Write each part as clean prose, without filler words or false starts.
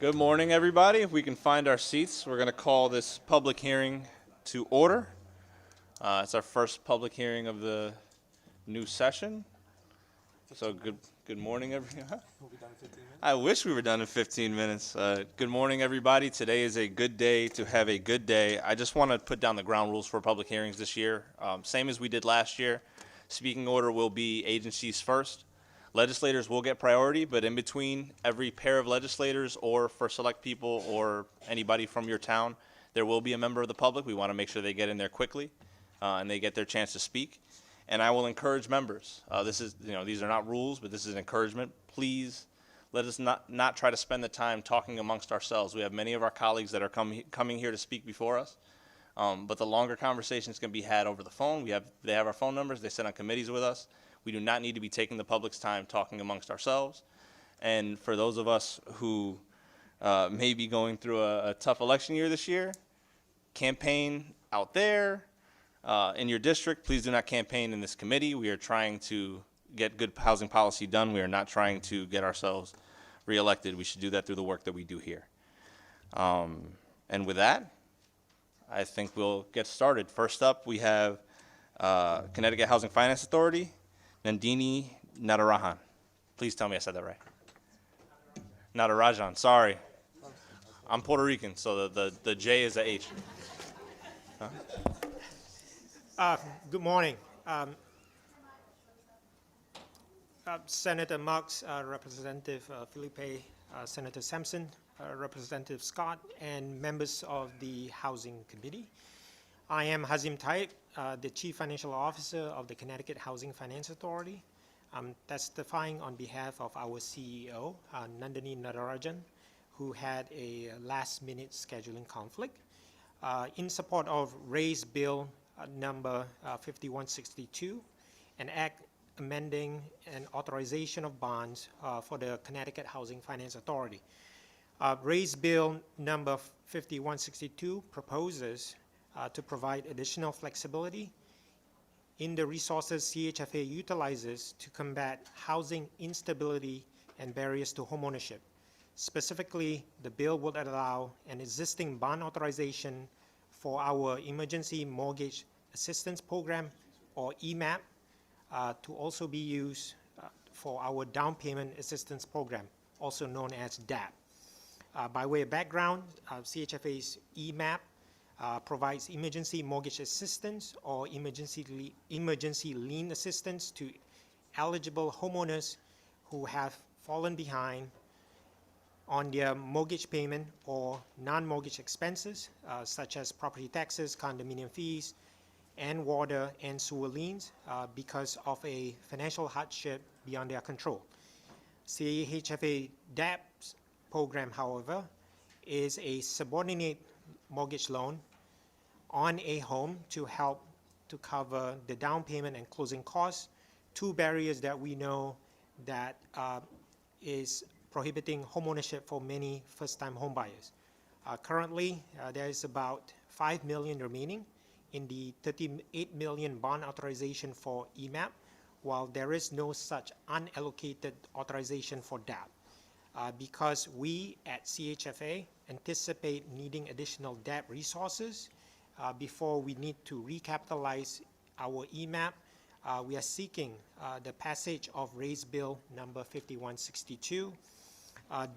Good morning, everybody. If we can find our seats, we're going to call this public hearing to order. It's our first public hearing of the new session. So good morning, everyone. I wish we were done in 15 minutes. Good morning, everybody. Today is a good day to have a good day. I just want to put down the ground rules for public hearings this year. Same as we did last year. Speaking order will be agencies first. Legislators will get priority, but in between every pair of legislators or for select people or anybody from your town, there will be a member of the public. We want to make sure they get in there quickly and they get their chance to speak. And I will encourage members. These are not rules, but this is encouragement. Please let us not try to spend the time talking amongst ourselves. We have many of our colleagues that are coming here to speak before us. But the longer conversations can be had over the phone. They have our phone numbers. They sit on committees with us. We do not need to be taking the public's time talking amongst ourselves. And for those of us who may be going through a tough election year this year, campaign out there in your district. Please do not campaign in this committee. We are trying to get good housing policy done. We are not trying to get ourselves reelected. We should do that through the work that we do here. And with that, I think we'll get started. First up, we have Connecticut Housing Finance Authority, Nandini Natarajan. Please tell me I said that right. Natarajan, sorry. I'm Puerto Rican, so the J is a H. Huh? Good morning. Senator Marks, Representative Felipe, Senator Sampson, Representative Scott, and members of the Housing Committee. I am Hazim Taib, the Chief Financial Officer of the Connecticut Housing Finance Authority. I'm testifying on behalf of our CEO, Nandini Natarajan, who had a last-minute scheduling conflict, in support of Raise Bill number 5162, an act amending an authorization of bonds for the Connecticut Housing Finance Authority. Raise Bill number 5162 proposes to provide additional flexibility in the resources CHFA utilizes to combat housing instability and barriers to homeownership. Specifically, the bill would allow an existing bond authorization for our Emergency Mortgage Assistance Program, or EMAP, to also be used for our Down Payment Assistance Program, also known as DAP. By way of background, CHFA's EMAP provides emergency mortgage assistance or emergency lien assistance to eligible homeowners who have fallen behind on their mortgage payment or non-mortgage expenses, such as property taxes, condominium fees, and water and sewer liens because of a financial hardship beyond their control. CHFA DAP's program, however, is a subordinate mortgage loan on a home to help to cover the down payment and closing costs, two barriers that we know that is prohibiting homeownership for many first-time homebuyers. Currently, there is about $5 million remaining in the $38 million bond authorization for EMAP, while there is no such unallocated authorization for DAP. Because we at CHFA anticipate needing additional DAP resources before we need to recapitalize our EMAP, we are seeking the passage of Raise Bill number 5162.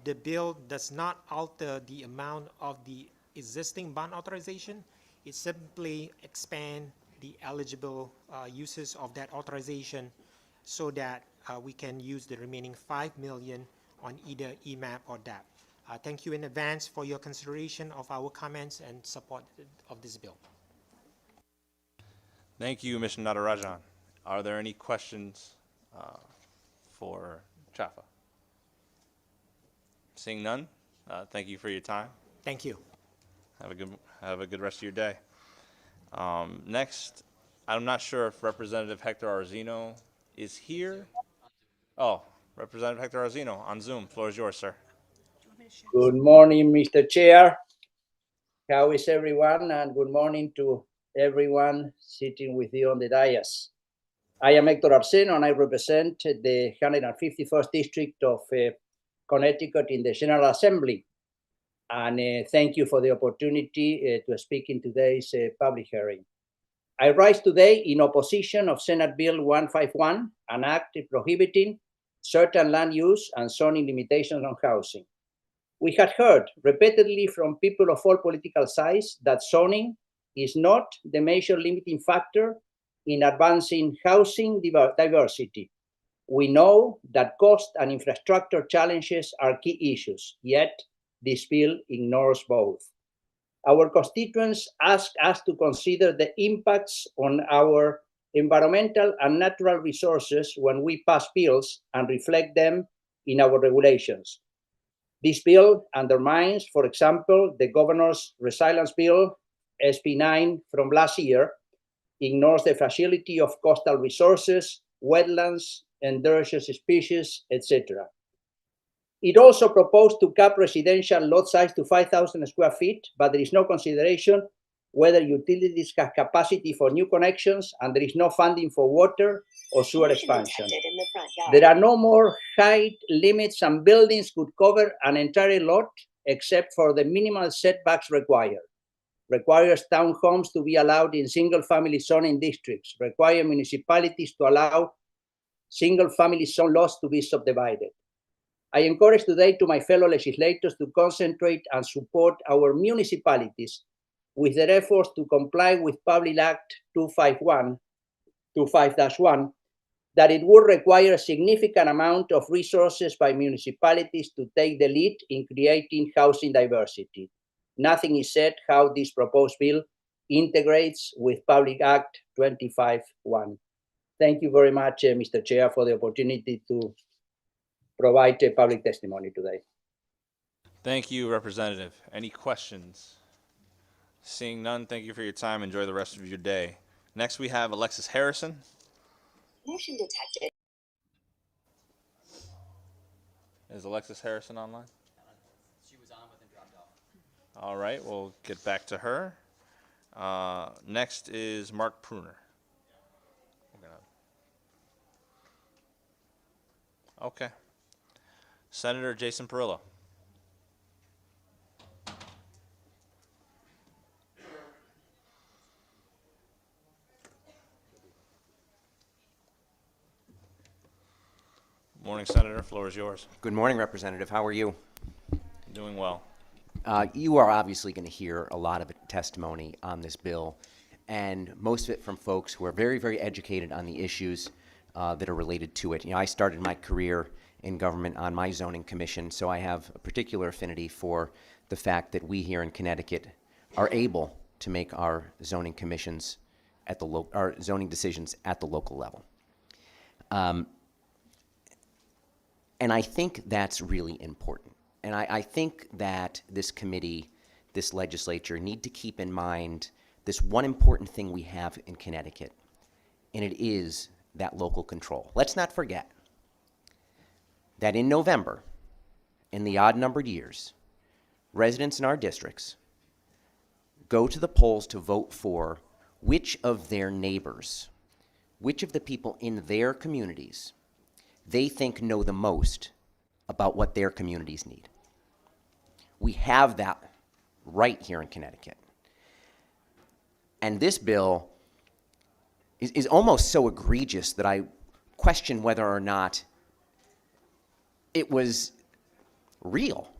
The bill does not alter the amount of the existing bond authorization. It simply expands the eligible uses of that authorization so that we can use the remaining $5 million on either EMAP or DAP. Thank you in advance for your consideration of our comments and support of this bill. Thank you, Mr. Natarajan. Are there any questions for CHFA? Seeing none, thank you for your time. Thank you. Have a good rest of your day. Next, I'm not sure if Representative Hector Arzino is here. Oh, Representative Hector Arzino on Zoom. Floor is yours, sir. Good morning, Mr. Chair. How is everyone? And good morning to everyone sitting with you on the dais. I am Hector Arzino, and I represent the 151st District of Connecticut in the General Assembly. and thank you for the opportunity to speak in today's public hearing. I rise today in opposition of Senate Bill 151, an act prohibiting certain land use and zoning limitations on housing. We had heard repeatedly from people of all political sizes that zoning is not the major limiting factor in advancing housing diversity. We know that cost and infrastructure challenges are key issues, yet this bill ignores both. Our constituents ask us to consider the impacts on our environmental and natural resources when we pass bills and reflect them in our regulations. This bill undermines, for example, the governor's resilience bill, SB 9 from last year, ignores the fragility of coastal resources, wetlands, endangered species, etc. It also proposed to cap residential lot size to 5,000 square feet, but there is no consideration whether utilities have capacity for new connections, and there is no funding for water or sewer expansion. There are no more height limits, and buildings could cover an entire lot except for the minimal setbacks required. Requires townhomes to be allowed in single-family zoning districts, require municipalities to allow single-family zone lots to be subdivided. I encourage today to my fellow legislators to concentrate and support our municipalities with their efforts to comply with Public Act 251, 25-1, that it would require a significant amount of resources by municipalities to take the lead in creating housing diversity. Nothing is said how this proposed bill integrates with Public Act 25-1. Thank you very much, Mr. Chair, for the opportunity to provide a public testimony today. Thank you, Representative. Any questions? Seeing none, thank you for your time. Enjoy the rest of your day. Next, we have Alexis Harrison. Motion detected. Is Alexis Harrison online? She was on but then dropped off. All right, we'll get back to her. Next is Mark Pruner. Okay. Senator Jason Perillo. Morning, Senator. Floor is yours. Good morning, Representative. How are you? Doing well. You are obviously going to hear a lot of testimony on this bill, and most of it from folks who are very, very educated on the issues that are related to it. You know, I started my career in government on my zoning commission, so I have a particular affinity for the fact that we here in Connecticut are able to make our zoning commissions at the our zoning decisions at the local level. And I think that's really important. And I think that this committee, this legislature, need to keep in mind this one important thing we have in Connecticut, and it is that local control. Let's not forget that in November, in the odd-numbered years, residents in our districts go to the polls to vote for which of their neighbors, which of the people in their communities they think know the most about what their communities need. We have that right here in Connecticut. And this bill is almost so egregious that I question whether or not it was real.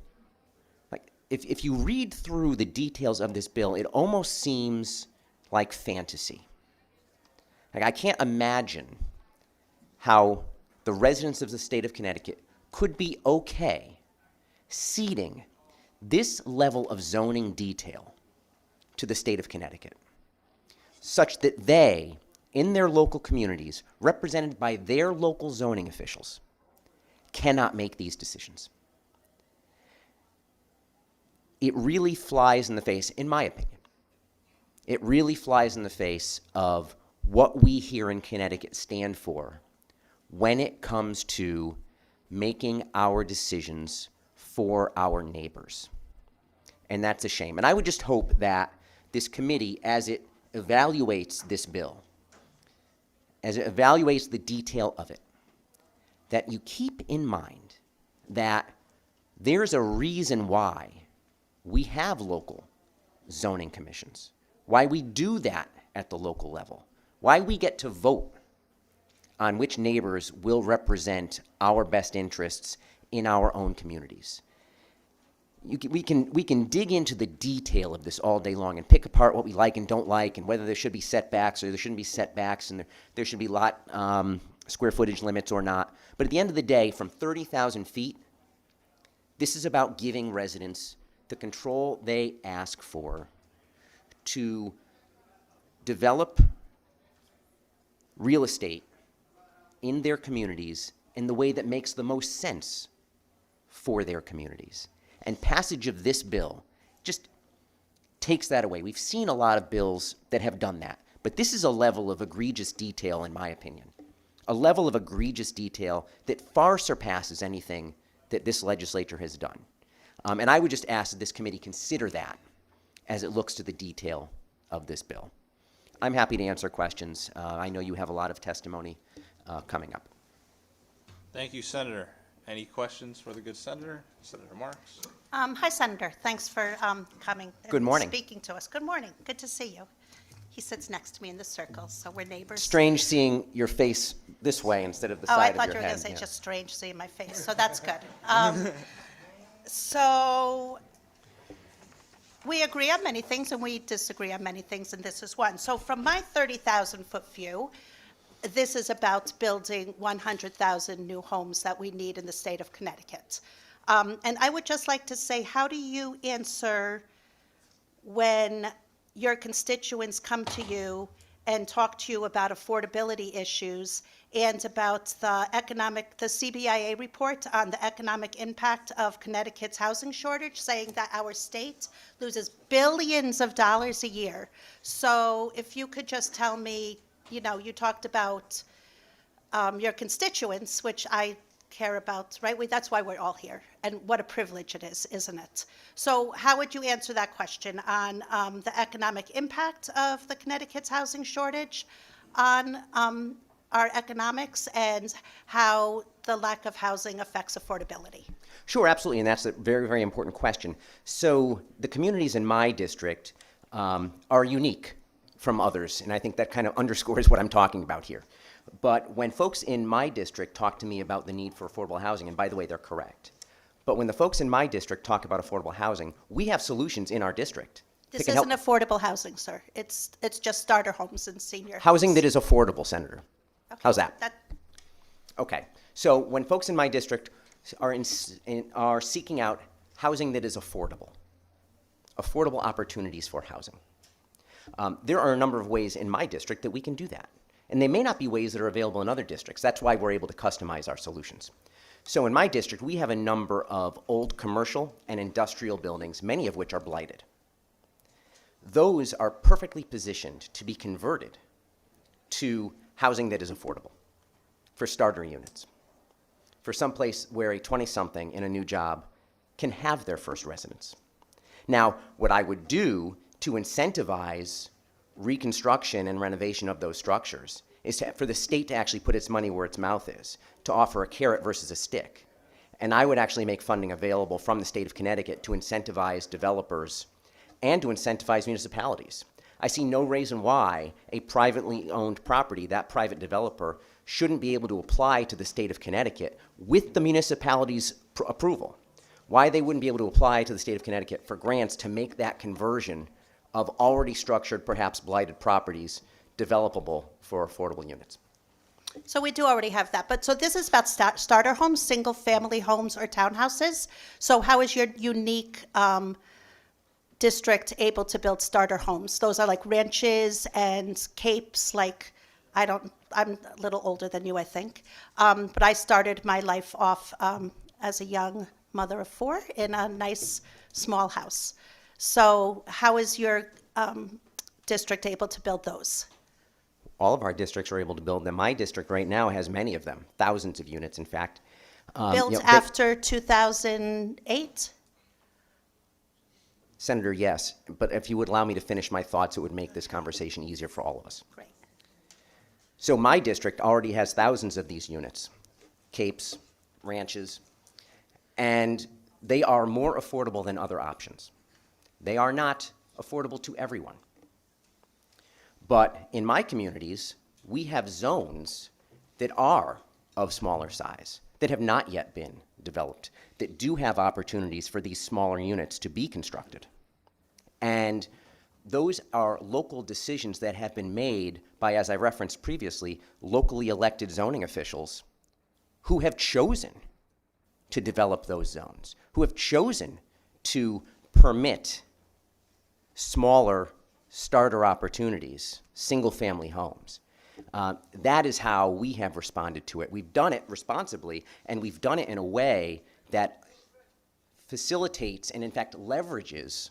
Like, if you read through the details of this bill, it almost seems like fantasy. Like, I can't imagine how the residents of the state of Connecticut could be okay ceding this level of zoning detail to the state of Connecticut, such that they, in their local communities, represented by their local zoning officials, cannot make these decisions. It really flies in the face, in my opinion, it really flies in the face of what we here in Connecticut stand for when it comes to making our decisions for our neighbors. And that's a shame. And I would just hope that this committee, as it evaluates this bill, as it evaluates the detail of it, that you keep in mind that there's a reason why we have local zoning commissions, why we do that at the local level, why we get to vote on which neighbors will represent our best interests in our own communities. We can dig into the detail of this all day long and pick apart what we like and don't like, and whether there should be setbacks or there shouldn't be setbacks, and there should be lot square footage limits or not. But at the end of the day, from 30,000 feet, this is about giving residents the control they ask for to develop real estate in their communities in the way that makes the most sense for their communities. And passage of this bill just takes that away. We've seen a lot of bills that have done that, but this is a level of egregious detail, in my opinion. A level of egregious detail that far surpasses anything that this legislature has done. And I would just ask that this committee consider that as it looks to the detail of this bill. I'm happy to answer questions. I know you have a lot of testimony coming up. Thank you, Senator. Any questions for the good senator? Senator Marks? Hi, Senator. Thanks for coming. and Good morning. Speaking to us. Good morning. Good to see you. He sits next to me in the circle, so we're neighbors. Strange seeing your face this way instead of the Oh, I side thought of you your were head. going to say yeah. just strange seeing my face, so that's good. So we agree on many things and we disagree on many things, and this is one. So from my 30,000-foot view, this is about building 100,000 new homes that we need in the state of Connecticut. And I would just like to say, how do you answer when your constituents come to you and talk to you about affordability issues and about the CBIA report on the economic impact of Connecticut's housing shortage, saying that our state loses billions of dollars a year? So if you could just tell me, you talked about your constituents, which I care about, right? That's why we're all here, and what a privilege it is, isn't it? So how would you answer that question on the economic impact of the Connecticut's housing shortage on our economics, and how the lack of housing affects affordability? Sure, absolutely, and that's a very, very important question. So the communities in my district are unique from others, and I think that kind of underscores what I'm talking about here. But when folks in my district talk to me about the need for affordable housing, and by the way, they're correct, but when the folks in my district talk about affordable housing, we have solutions in our district. This that can help. isn't affordable housing, sir. It's just starter homes and senior Housing homes. that is affordable, Senator. Okay, How's that? That, Okay, so when folks in my district are seeking out housing that is affordable opportunities for housing, there are a number of ways in my district that we can do that. And they may not be ways that are available in other districts. That's why we're able to customize our solutions. So in my district, we have a number of old commercial and industrial buildings, many of which are blighted. Those are perfectly positioned to be converted to housing that is affordable for starter units, for some place where a 20-something in a new job can have their first residence. Now, what I would do to incentivize reconstruction and renovation of those structures is for the state to actually put its money where its mouth is, to offer a carrot versus a stick. And I would actually make funding available from the state of Connecticut to incentivize developers and to incentivize municipalities. I see no reason why a privately owned property, that private developer, shouldn't be able to apply to the state of Connecticut with the municipality's approval. Why they wouldn't be able to apply to the state of Connecticut for grants to make that conversion of already structured, perhaps blighted properties developable for affordable units. so we do already have that. But so this is about starter homes, single-family homes, or townhouses. So how is your unique district able to build starter homes? Those are like ranches and capes. Like, I'm a little older than you, I think. But I started my life off as a young mother of 4 in a nice small house. So how is your district able to build those? All of our districts are able to build them. My district right now has many of them, thousands of units, in fact. Built after 2008? Senator, yes, but if you would allow me to finish my thoughts, it would make this conversation easier for all of us. Great. So my district already has thousands of these units, capes, ranches, and they are more affordable than other options. They are not affordable to everyone. But in my communities, we have zones that are of smaller size, that have not yet been developed, that do have opportunities for these smaller units to be constructed. And those are local decisions that have been made by, as I referenced previously, locally elected zoning officials who have chosen to develop those zones, who have chosen to permit smaller starter opportunities, single-family homes. That is how we have responded to it. We've done it responsibly, and we've done it in a way that facilitates and, in fact, leverages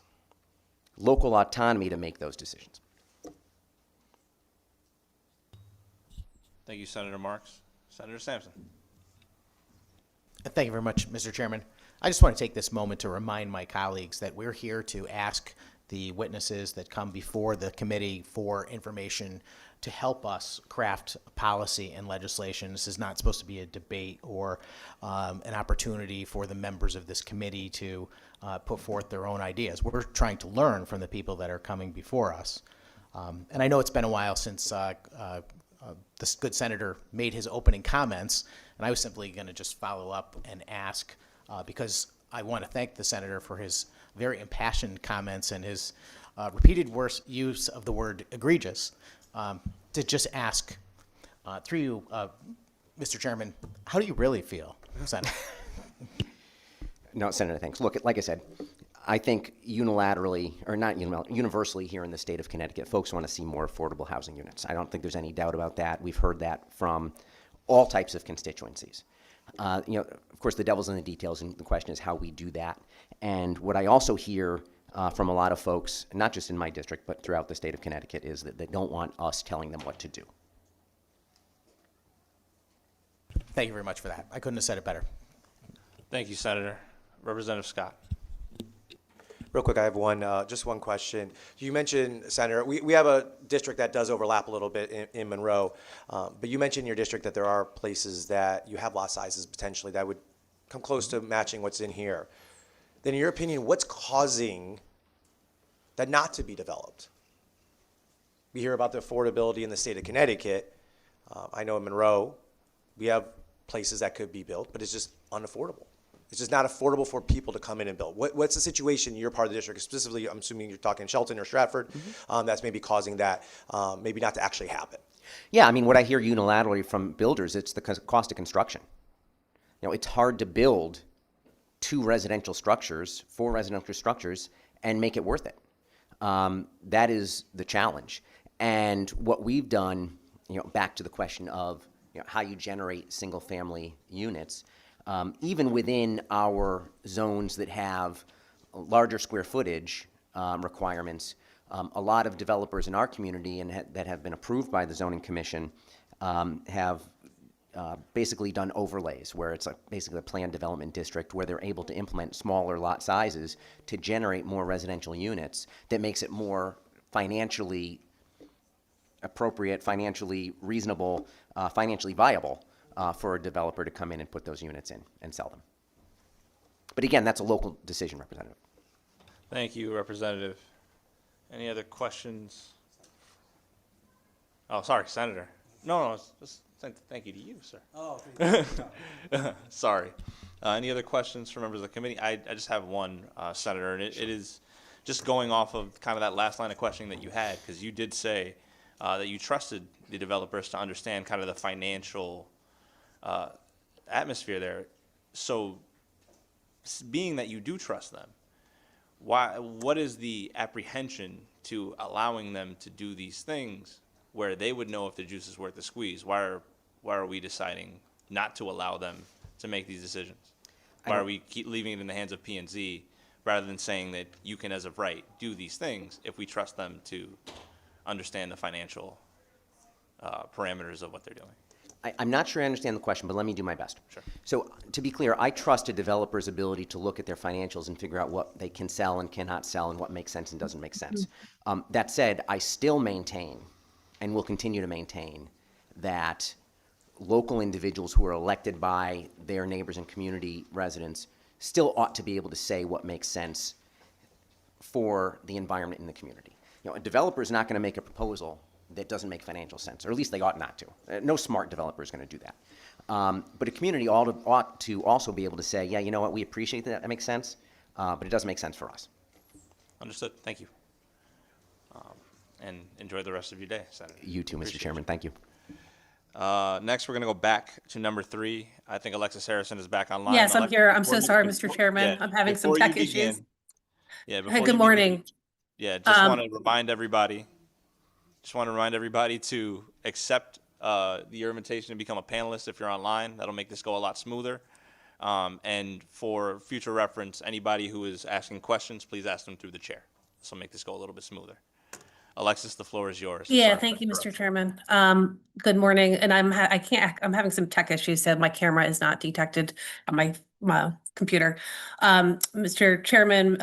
local autonomy to make those decisions. Thank you, Senator Marks. Senator Sampson. Thank you very much, Mr. Chairman. I just want to take this moment to remind my colleagues that we're here to ask the witnesses that come before the committee for information to help us craft policy and legislation. This is not supposed to be a debate or an opportunity for the members of this committee to put forth their own ideas. We're trying to learn from the people that are coming before us. And I know it's been a while since this good senator made his opening comments, and I was simply going to just follow up and ask, because I want to thank the senator for his very impassioned comments and his repeated use of the word egregious, to just ask, through you, Mr. Chairman, how do you really feel, Senator? No, Senator, thanks. Look, like I said, I think unilaterally, or not universally here in the state of Connecticut, folks want to see more affordable housing units. I don't think there's any doubt about that. We've heard that from all types of constituencies. Of course, the devil's in the details, and the question is how we do that. And what I also hear from a lot of folks, not just in my district, but throughout the state of Connecticut, is that they don't want us telling them what to do. Thank you very much for that. I couldn't have said it better. Thank you, Senator. Representative Scott. Real quick, I have just one question. You mentioned, Senator, we have a district that does overlap a little bit in Monroe, but you mentioned in your district that there are places that you have lot sizes potentially that would come close to matching what's in here. Then in your opinion, what's causing that not to be developed? We hear about the affordability in the state of Connecticut. I know in Monroe, we have places that could be built, but it's just unaffordable. It's just not affordable for people to come in and build. What's the situation in your part of the district, specifically, I'm assuming you're talking Shelton or Stratford, that's maybe causing that maybe not to actually happen? Yeah, I mean, what I hear unilaterally from builders, it's the cost of construction. It's hard to build 4 residential structures, and make it worth it. That is the challenge. And what we've done, back to the question of how you generate single-family units, even within our zones that have larger square footage requirements, a lot of developers in our community and that have been approved by the Zoning Commission have basically done overlays where it's basically a planned development district where they're able to implement smaller lot sizes to generate more residential units that makes it more financially appropriate, financially reasonable, financially viable for a developer to come in and put those units in and sell them. But again, that's a local decision, Representative. Thank you, Representative. Any other questions? Oh, sorry, Senator. No, just thank you to you, sir. Oh, Sorry. Any other questions from members of the committee? I just have one, Senator, and it is just going off of kind of that last line of questioning that you had, because you did say that you trusted the developers to understand kind of the financial atmosphere there. So being that you do trust them, what is the apprehension to allowing them to do these things where they would know if the juice is worth the squeeze? Why are we deciding not to allow them to make these decisions? Why are we keep leaving it in the hands of P&Z rather than saying that you can, as of right, do these things if we trust them to understand the financial parameters of what they're doing? I'm not sure I understand the question, but let me do my best. Sure. So to be clear, I trust a developer's ability to look at their financials and figure out what they can sell and cannot sell and what makes sense and doesn't make sense. That said, I still maintain and will continue to maintain that local individuals who are elected by their neighbors and community residents still ought to be able to say what makes sense for the environment in the community. A developer is not going to make a proposal that doesn't make financial sense, or at least they ought not to. No smart developer is going to do that. But a community ought to also be able to say, yeah, you know what, we appreciate that makes sense, but it doesn't make sense for us. Understood. Thank you. And enjoy the rest of your day, Senator. You too, Mr. Appreciate Chairman. Thank you. Next, we're going to go back to number 3. I think Alexis Harrison is back online. Yes, I'm Alexis, here. I'm so before you sorry, begin- Mr. Chairman. yeah, I'm having some before you tech issues. begin- Yeah, Hi, before you good begin, morning. Yeah, just want to remind everybody. To accept your invitation to become a panelist if you're online. That'll make this go a lot smoother. And for future reference, anybody who is asking questions, please ask them through the chair. This will make this go a little bit smoother. Alexis, the floor is yours. Yeah, Sorry for thank you, Mr. interrupting. Chairman. Good morning, and I'm having some tech issues, so my camera is not detected on my computer. Mr. Chairman,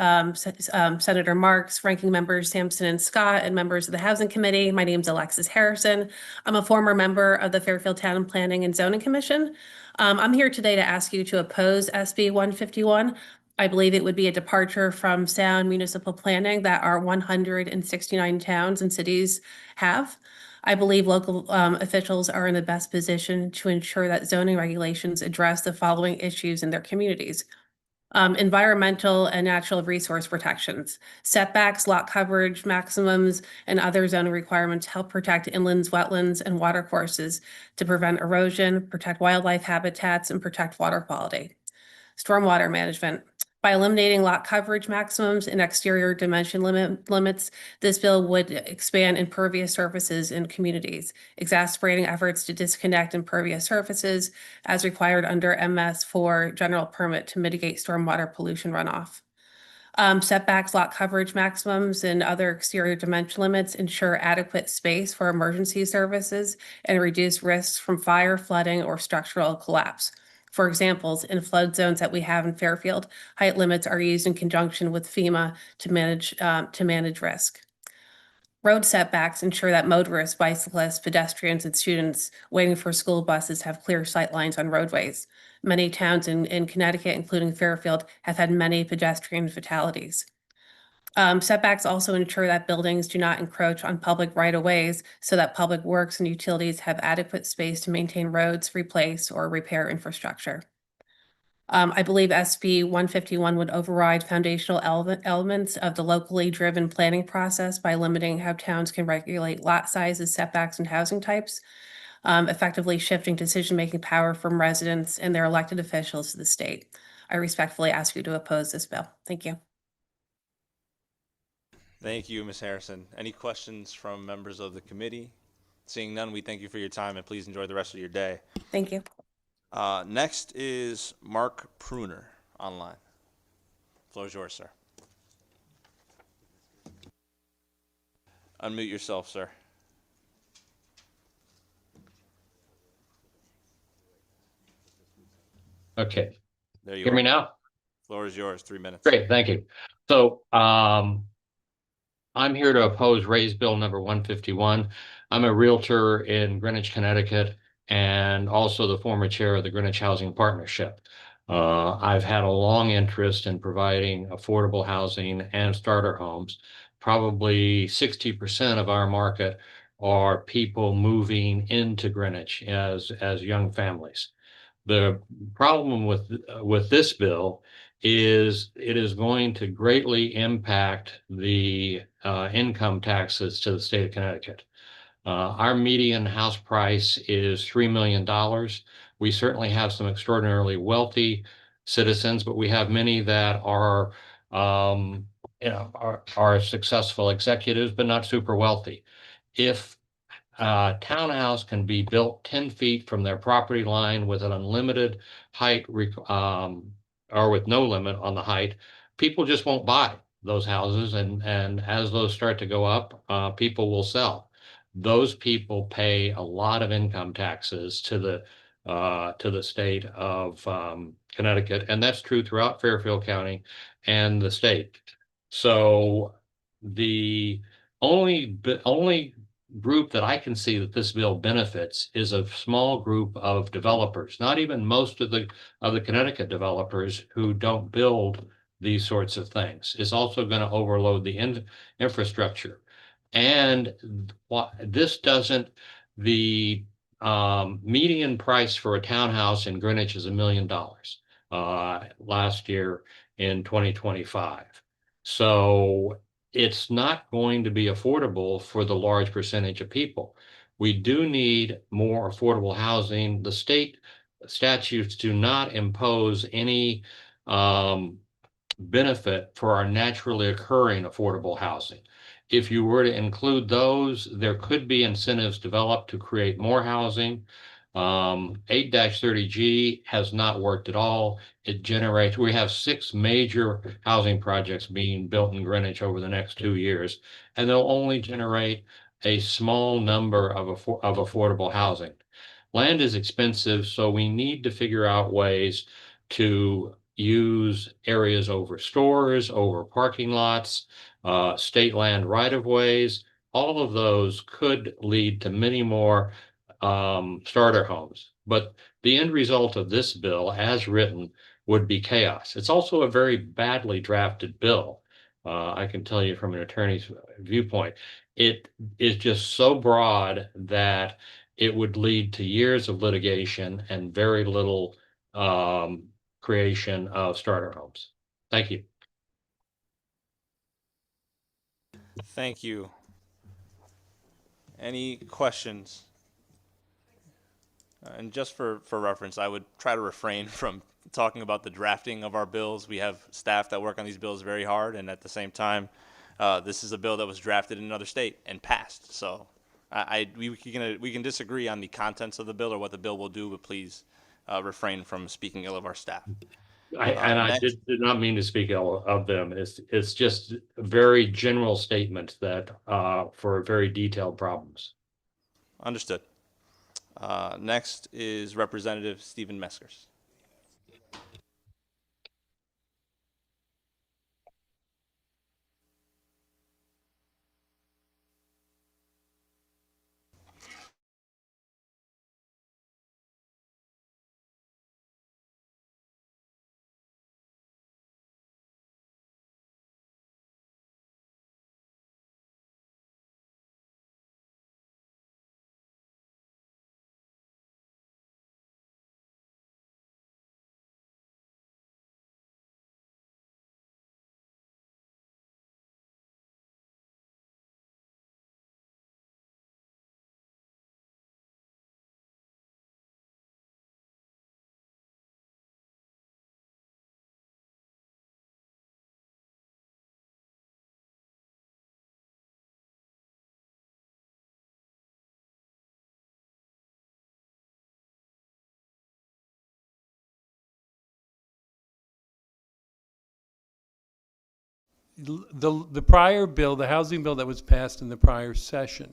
Senator Marks, ranking members Sampson and Scott, and members of the Housing Committee, my name is Alexis Harrison. I'm a former member of the Fairfield Town Planning and Zoning Commission. I'm here today to ask you to oppose SB 151. I believe it would be a departure from sound municipal planning that our 169 towns and cities have. I believe local officials are in the best position to ensure that zoning regulations address the following issues in their communities. Environmental and natural resource protections, setbacks, lot coverage, maximums, and other zoning requirements help protect inlands, wetlands, and watercourses to prevent erosion, protect wildlife habitats, and protect water quality. Stormwater management. By eliminating lot coverage maximums and exterior dimension limits, this bill would expand impervious surfaces in communities, exacerbating efforts to disconnect impervious surfaces as required under MS4 general permit to mitigate stormwater pollution runoff. Setbacks, lot coverage maximums, and other exterior dimension limits ensure adequate space for emergency services and reduce risks from fire, flooding, or structural collapse. For examples, in flood zones that we have in Fairfield, height limits are used in conjunction with FEMA to manage risk. Road setbacks ensure that motorists, bicyclists, pedestrians, and students waiting for school buses have clear sight lines on roadways. Many towns in Connecticut, including Fairfield, have had many pedestrian fatalities. Setbacks also ensure that buildings do not encroach on public right-of-ways so that public works and utilities have adequate space to maintain roads, replace, or repair infrastructure. I believe SB 151 would override foundational elements of the locally driven planning process by limiting how towns can regulate lot sizes, setbacks, and housing types, effectively shifting decision-making power from residents and their elected officials to the state. I respectfully ask you to oppose this bill. Thank you. Thank you, Ms. Harrison. Any questions from members of the committee? Seeing none, we thank you for your time, and please enjoy the rest of your day. Thank you. Next is Mark Pruner online. Floor is yours, sir. Unmute yourself, sir. Okay. There you Hear are. me now? Floor is yours. 3 minutes. Great, thank you. So, I'm here to oppose raise bill number 151. I'm a realtor in Greenwich, Connecticut, and also the former chair of the Greenwich Housing Partnership. I've had a long interest in providing affordable housing and starter homes. Probably 60% of our market are people moving into Greenwich as young families. The problem with this bill is it is going to greatly impact the income taxes to the state of Connecticut. Our median house price is $3 million. We certainly have some extraordinarily wealthy citizens, but we have many that are successful executives, but not super wealthy. If townhouse can be built 10 feet from their property line with an unlimited height or with no limit on the height, people just won't buy those houses. And as those start to go up, people will sell. Those people pay a lot of income taxes to the state of Connecticut. And that's true throughout Fairfield County and the state. So the only group that I can see that this bill benefits is a small group of developers, not even most of the Connecticut developers who don't build these sorts of things. It's also going to overload the infrastructure. And this doesn't, the median price for a townhouse in Greenwich is $1 million last year in 2025. So it's not going to be affordable for the large percentage of people. We do need more affordable housing. The state statutes do not impose any benefit for our naturally occurring affordable housing. If you were to include those, there could be incentives developed to create more housing. 8-30G has not worked at all. It generates, we have 6 major housing projects being built in Greenwich over the next 2 years, and they'll only generate a small number of affordable housing. Land is expensive, so we need to figure out ways to use areas over stores, over parking lots, state land right-of-ways. All of those could lead to many more starter homes. But the end result of this bill, as written, would be chaos. It's also a very badly drafted bill. I can tell you from an attorney's viewpoint, it is just so broad that it would lead to years of litigation and very little creation of starter homes. Thank you. Thank you. Any questions? And just for reference, I would try to refrain from talking about the drafting of our bills. We have staff that work on these bills very hard, and at the same time, this is a bill that was drafted in another state and passed. So we can disagree on the contents of the bill or what the bill will do, but please refrain from speaking ill of our staff. I did not mean to speak ill of them. It's just a very general statement that for very detailed problems. Understood. Next is Representative Stephen Meskers. The prior bill, the housing bill that was passed in the prior session,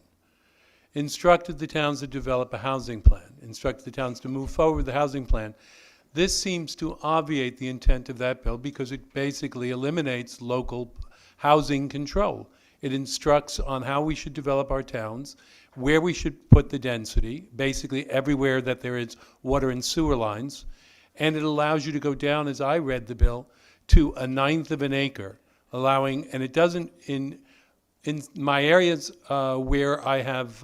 instructed the towns to develop a housing plan, instructed the towns to move forward with the housing plan. This seems to obviate the intent of that bill because it basically eliminates local housing control. It instructs on how we should develop our towns, where we should put the density, basically everywhere that there is water and sewer lines, and it allows you to go down, as I read the bill, to 1/9 of an acre, allowing, and it doesn't, in my areas where I have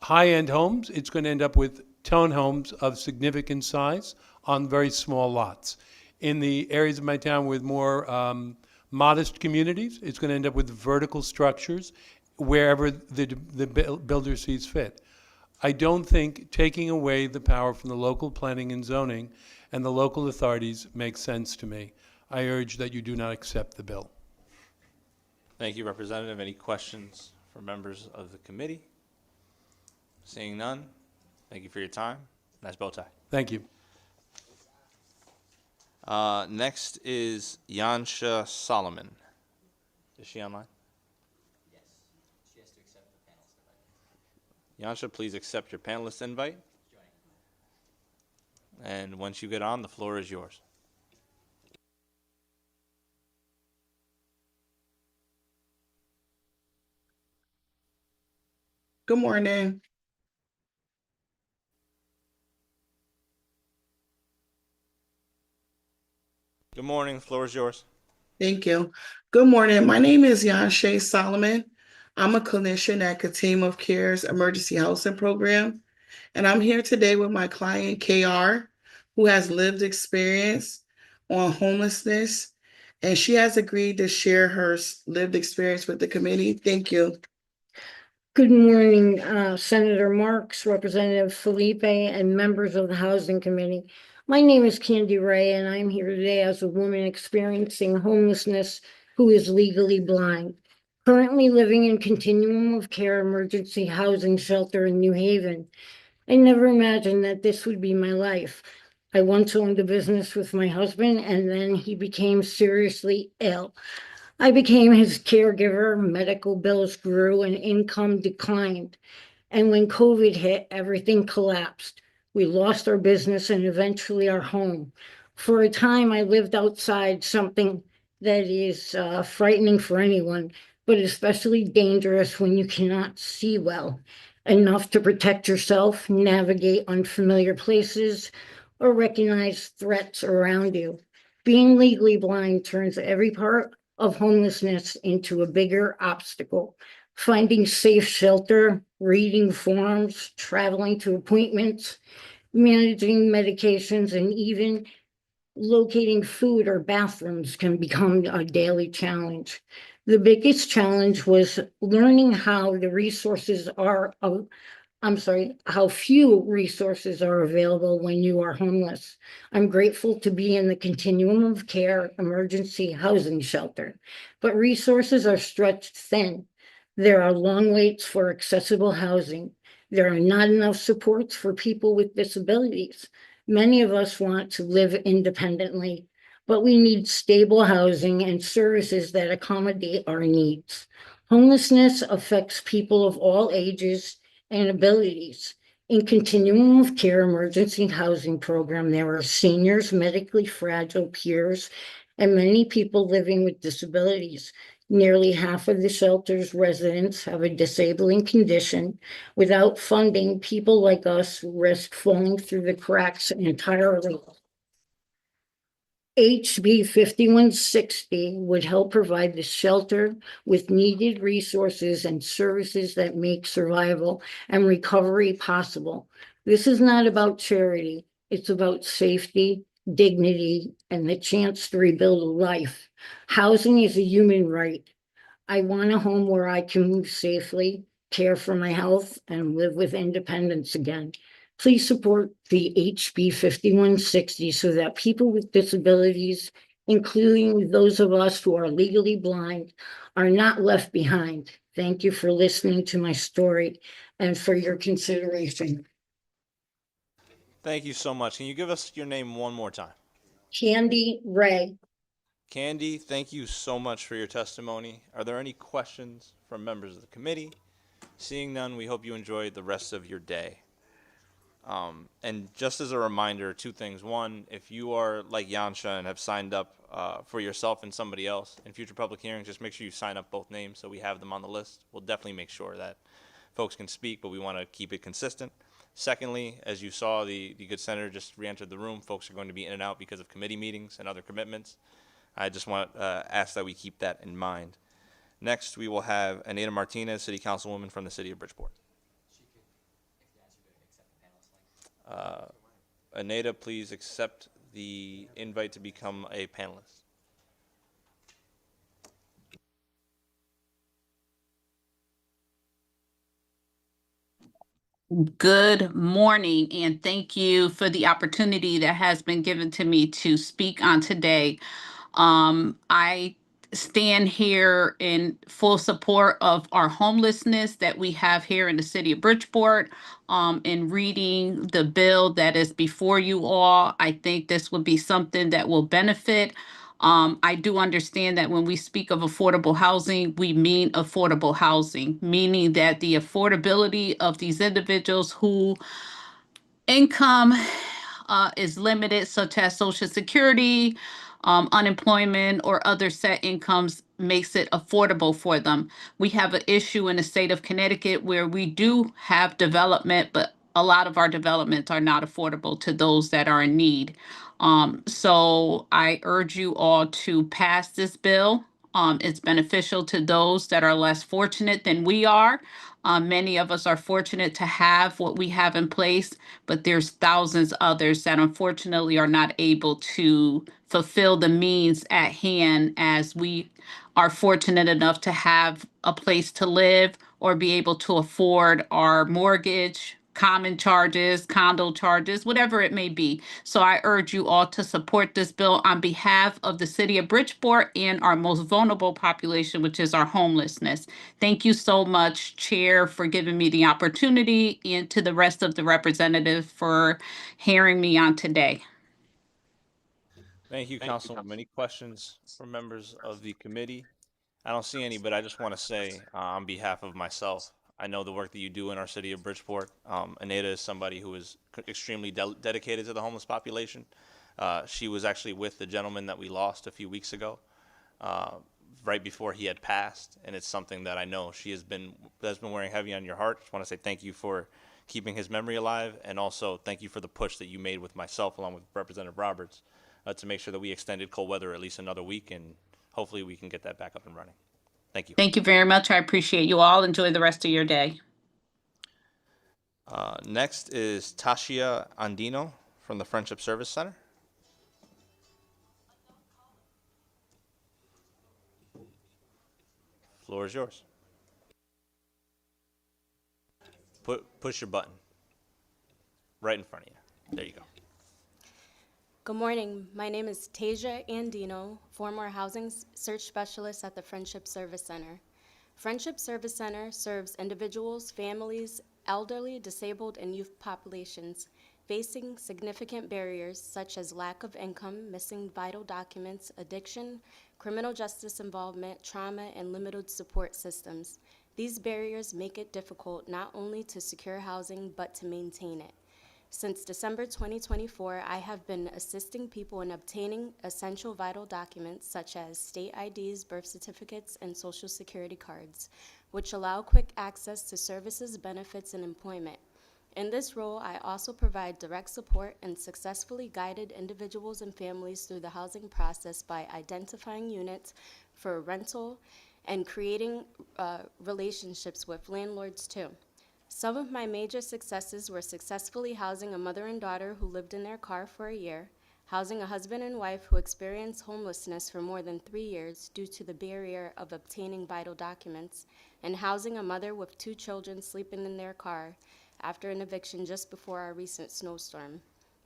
high-end homes, it's going to end up with townhomes of significant size on very small lots. In the areas of my town with more modest communities, it's going to end up with vertical structures wherever the builder sees fit. I don't think taking away the power from the local planning and zoning and the local authorities makes sense to me. I urge that you do not accept the bill. Thank you, Representative. Any questions for members of the committee? Seeing none, thank you for your time. Nice bow tie. Thank you. Next is Yansha Solomon. Is she online? Yes, she has to accept the panelist invite. Yansha, please accept your panelist invite. Joining. And once you get on, the floor is yours. Good morning. Good morning. The floor is yours. Thank you. Good morning. My name is Yanshay Solomon. I'm a clinician at Team of Care's Emergency Housing Program, and I'm here today with my client, KR, who has lived experience on homelessness, and she has agreed to share her lived experience with the committee. Thank you. Good morning, Senator Marks, Representative Felipe, and members of the Housing Committee. My name is Candy Ray, and I'm here today as a woman experiencing homelessness who is legally blind. Currently living in Continuum of Care Emergency Housing Shelter in New Haven. I never imagined that this would be my life. I once owned a business with my husband, and then he became seriously ill. I became his caregiver, medical bills grew, and income declined. And when COVID hit, everything collapsed. We lost our business and eventually our home. For a time, I lived outside, something that is frightening for anyone, but especially dangerous when you cannot see well enough to protect yourself, navigate unfamiliar places, or recognize threats around you. Being legally blind turns every part of homelessness into a bigger obstacle. Finding safe shelter, reading forms, traveling to appointments, managing medications, and even locating food or bathrooms can become a daily challenge. The biggest challenge was learning how the resources are how few resources are available when you are homeless. I'm grateful to be in the Continuum of Care emergency housing shelter, but resources are stretched thin. There are long waits for accessible housing. There are not enough supports for people with disabilities. Many of us want to live independently, but we need stable housing and services that accommodate our needs. Homelessness affects people of all ages and abilities. In Continuum of Care emergency housing program, there are seniors, medically fragile peers, and many people living with disabilities. Nearly half of the shelter's residents have a disabling condition. Without funding, people like us risk falling through the cracks entirely. HB 5160 would help provide the shelter with needed resources and services that make survival and recovery possible. This is not about charity. It's about safety, dignity, and the chance to rebuild a life. Housing is a human right. I want a home where I can move safely, care for my health, and live with independence again. Please support the HB 5160 so that people with disabilities, including those of us who are legally blind, are not left behind. Thank you for listening to my story and for your consideration. Thank you so much. Can you give us your name one more time? Candy Ray. Candy, thank you so much for your testimony. Are there any questions from members of the committee? Seeing none, we hope you enjoy the rest of your day. And just as a reminder, two things. One, if you are like Yansha and have signed up for yourself and somebody else in future public hearings, just make sure you sign up both names so we have them on the list. We'll definitely make sure that folks can speak, but we want to keep it consistent. Secondly, as you saw, the good senator just re-entered the room. Folks are going to be in and out because of committee meetings and other commitments. I just want to ask that we keep that in mind. Next, we will have Anita Martinez, City Councilwoman from the City of Bridgeport. Anita, please accept the invite to become a panelist. Good morning, and thank you for the opportunity that has been given to me to speak on today. I stand here in full support of our homelessness that we have here in the city of Bridgeport. In reading the bill that is before you all, I think this would be something that will benefit. I do understand that when we speak of affordable housing, we mean affordable housing, meaning that the affordability of these individuals who income is limited, such as Social Security, unemployment, or other set incomes, makes it affordable for them. We have an issue in the state of Connecticut where we do have development, but a lot of our developments are not affordable to those that are in need. So I urge you all to pass this bill. It's beneficial to those that are less fortunate than we are. Many of us are fortunate to have what we have in place, but there's thousands others that unfortunately are not able to fulfill the means at hand as we are fortunate enough to have a place to live or be able to afford our mortgage, common charges, condo charges, whatever it may be. So I urge you all to support this bill on behalf of the city of Bridgeport and our most vulnerable population, which is our homelessness. Thank you so much, Chair, for giving me the opportunity, and to the rest of the representatives for hearing me on today. Thank you, Councilwoman. Any questions from members of the committee? I don't see any, but I just want to say on behalf of myself, I know the work that you do in our city of Bridgeport. Anita is somebody who is extremely dedicated to the homeless population. She was actually with the gentleman that we lost a few weeks ago, right before he had passed, and it's something that I know she has been wearing heavy on your heart. Just want to say thank you for keeping his memory alive, and also thank you for the push that you made with myself along with Representative Roberts to make sure that we extended cold weather at least another week, and hopefully we can get that back up and running. Thank you. Thank you very much. I appreciate you all. Enjoy the rest of your day. Next is Tashia Andino from the Friendship Service Center. Floor is yours. Push your button right in front of you. There you go. Good morning. My name is Tasia Andino, former housing search specialist at the Friendship Service Center. Friendship Service Center serves individuals, families, elderly, disabled, and youth populations facing significant barriers such as lack of income, missing vital documents, addiction, criminal justice involvement, trauma, and limited support systems. These barriers make it difficult not only to secure housing, but to maintain it. Since December 2024, I have been assisting people in obtaining essential vital documents such as state IDs, birth certificates, and social security cards, which allow quick access to services, benefits, and employment. In this role, I also provide direct support and successfully guided individuals and families through the housing process by identifying units for rental and creating relationships with landlords too. Some of my major successes were successfully housing a mother and daughter who lived in their car for a year, housing a husband and wife who experienced homelessness for more than 3 years due to the barrier of obtaining vital documents, and housing a mother with 2 children sleeping in their car after an eviction just before our recent snowstorm.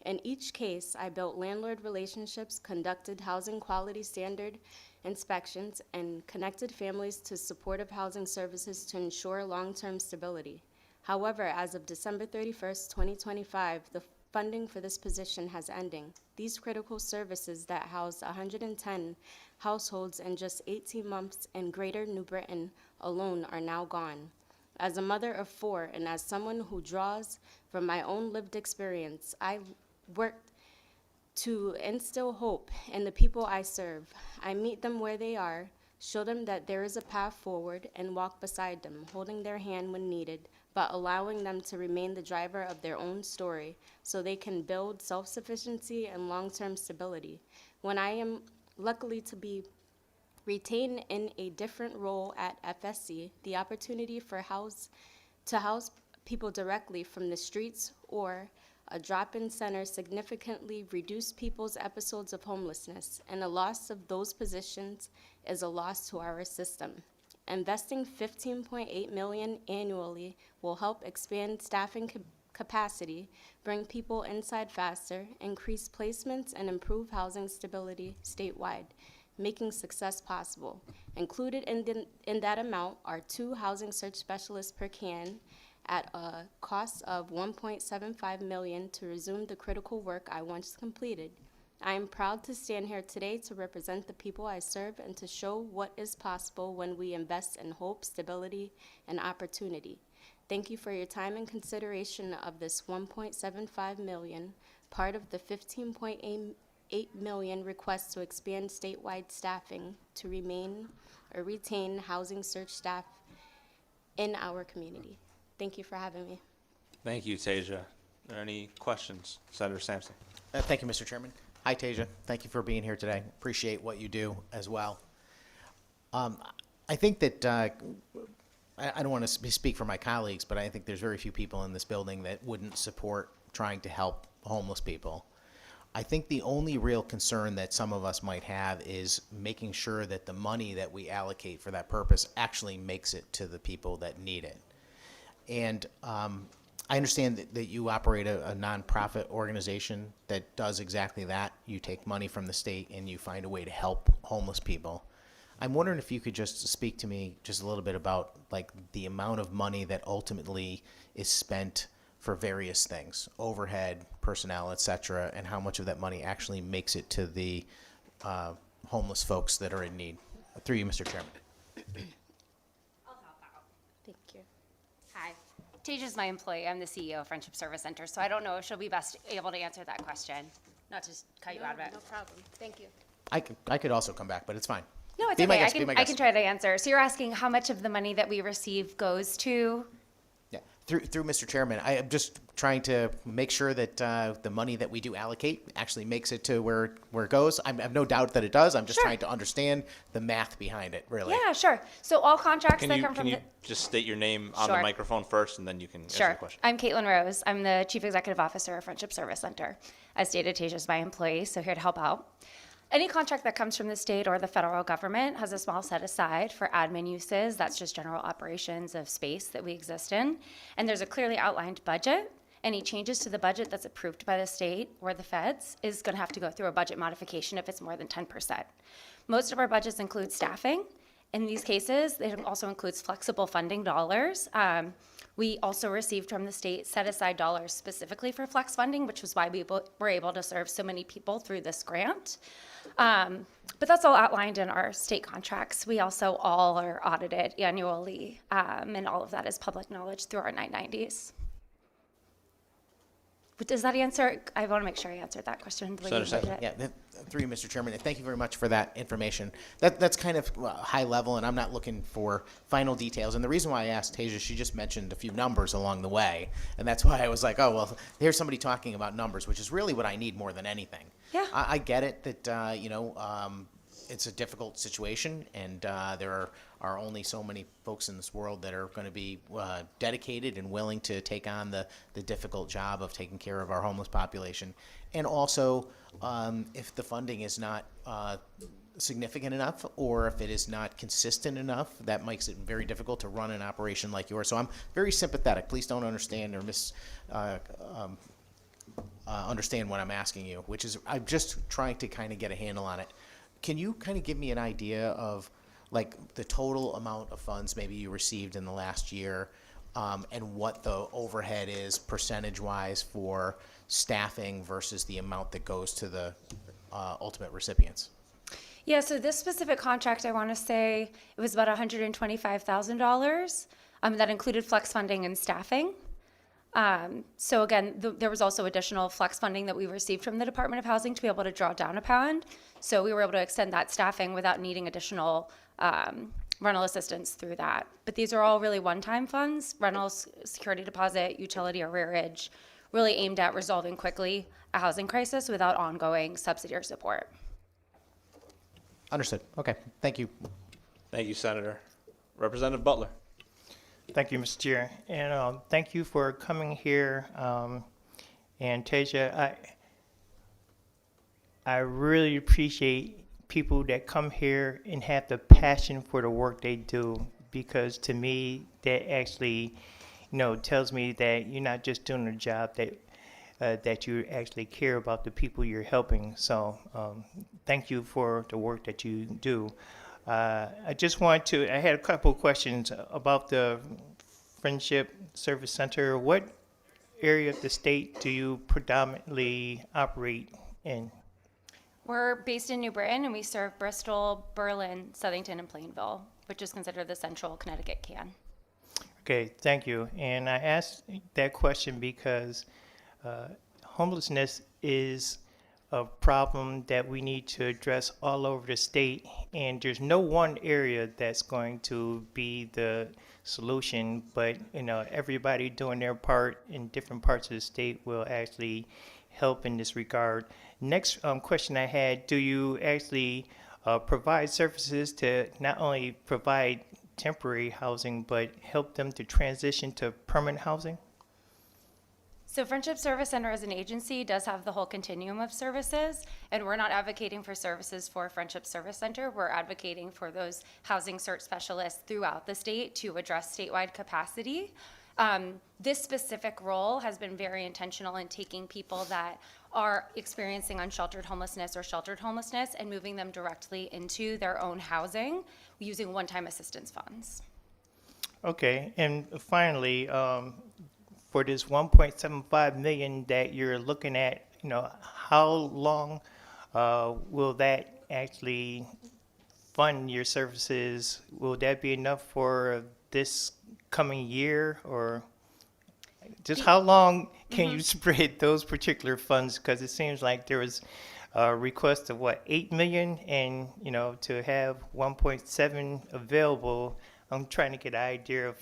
In each case, I built landlord relationships, conducted housing quality standard inspections, and connected families to supportive housing services to ensure long-term stability. However, as of December 31st, 2025, the funding for this position has ending. These critical services that housed 110 households in just 18 months in Greater New Britain alone are now gone. As a mother of 4 and as someone who draws from my own lived experience, I worked to instill hope in the people I serve. I meet them where they are, show them that there is a path forward, and walk beside them, holding their hand when needed, but allowing them to remain the driver of their own story so they can build self-sufficiency and long-term stability. When I am luckily to be retained in a different role at FSC, the opportunity to house people directly from the streets or a drop-in center significantly reduce people's episodes of homelessness, and the loss of those positions is a loss to our system. Investing $15.8 million annually will help expand staffing capacity, bring people inside faster, increase placements, and improve housing stability statewide, making success possible. Included in that amount are 2 housing search specialists per can at a cost of $1.75 million to resume the critical work I once completed. I am proud to stand here today to represent the people I serve and to show what is possible when we invest in hope, stability, and opportunity. Thank you for your time and consideration of this $1.75 million, part of the $15.8 million request to expand statewide staffing to remain or retain housing search staff in our community. Thank you for having me. Thank you, Tasia. Are there any questions? Senator Sampson. Thank you, Mr. Chairman. Hi, Tasia. Thank you for being here today. Appreciate what you do as well. I think that I don't want to speak for my colleagues, but I think there's very few people in this building that wouldn't support trying to help homeless people. I think the only real concern that some of us might have is making sure that the money that we allocate for that purpose actually makes it to the people that need it. And I understand that you operate a nonprofit organization that does exactly that. You take money from the state and you find a way to help homeless people. I'm wondering if you could just speak to me just a little bit about like the amount of money that ultimately is spent for various things, overhead, personnel, et cetera, and how much of that money actually makes it to the homeless folks that are in need. Through you, Mr. Chairman. I'll help out. Thank you. Hi. Taja's my employee. I'm the CEO of Friendship Service Center, so I don't know if she'll be best able to answer that question. Not to cut you out of it. No problem. Thank you. I could also come back, but it's fine. No, it's Be my okay. guest, be my I guest. can try to answer. So you're asking how much of the money that we receive goes to? Yeah, through Mr. Chairman, I am just trying to make sure that the money that we do allocate actually makes it to where it goes. I have no doubt that it does. I'm just Sure. trying to understand the math behind it, really. Yeah, sure. So all contracts Can that you, come can from you the... just state your name on the Sure. microphone first, and then you can answer Sure. the question? I'm Caitlin Rose. I'm the Chief Executive Officer of Friendship Service Center. As stated, Taja's my employee, so here to help out. Any contract that comes from the state or the federal government has a small set aside for admin uses. That's just general operations of space that we exist in. And there's a clearly outlined budget. Any changes to the budget that's approved by the state or the feds is going to have to go through a budget modification if it's more than 10%. Most of our budgets include staffing. In these cases, it also includes flexible funding dollars. We also received from the state set aside dollars specifically for flex funding, which was why we were able to serve so many people through this grant. But that's all outlined in our state contracts. We also all are audited annually, and all of that is public knowledge through our 990s. But does that answer? I want to make sure I answered that question the way you Senator did it. Yeah, through you, Mr. Chairman, and thank you very much for that information. That's kind of high level, and I'm not looking for final details. And the reason why I asked Tasia, she just mentioned a few numbers along the way, and that's why I was like, oh, well, here's somebody talking about numbers, which is really what I need more than anything. Yeah. I get it that, it's a difficult situation, and there are only so many folks in this world that are going to be dedicated and willing to take on the difficult job of taking care of our homeless population. And also, if the funding is not significant enough, or if it is not consistent enough, that makes it very difficult to run an operation like yours. So I'm very sympathetic. Please don't understand or understand what I'm asking you, which is I'm just trying to kind of get a handle on it. Can you kind of give me an idea of like the total amount of funds maybe you received in the last year, and what the overhead is percentage-wise for staffing versus the amount that goes to the ultimate recipients? Yeah, so this specific contract, I want to say it was about $125,000. That included flex funding and staffing. So again, there was also additional flex funding that we received from the Department of Housing to be able to draw down upon. So we were able to extend that staffing without needing additional rental assistance through that. But these are all really one-time funds, rentals, security deposit, utility arrearage, really aimed at resolving quickly a housing crisis without ongoing subsidy or support. Understood. Okay. Thank you. Thank you, Senator. Representative Butler. Thank you, Mr. Chair, and thank you for coming here. And Tasia, I really appreciate people that come here and have the passion for the work they do, because to me, that actually, tells me that you're not just doing a job that you actually care about the people you're helping. So, thank you for the work that you do. I had a couple of questions about the Friendship Service Center. What area of the state do you predominantly operate in? We're based in New Britain, and we serve Bristol, Berlin, Southington, and Plainville, which is considered the central Connecticut can. Okay, thank you. And I asked that question because homelessness is a problem that we need to address all over the state, and there's no one area that's going to be the solution, but everybody doing their part in different parts of the state will actually help in this regard. Next question I had, do you actually provide services to not only provide temporary housing, but help them to transition to permanent housing? So Friendship Service Center as an agency does have the whole continuum of services, and we're not advocating for services for Friendship Service Center. We're advocating for those housing search specialists throughout the state to address statewide capacity. This specific role has been very intentional in taking people that are experiencing unsheltered homelessness or sheltered homelessness and moving them directly into their own housing using one-time assistance funds. Okay, and finally, for this 1.75 million that you're looking at, how long will that actually fund your services? Will that be enough for this coming year, or just how long can you spread those particular funds? Because it seems like there was a request of 8 million, and to have 1.7 available. I'm trying to get an idea of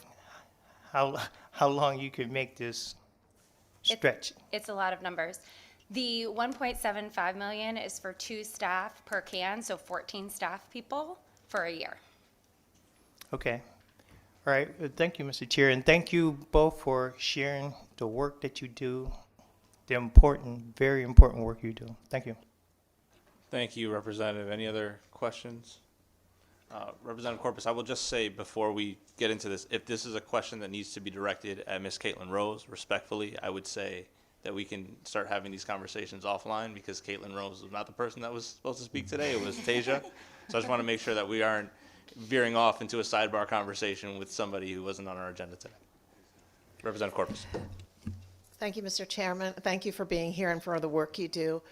how long you could make this stretch. It's a lot of numbers. The 1.75 million is for 2 staff per can, so 14 staff people for a year. Okay. All right. Thank you, Mr. Chair, and thank you both for sharing the work that you do, the important, very important work you do. Thank you. Thank you, Representative. Any other questions? Representative Corpus, I will just say before we get into this, if this is a question that needs to be directed at Ms. Caitlin Rose, respectfully, I would say that we can start having these conversations offline, because Caitlin Rose was not the person that was supposed to speak today. It was Tasia. So I just want to make sure that we aren't veering off into a sidebar conversation with somebody who wasn't on our agenda today. Representative Corpus. Thank you, Mr. Chairman. Thank you for being here and for the work you do.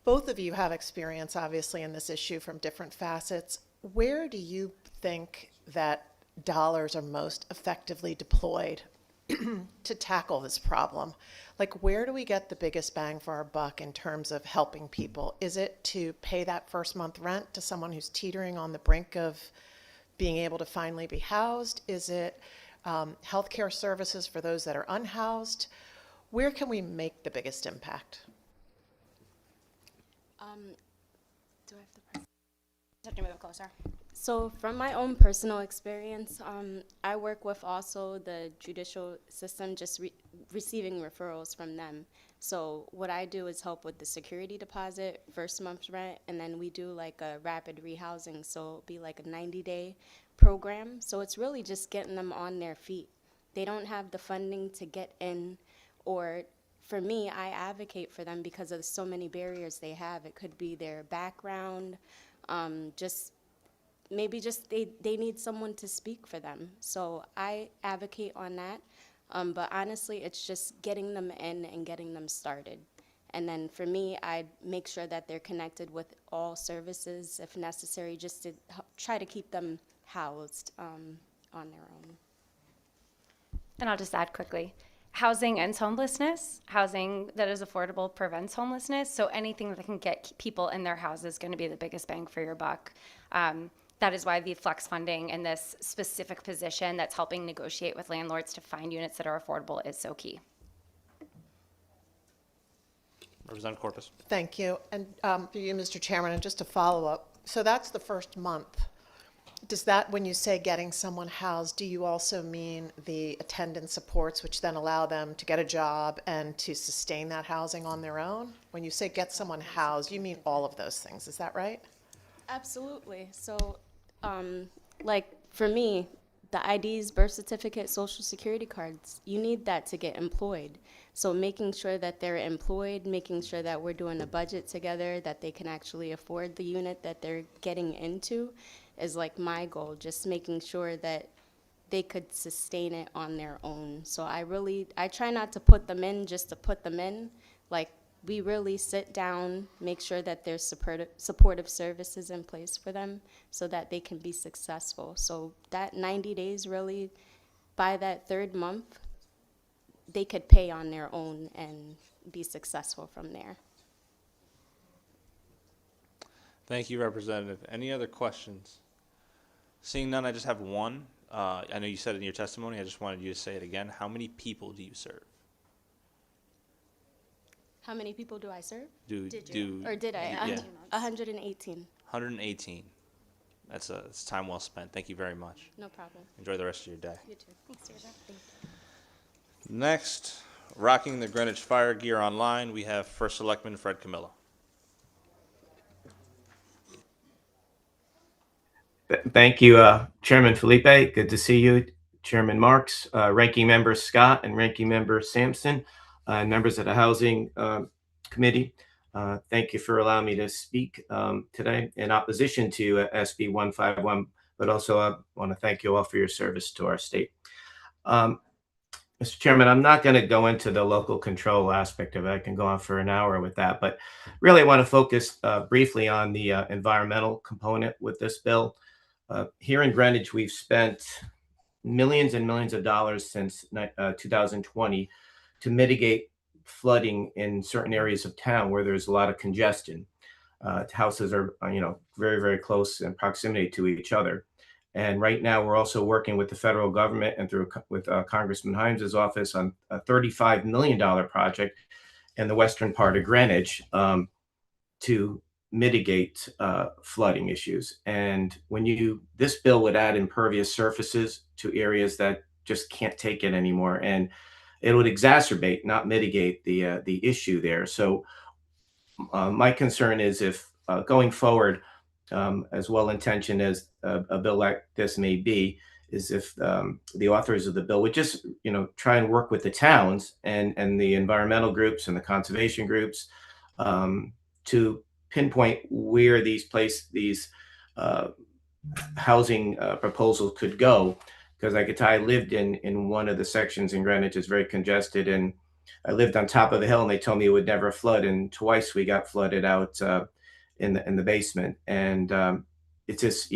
Both of you have experience, obviously, in this issue from different facets. Where do you think that dollars are most effectively deployed to tackle this problem? Like, where do we get the biggest bang for our buck in terms of helping people? Is it to pay that first month rent to someone who's teetering on the brink of being able to finally be housed? Is it healthcare services for those that are unhoused? Where can we make the biggest impact? Do I have to press? Just have to move it closer. So from my own personal experience, I work with also the judicial system, just receiving referrals from them. So what I do is help with the security deposit, first month's rent, and then we do like a rapid rehousing. So it'll be like a 90-day program. So it's really just getting them on their feet. They don't have the funding to get in, or for me, I advocate for them because of so many barriers they have. It could be their background, maybe they need someone to speak for them. So I advocate on that. But honestly, it's just getting them in and getting them started. And then for me, I make sure that they're connected with all services if necessary, just to try to keep them housed on their own. And I'll just add quickly, housing ends homelessness. Housing that is affordable prevents homelessness. So anything that can get people in their houses is going to be the biggest bang for your buck. That is why the flex funding in this specific position that's helping negotiate with landlords to find units that are affordable is so key. Representative Corpus. Thank you. And for you, Mr. Chairman, and just to follow up, so that's the first month. Does that, when you say getting someone housed, do you also mean the attendance supports, which then allow them to get a job and to sustain that housing on their own? When you say get someone housed, you mean all of those things, is that right? Absolutely. So, like for me, the IDs, birth certificate, social security cards, you need that to get employed. So making sure that they're employed, making sure that we're doing a budget together, that they can actually afford the unit that they're getting into is like my goal, just making sure that they could sustain it on their own. So I try not to put them in just to put them in. Like, we really sit down, make sure that there's supportive services in place for them so that they can be successful. So that 90 days, really, by that third month, they could pay on their own and be successful from there. Thank you, Representative. Any other questions? Seeing none, I just have one. I know you said it in your testimony. I just wanted you to say it again. How many people do you serve? How many people do I serve? Did you? Or did I? Yeah. 118. 118. It's time well spent. Thank you very much. No problem. Enjoy the rest of your day. You too. Thanks, Deirdre. Thank you. Next, rocking the Greenwich fire gear online, we have First Selectman Fred Camillo. Thank you, Chairman Felipe. Good to see you, Chairman Marks, Ranking Member Scott, and Ranking Member Sampson, and members of the Housing Committee. Thank you for allowing me to speak today in opposition to SB 151, but also I want to thank you all for your service to our state. Mr. Chairman, I'm not going to go into the local control aspect of it. I can go on for an hour with that, but really I want to focus briefly on the environmental component with this bill. Here in Greenwich, we've spent millions and millions of dollars since 2020 to mitigate flooding in certain areas of town where there's a lot of congestion. Houses are, very, very close in proximity to each other. And right now, we're also working with the federal government and with Congressman Himes's office on a $35 million project in the western part of Greenwich to mitigate flooding issues. And this bill would add impervious surfaces to areas that just can't take it anymore, and it would exacerbate, not mitigate the issue there. So my concern is if going forward, as well-intentioned as a bill like this may be, is if the authors of the bill would just, try and work with the towns and the environmental groups and the conservation groups to pinpoint where these housing proposals could go. Because I could tell I lived in one of the sections in Greenwich is very congested, and I lived on top of a hill, and they told me it would never flood, and twice we got flooded out in the basement. And it's just,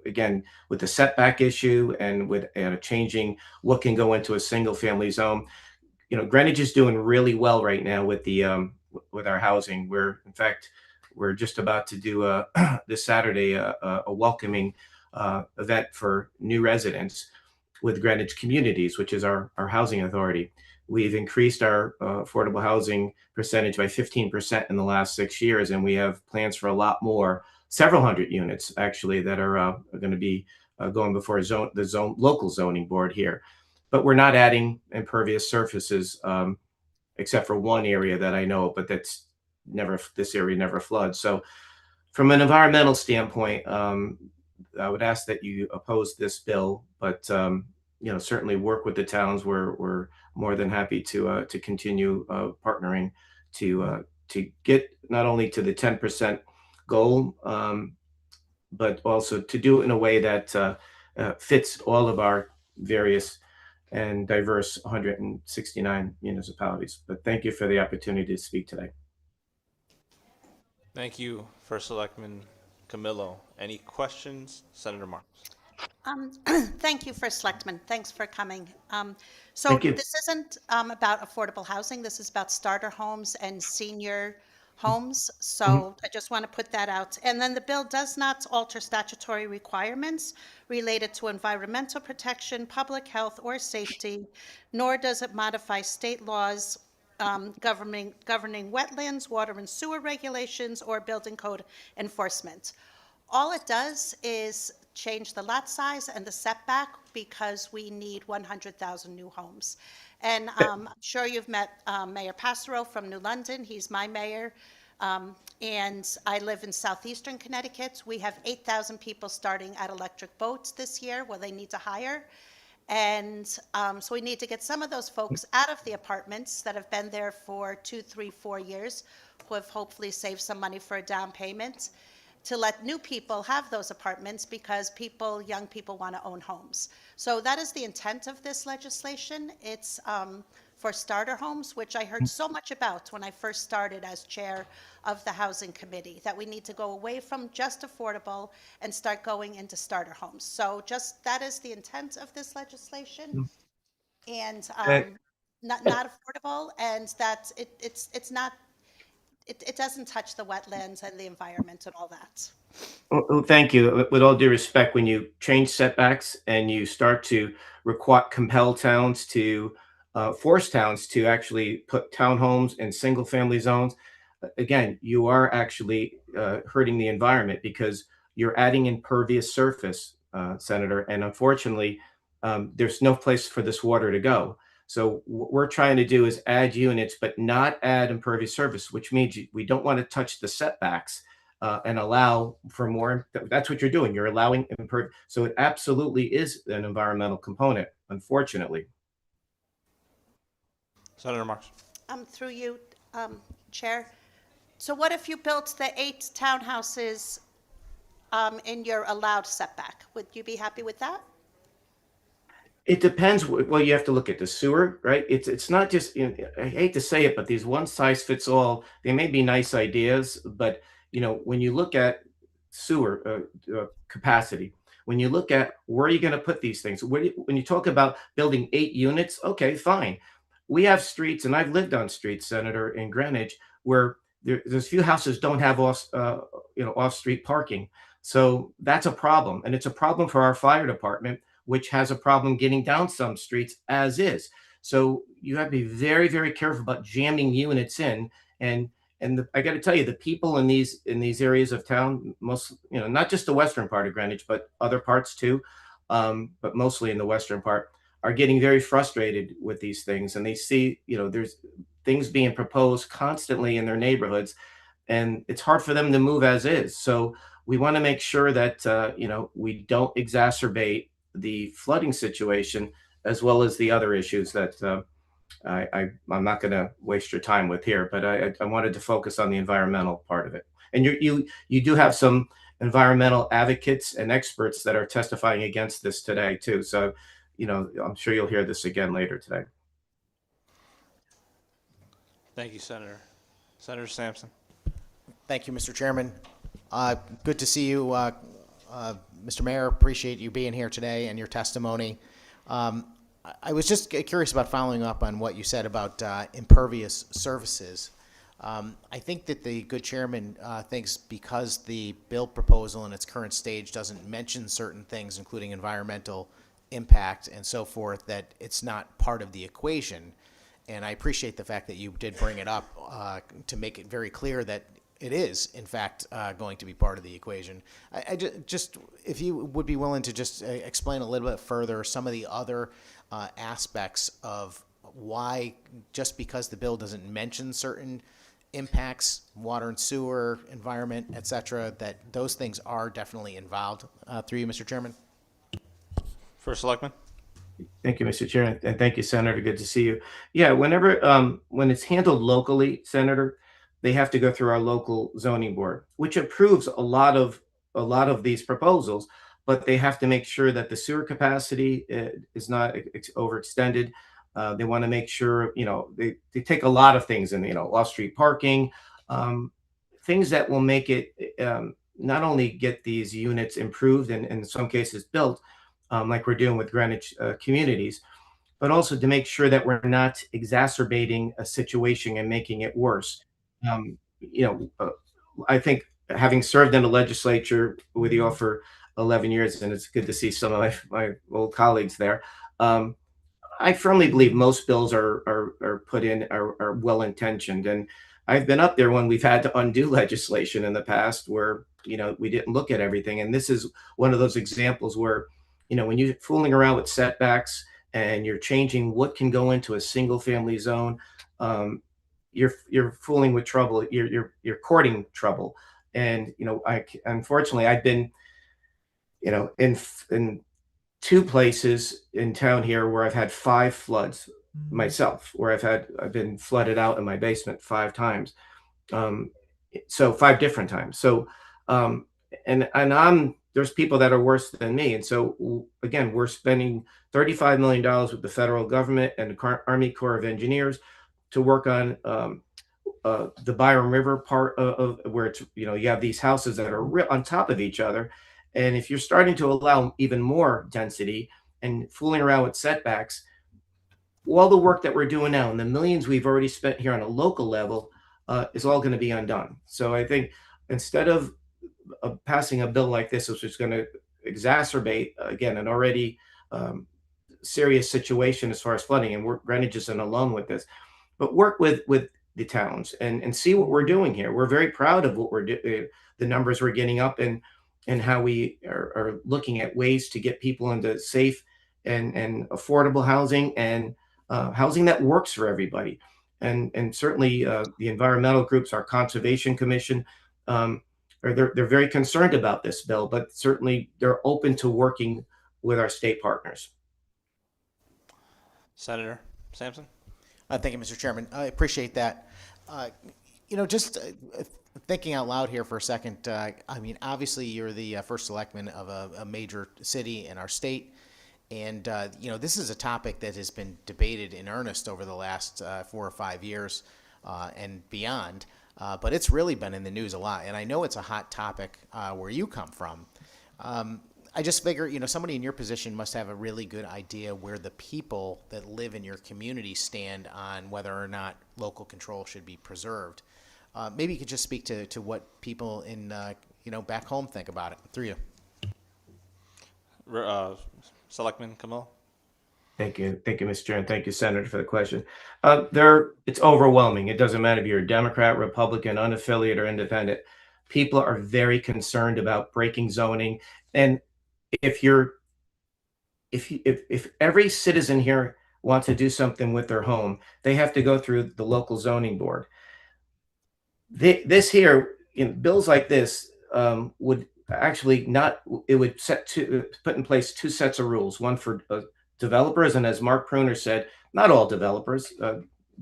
again, with the setback issue and with changing what can go into a single family zone, Greenwich is doing really well right now with with our housing. We're just about to do this Saturday a welcoming event for new residents with Greenwich Communities, which is our housing authority. We've increased our affordable housing percentage by 15% in the last 6 years, and we have plans for a lot more, several hundred units actually, that are going to be going before the local zoning board here. But we're not adding impervious surfaces except for one area that I know, but this area never floods. So from an environmental standpoint, I would ask that you oppose this bill, but certainly work with the towns. We're more than happy to continue partnering to get not only to the 10% goal, but also to do it in a way that fits all of our various and diverse 169 municipalities. But thank you for the opportunity to speak today. Thank you, First Selectman Camillo. Any questions? Senator Marks. Thank you, First Selectman. Thanks for coming. So Thank you. this isn't about affordable housing. This is about starter homes and senior homes. So I just want to put that out. And then the bill does not alter statutory requirements related to environmental protection, public health, or safety, nor does it modify state laws governing wetlands, water and sewer regulations, or building code enforcement. All it does is change the lot size and the setback because we need 100,000 new homes. And I'm sure you've met Mayor Passero from New London. He's my mayor. And I live in southeastern Connecticut. We have 8,000 people starting at electric boats this year where they need to hire. And so we need to get some of those folks out of the apartments that have been there for 2, 3, 4 years, who have hopefully saved some money for a down payment, to let new people have those apartments because young people want to own homes. So that is the intent of this legislation. It's for starter homes, which I heard so much about when I first started as chair of the Housing Committee, that we need to go away from just affordable and start going into starter homes. So that is the intent of this legislation. And not affordable, and that it's not, it doesn't touch the wetlands and the environment and all that. Well, thank you. With all due respect, when you change setbacks and you start to compel towns to force towns to actually put townhomes in single-family zones, again, you are actually hurting the environment because you're adding impervious surface, Senator, and unfortunately, there's no place for this water to go. So what we're trying to do is add units, but not add impervious surface, which means we don't want to touch the setbacks and allow for more. That's what you're doing. You're allowing so it absolutely is an environmental component, unfortunately. Senator Marks. Through you, Chair. So what if you built the 8 townhouses in your allowed setback? Would you be happy with that? It depends. Well, you have to look at the sewer, right? It's not just, I hate to say it, but these one size fits all, they may be nice ideas, but when you look at sewer capacity, when you look at where are you going to put these things, when you talk about building 8 units, okay, fine. We have streets, and I've lived on streets, Senator, in Greenwich, where there's few houses don't have off-street parking. So that's a problem, and it's a problem for our fire department, which has a problem getting down some streets as is. So you have to be very, very careful about jamming units in. And I got to tell you, the people in these areas of town, most, not just the western part of Greenwich, but other parts too, but mostly in the western part, are getting very frustrated with these things. And they see, there's things being proposed constantly in their neighborhoods, and it's hard for them to move as is. So we want to make sure that, we don't exacerbate the flooding situation, as well as the other issues that I'm not going to waste your time with here, but I wanted to focus on the environmental part of it. And you do have some environmental advocates and experts that are testifying against this today too. So, I'm sure you'll hear this again later today. Thank you, Senator. Senator Sampson. Thank you, Mr. Chairman. Good to see you, Mr. Mayor. Appreciate you being here today and your testimony. I was just curious about following up on what you said about impervious surfaces. I think that the good chairman thinks because the bill proposal in its current stage doesn't mention certain things, including environmental impact and so forth, that it's not part of the equation. And I appreciate the fact that you did bring it up to make it very clear that it is, in fact, going to be part of the equation. I just, if you would be willing to just explain a little bit further some of the other aspects of why, just because the bill doesn't mention certain impacts, water and sewer, environment, et cetera, that those things are definitely involved. Through you, Mr. Chairman. First Selectman. Thank you, Mr. Chair, and thank you, Senator. Good to see you. Yeah, whenever when it's handled locally, Senator, they have to go through our local zoning board, which approves a lot of these proposals, but they have to make sure that the sewer capacity is not overextended. They want to make sure, they take a lot of things in, off-street parking, things that will make it not only get these units improved and in some cases built, like we're doing with Greenwich communities, but also to make sure that we're not exacerbating a situation and making it worse. I think, having served in the legislature with you all for 11 years, and it's good to see some of my old colleagues there, I firmly believe most bills are put in are well-intentioned. And I've been up there when we've had to undo legislation in the past where, we didn't look at everything. And this is one of those examples where, when you're fooling around with setbacks and you're changing what can go into a single family zone, you're fooling with trouble. You're courting trouble. And, unfortunately, I've been, in 2 places in town here where I've had 5 floods myself, where I've been flooded out in my basement 5 times. So 5 different times. So, and there's people that are worse than me. And so again, we're spending $35 million with the federal government and the Army Corps of Engineers to work on the Byram River part of where it's, you have these houses that are on top of each other. And if you're starting to allow even more density and fooling around with setbacks, all the work that we're doing now and the millions we've already spent here on a local level, is all going to be undone. So I think instead of passing a bill like this, which is going to exacerbate, again, an already serious situation as far as flooding, and Greenwich isn't alone with this, but work with the towns and see what we're doing here. We're very proud of what we're doing, the numbers we're getting up, and how we are looking at ways to get people into safe and affordable housing, and housing that works for everybody. And certainly the environmental groups, our Conservation Commission, they're very concerned about this bill, but certainly they're open to working with our state partners. Senator Sampson? Thank you, Mr. Chairman. I appreciate that. Just thinking out loud here for a second, I mean, obviously you're the first selectman of a major city in our state. And, this is a topic that has been debated in earnest over the last 4 or 5 years and beyond. But it's really been in the news a lot. And I know it's a hot topic where you come from. I just figure, somebody in your position must have a really good idea where the people that live in your community stand on whether or not local control should be preserved. Maybe you could just speak to what people in, back home think about it through you. Selectman Camille? Thank you, Mr. Chair, and thank you, Senator, for the question. It's overwhelming. It doesn't matter if you're a Democrat, Republican, unaffiliated, or independent. People are very concerned about breaking zoning, and if every citizen here wants to do something with their home, they have to go through the local zoning board. This here, in bills like this, would actually not. It would put in place 2 sets of rules: one for developers, and as Mark Pruner said, not all developers.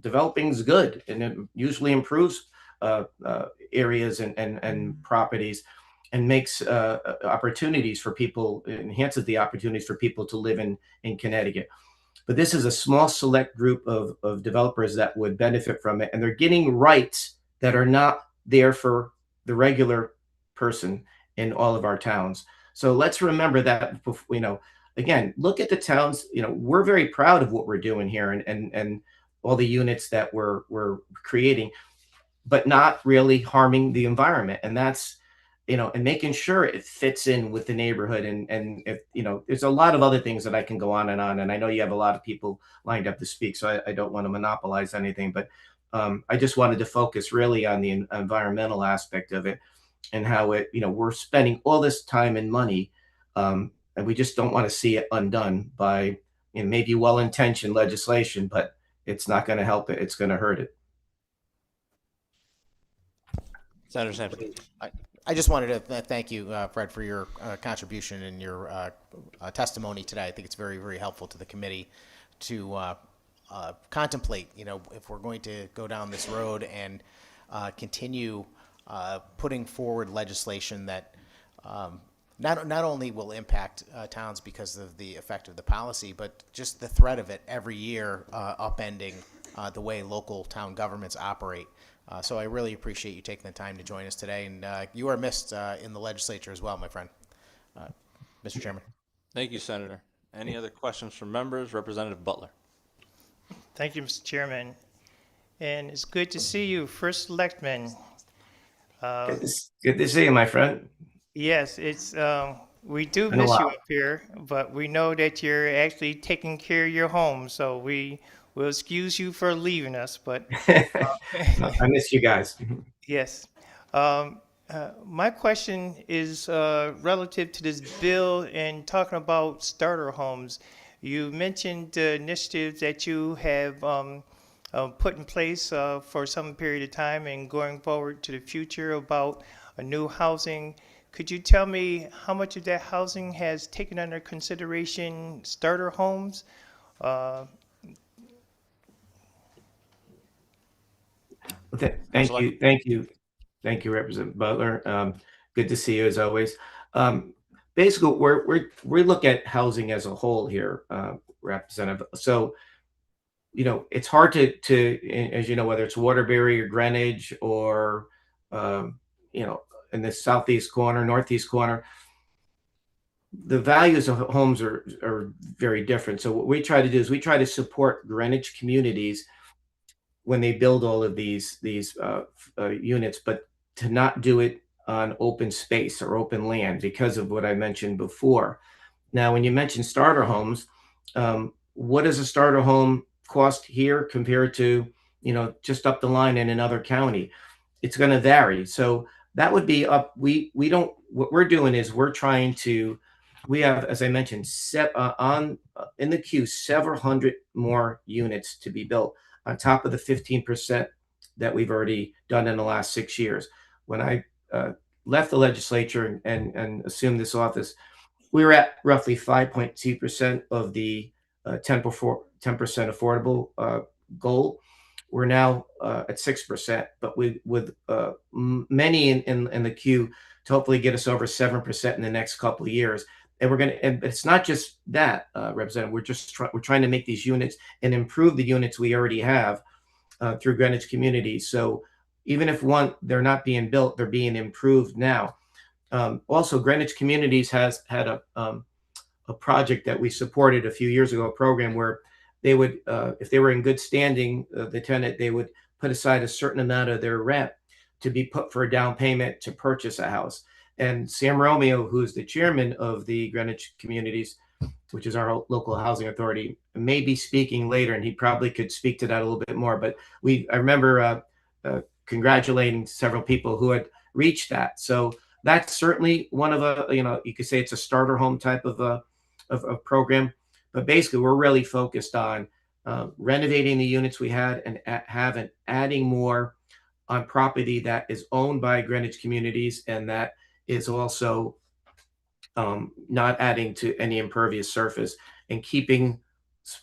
Developing is good, and it usually improves areas and properties, and makes opportunities for people, enhances the opportunities for people to live in Connecticut. But this is a small select group of developers that would benefit from it, and they're getting rights that are not there for the regular person in all of our towns. So let's remember that, again, look at the towns. We're very proud of what we're doing here and all the units that we're creating, but not really harming the environment. And that's, and making sure it fits in with the neighborhood. And if, there's a lot of other things that I can go on. And I know you have a lot of people lined up to speak, so I don't want to monopolize anything, but I just wanted to focus really on the environmental aspect of it, and how it, we're spending all this time and money, and we just don't want to see it undone by maybe well-intentioned legislation, but it's not going to help it. It's going to hurt it. Senator Sampson? I just wanted to thank you, Fred, for your contribution and your testimony today. I think it's very, very helpful to the committee to contemplate, if we're going to go down this road and continue putting forward legislation that not only will impact towns because of the effect of the policy, but just the threat of it every year upending the way local town governments operate. So I really appreciate you taking the time to join us today, and you are missed in the legislature as well, my friend. Mr. Chairman. Thank you, Senator. Any other questions from members? Representative Butler. Thank you, Mr. Chairman. And it's good to see you, First Selectman. Good to see you, my friend. Yes, it's we do miss you up here, but we know that you're actually taking care of your home, so we will excuse you for leaving us. But I miss you guys. Yes. My question is relative to this bill and talking about starter homes. You mentioned the initiatives that you have put in place for some period of time and going forward to the future about a new housing. Could you tell me how much of that housing has taken under consideration starter homes? Thank you, Representative Butler. Good to see you as always. Basically, we look at housing as a whole here, Representative. So, it's hard to, as you know, whether it's Waterbury or Greenwich or, in the southeast corner, northeast corner, the values of homes are very different. So what we try to do is we try to support Greenwich communities when they build all of these units, but to not do it on open space or open land because of what I mentioned before. Now, when you mention starter homes, what does a starter home cost here compared to, just up the line in another county? It's going to vary. So that would be up. We don't. What we're doing is we're trying to. We have, as I mentioned, in the queue several hundred more units to be built on top of the 15% that we've already done in the last 6 years. When I left the legislature and assumed this office, we were at roughly 5.2% of the 10% affordable goal. We're now at 6%, but with many in the queue to hopefully get us over 7% in the next couple of years. And and it's not just that, Representative. We're trying to make these units and improve the units we already have through Greenwich Communities. So even if they're not being built, they're being improved now. Also, Greenwich Communities has had a project that we supported a few years ago, a program where they would, if they were in good standing, the tenant, they would put aside a certain amount of their rent to be put for a down payment to purchase a house. And Sam Romeo, who's the chairman of the Greenwich Communities, which is our local housing authority, may be speaking later, and he probably could speak to that a little bit more. But I remember congratulating several people who had reached that. So that's certainly one of you could say it's a starter home type of a program. But basically, we're really focused on renovating the units we had and adding more on property that is owned by Greenwich Communities and that is also not adding to any impervious surface and keeping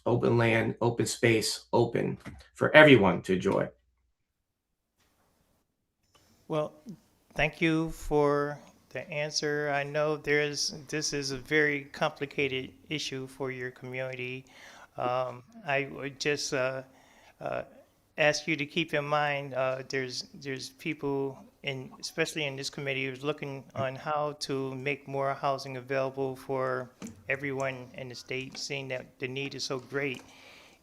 open land, open space open for everyone to enjoy. Well, thank you for the answer. I know this is a very complicated issue for your community. I would just ask you to keep in mind there's people especially in this committee who's looking on how to make more housing available for everyone in the state, seeing that the need is so great,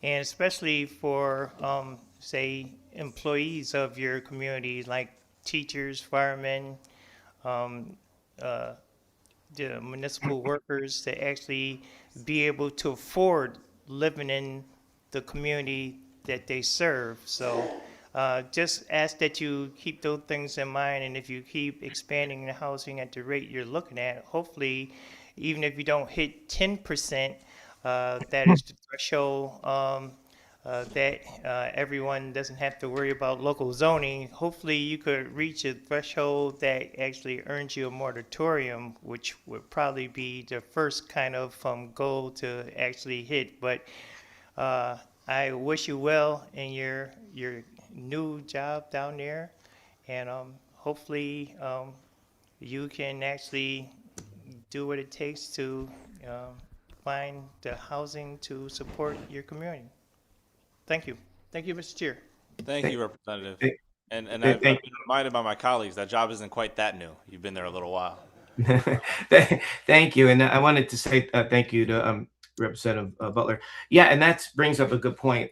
and especially for say employees of your community like teachers, firemen, the municipal workers, to actually be able to afford living in the community that they serve. So just ask that you keep those things in mind, and if you keep expanding the housing at the rate you're looking at, hopefully, even if you don't hit 10%, that is the threshold that everyone doesn't have to worry about local zoning. Hopefully you could reach a threshold that actually earns you a moratorium, which would probably be the first kind of goal to actually hit. But I wish you well in your new job down there, and hopefully you can actually do what it takes to find the housing to support your community. Thank you. Thank you, Mr. Chair. Thank you, Representative. And Thank I've been reminded by my colleagues that job isn't quite that new. You've been there a little while. Thank you. And I wanted to say thank you to Representative Butler. Yeah, and that brings up a good point.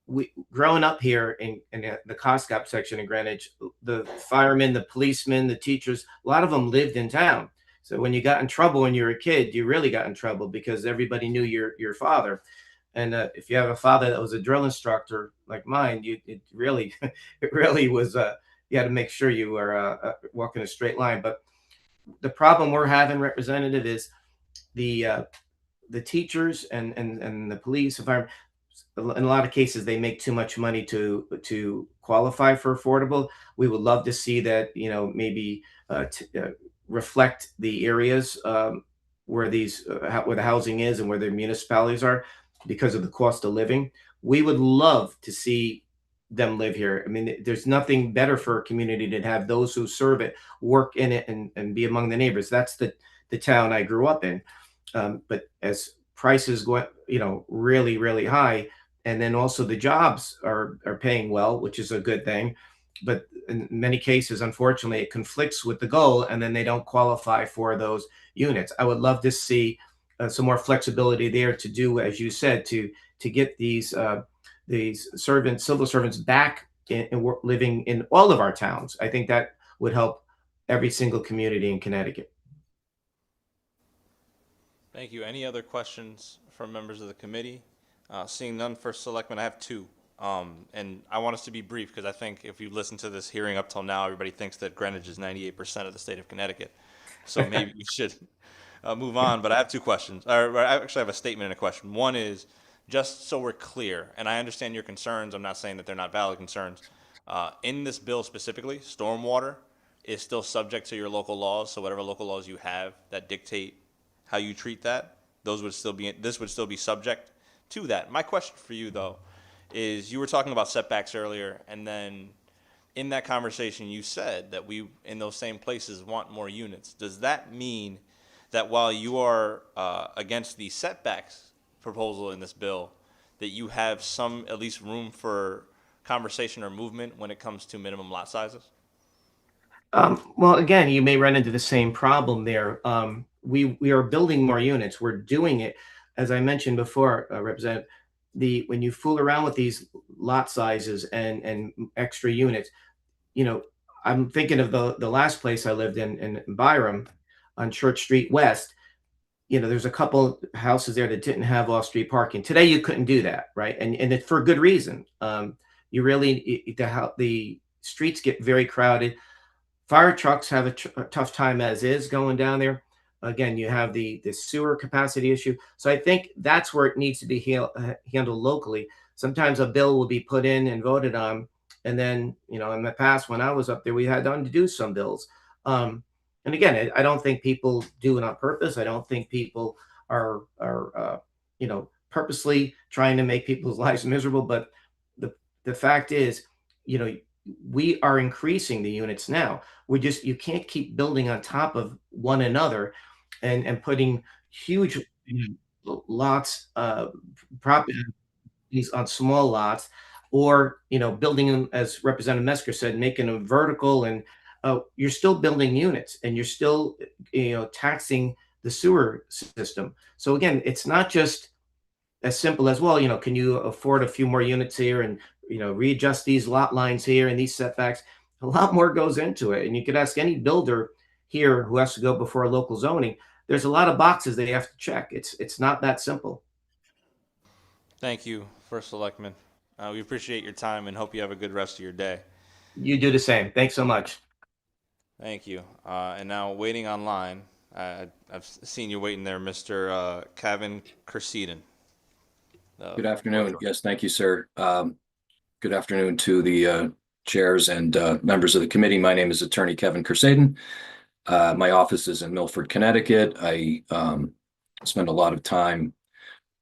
We growing up here in the COSCOP section in Greenwich, the firemen, the policemen, the teachers, a lot of them lived in town. So when you got in trouble when you were a kid, you really got in trouble because everybody knew your father. And if you have a father that was a drill instructor like mine, it really was you had to make sure you were walking a straight line. But the problem we're having, Representative, is the teachers and the police, environment. In a lot of cases, they make too much money to qualify for affordable. We would love to see that, maybe reflect the areas where where the housing is and where the municipalities are because of the cost of living. We would love to see them live here. I mean, there's nothing better for a community than have those who serve it work in it and be among the neighbors. That's the town I grew up in. But as prices go, really, really high, and then also the jobs are paying well, which is a good thing. But in many cases, unfortunately, it conflicts with the goal, and then they don't qualify for those units. I would love to see some more flexibility there to do, as you said, to get these civil servants back living in all of our towns. I think that would help every single community in Connecticut. Thank you. Any other questions from members of the committee? Seeing none, First Selectman, I have two. And I want us to be brief because I think if you listen to this hearing up till now, everybody thinks that Greenwich is 98% of the state of Connecticut. So maybe we should move on. But I have two questions. Or I actually have a statement and a question. One is, just so we're clear, and I understand your concerns. I'm not saying that they're not valid concerns. In this bill specifically, stormwater is still subject to your local laws. So whatever local laws you have that dictate how you treat that, this would still be subject to that. My question for you, though, is you were talking about setbacks earlier, and then in that conversation you said that we, in those same places, want more units. Does that mean that while you are against the setbacks proposal in this bill, that you have some, at least, room for conversation or movement when it comes to minimum lot sizes? Well, again, you may run into the same problem there. We are building more units. We're doing it, as I mentioned before, Representative. When you fool around with these lot sizes and extra units, I'm thinking of the last place I lived in Byram on Church Street West. There's a couple houses there that didn't have off-street parking. Today, you couldn't do that, right? And it's for good reason. The streets get very crowded. Fire trucks have a tough time as is going down there. Again, you have the sewer capacity issue. So I think that's where it needs to be handled locally. Sometimes a bill will be put in and voted on. And then, in the past, when I was up there, we had to undo some bills. And again, I don't think people do it on purpose. I don't think people are purposely trying to make people's lives miserable. But the fact is, we are increasing the units now. You can't keep building on top of one another and putting huge lots, properties on small lots, or, building them, as Representative Mesker said, making them vertical, and you're still building units, and you're still, taxing the sewer system. So again, it's not just as simple as, well, can you afford a few more units here and, readjust these lot lines here and these setbacks. A lot more goes into it. And you could ask any builder here who has to go before a local zoning. There's a lot of boxes they have to check. It's not that simple. Thank you, First Selectman. We appreciate your time and hope you have a good rest of your day. You do the same. Thanks so much. Thank you. And now, waiting online, I've seen you waiting there, Mr. Kevin Kerseiden. Good afternoon. Yes, thank you, sir. Good afternoon to the chairs and members of the committee. My name is Attorney Kevin Kerseiden. My office is in Milford, Connecticut. I spend a lot of time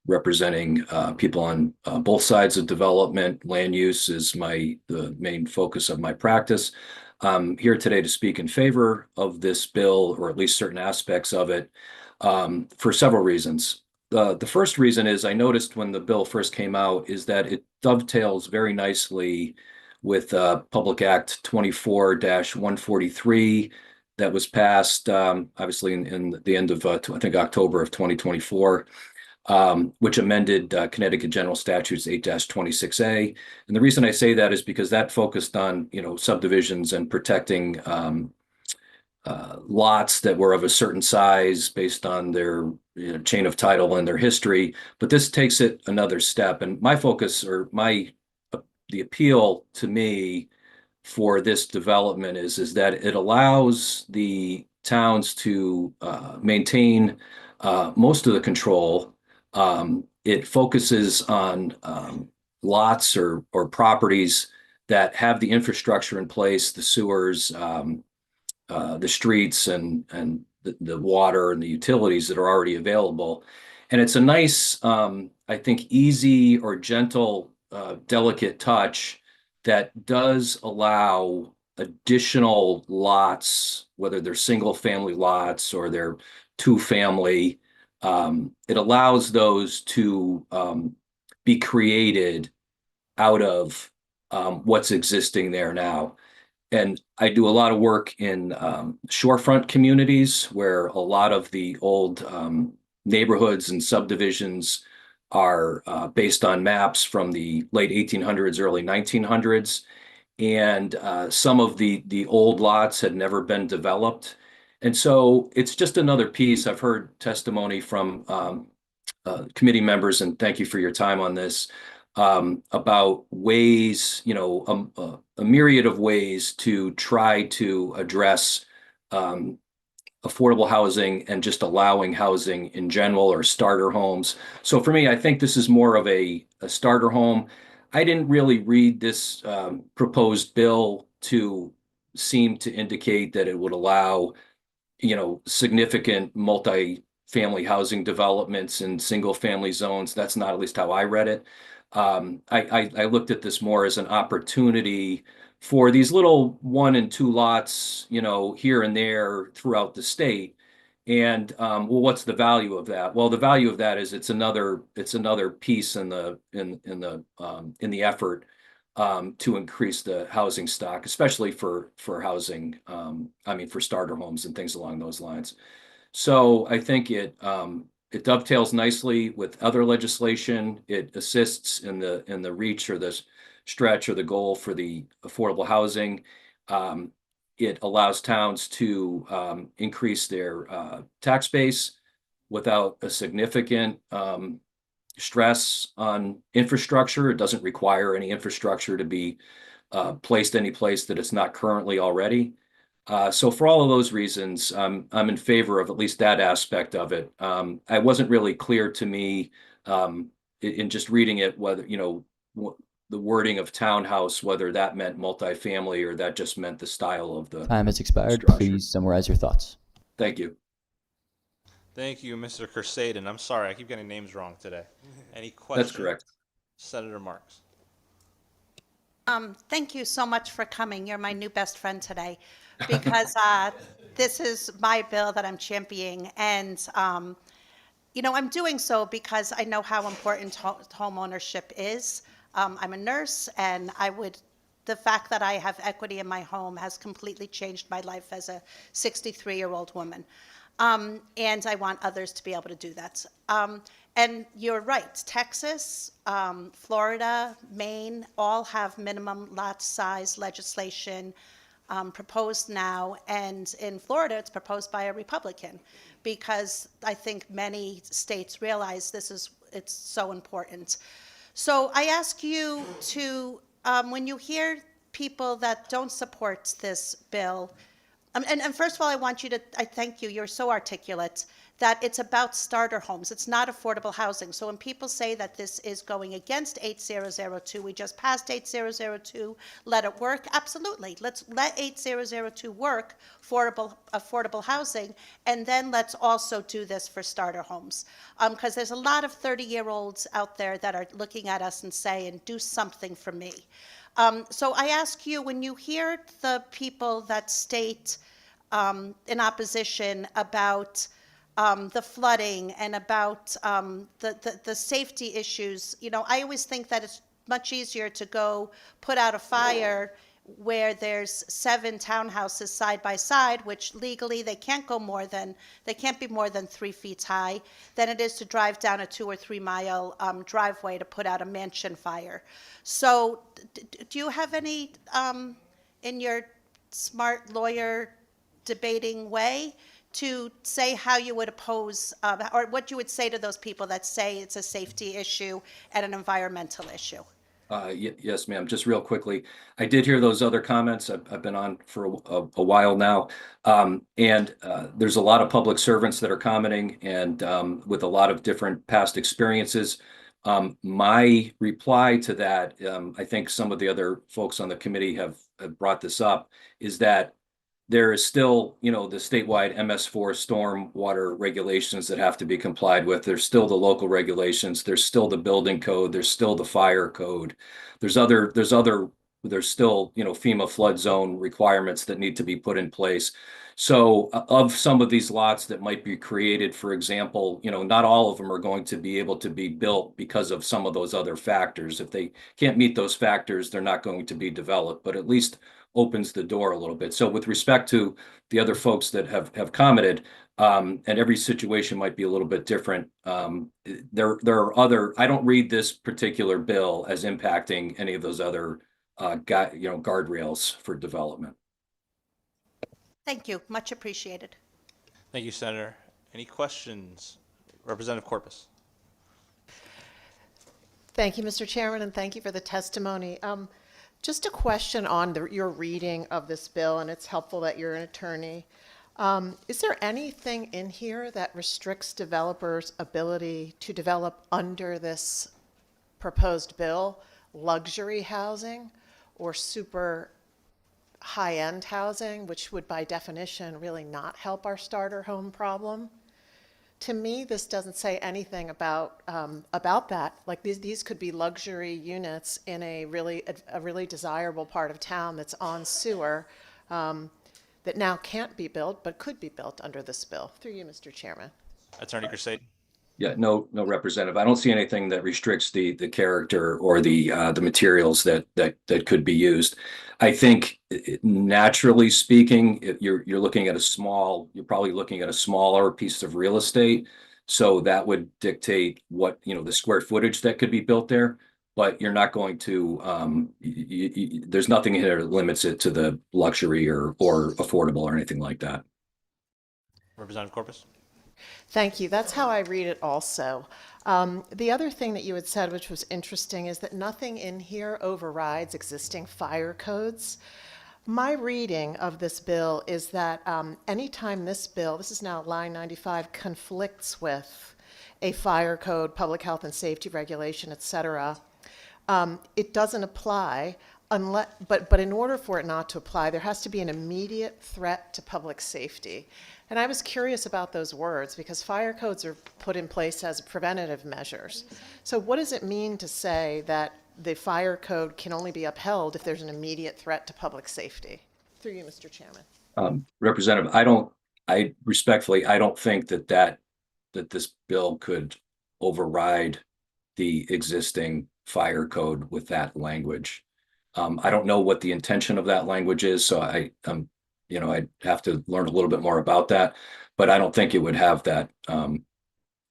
representing people on both sides of development. Land use is the main focus of my practice. I'm here today to speak in favor of this bill, or at least certain aspects of it, for several reasons. The first reason is I noticed when the bill first came out is that it dovetails very nicely with Public Act 24-143 that was passed, obviously in the end of, I think, October of 2024, which amended Connecticut General Statutes 8-26A. And the reason I say that is because that focused on, subdivisions and protecting lots that were of a certain size based on their chain of title and their history. But this takes it another step. And my focus, or the appeal to me for this development is that it allows the towns to maintain most of the control. It focuses on lots or properties that have the infrastructure in place, the sewers, the streets, and the water and the utilities that are already available. And it's a nice, I think, easy or gentle, delicate touch that does allow additional lots, whether they're single family lots or they're two family. It allows those to be created out of what's existing there now. And I do a lot of work in shorefront communities where a lot of the old neighborhoods and subdivisions are based on maps from the late 1800s, early 1900s. And some of the old lots had never been developed. And so it's just another piece. I've heard testimony from committee members, and thank you for your time on this, about ways, a myriad of ways to try to address affordable housing and just allowing housing in general, or starter homes. So for me, I think this is more of a starter home. I didn't really read this proposed bill to seem to indicate that it would allow, significant multi-family housing developments in single-family zones. That's not at least how I read it. I looked at this more as an opportunity for these little 1 and 2 lots, here and there throughout the state. And well, what's the value of that? Well, the value of that is it's another piece in the effort to increase the housing stock, especially for housing. For starter homes and things along those lines. So I think it dovetails nicely with other legislation. It assists in the reach or the stretch or the goal for the affordable housing. It allows towns to increase their tax base without a significant stress on infrastructure. It doesn't require any infrastructure to be placed any place that it's not currently already. So for all of those reasons, I'm in favor of at least that aspect of it. It wasn't really clear to me in just reading it whether, the wording of townhouse, whether that meant multifamily or that just meant the style of the Time has expired. structure. Please summarize your thoughts. Thank you. Thank you, Mr. Kersaden. I'm sorry, I keep getting names wrong today. Any questions? That's correct. Senator Marks. Thank you so much for coming. You're my new best friend today, because this is my bill that I'm championing, and I'm doing so because I know how important home ownership is. I'm a nurse, and the fact that I have equity in my home has completely changed my life as a 63-year-old woman. And I want others to be able to do that. And you're right, Texas, Florida, Maine, all have minimum lot size legislation proposed now. And in Florida, it's proposed by a Republican, because I think many states realize it's so important. So I ask you to, when you hear people that don't support this bill, and first of all, I thank you, you're so articulate, that it's about starter homes. It's not affordable housing. So when people say that this is going against 8002, we just passed 8002, let it work, absolutely. Let's let 8002 work, affordable housing, and then let's also do this for starter homes. Because there's a lot of 30-year-olds out there that are looking at us and saying, do something for me. So I ask you, when you hear the people that state in opposition about the flooding and about the safety issues, I always think that it's much easier to go put out a fire where there's 7 townhouses side by side, which legally they can't be more than 3 feet high, than it is to drive down a 2 or 3 mile driveway to put out a mansion fire. So do you have any, in your smart lawyer debating way, to say how you would oppose, or what you would say to those people that say it's a safety issue and an environmental issue? Yes, ma'am. Just real quickly, I did hear those other comments. I've been on for a while now. And there's a lot of public servants that are commenting, and with a lot of different past experiences. My reply to that, I think some of the other folks on the committee have brought this up, is that there is still, the statewide MS4 storm water regulations that have to be complied with. There's still the local regulations. There's still the building code. There's still the fire code. There's still, FEMA flood zone requirements that need to be put in place. So of some of these lots that might be created, for example, not all of them are going to be able to be built because of some of those other factors. If they can't meet those factors, they're not going to be developed. But at least opens the door a little bit. So with respect to the other folks that have commented, and every situation might be a little bit different. There are other. I don't read this particular bill as impacting any of those other guardrails for development. Thank you, much appreciated. Thank you, Senator. Any questions? Representative Corpus. Thank you, Mr. Chairman, and thank you for the testimony. Just a question on your reading of this bill, and it's helpful that you're an attorney. Is there anything in here that restricts developers' ability to develop under this proposed bill luxury housing or super high-end housing, which would by definition really not help our starter home problem? To me, this doesn't say anything about that. Like these could be luxury units in a really desirable part of town that's on sewer, that now can't be built but could be built under this bill. Through you, Mr. Chairman. Attorney Crusade. Yeah, no, representative. I don't see anything that restricts the character or the materials that could be used. I think, naturally speaking, if you're looking at you're probably looking at a smaller piece of real estate, so that would dictate what the square footage that could be built there. But you're not going to. There's nothing here that limits it to the luxury or affordable or anything like that. Representative Corpus. Thank you. That's how I read it also. The other thing that you had said, which was interesting, is that nothing in here overrides existing fire codes. My reading of this bill is that anytime this bill, this is now line 95, conflicts with a fire code, public health and safety regulation, et cetera, it doesn't apply. But in order for it not to apply, there has to be an immediate threat to public safety. And I was curious about those words because fire codes are put in place as preventative measures. So what does it mean to say that the fire code can only be upheld if there's an immediate threat to public safety? Through you, Mr. Chairman. Representative, I respectfully don't think that this bill could override the existing fire code with that language. I don't know what the intention of that language is, so I'd have to learn a little bit more about that, but I don't think it would have that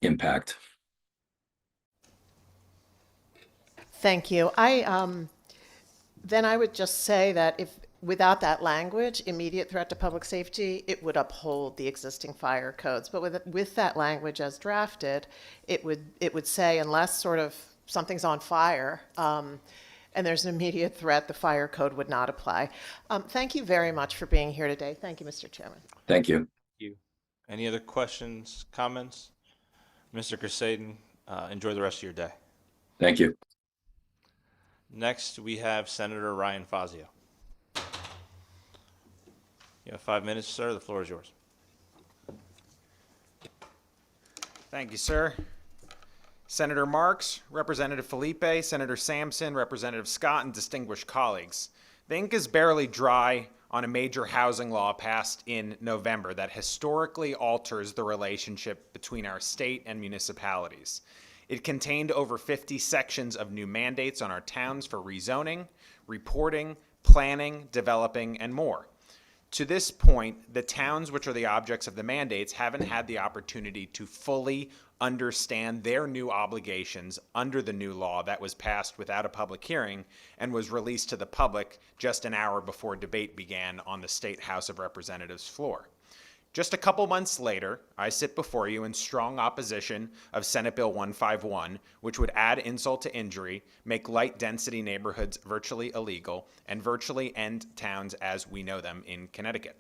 impact. Thank you. Then I would just say that if without that language, immediate threat to public safety, it would uphold the existing fire codes. But with that language as drafted, it would say unless sort of something's on fire, and there's an immediate threat, the fire code would not apply. Thank you very much for being here today. Thank you, Mr. Chairman. Thank you. Thank you. Any other questions, comments? Mr. Crusaden, enjoy the rest of your day. Thank you. Next, we have Senator Ryan Fazio. You have 5 minutes, sir. The floor is yours. Thank you, sir. Senator Marks, Representative Felipe, Senator Sampson, Representative Scott, and distinguished colleagues. The ink is barely dry on a major housing law passed in November that historically alters the relationship between our state and municipalities. It contained over 50 sections of new mandates on our towns for rezoning, reporting, planning, developing, and more. To this point, the towns which are the objects of the mandates haven't had the opportunity to fully understand their new obligations under the new law that was passed without a public hearing and was released to the public just an hour before debate began on the State House of Representatives floor. Just a couple months later, I sit before you in strong opposition of Senate Bill 151, which would add insult to injury, make light-density neighborhoods virtually illegal, and virtually end towns as we know them in Connecticut.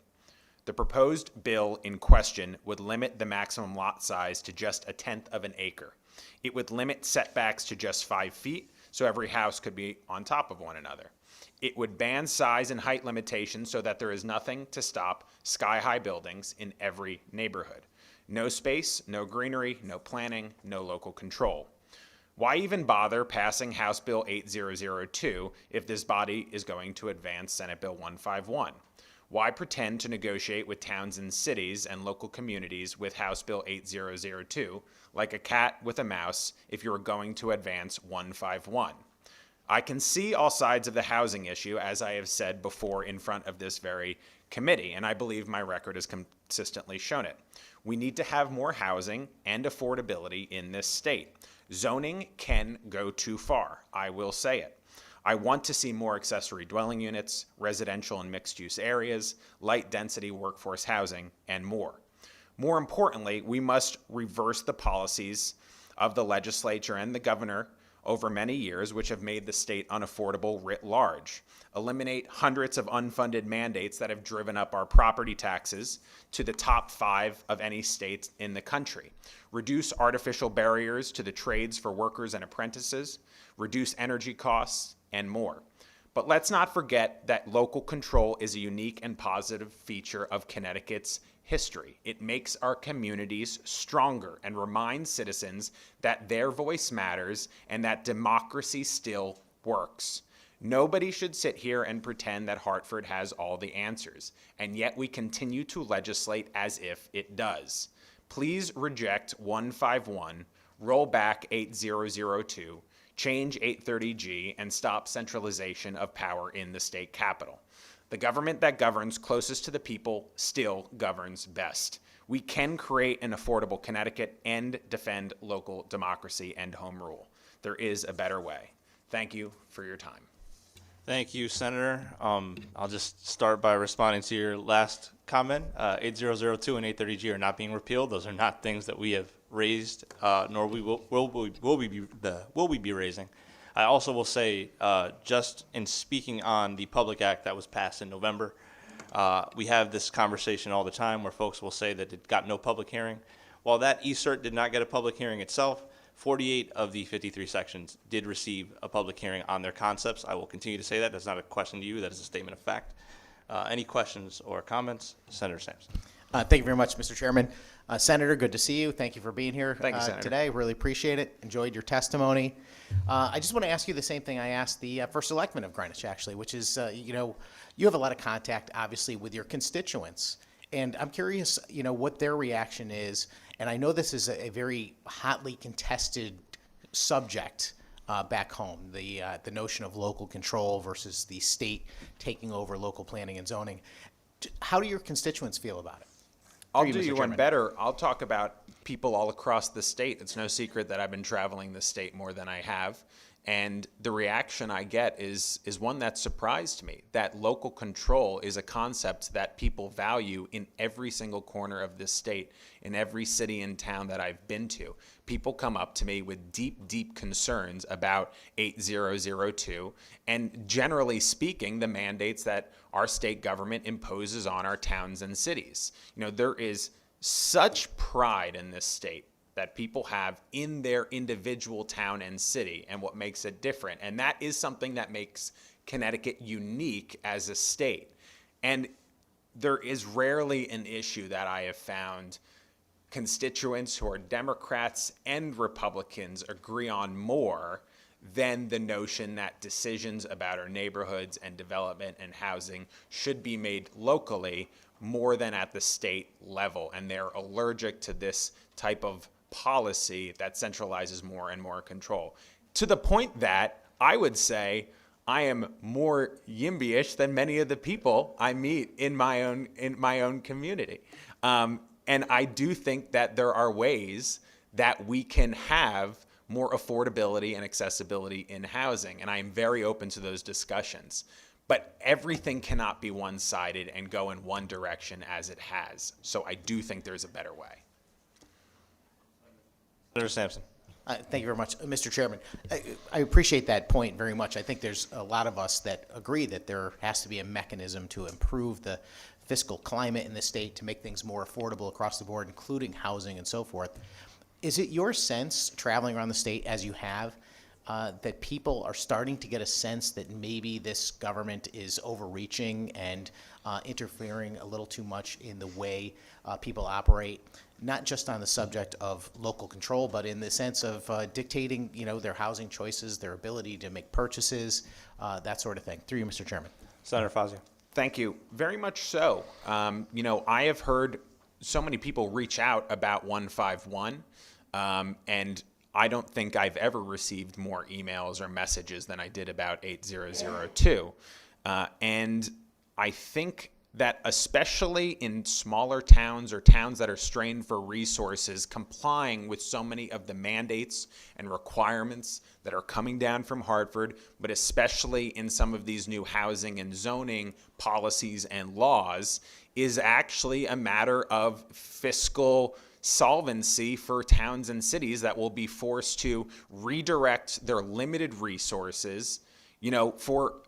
The proposed bill in question would limit the maximum lot size to just 1/10 of an acre. It would limit setbacks to just 5 feet, so every house could be on top of one another. It would ban size and height limitations so that there is nothing to stop sky-high buildings in every neighborhood. No space, no greenery, no planning, no local control. Why even bother passing House Bill 8002 if this body is going to advance Senate Bill 151? Why pretend to negotiate with towns and cities and local communities with House Bill 8002 like a cat with a mouse if you're going to advance 151? I can see all sides of the housing issue, as I have said before in front of this very committee, and I believe my record has consistently shown it. We need to have more housing and affordability in this state. Zoning can go too far, I will say it. I want to see more accessory dwelling units, residential and mixed-use areas, light-density workforce housing, and more. More importantly, we must reverse the policies of the legislature and the governor over many years, which have made the state unaffordable writ large. Eliminate hundreds of unfunded mandates that have driven up our property taxes to the top 5 of any state in the country. Reduce artificial barriers to the trades for workers and apprentices. Reduce energy costs, and more. But let's not forget that local control is a unique and positive feature of Connecticut's history. It makes our communities stronger and reminds citizens that their voice matters and that democracy still works. Nobody should sit here and pretend that Hartford has all the answers, and yet we continue to legislate as if it does. Please reject 151, roll back 8002, change 830G, and stop centralization of power in the state capitol. The government that governs closest to the people still governs best. We can create an affordable Connecticut and defend local democracy and home rule. There is a better way. Thank you for your time. Thank you, Senator. I'll just start by responding to your last comment. 8002 and 830G are not being repealed. Those are not things that we have raised, nor will we be raising. I also will say, just in speaking on the Public Act that was passed in November, we have this conversation all the time where folks will say that it got no public hearing. While that e-cert did not get a public hearing itself, 48 of the 53 sections did receive a public hearing on their concepts. I will continue to say that. That's not a question to you. That is a statement of fact. Any questions or comments? Senator Sampson. Thank you very much, Mr. Chairman. Senator, good to see you. Thank you for being here today. Really appreciate it. Enjoyed your testimony. I just want to ask you the same thing I asked the first selectman of Greenwich, actually, which is, you have a lot of contact, obviously, with your constituents. And I'm curious, what their reaction is. And I know this is a very hotly contested subject back home, the notion of local control versus the state taking over local planning and zoning. How do your constituents feel about it? I'll do you one better. I'll talk about people all across the state. It's no secret that I've been traveling the state more than I have. And the reaction I get is one that surprised me, that local control is a concept that people value in every single corner of this state, in every city and town that I've been to. People come up to me with deep, deep concerns about 8002 and, generally speaking, the mandates that our state government imposes on our towns and cities. There is such pride in this state that people have in their individual town and city and what makes it different. And that is something that makes Connecticut unique as a state. And there is rarely an issue that I have found constituents who are Democrats and Republicans agree on more than the notion that decisions about our neighborhoods and development and housing should be made locally more than at the state level. And they're allergic to this type of policy that centralizes more and more control, to the point that I would say I am more YIMBY-ish than many of the people I meet in my own community. And I do think that there are ways that we can have more affordability and accessibility in housing, and I am very open to those discussions. But everything cannot be one-sided and go in one direction as it has. So I do think there's a better way. Senator Sampson. Thank you very much, Mr. Chairman. I appreciate that point very much. I think there's a lot of us that agree that there has to be a mechanism to improve the fiscal climate in the state to make things more affordable across the board, including housing and so forth. Is it your sense, traveling around the state as you have, that people are starting to get a sense that maybe this government is overreaching and interfering a little too much in the way people operate, not just on the subject of local control, but in the sense of dictating, their housing choices, their ability to make purchases, that sort of thing? Through you, Mr. Chairman. Senator Fazio. Thank you. Very much so. I have heard so many people reach out about 151, and I don't think I've ever received more emails or messages than I did about 8002. And I think that especially in smaller towns or towns that are strained for resources, complying with so many of the mandates and requirements that are coming down from Hartford, but especially in some of these new housing and zoning policies and laws, is actually a matter of fiscal solvency for towns and cities that will be forced to redirect their limited resources. You know, for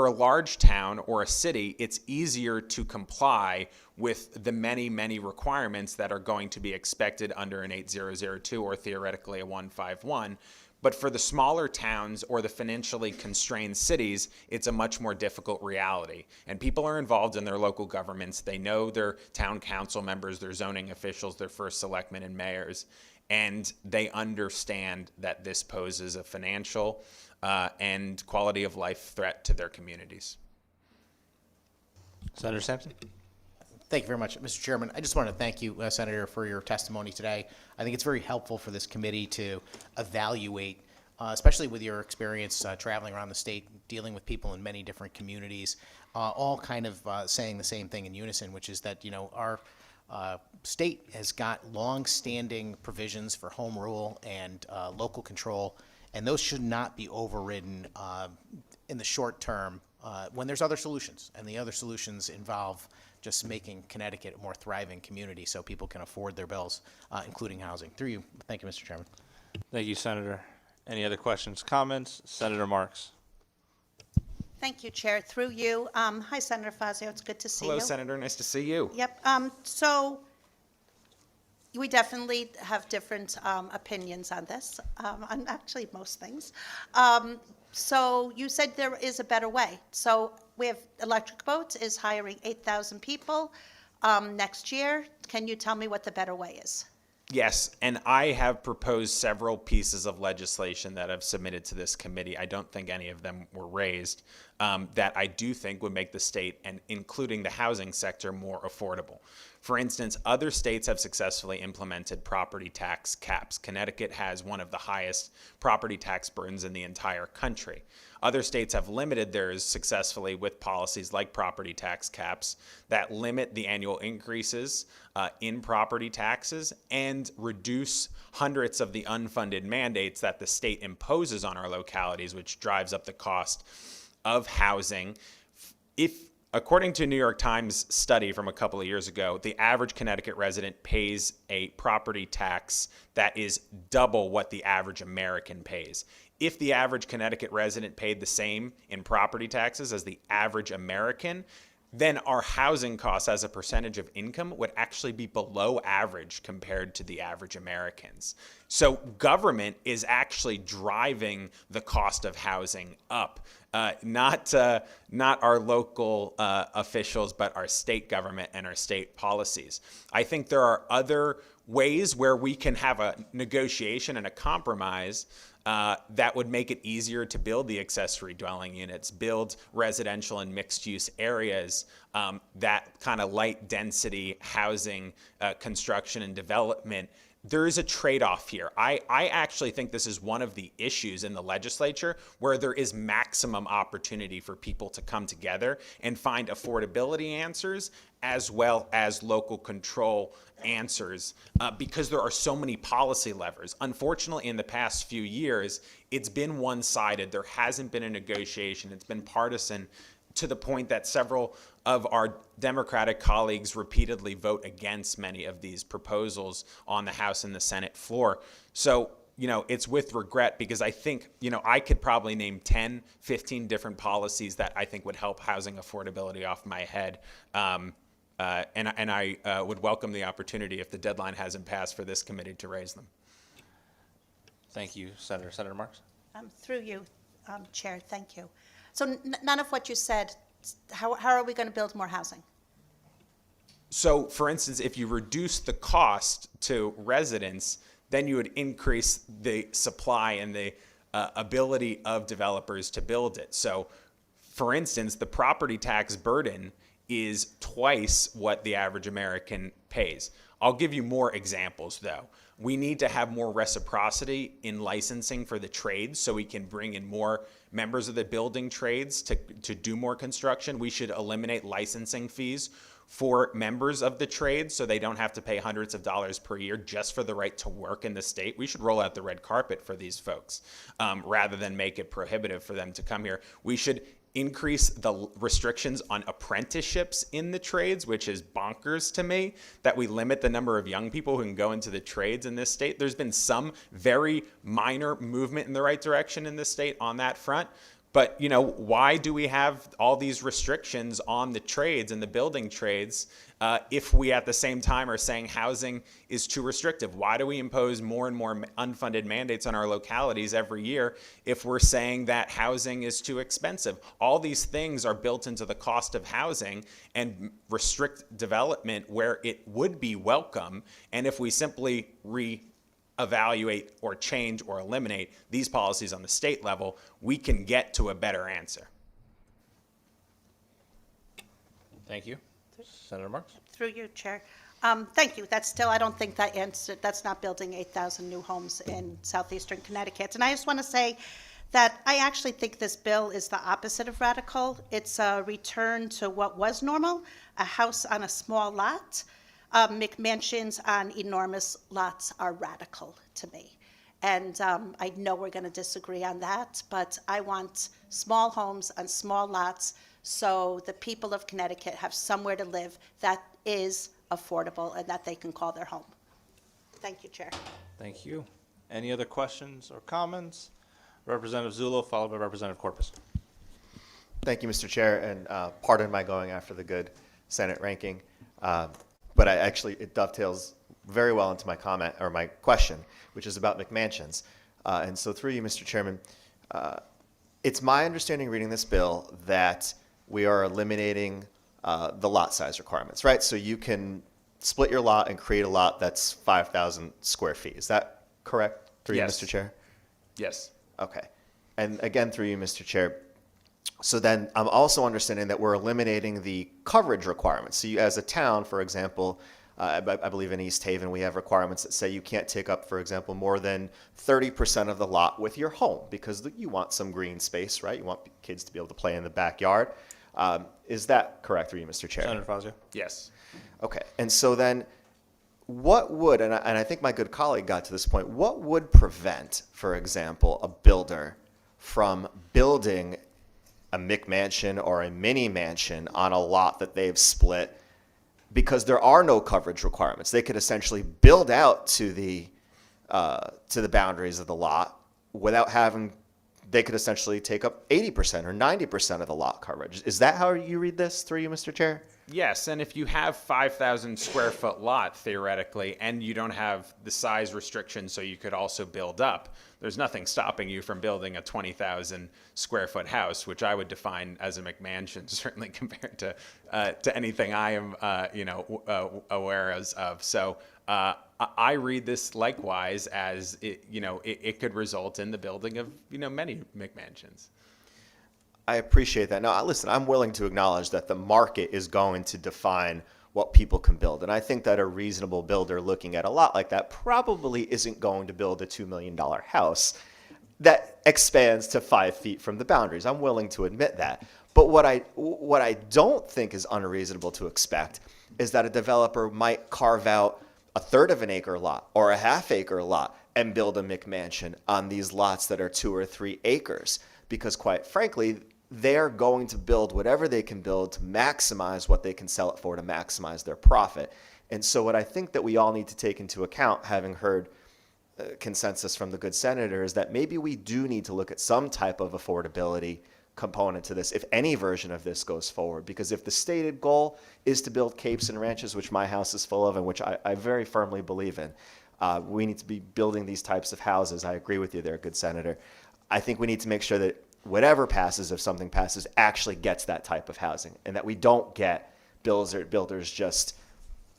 a large town or a city, it's easier to comply with the many requirements that are going to be expected under an 8002 or theoretically a 151. But for the smaller towns or the financially constrained cities, it's a much more difficult reality. And people are involved in their local governments. They know their town council members, their zoning officials, their first selectmen and mayors, and they understand that this poses a financial and quality of life threat to their communities. Senator Sampson? Thank you very much, Mr. Chairman. I just want to thank you, Senator, for your testimony today. I think it's very helpful for this committee to evaluate, especially with your experience traveling around the state, dealing with people in many different communities, all kind of saying the same thing in unison, which is that, you know, our state has got long-standing provisions for home rule and local control, and those should not be overridden in the short term when there's other solutions, and the other solutions involve just making Connecticut a more thriving community so people can afford their bills, including housing. Through you. Thank you, Mr. Chairman. Thank you, Senator. Any other questions, comments? Senator Marks? Thank you, Chair. Through you. Hi, Senator Fazio. It's good to see you. Hello, Senator. Nice to see you. Yep. So we definitely have different opinions on this, on actually most things. So you said there is a better way. So we have Electric Boat is hiring 8,000 people next year. Can you tell me what the better way is? Yes, and I have proposed several pieces of legislation that I've submitted to this committee. I don't think any of them were raised, that I do think would make the state, and including the housing sector, more affordable. For instance, other states have successfully implemented property tax caps. Connecticut has one of the highest property tax burdens in the entire country. Other states have limited theirs successfully with policies like property tax caps that limit the annual increases in property taxes and reduce hundreds of the unfunded mandates that the state imposes on our localities, which drives up the cost of housing. According to a New York Times study from a couple of years ago, the average Connecticut resident pays a property tax that is double what the average American pays. If the average Connecticut resident paid the same in property taxes as the average American, then our housing costs as a percentage of income would actually be below average compared to the average Americans. So government is actually driving the cost of housing up, not our local officials, but our state government and our state policies. I think there are other ways where we can have a negotiation and a compromise that would make it easier to build the accessory dwelling units, build residential and mixed-use areas, that kind of light density housing construction and development. There is a trade-off here. I actually think this is one of the issues in the legislature where there is maximum opportunity for people to come together and find affordability answers as well as local control answers because there are so many policy levers. Unfortunately, in the past few years, it's been one-sided. There hasn't been a negotiation. It's been partisan to the point that several of our Democratic colleagues repeatedly vote against many of these proposals on the House and the Senate floor. So, you know, it's with regret because I think, you know, I could probably name 10, 15 different policies that I think would help housing affordability off my head. And I would welcome the opportunity, if the deadline hasn't passed, for this committee to raise them. Thank you, Senator. Senator Marks? Through you, Chair, thank you. So none of what you said, how are we going to build more housing? So, for instance, if you reduce the cost to residents, then you would increase the supply and the ability of developers to build it. So, for instance, the property tax burden is twice what the average American pays. I'll give you more examples, though. We need to have more reciprocity in licensing for the trades so we can bring in more members of the building trades to do more construction. We should eliminate licensing fees for members of the trade so they don't have to pay hundreds of dollars per year just for the right to work in the state. We should roll out the red carpet for these folks rather than make it prohibitive for them to come here. We should increase the restrictions on apprenticeships in the trades, which is bonkers to me, that we limit the number of young people who can go into the trades in this state. There's been some very minor movement in the right direction in this state on that front. But, you know, why do we have all these restrictions on the trades and the building trades if we at the same time are saying housing is too restrictive? Why do we impose more and more unfunded mandates on our localities every year if we're saying that housing is too expensive? All these things are built into the cost of housing and restrict development where it would be welcome. And if we simply evaluate or change or eliminate these policies on the state level, we can get to a better answer. Thank you. Senator Marks? Through you, Chair. Thank you. That's still, I don't think that answered, that's not building 8,000 new homes in southeastern Connecticut. And I just want to say that I actually think this bill is the opposite of radical. It's a return to what was normal, a house on a small lot. McMansions on enormous lots are radical to me. And I know we're going to disagree on that, but I want small homes on small lots so the people of Connecticut have somewhere to live that is affordable and that they can call their home. Thank you, Chair. Thank you. Any other questions or comments? Representative Zullo, followed by Representative Corpus. Thank you, Mr. Chair, and pardon my going after the good Senate ranking. But it dovetails very well into my comment or my question, which is about McMansions. And so through you, Mr. Chairman, it's my understanding reading this bill that we are eliminating the lot size requirements, right? So you can split your lot and create a lot that's 5,000 square feet. Is that correct through you, Mr. Chair? Yes. Okay. And again, through you, Mr. Chair, so then I'm also understanding that we're eliminating the coverage requirements. So you, as a town, for example, I believe in East Haven, we have requirements that say you can't take up, for example, more than 30% of the lot with your home because you want some green space, right? You want kids to be able to play in the backyard. Is that correct through you, Mr. Chair? Senator Fazio? Yes. Okay. And so then what would, and I think my good colleague got to this point, what would prevent, for example, a builder from building a McMansion or a mini mansion on a lot that they've split because there are no coverage requirements? They could essentially build out to the boundaries of the lot without having, they could essentially take up 80% or 90% of the lot coverage. Is that how you read this through you, Mr. Chair? Yes, and if you have 5,000 square foot lot theoretically, and you don't have the size restriction so you could also build up, there's nothing stopping you from building a 20,000 square foot house, which I would define as a McMansion, certainly compared to anything I am, aware of. So I read this likewise as it could result in the building of many McMansions. I appreciate that. Now, listen, I'm willing to acknowledge that the market is going to define what people can build. And I think that a reasonable builder looking at a lot like that probably isn't going to build a $2 million house that expands to 5 feet from the boundaries. I'm willing to admit that. But what I don't think is unreasonable to expect is that a developer might carve out a third of an acre lot or a half acre lot and build a McMansion on these lots that are 2 or 3 acres. Because quite frankly, they're going to build whatever they can build to maximize what they can sell it for, to maximize their profit. And so what I think that we all need to take into account, having heard consensus from the good senator, is that maybe we do need to look at some type of affordability component to this if any version of this goes forward. Because if the stated goal is to build capes and ranches, which my house is full of and which I very firmly believe in, we need to be building these types of houses. I agree with you there, good senator. I think we need to make sure that whatever passes, if something passes, actually gets that type of housing, and that we don't get builders just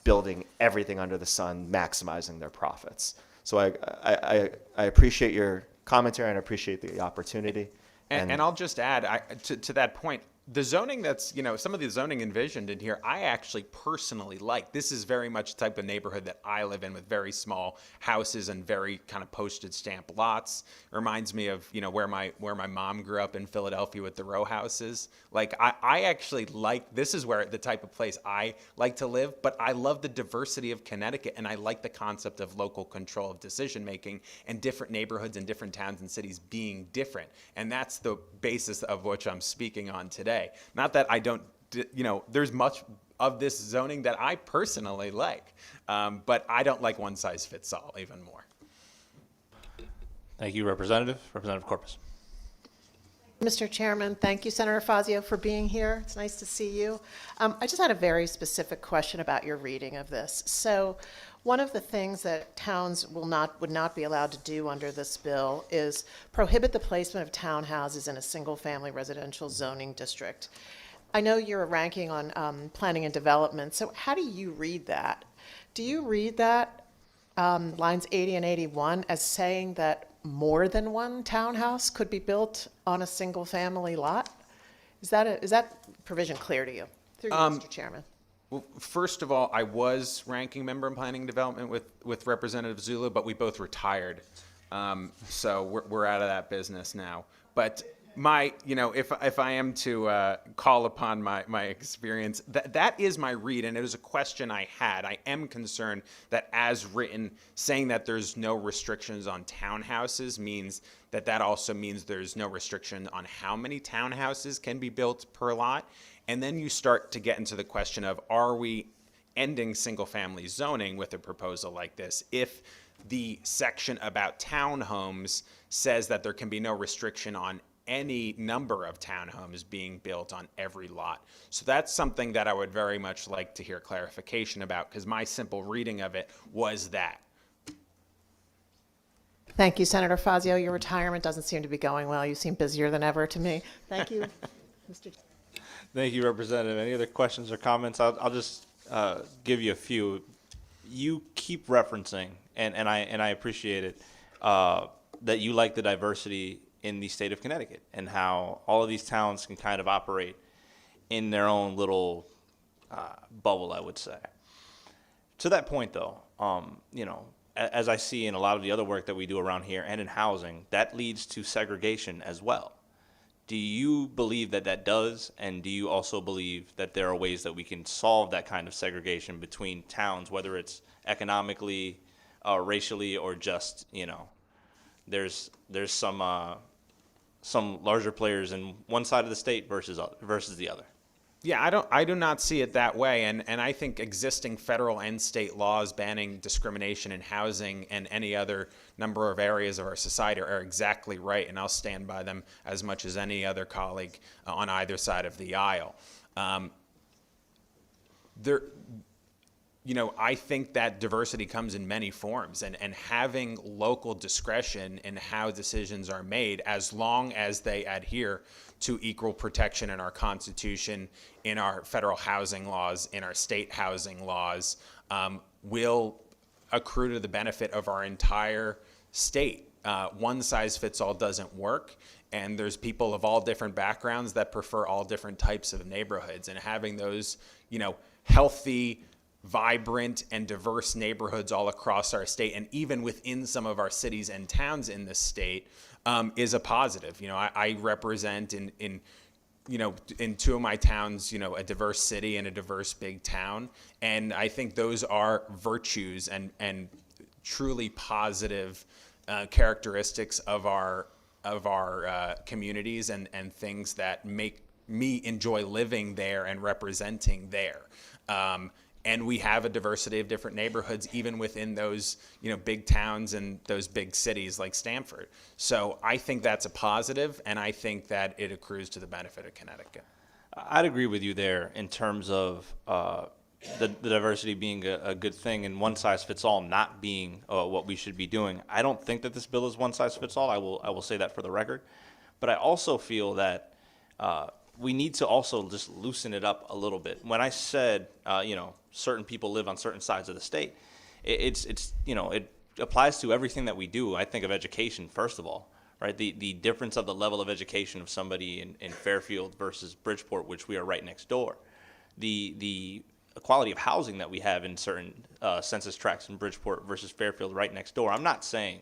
building everything under the sun, maximizing their profits. So I appreciate your commentary and I appreciate the opportunity. And I'll just add to that point, The zoning that's, some of the zoning envisioned in here, I actually personally like. This is very much the type of neighborhood that I live in, with very small houses and very kind of postage stamp lots. It reminds me of, where my mom grew up in Philadelphia with the row houses. Like, I actually like, this is where the type of place I like to live, but I love the diversity of Connecticut, and I like the concept of local control of decision making and different neighborhoods and different towns and cities being different. And that's the basis of which I'm speaking on today. Not that I don't, there's much of this zoning that I personally like, but I don't like one size fits all even more. Thank you, Representative. Representative Corpus. Mr. Chairman, thank you, Senator Fazio, for being here. It's nice to see you. I just had a very specific question about your reading of this. So, one of the things that towns would not be allowed to do under this bill is prohibit the placement of townhouses in a single-family residential zoning district. I know you're ranking on planning and development, so how do you read that? Do you read that, lines 80 and 81, as saying that more than one townhouse could be built on a single-family lot? Is that provision clear to you? Through you, Mr. Chairman. Well, first of all, I was ranking member in planning and development with Representative Zulu, but we both retired. So we're out of that business now. But if I am to call upon my experience, that is my read, and it was a question I had. I am concerned that as written, saying that there's no restrictions on townhouses means that also means there's no restriction on how many townhouses can be built per lot. And then you start to get into the question of, are we ending single-family zoning with a proposal like this if the section about townhomes says that there can be no restriction on any number of townhomes being built on every lot? So that's something that I would very much like to hear clarification about, because my simple reading of it was that. Thank you, Senator Fazio. Your retirement doesn't seem to be going well. You seem busier than ever to me. Thank you, Mr. Thank you, Representative. Any other questions or comments? I'll just give you a few. You keep referencing, and I appreciate it, that you like the diversity in the state of Connecticut and how all of these towns can kind of operate in their own little bubble, I would say. To that point, though, as I see in a lot of the other work that we do around here and in housing, that leads to segregation as well. Do you believe that does, and do you also believe that there are ways that we can solve that kind of segregation between towns, whether it's economically, racially, or just, there's some larger players in one side of the state versus the other? Yeah, I do not see it that way, and I think existing federal and state laws banning discrimination in housing and any other number of areas of our society are exactly right, and I'll stand by them as much as any other colleague on either side of the aisle. I think that diversity comes in many forms, and having local discretion in how decisions are made, as long as they adhere to equal protection in our Constitution, in our federal housing laws, in our state housing laws, will accrue to the benefit of our entire state. One size fits all doesn't work, and there's people of all different backgrounds that prefer all different types of neighborhoods, and having those, healthy, vibrant and diverse neighborhoods all across our state, and even within some of our cities and towns in this state, is a positive. I represent in two of my towns, a diverse city and a diverse big town, and I think those are virtues and truly positive characteristics of our communities, and things that make me enjoy living there and representing there. And we have a diversity of different neighborhoods, even within those, big towns and those big cities like Stamford. So I think that's a positive, and I think that it accrues to the benefit of Connecticut. I'd agree with you there in terms of the diversity being a good thing, and one size fits all not being what we should be doing. I don't think that this bill is one size fits all. I will say that for the record. But I also feel that we need to also just loosen it up a little bit. When I said, certain people live on certain sides of the state, it applies to everything that we do. I think of education, first of all, right? The difference of the level of education of somebody in Fairfield versus Bridgeport, which we are right next door. The quality of housing that we have in certain census tracts in Bridgeport versus Fairfield right next door. I'm not saying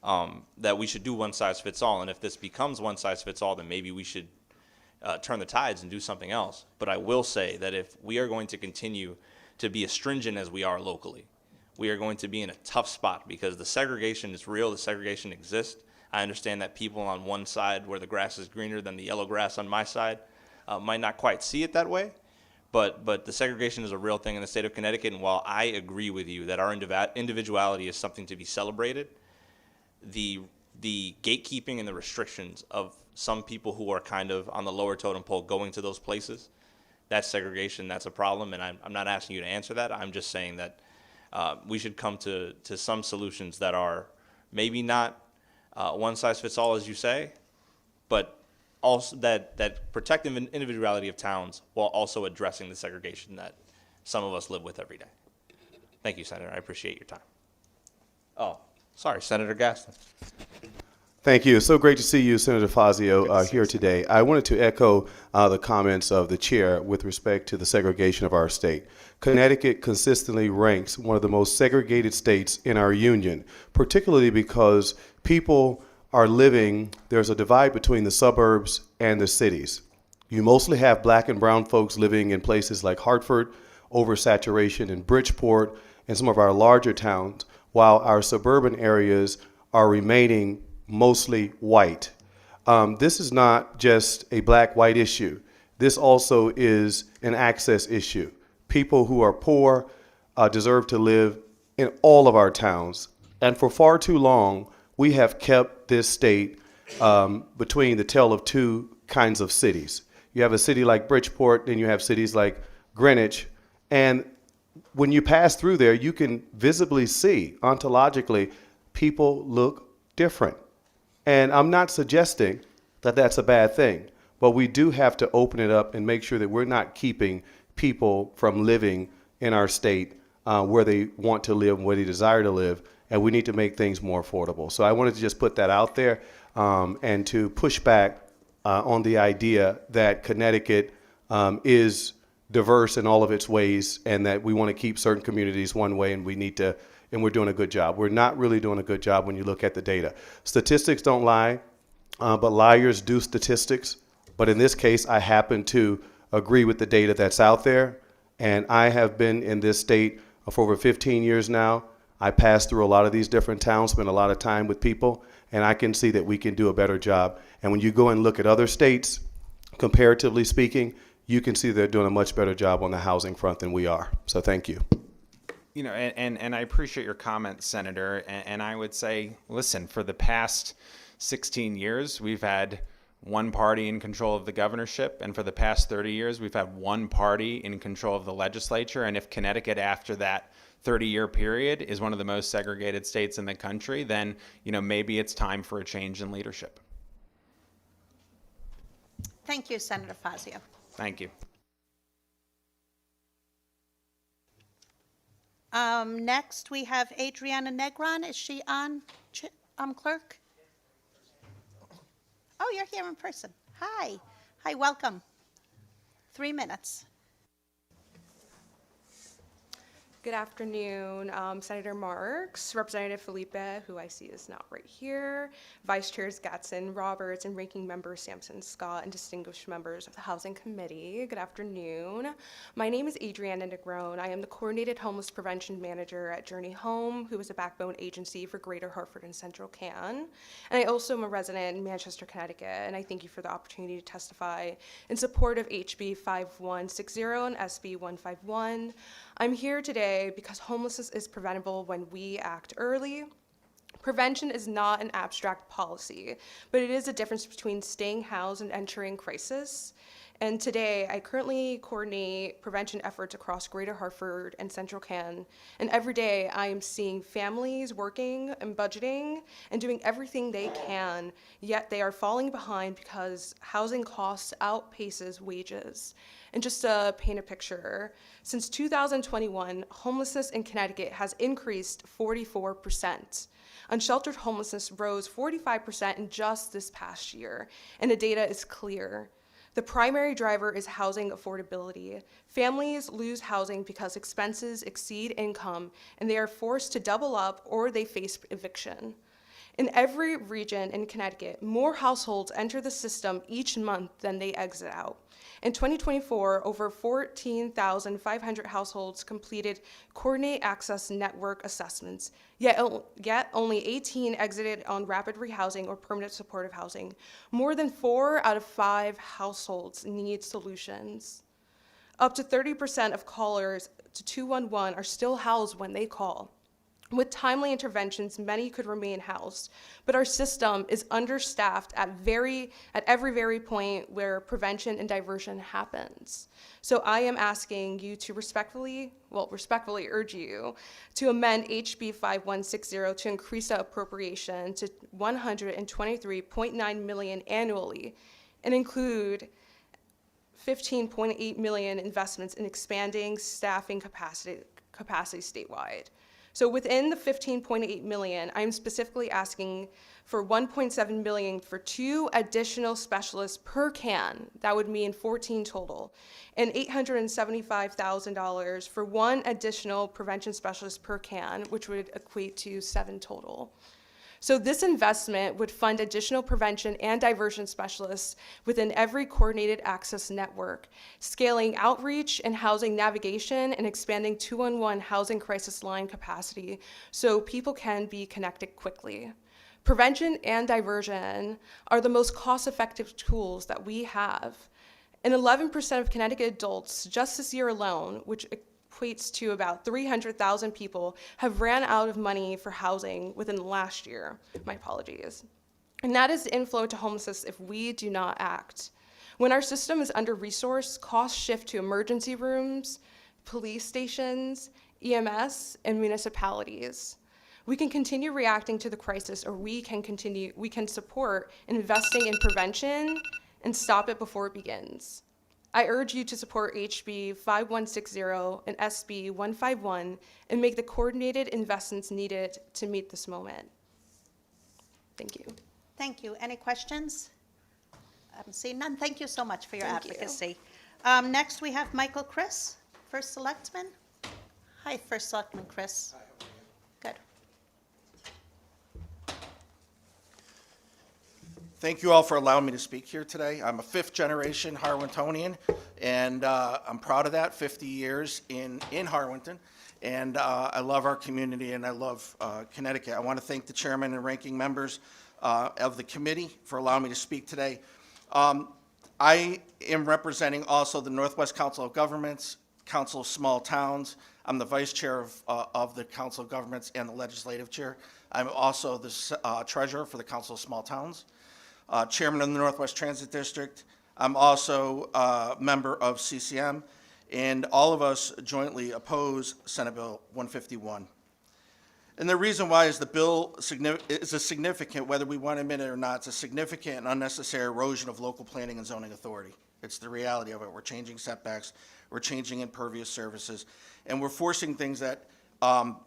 that we should do one size fits all, and if this becomes one size fits all, then maybe we should turn the tides and do something else. But I will say that if we are going to continue to be as stringent as we are locally, we are going to be in a tough spot because the segregation is real, the segregation exists. I understand that people on one side where the grass is greener than the yellow grass on my side might not quite see it that way, but the segregation is a real thing in the state of Connecticut, and while I agree with you that our individuality is something to be celebrated, the gatekeeping and the restrictions of some people who are kind of on the lower totem pole going to those places, that's segregation, that's a problem, and I'm not asking you to answer that. I'm just saying that we should come to some solutions that are maybe not one size fits all, as you say, but also that protect the individuality of towns while also addressing the segregation that some of us live with every day. Thank you, Senator. I appreciate your time. Oh, sorry, Senator Gaston. Thank you. It's so great to see you, Senator Fazio, here today. I wanted to echo the comments of the chair with respect to the segregation of our state. Connecticut consistently ranks one of the most segregated states in our union, particularly because people are living, there's a divide between the suburbs and the cities. You mostly have black and brown folks living in places like Hartford, oversaturation in Bridgeport, and some of our larger towns, while our suburban areas are remaining mostly white. This is not just a black-white issue. This also is an access issue. People who are poor deserve to live in all of our towns. And for far too long, we have kept this state between the tail of two kinds of cities. You have a city like Bridgeport, and you have cities like Greenwich. And when you pass through there, you can visibly see, ontologically, people look different. And I'm not suggesting that that's a bad thing, but we do have to open it up and make sure that we're not keeping people from living in our state where they want to live, where they desire to live, and we need to make things more affordable. So I wanted to just put that out there and to push back on the idea that Connecticut is diverse in all of its ways and that we want to keep certain communities one way and we need to, and we're doing a good job. We're not really doing a good job when you look at the data. Statistics don't lie, but liars do statistics. But in this case, I happen to agree with the data that's out there. And I have been in this state for over 15 years now. I pass through a lot of these different towns, spend a lot of time with people, and I can see that we can do a better job. And when you go and look at other states, comparatively speaking, you can see they're doing a much better job on the housing front than we are. So thank you. You know, and I appreciate your comments, Senator. And I would say, listen, for the past 16 years, we've had one party in control of the governorship. And for the past 30 years, we've had one party in control of the legislature. And if Connecticut, after that 30-year period, is one of the most segregated states in the country, then, you know, maybe it's time for a change in leadership. Thank you, Senator Fazio. Thank you. Next, we have Adriana Negron. Is she on, clerk? Oh, you're here in person. Hi. Hi, welcome. 3 minutes. Good afternoon, Senator Marks, Representative Felipe, who I see is not right here, Vice Chairs Gatson, Roberts, and Ranking Members Sampson, Scott, and distinguished members of the Housing Committee. Good afternoon. My name is Adriana Negron. I am the Coordinated Homeless Prevention Manager at Journey Home, who is a backbone agency for Greater Hartford and Central Can. And I also am a resident in Manchester, Connecticut, and I thank you for the opportunity to testify in support of HB 5160 and SB 151. I'm here today because homelessness is preventable when we act early. Prevention is not an abstract policy, but it is a difference between staying housed and entering crisis. And today, I currently coordinate prevention efforts across Greater Hartford and Central Can. And every day, I am seeing families working and budgeting and doing everything they can, yet they are falling behind because housing costs outpaces wages. And just to paint a picture, since 2021, homelessness in Connecticut has increased 44%. Unsheltered homelessness rose 45% in just this past year, and the data is clear. The primary driver is housing affordability. Families lose housing because expenses exceed income, and they are forced to double up or they face eviction. In every region in Connecticut, more households enter the system each month than they exit out. In 2024, over 14,500 households completed Coordinate Access Network assessments, yet only 18 exited on rapid rehousing or permanent supportive housing. More than 4 out of 5 households need solutions. Up to 30% of callers to 211 are still housed when they call. With timely interventions, many could remain housed, but our system is understaffed at every very point where prevention and diversion happens. So I am asking you to respectfully urge you to amend HB 5160 to increase the appropriation to $123.9 million annually and include $15.8 million investments in expanding staffing capacity statewide. So within the $15.8 million, I'm specifically asking for $1.7 million for 2 additional specialists per can. That would mean 14 total, and $875,000 for 1 additional prevention specialist per can, which would equate to 7 total. So this investment would fund additional prevention and diversion specialists within every coordinated access network, scaling outreach and housing navigation and expanding 211 housing crisis line capacity so people can be connected quickly. Prevention and diversion are the most cost-effective tools that we have. And 11% of Connecticut adults just this year alone, which equates to about 300,000 people, have ran out of money for housing within the last year. My apologies. And that is the inflow to homelessness if we do not act. When our system is under-resourced, costs shift to emergency rooms, police stations, EMS, and municipalities. We can continue reacting to the crisis, or we can support investing in prevention and stop it before it begins. I urge you to support HB 5160 and SB 151 and make the coordinated investments needed to meet this moment. Thank you. Thank you. Any questions? Seeing none. Thank you so much for your Thank you. advocacy. Next, we have Michael Chris, First Selectman. Hi, First Selectman Chris. Good. Thank you all for allowing me to speak here today. I'm a 5th-generation Harwintonian, and I'm proud of that, 50 years in Harwinton. And I love our community, and I love Connecticut. I want to thank the chairman and ranking members of the committee for allowing me to speak today. I am representing also the Northwest Council of Governments, Council of Small Towns. I'm the vice chair of the Council of Governments and the legislative chair. I'm also the treasurer for the Council of Small Towns. Chairman of the Northwest Transit District. I'm also a member of CCM, and all of us jointly oppose Senate Bill 151. And the reason why is the bill is a significant, whether we want to admit it or not, it's a significant and unnecessary erosion of local planning and zoning authority. It's the reality of it. We're changing setbacks, we're changing impervious surfaces, and we're forcing things that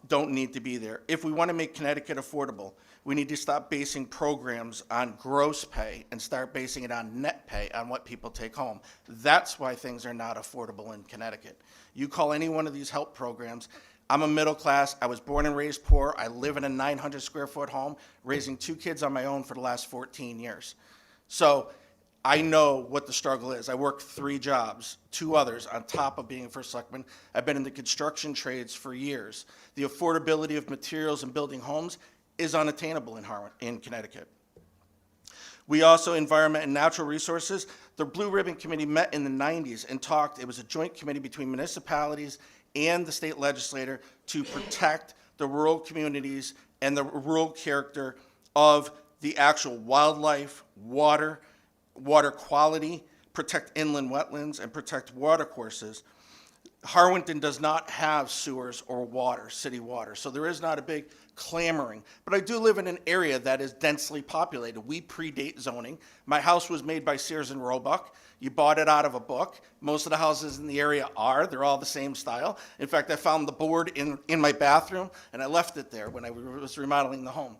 don't need to be there. If we want to make Connecticut affordable, we need to stop basing programs on gross pay and start basing it on net pay, on what people take home. That's why things are not affordable in Connecticut. You call any one of these help programs. I'm a middle class. I was born and raised poor. I live in a 900 square foot home, raising 2 kids on my own for the last 14 years. So I know what the struggle is. I work 3 jobs, 2 others on top of being a first selectman. I've been in the construction trades for years. The affordability of materials and building homes is unattainable in Connecticut. We also, Environment and Natural Resources, the Blue Ribbon Committee met in the 90s and talked. It was a joint committee between municipalities and the state legislature to protect the rural communities and the rural character of the actual wildlife, water quality, protect inland wetlands, and protect watercourses. Harwinton does not have sewers or water, city water, so there is not a big clamoring. But I do live in an area that is densely populated. We predate zoning. My house was made by Sears and Roebuck. You bought it out of a book. Most of the houses in the area are. They're all the same style. In fact, I found the board in my bathroom, and I left it there when I was remodeling the home.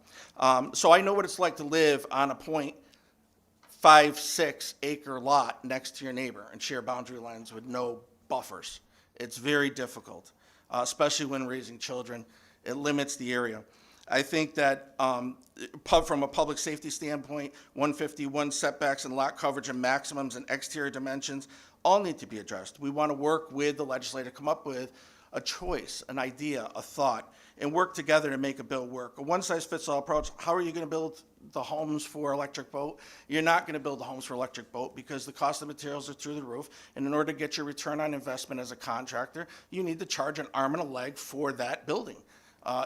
So I know what it's like to live on a 0.56 acre lot next to your neighbor and share boundary lines with no buffers. It's very difficult, especially when raising children. It limits the area. I think that from a public safety standpoint, 151 setbacks and lot coverage and maximums and exterior dimensions all need to be addressed. We want to work with the legislature to come up with a choice, an idea, a thought, and work together to make a bill work. A one-size-fits-all approach, how are you going to build the homes for electric boat? You're not going to build the homes for electric boat because the cost of materials are through the roof, and in order to get your return on investment as a contractor, you need to charge an arm and a leg for that building.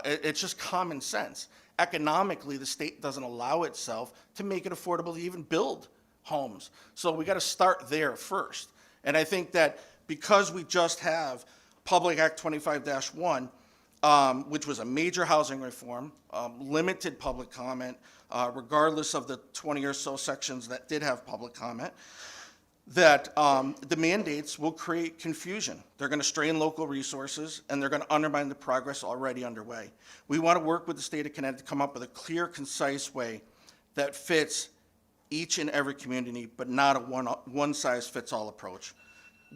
It's just common sense. Economically, the state doesn't allow itself to make it affordable to even build homes. So we got to start there first. And I think that because we just have Public Act 25-1, which was a major housing reform, limited public comment, regardless of the 20 or so sections that did have public comment, that the mandates will create confusion. They're going to strain local resources, and they're going to undermine the progress already underway. We want to work with the state of Connecticut to come up with a clear, concise way that fits each and every community, but not a one-size-fits-all approach.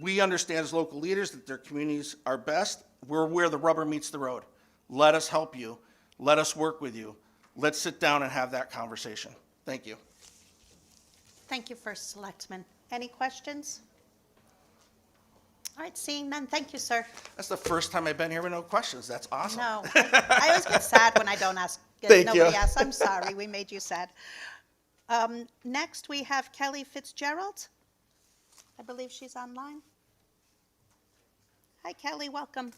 We understand as local leaders that their communities are best. We're where the rubber meets the road. Let us help you. Let us work with you. Let's sit down and have that conversation. Thank you. Thank you, First Selectman. Any questions? All right, seeing none, thank you, sir. That's the first time I've been here with no questions. That's awesome. No, I always get sad when I don't ask, Thank nobody you. asks. I'm sorry, we made you sad. Next, we have Kelly Fitzgerald. I believe she's online. Hi, Kelly, welcome.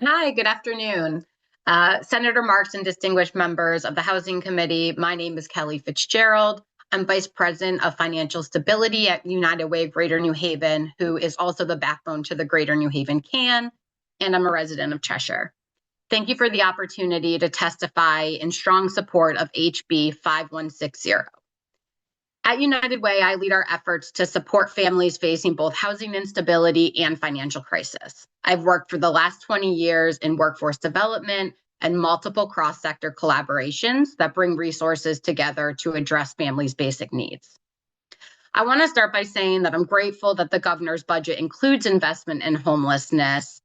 Hi, good afternoon. Senator Marks and distinguished members of the Housing Committee, my name is Kelly Fitzgerald. I'm Vice President of Financial Stability at United Way of Greater New Haven, who is also the backbone to the Greater New Haven CAN, and I'm a resident of Cheshire. Thank you for the opportunity to testify in strong support of HB 5160. At United Way, I lead our efforts to support families facing both housing instability and financial crisis. I've worked for the last 20 years in workforce development and multiple cross-sector collaborations that bring resources together to address families' basic needs. I want to start by saying that I'm grateful that the governor's budget includes investment in homelessness.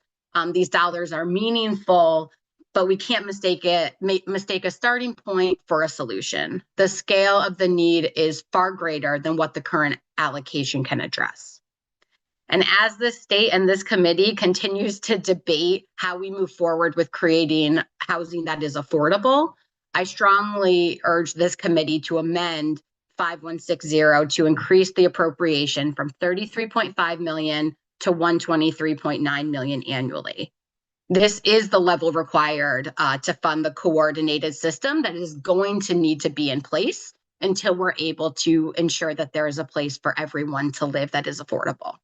These dollars are meaningful, but we can't mistake a starting point for a solution. The scale of the need is far greater than what the current allocation can address. And as the state and this committee continues to debate how we move forward with creating housing that is affordable, I strongly urge this committee to amend 5160 to increase the appropriation from $33.5 million to $123.9 million annually. This is the level required to fund the coordinated system that is going to need to be in place until we're able to ensure that there is a place for everyone to live that is affordable.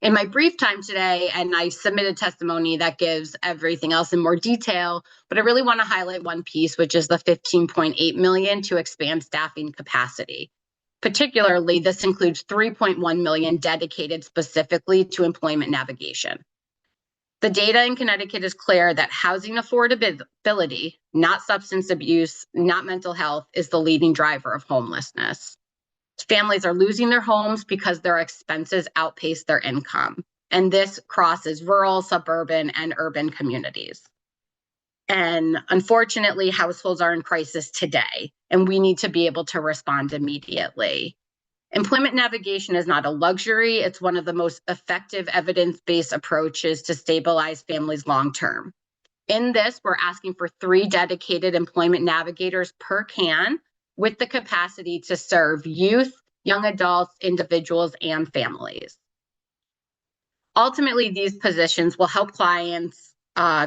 In my brief time today, and I submitted testimony that gives everything else in more detail, but I really want to highlight one piece, which is the $15.8 million to expand staffing capacity. Particularly, this includes $3.1 million dedicated specifically to employment navigation. The data in Connecticut is clear that housing affordability, not substance abuse, not mental health, is the leading driver of homelessness. Families are losing their homes because their expenses outpace their income. And this crosses rural, suburban, and urban communities. And unfortunately, households are in crisis today, and we need to be able to respond immediately. Employment navigation is not a luxury. It's one of the most effective evidence-based approaches to stabilize families long-term. In this, we're asking for 3 dedicated employment navigators per CAN with the capacity to serve youth, young adults, individuals, and families. Ultimately, these positions will help clients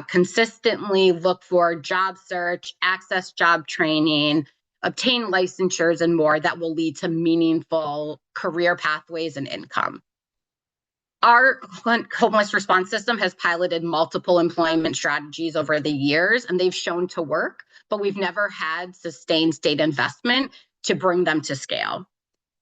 consistently look for job search, access job training, obtain licensures, and more that will lead to meaningful career pathways and income. Our homeless response system has piloted multiple employment strategies over the years, and they've shown to work, but we've never had sustained state investment to bring them to scale.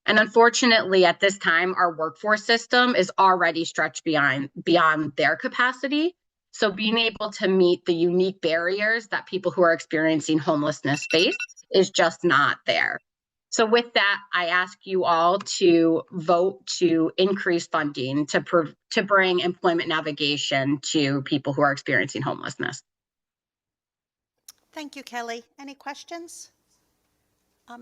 And unfortunately, at this time, our workforce system is already stretched beyond their capacity. So being able to meet the unique barriers that people who are experiencing homelessness face is just not there. So with that, I ask you all to vote to increase funding to bring employment navigation to people who are experiencing homelessness. Thank you, Kelly. Any questions?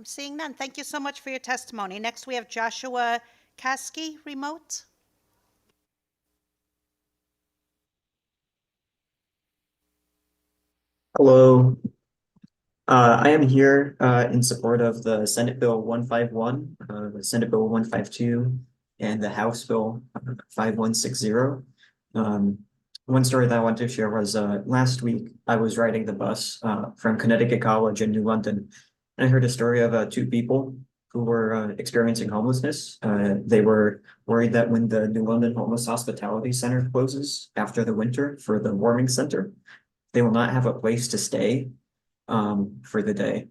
Seeing none. Thank you so much for your testimony. Next, we have Joshua Kasky, remote. Hello. I am here in support of the Senate Bill 151, the Senate Bill 152, and the House Bill 5160. One story that I want to share was last week I was riding the bus from Connecticut College in New London, and I heard a story of two people who were experiencing homelessness. They were worried that when the New London Homeless Hospitality Center closes after the winter for the warming center, they will not have a place to stay for the day.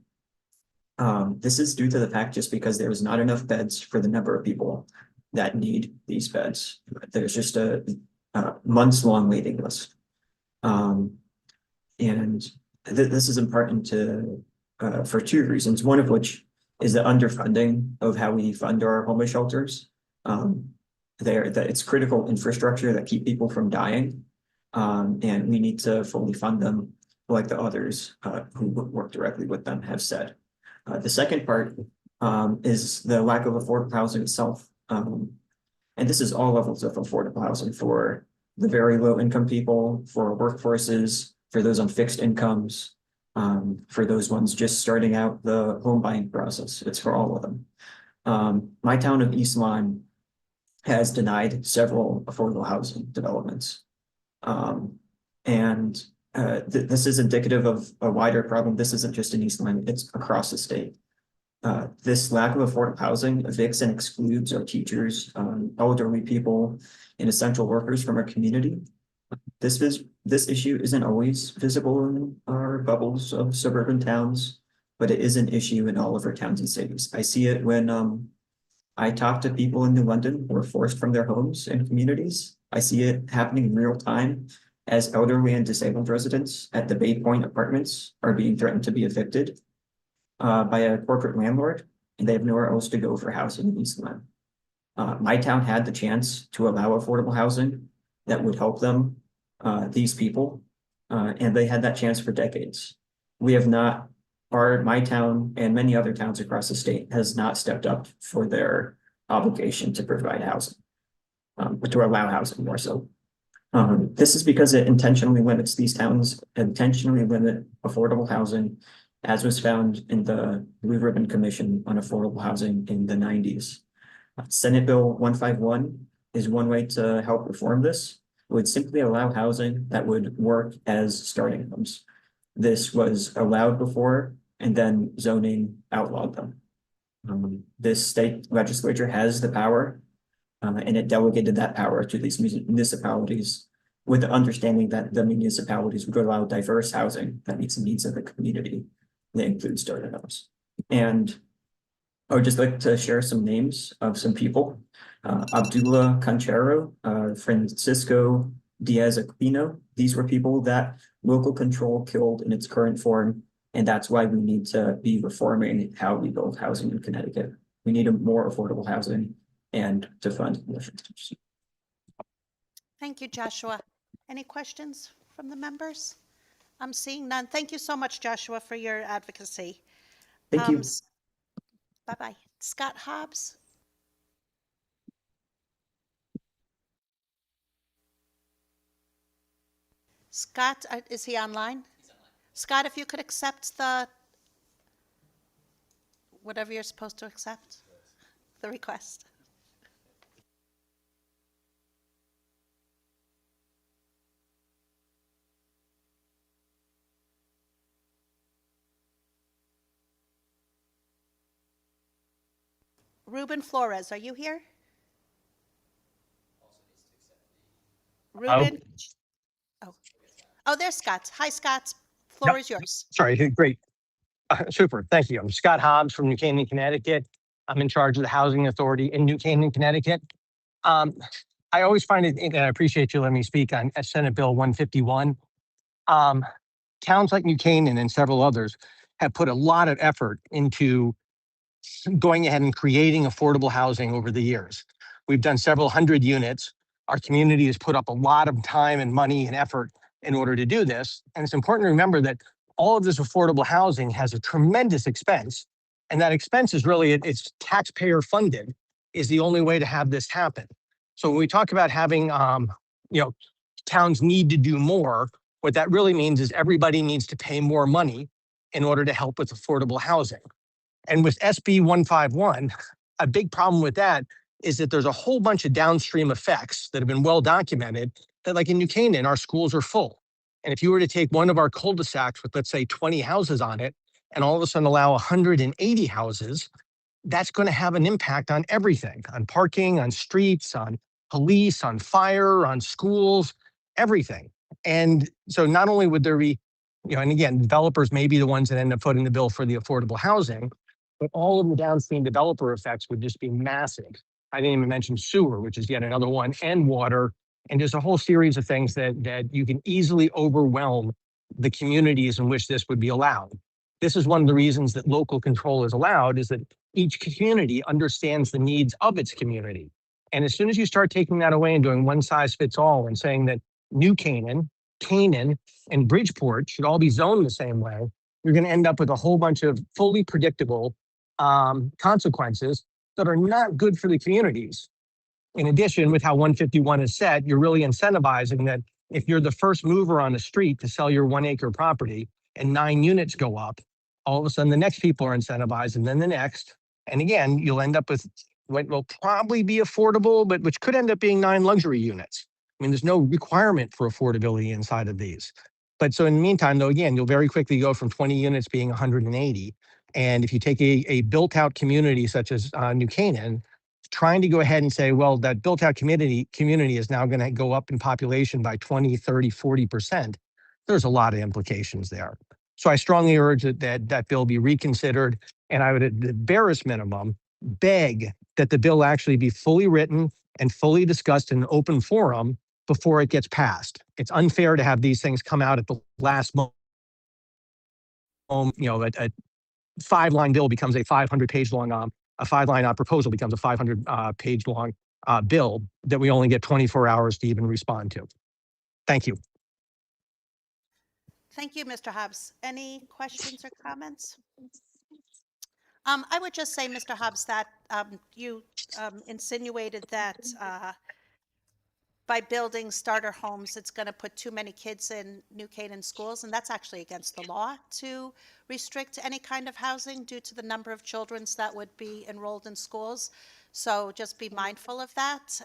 This is due to the fact just because there is not enough beds for the number of people that need these beds. There's just a months-long waiting list. And this is important for two reasons, one of which is the underfunding of how we fund our homeless shelters. It's critical infrastructure that keep people from dying. And we need to fully fund them like the others who work directly with them have said. The second part is the lack of affordable housing itself. And this is all levels of affordable housing for the very low income people, for workforces, for those on fixed incomes, for those ones just starting out the home buying process. It's for all of them. My town of East Lyme has denied several affordable housing developments. This is indicative of a wider problem. This isn't just in East Lyme, it's across the state. This lack of affordable housing evicts and excludes our teachers, elderly people, and essential workers from our community. This issue isn't always visible in our bubbles of suburban towns, but it is an issue in all of our towns and cities. I see it when I talk to people in New London who are forced from their homes and communities. I see it happening in real time as elderly and disabled residents at the Bay Point apartments are being threatened to be evicted by a corporate landlord, and they have nowhere else to go for housing in East Lyme. My town had the chance to allow affordable housing that would help them, these people, and they had that chance for decades. We have not, my town and many other towns across the state has not stepped up for their obligation to provide housing, to allow housing more so. This is because it intentionally limits these towns, intentionally limit affordable housing, as was found in the Blue Ribbon Commission on Affordable Housing in the 90s. Senate Bill 151 is one way to help reform this. It would simply allow housing that would work as starting homes. This was allowed before, and then zoning outlawed them. This state legislature has the power, and it delegated that power to these municipalities with the understanding that the municipalities would allow diverse housing that meets the needs of the community. That includes starter homes. And I would just like to share some names of some people. Abdullah Conchero, Francisco Diaz Aquino. These were people that local control killed in its current form. And that's why we need to be reforming how we build housing in Connecticut. We need a more affordable housing and to fund infrastructure. Thank you, Joshua. Any questions from the members? I'm seeing none. Thank you so much, Joshua, for your advocacy. Thank you. Bye-bye. Scott Hobbs. Scott, is he online? He's online. Scott, if you could accept whatever you're supposed to accept, the request. Ruben Flores, are you here? Oh, Ruben? Oh, oh, there's Scott. Hi, Scott. Floor yep. is yours. Sorry. Great. Super. Thank you. I'm Scott Hobbs from New Canaan, Connecticut. I'm in charge of the Housing Authority in New Canaan, Connecticut. Um, I always find it, and I appreciate you letting me speak on Senate Bill 151. Towns like New Canaan and several others have put a lot of effort into going ahead and creating affordable housing over the years. We've done several hundred units. Our community has put up a lot of time and money and effort in order to do this. And it's important to remember that all of this affordable housing has a tremendous expense. And that expense is really, it's taxpayer funded is the only way to have this happen. So when we talk about having, towns need to do more, what that really means is everybody needs to pay more money in order to help with affordable housing. And with SB 151, a big problem with that is that there's a whole bunch of downstream effects that have been well documented that, like in New Canaan, our schools are full. And if you were to take one of our cul-de-sacs with, let's say, 20 houses on it, and all of a sudden allow 180 houses, that's going to have an impact on everything, on parking, on streets, on police, on fire, on schools, everything. And so not only would there be, and again, developers may be the ones that end up footing the bill for the affordable housing, but all of the downstream developer effects would just be massive. I didn't even mention sewer, which is yet another one, and water, and just a whole series of things that you can easily overwhelm the communities in which this would be allowed. This is one of the reasons that local control is allowed, is that each community understands the needs of its community. And as soon as you start taking that away and doing one size fits all and saying that New Canaan, Canaan, and Bridgeport should all be zoned the same way, you're going to end up with a whole bunch of fully predictable consequences that are not good for the communities. In addition, with how 151 is set, you're really incentivizing that if you're the first mover on the street to sell your 1 acre property and 9 units go up, all of a sudden the next people are incentivized and then the next. And again, you'll end up with what will probably be affordable, but which could end up being 9 luxury units. I mean, there's no requirement for affordability inside of these. But so in the meantime, though, again, you'll very quickly go from 20 units being 180. And if you take a built out community such as New Canaan, trying to go ahead and say, well, that built out community is now going to go up in population by 20, 30, 40%. There's a lot of implications there. So I strongly urge that bill be reconsidered. And I would, at the barest minimum, beg that the bill actually be fully written and fully discussed in an open forum before it gets passed. It's unfair to have these things come out at the last moment. A 5-line bill becomes a 500-page long, a 5-line proposal becomes a 500-page long bill that we only get 24 hours to even respond to. Thank you. Thank you, Mr. Hobbs. Any questions or comments? I would just say, Mr. Hobbs, that you insinuated that by building starter homes, it's going to put too many kids in New Canaan schools, and that's actually against the law to restrict any kind of housing due to the number of children that would be enrolled in schools. So just be mindful of that.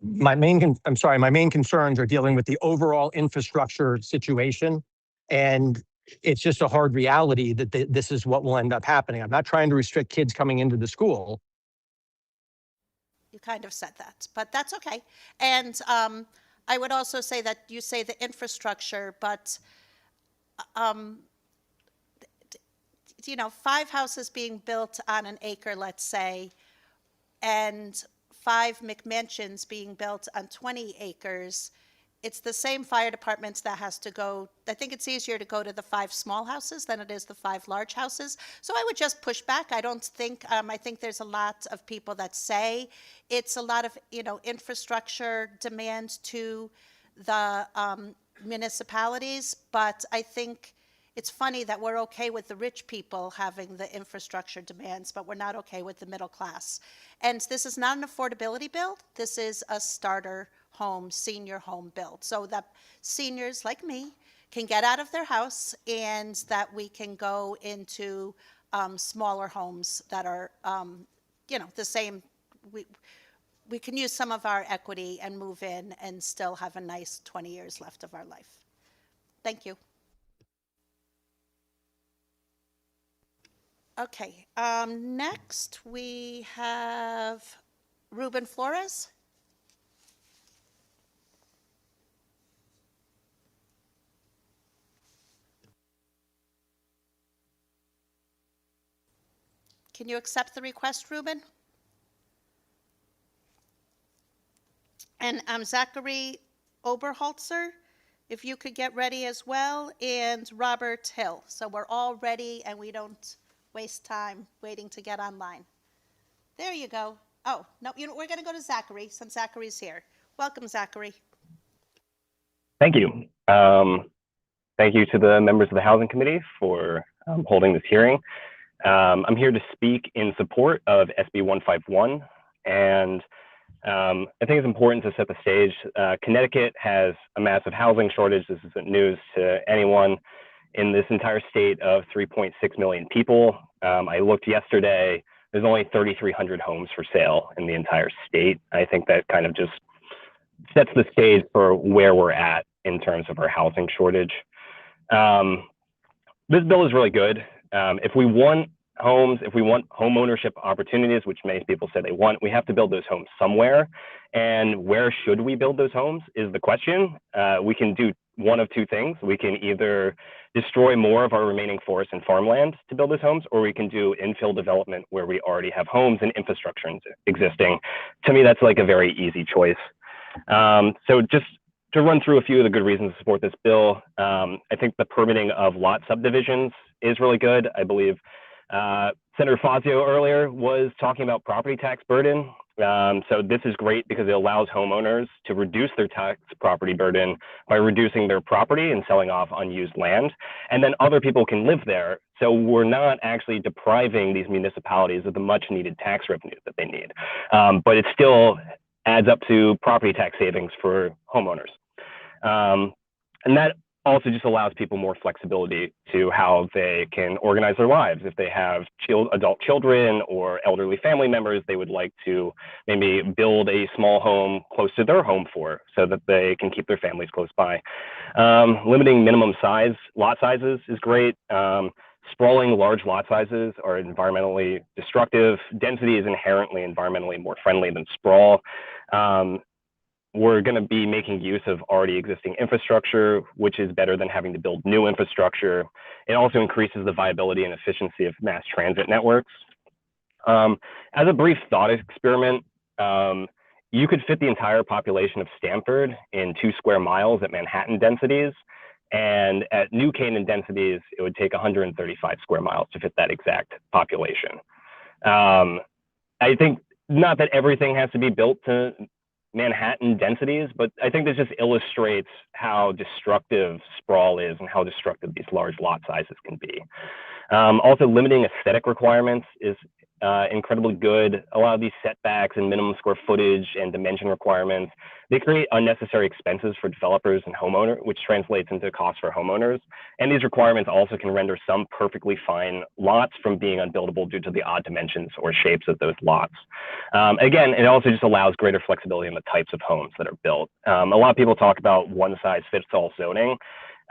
My main concerns are dealing with the overall infrastructure situation, and it's just a hard reality that this is what will end up happening. I'm not trying to restrict kids coming into the school. You kind of said that, but that's okay. And I would also say that you say the infrastructure, but 5 houses being built on an acre, let's say, and 5 McMansions being built on 20 acres, it's the same fire departments that has to go. I think it's easier to go to the 5 small houses than it is the 5 large houses. So I would just push back. I don't think, I think there's a lot of people that say it's a lot of, infrastructure demand to the municipalities, but I think it's funny that we're okay with the rich people having the infrastructure demands, but we're not okay with the middle class. And this is not an affordability bill. This is a starter home, senior home build, so that seniors like me can get out of their house and that we can go into smaller homes that are, the same. We can use some of our equity and move in and still have a nice 20 years left of our life. Thank you. Okay, next we have Ruben Flores. Can you accept the request, Ruben? And Zachary Oberholzer, if you could get ready as well, and Robert Hill. So we're all ready and we don't waste time waiting to get online. There you go. Oh, no, we're going to go to Zachary since Zachary's here. Welcome, Zachary. Thank you. Thank you to the members of the Housing Committee for holding this hearing. I'm here to speak in support of SB 151, and I think it's important to set the stage. Connecticut has a massive housing shortage. This isn't news to anyone. In this entire state of 3.6 million people, I looked yesterday, there's only 3,300 homes for sale in the entire state. I think that kind of just sets the stage for where we're at in terms of our housing shortage. This bill is really good. If we want homes, if we want home ownership opportunities, which many people say they want, we have to build those homes somewhere. And where should we build those homes is the question. We can do one of two things. We can either destroy more of our remaining forest and farmland to build those homes, or we can do infill development where we already have homes and infrastructure existing. To me, that's like a very easy choice. So just to run through a few of the good reasons to support this bill, I think the permitting of lot subdivisions is really good. I believe Senator Fazio earlier was talking about property tax burden. So this is great because it allows homeowners to reduce their tax property burden by reducing their property and selling off unused land. And then other people can live there. So we're not actually depriving these municipalities of the much needed tax revenue that they need. But it still adds up to property tax savings for homeowners. And that also just allows people more flexibility to how they can organize their lives. If they have adult children or elderly family members, they would like to maybe build a small home close to their home for, so that they can keep their families close by. Limiting minimum lot sizes is great. Sprawling large lot sizes are environmentally destructive. Density is inherently environmentally more friendly than sprawl. We're going to be making use of already existing infrastructure, which is better than having to build new infrastructure. It also increases the viability and efficiency of mass transit networks. As a brief thought experiment, you could fit the entire population of Stamford in 2 square miles at Manhattan densities. And at New Canaan densities, it would take 135 square miles to fit that exact population. I think not that everything has to be built to Manhattan densities, but I think this just illustrates how destructive sprawl is and how destructive these large lot sizes can be. Also, limiting aesthetic requirements is incredibly good. A lot of these setbacks and minimum square footage and dimension requirements, they create unnecessary expenses for developers and homeowners, which translates into costs for homeowners. And these requirements also can render some perfectly fine lots from being unbuildable due to the odd dimensions or shapes of those lots. Again, it also just allows greater flexibility in the types of homes that are built. A lot of people talk about one-size-fits-all zoning.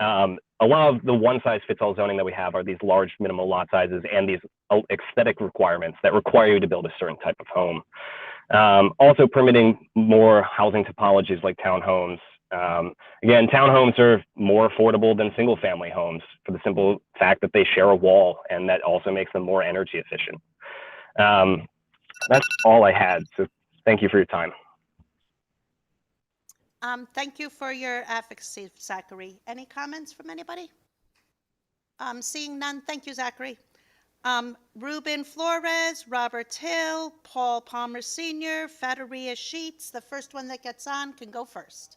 A lot of the one-size-fits-all zoning that we have are these large minimal lot sizes and these aesthetic requirements that require you to build a certain type of home. Also permitting more housing topologies like townhomes. Again, townhomes are more affordable than single-family homes for the simple fact that they share a wall, and that also makes them more energy efficient. That's all I had, so thank you for your time. Thank you for your advocacy, Zachary. Any comments from anybody? Seeing none, thank you, Zachary. Ruben Flores, Robert Hill, Paul Palmer Sr., Federia Sheets. The first one that gets on can go first.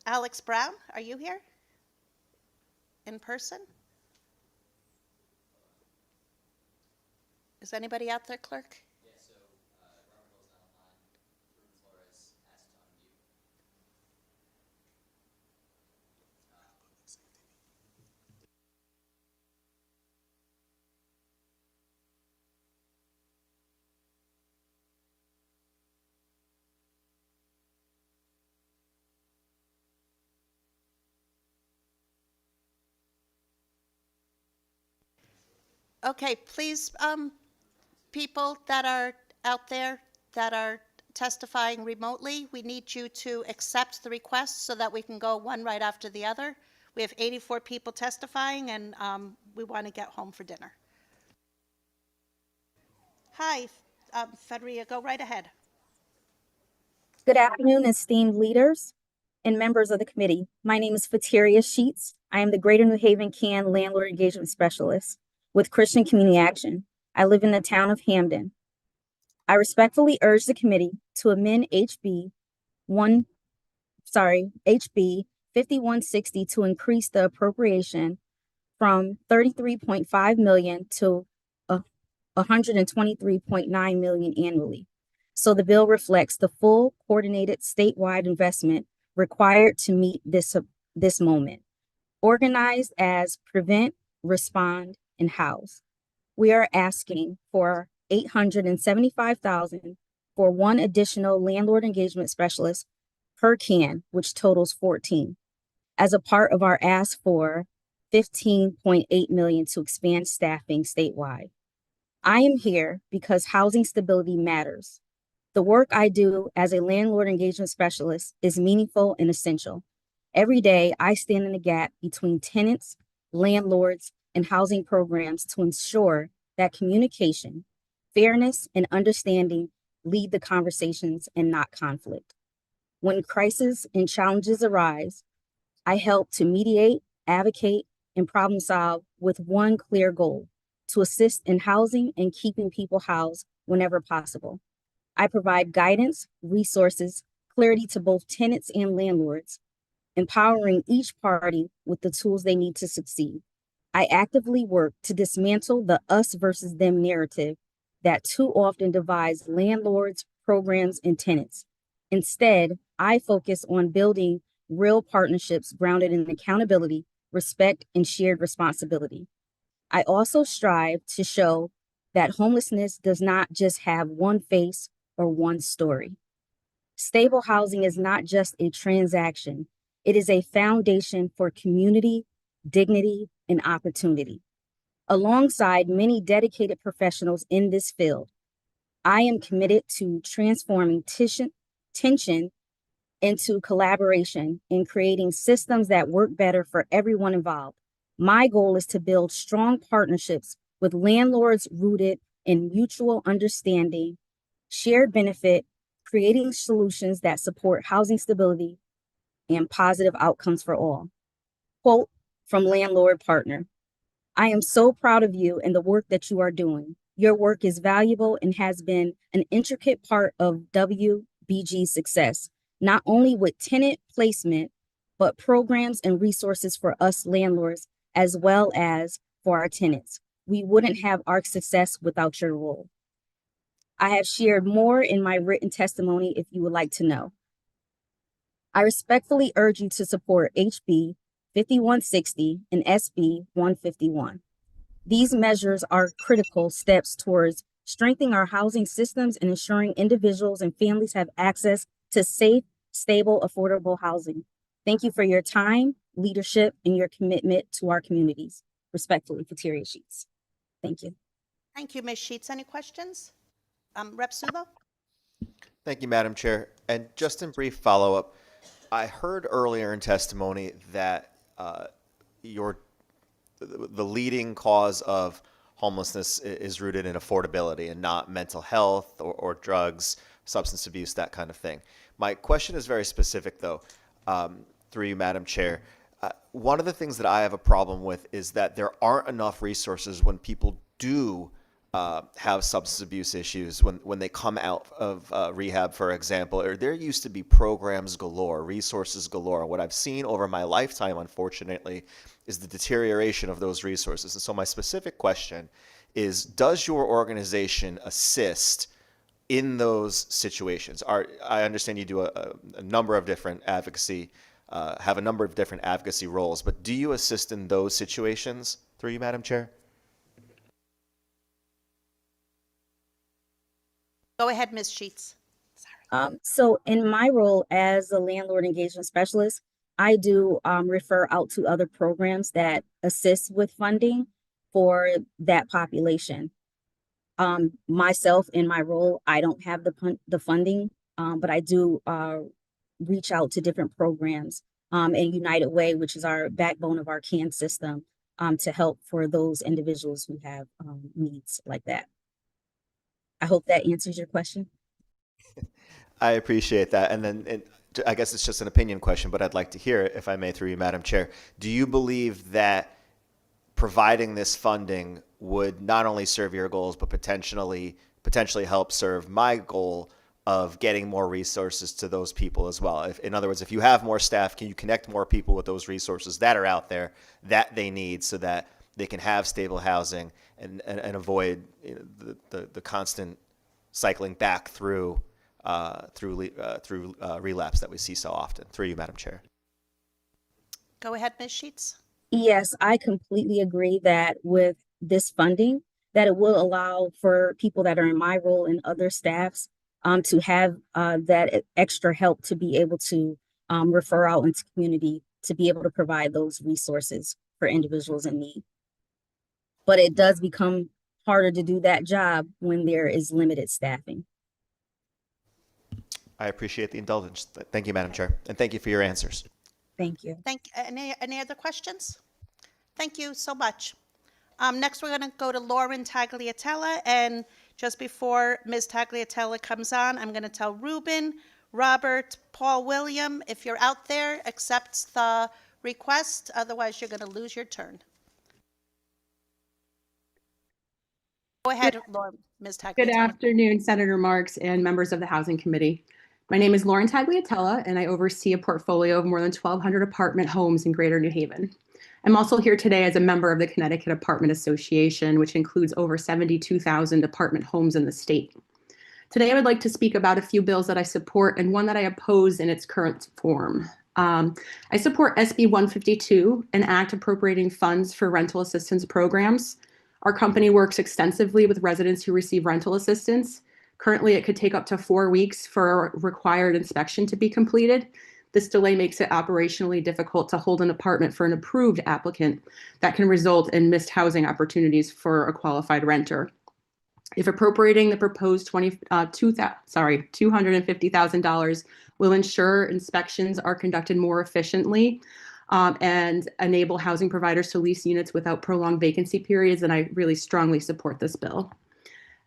Alex Brown, are you here? In person? Is anybody out there, clerk? Yeah, so Robert Hill's not online. Ruben Flores asked to unmute. Okay, please, people that are out there that are testifying remotely, we need you to accept the request so that we can go one right after the other. We have 84 people testifying, and we want to get home for dinner. Hi, Federica, go right ahead. Good afternoon, esteemed leaders and members of the committee. My name is Fateria Sheets. I am the Greater New Haven CAN Landlord Engagement Specialist with Christian Community Action. I live in the town of Hamden. I respectfully urge the committee to amend HB 5160 to increase the appropriation from $33.5 million to $123.9 million annually. So the bill reflects the full coordinated statewide investment required to meet this moment, organized as prevent, respond, and house. We are asking for $875,000 for one additional landlord engagement specialist per CAN, which totals 14, as a part of our ask for $15.8 million to expand staffing statewide. I am here because housing stability matters. The work I do as a landlord engagement specialist is meaningful and essential. Every day, I stand in the gap between tenants, landlords, and housing programs to ensure that communication, fairness, and understanding lead the conversations and not conflict. When crises and challenges arise, I help to mediate, advocate, and problem solve with one clear goal: to assist in housing and keeping people housed whenever possible. I provide guidance, resources, clarity to both tenants and landlords, empowering each party with the tools they need to succeed. I actively work to dismantle the us versus them narrative that too often divides landlords, programs, and tenants. Instead, I focus on building real partnerships grounded in accountability, respect, and shared responsibility. I also strive to show that homelessness does not just have one face or one story. Stable housing is not just a transaction, it is a foundation for community, dignity, and opportunity. Alongside many dedicated professionals in this field, I am committed to transforming tension into collaboration and creating systems that work better for everyone involved. My goal is to build strong partnerships with landlords rooted in mutual understanding, shared benefit, creating solutions that support housing stability and positive outcomes for all. Quote from landlord partner: I am so proud of you and the work that you are doing. Your work is valuable and has been an intricate part of WBG's success, not only with tenant placement, but programs and resources for us landlords, as well as for our tenants. We wouldn't have our success without your role. I have shared more in my written testimony if you would like to know. I respectfully urge you to support HB 5160 and SB 151. These measures are critical steps towards strengthening our housing systems and ensuring individuals and families have access to safe, stable, affordable housing. Thank you for your time, leadership, and your commitment to our communities. Respectfully, Fateria Sheets. Thank you. Thank you, Ms. Sheets. Any questions? Rep. Sulo? Thank you, Madam Chair. And just in brief follow-up, I heard earlier in testimony that the leading cause of homelessness is rooted in affordability and not mental health or drugs, substance abuse, that kind of thing. My question is very specific, though, through you, Madam Chair. One of the things that I have a problem with is that there aren't enough resources when people do have substance abuse issues when they come out of rehab, for example. Or there used to be programs galore, resources galore. What I've seen over my lifetime, unfortunately, is the deterioration of those resources. And so my specific question is, does your organization assist in those situations? I understand you do a number of different advocacy, have a number of different advocacy roles, but do you assist in those situations through you, Madam Chair? Go ahead, Ms. Sheets. So in my role as a landlord engagement specialist, I do refer out to other programs that assist with funding. for that population. Myself in my role, I don't have the funding, but I do reach out to different programs and United Way, which is our backbone of our CAN system, to help for those individuals who have needs like that. I hope that answers your question. I appreciate that. And then I guess it's just an opinion question, but I'd like to hear it, if I may, through you, Madam Chair. Do you believe that providing this funding would not only serve your goals, but potentially help serve my goal of getting more resources to those people as well? In other words, if you have more staff, can you connect more people with those resources that are out there that they need so that they can have stable housing and avoid the constant cycling back through relapse that we see so often? Through you, Madam Chair. Go ahead, Ms. Sheets. Yes, I completely agree that with this funding, that it will allow for people that are in my role and other staffs to have that extra help to be able to refer out into community, to be able to provide those resources for individuals in need. But it does become harder to do that job when there is limited staffing. I appreciate the indulgence. Thank you, Madam Chair, and thank you for your answers. Thank you. Any other questions? Thank you so much. Next, we're going to go to Lauren Tagliatella, and just before Ms. Tagliatella comes on, I'm going to tell Ruben, Robert, Paul William, if you're out there, accept the request. Otherwise, you're going to lose your turn. Go ahead, Lauren, Ms. Tagliatella. Good afternoon, Senator Marks and members of the Housing Committee. My name is Lauren Tagliatella, and I oversee a portfolio of more than 1,200 apartment homes in Greater New Haven. I'm also here today as a member of the Connecticut Apartment Association, which includes over 72,000 apartment homes in the state. Today, I would like to speak about a few bills that I support and one that I oppose in its current form. I support SB 152, an act appropriating funds for rental assistance programs. Our company works extensively with residents who receive rental assistance. Currently, it could take up to 4 weeks for a required inspection to be completed. This delay makes it operationally difficult to hold an apartment for an approved applicant that can result in missed housing opportunities for a qualified renter. If appropriating the proposed $250,000 will ensure inspections are conducted more efficiently and enable housing providers to lease units without prolonged vacancy periods, then I really strongly support this bill.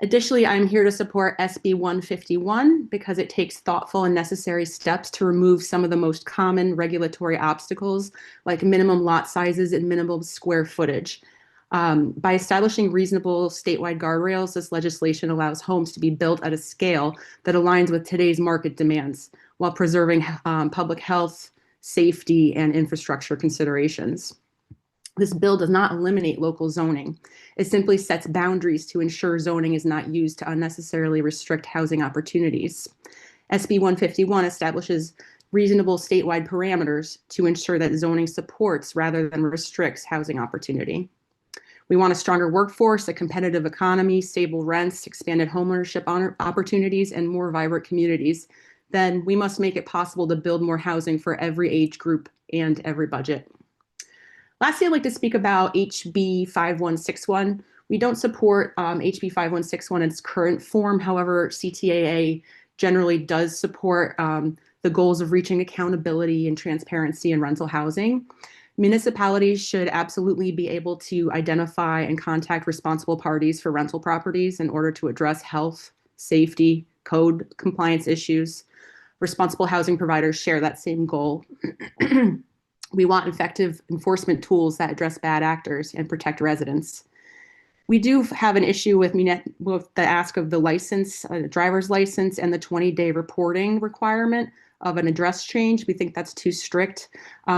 Additionally, I'm here to support SB 151 because it takes thoughtful and necessary steps to remove some of the most common regulatory obstacles, like minimum lot sizes and minimum square footage. By establishing reasonable statewide guardrails, this legislation allows homes to be built at a scale that aligns with today's market demands while preserving public health, safety, and infrastructure considerations. This bill does not eliminate local zoning. It simply sets boundaries to ensure zoning is not used to unnecessarily restrict housing opportunities. SB 151 establishes reasonable statewide parameters to ensure that zoning supports rather than restricts housing opportunity. We want a stronger workforce, a competitive economy, stable rents, expanded homeownership opportunities, and more vibrant communities. Then we must make it possible to build more housing for every age group and every budget. Lastly, I'd like to speak about HB 5161. We don't support HB 5161 in its current form. However, CTAA generally does support the goals of reaching accountability and transparency in rental housing. Municipalities should absolutely be able to identify and contact responsible parties for rental properties in order to address health, safety, code compliance issues. Responsible housing providers share that same goal. We want effective enforcement tools that address bad actors and protect residents. We do have an issue with the ask of the license, driver's license, and the 20-day reporting requirement of an address change. We think that's too strict.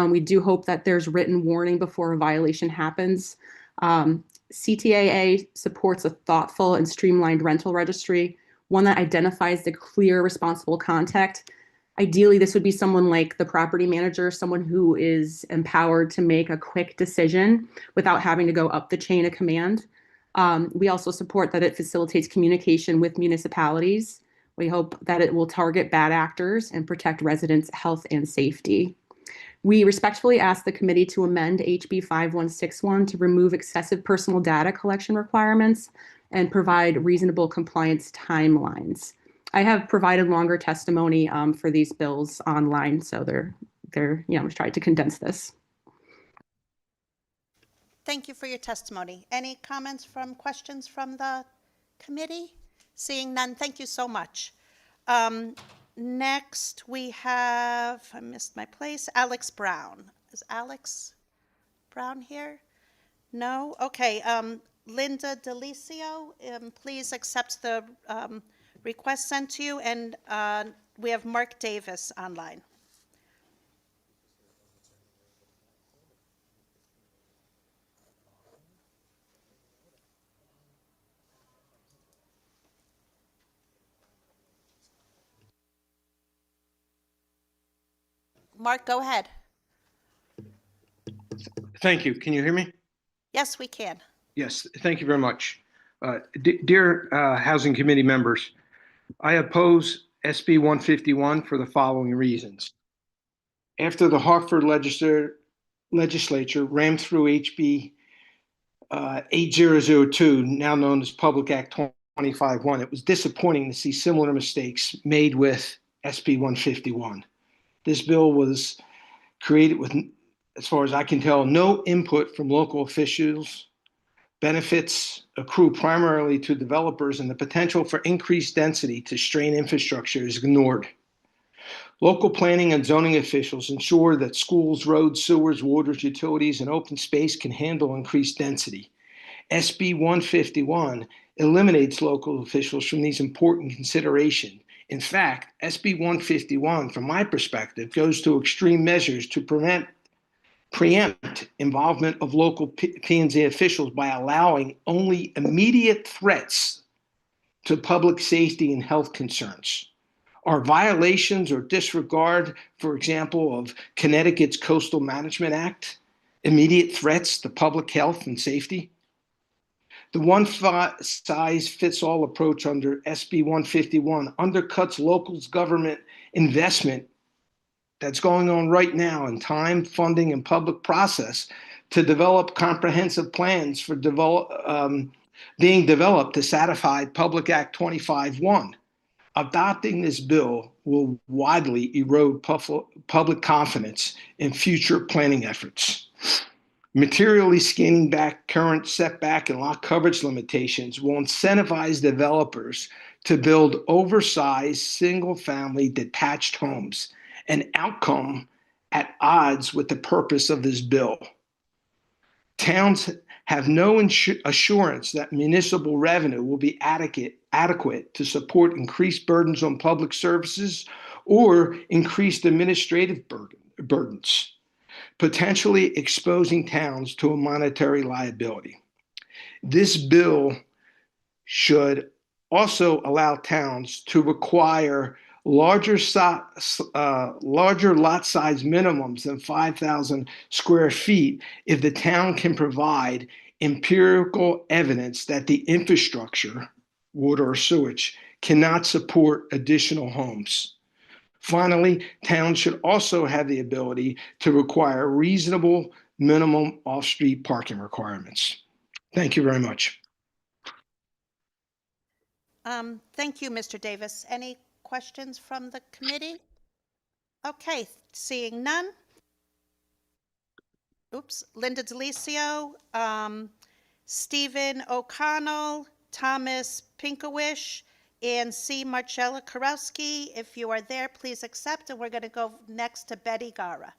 We do hope that there's written warning before a violation happens. CTAA supports a thoughtful and streamlined rental registry, one that identifies the clear, responsible contact. Ideally, this would be someone like the property manager, someone who is empowered to make a quick decision without having to go up the chain of command. We also support that it facilitates communication with municipalities. We hope that it will target bad actors and protect residents' health and safety. We respectfully ask the committee to amend HB 5161 to remove excessive personal data collection requirements and provide reasonable compliance timelines. I have provided longer testimony for these bills online, so we've tried to condense this. Thank you for your testimony. Any comments questions from the committee? Seeing none, thank you so much. Next, we have, I missed my place, Alex Brown. Is Alex Brown here? No? Okay. Linda Delicio, please accept the request sent to you, and we have Mark Davis online. Mark, go ahead. Thank you. Can you hear me? Yes, we can. Yes, thank you very much. Dear Housing Committee members, I oppose SB 151 for the following reasons. After the Hartford legislature rammed through HB 8002, now known as Public Act 25-1, it was disappointing to see similar mistakes made with SB 151. This bill was created with, as far as I can tell, no input from local officials. Benefits accrue primarily to developers, and the potential for increased density to strain infrastructure is ignored. Local planning and zoning officials ensure that schools, roads, sewers, waters, utilities, and open space can handle increased density. SB 151 eliminates local officials from these important considerations. In fact, SB 151, from my perspective, goes to extreme measures to preempt involvement of local P&Z officials by allowing only immediate threats to public safety and health concerns. Are violations or disregard, for example, of Connecticut's Coastal Management Act, immediate threats to public health and safety? The one-size-fits-all approach under SB 151 undercuts local government investment that's going on right now in time, funding, and public process to develop comprehensive plans for being developed to satisfy Public Act 25-1. Adopting this bill will widely erode public confidence in future planning efforts. Materially scaling back current setback and lot coverage limitations will incentivize developers to build oversized single-family detached homes, an outcome at odds with the purpose of this bill. Towns have no assurance that municipal revenue will be adequate to support increased burdens on public services or increased administrative burdens, potentially exposing towns to a monetary liability. This bill should also allow towns to require larger lot size minimums than 5,000 square feet if the town can provide empirical evidence that the infrastructure, water or sewage, cannot support additional homes. Finally, towns should also have the ability to require reasonable minimum off-street parking requirements. Thank you very much. Thank you, Mr. Davis. Any questions from the committee? Okay, seeing none. Oops, Linda Delicio, Stephen O'Connell, Thomas Pinkowish, and C. Marcella Karowski. If you are there, please accept, and we're going to go next to Betty Gara.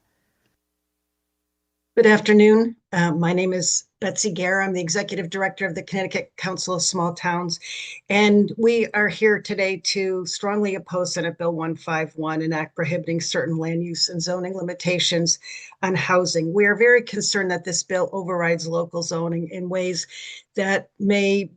Good afternoon. My name is Betsy Gare. I'm the Executive Director of the Connecticut Council of Small Towns, and we are here today to strongly oppose Senate Bill 151, an act prohibiting certain land use and zoning limitations on housing. We are very concerned that this bill overrides local zoning in ways that may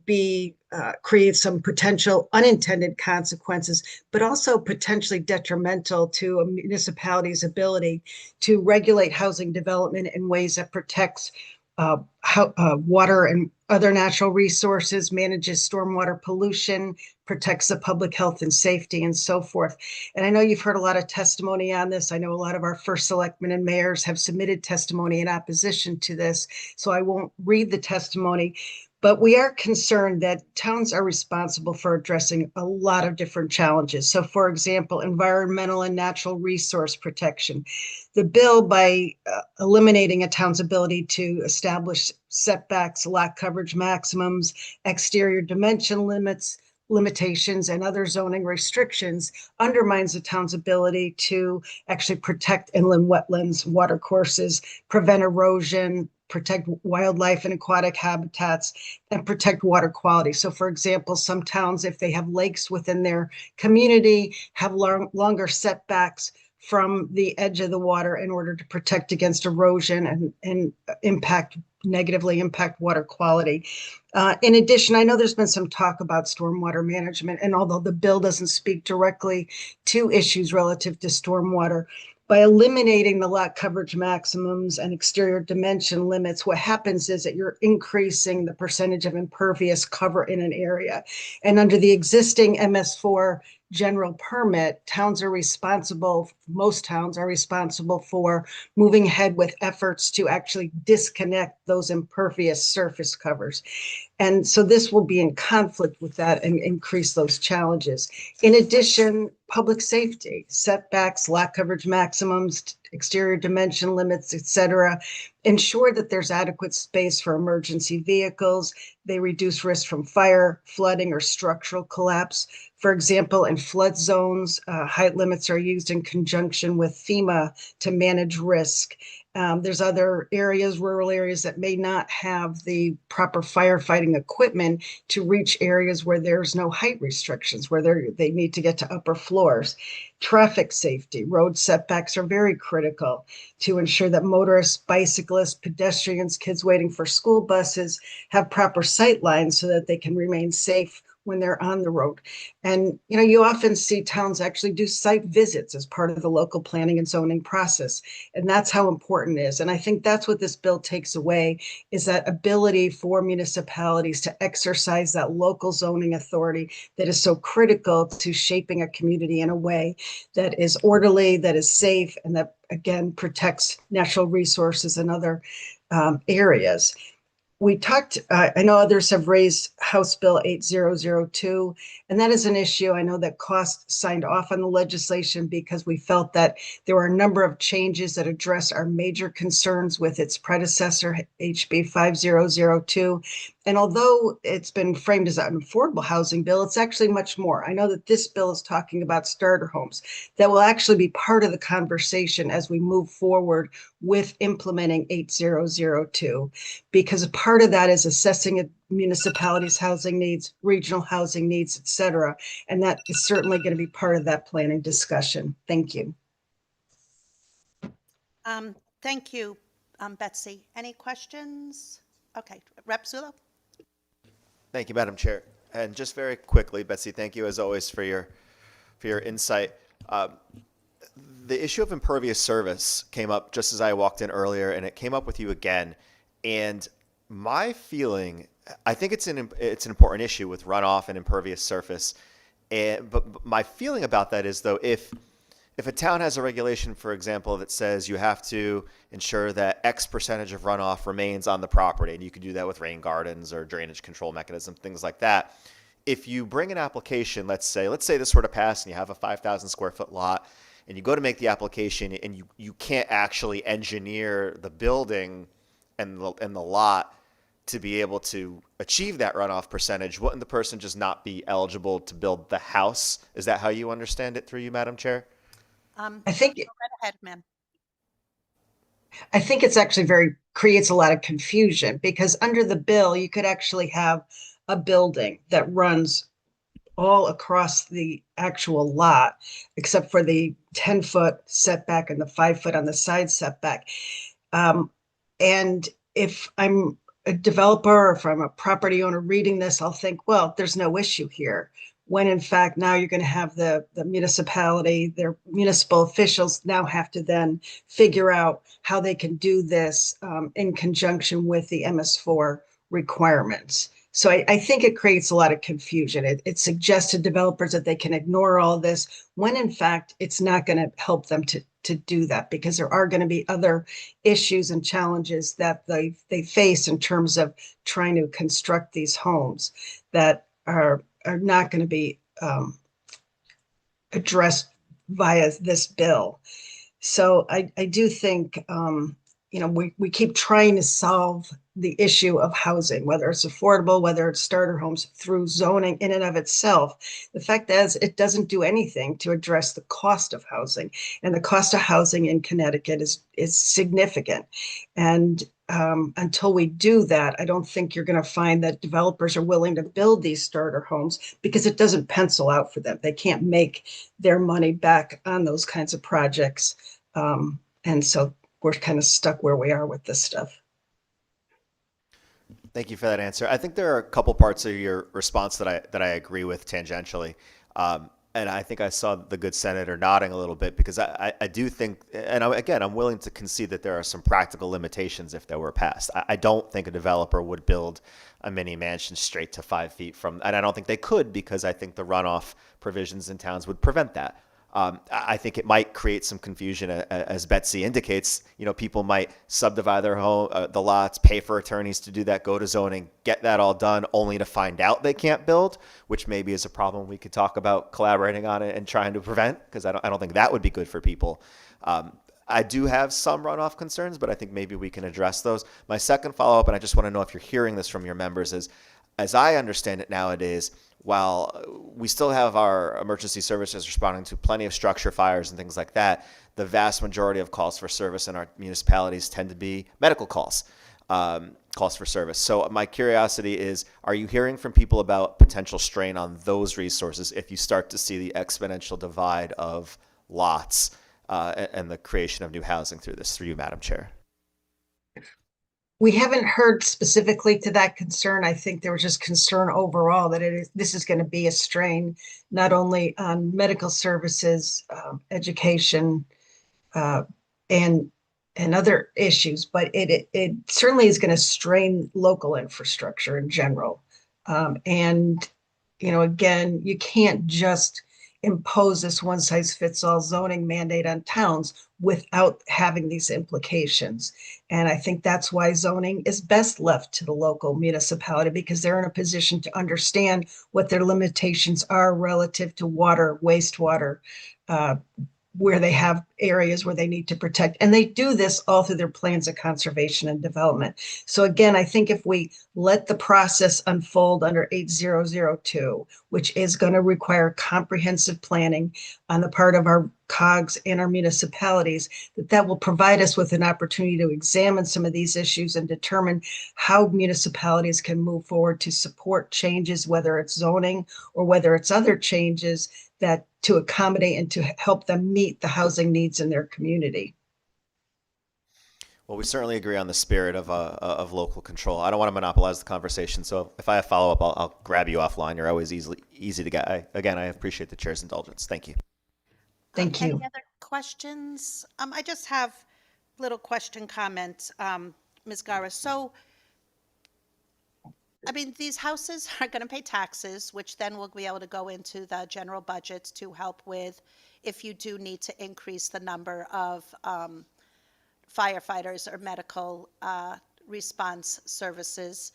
create some potential unintended consequences, but also potentially detrimental to a municipality's ability to regulate housing development in ways that protects water and other natural resources, manages stormwater pollution, protects the public health and safety, and so forth. And I know you've heard a lot of testimony on this. I know a lot of our first selectmen and mayors have submitted testimony in opposition to this, so I won't read the testimony. But we are concerned that towns are responsible for addressing a lot of different challenges. So, for example, environmental and natural resource protection. The bill, by eliminating a town's ability to establish setbacks, lot coverage maximums, exterior dimension limitations, and other zoning restrictions, undermines the town's ability to actually protect inland wetlands, water courses, prevent erosion, protect wildlife and aquatic habitats, and protect water quality. So, for example, some towns, if they have lakes within their community, have longer setbacks from the edge of the water in order to protect against erosion and negatively impact water quality. In addition, I know there's been some talk about stormwater management, and although the bill doesn't speak directly to issues relative to stormwater, by eliminating the lot coverage maximums and exterior dimension limits, what happens is that you're increasing the percentage of impervious cover in an area. And under the existing MS4 general permit, most towns are responsible for moving ahead with efforts to actually disconnect those impervious surface covers. And so this will be in conflict with that and increase those challenges. In addition, public safety, setbacks, lot coverage maximums, exterior dimension limits, et cetera, ensure that there's adequate space for emergency vehicles. They reduce risk from fire, flooding, or structural collapse. For example, in flood zones, height limits are used in conjunction with FEMA to manage risk. There's other areas, rural areas, that may not have the proper firefighting equipment to reach areas where there's no height restrictions, where they need to get to upper floors. Traffic safety, road setbacks are very critical to ensure that motorists, bicyclists, pedestrians, kids waiting for school buses have proper sight lines so that they can remain safe when they're on the road. And, you often see towns actually do site visits as part of the local planning and zoning process. And that's how important it is. And I think that's what this bill takes away, is that ability for municipalities to exercise that local zoning authority that is so critical to shaping a community in a way that is orderly, that is safe, and that, again, protects natural resources and other areas. We talked, I know others have raised House Bill 8002, and that is an issue. I know that Cost signed off on the legislation because we felt that there were a number of changes that address our major concerns with its predecessor, HB 5002. And although it's been framed as an affordable housing bill, it's actually much more. I know that this bill is talking about starter homes that will actually be part of the conversation as we move forward with implementing 8002, because a part of that is assessing a municipalities' housing needs, regional housing needs, et cetera. And that is certainly going to be part of that planning discussion. Thank you. Thank you, Betsy. Any questions? Okay, Rep. Zullo. Thank you, Madam Chair. And just very quickly, Betsy, thank you as always for your insight. The issue of impervious service came up just as I walked in earlier, and it came up with you again. And my feeling, I think it's an important issue with runoff and impervious surface. But my feeling about that is, though, if a town has a regulation, for example, that says you have to ensure that X percentage of runoff remains on the property, and you can do that with rain gardens or drainage control mechanism, things like that. If you bring an application, let's say this were to pass and you have a 5,000 square foot lot, and you go to make the application and you can't actually engineer the building and the lot to be able to achieve that runoff percentage, wouldn't the person just not be eligible to build the house? Is that how you understand it through you, Madam Chair? I think Go right ahead, ma'am. I think it's actually creates a lot of confusion, because under the bill, you could actually have a building that runs all across the actual lot, except for the 10-foot setback and the 5-foot on the side setback. And if I'm a developer or if I'm a property owner reading this, I'll think, well, there's no issue here. when in fact now you're going to have the municipality, their municipal officials now have to then figure out how they can do this in conjunction with the MS4 requirements. So I think it creates a lot of confusion. It suggests to developers that they can ignore all this when in fact it's not going to help them to do that, because there are going to be other issues and challenges that they face in terms of trying to construct these homes that are not going to be addressed via this bill. So I do think, we keep trying to solve the issue of housing, whether it's affordable, whether it's starter homes, through zoning in and of itself. The fact is, it doesn't do anything to address the cost of housing. And the cost of housing in Connecticut is significant. And until we do that, I don't think you're going to find that developers are willing to build these starter homes, because it doesn't pencil out for them. They can't make their money back on those kinds of projects. And so we're kind of stuck where we are with this stuff. Thank you for that answer. I think there are a couple parts of your response that I agree with tangentially. And I think I saw the good senator nodding a little bit, because I do think, and I'm willing to concede that there are some practical limitations if they were passed. I don't think a developer would build a mini mansion straight to 5 feet from, and I don't think they could, because I think the runoff provisions in towns would prevent that. I think it might create some confusion, as Betsy indicates. People might subdivide their home, the lots, pay for attorneys to do that, go to zoning, get that all done, only to find out they can't build, which maybe is a problem we could talk about collaborating on it and trying to prevent, because I don't think that would be good for people. I do have some runoff concerns, but I think maybe we can address those. My second follow-up, and I just want to know if you're hearing this from your members, is, as I understand it nowadays, while we still have our emergency services responding to plenty of structure fires and things like that, the vast majority of calls for service in our municipalities tend to be medical calls for service. So my curiosity is, are you hearing from people about potential strain on those resources if you start to see the exponential divide of lots and the creation of new housing through you, Madam Chair? We haven't heard specifically to that concern. I think there was just concern overall that this is going to be a strain, not only on medical services, education, and other issues, but it certainly is going to strain local infrastructure in general. And again, you can't just impose this one-size-fits-all zoning mandate on towns without having these implications. And I think that's why zoning is best left to the local municipality, because they're in a position to understand what their limitations are relative to water, wastewater, where they have areas where they need to protect. And they do this all through their plans of conservation and development. So again, I think if we let the process unfold under 8002, which is going to require comprehensive planning on the part of our COGS and our municipalities, that will provide us with an opportunity to examine some of these issues and determine how municipalities can move forward to support changes, whether it's zoning or whether it's other changes that to accommodate and to help them meet the housing needs in their community. Well, we certainly agree on the spirit of local control. I don't want to monopolize the conversation, so if I have follow-up, I'll grab you offline. You're always easy to get. Again, I appreciate the chair's indulgence. Thank you. Thank you. Any other questions? I just have little question comments, Ms. Gara. So, these houses are going to pay taxes, which then will be able to go into the general budgets to help with if you do need to increase the number of firefighters or medical response services.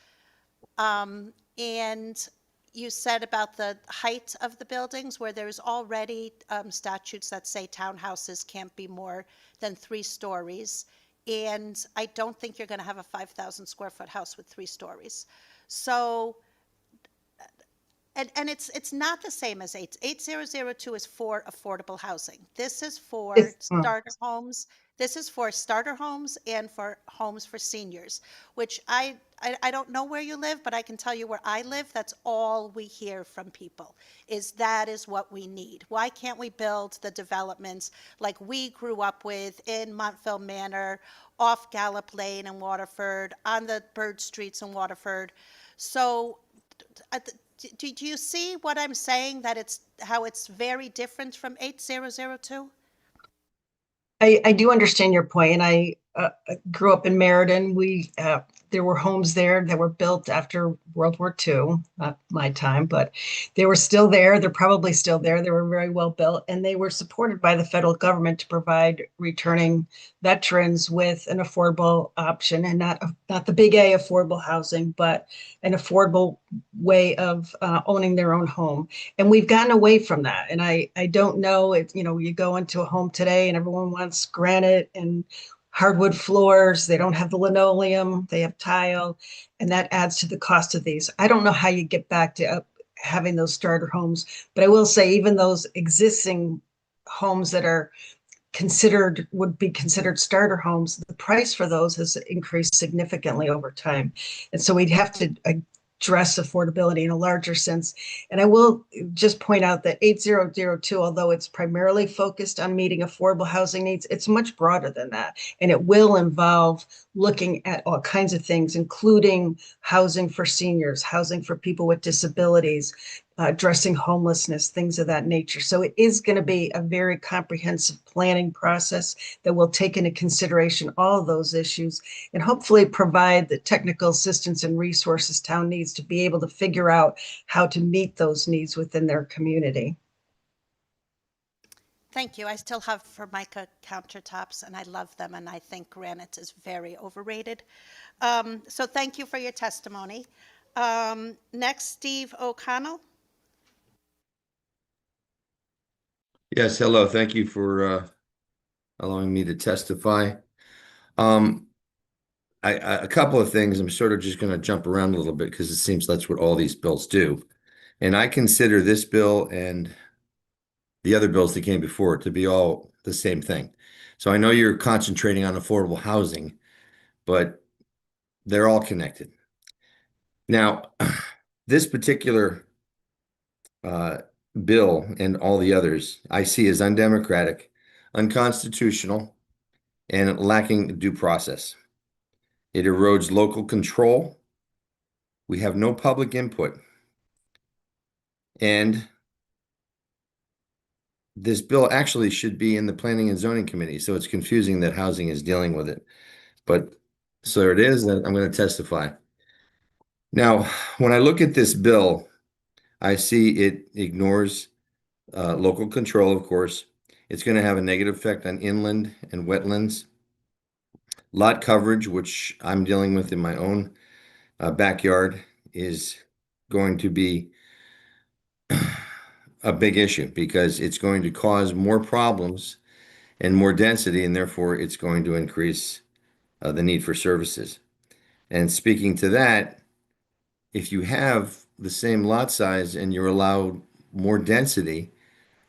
And you said about the height of the buildings, where there's already statutes that say townhouses can't be more than 3 stories. And I don't think you're going to have a 5,000 square foot house with 3 stories. So, and it's not the same as 8002 is for affordable housing. This is for starter homes. This is for starter homes and for homes for seniors, which I don't know where you live, but I can tell you where I live, that's all we hear from people, is that is what we need. Why can't we build the developments like we grew up with in Montville Manor, off Gallup Lane in Waterford, on the Bird Streets in Waterford? So do you see what I'm saying, that how it's very different from 8002? I do understand your point, and I grew up in Meriden. There were homes there that were built after World War II, not my time, but they were still there. They're probably still there. They were very well built, and they were supported by the federal government to provide returning veterans with an affordable option, and not the big A affordable housing, but an affordable way of owning their own home. And we've gotten away from that. And I don't know, you go into a home today and everyone wants granite and hardwood floors. They don't have the linoleum, they have tile, and that adds to the cost of these. I don't know how you get back to having those starter homes, but I will say even those existing homes that would be considered starter homes, the price for those has increased significantly over time. And so we'd have to address affordability in a larger sense. And I will just point out that 8002, although it's primarily focused on meeting affordable housing needs, it's much broader than that. And it will involve looking at all kinds of things, including housing for seniors, housing for people with disabilities, addressing homelessness, things of that nature. So it is going to be a very comprehensive planning process that will take into consideration all of those issues and hopefully provide the technical assistance and resources town needs to be able to figure out how to meet those needs within their community. Thank you. I still have Formica countertops, and I love them, and I think granite is very overrated. So thank you for your testimony. Next, Steve O'Connell. Yes, hello. Thank you for allowing me to testify. A couple of things. I'm sort of just going to jump around a little bit because it seems that's what all these bills do. And I consider this bill and the other bills that came before it to be all the same thing. So I know you're concentrating on affordable housing, but they're all connected. Now, this particular bill and all the others I see as undemocratic, unconstitutional, and lacking due process. It erodes local control. We have no public input. And this bill actually should be in the Planning and Zoning Committee, so it's confusing that housing is dealing with it. But so it is, and I'm going to testify. Now, when I look at this bill, I see it ignores local control, of course. It's going to have a negative effect on inland and wetlands. Lot coverage, which I'm dealing with in my own backyard, is going to be a big issue because it's going to cause more problems and more density, and therefore it's going to increase the need for services. And speaking to that, if you have the same lot size and you're allowed more density,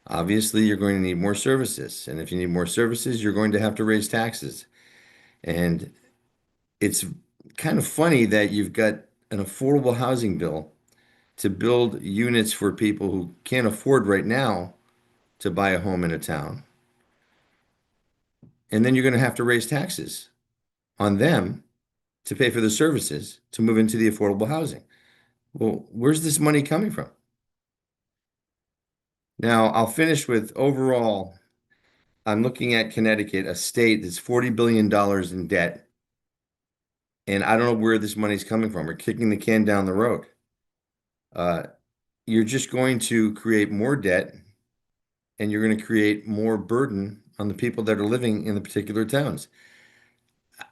obviously you're going to need more services. And if you need more services, you're going to have to raise taxes. And it's kind of funny that you've got an affordable housing bill to build units for people who can't afford right now to buy a home in a town. And then you're going to have to raise taxes on them to pay for the services to move into the affordable housing. Well, where's this money coming from? Now, I'll finish with overall, I'm looking at Connecticut, a state that's $40 billion in debt. And I don't know where this money's coming from. We're kicking the can down the road. You're just going to create more debt, and you're going to create more burden on the people that are living in the particular towns.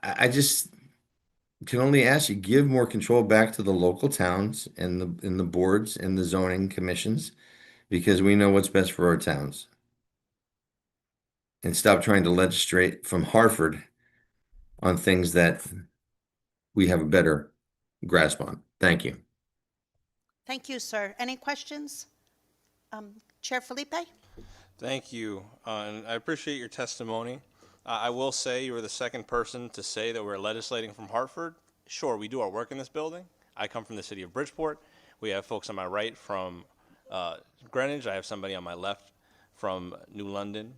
I just can only ask you, give more control back to the local towns and the boards and the zoning commissions, because we know what's best for our towns. And stop trying to legislate from Hartford on things that we have a better grasp on. Thank you. Thank you, sir. Any questions? Chair Felipe? Thank you, and I appreciate your testimony. I will say you were the second person to say that we're legislating from Hartford. Sure, we do our work in this building. I come from the city of Bridgeport. We have folks on my right from Greenwich. I have somebody on my left from New London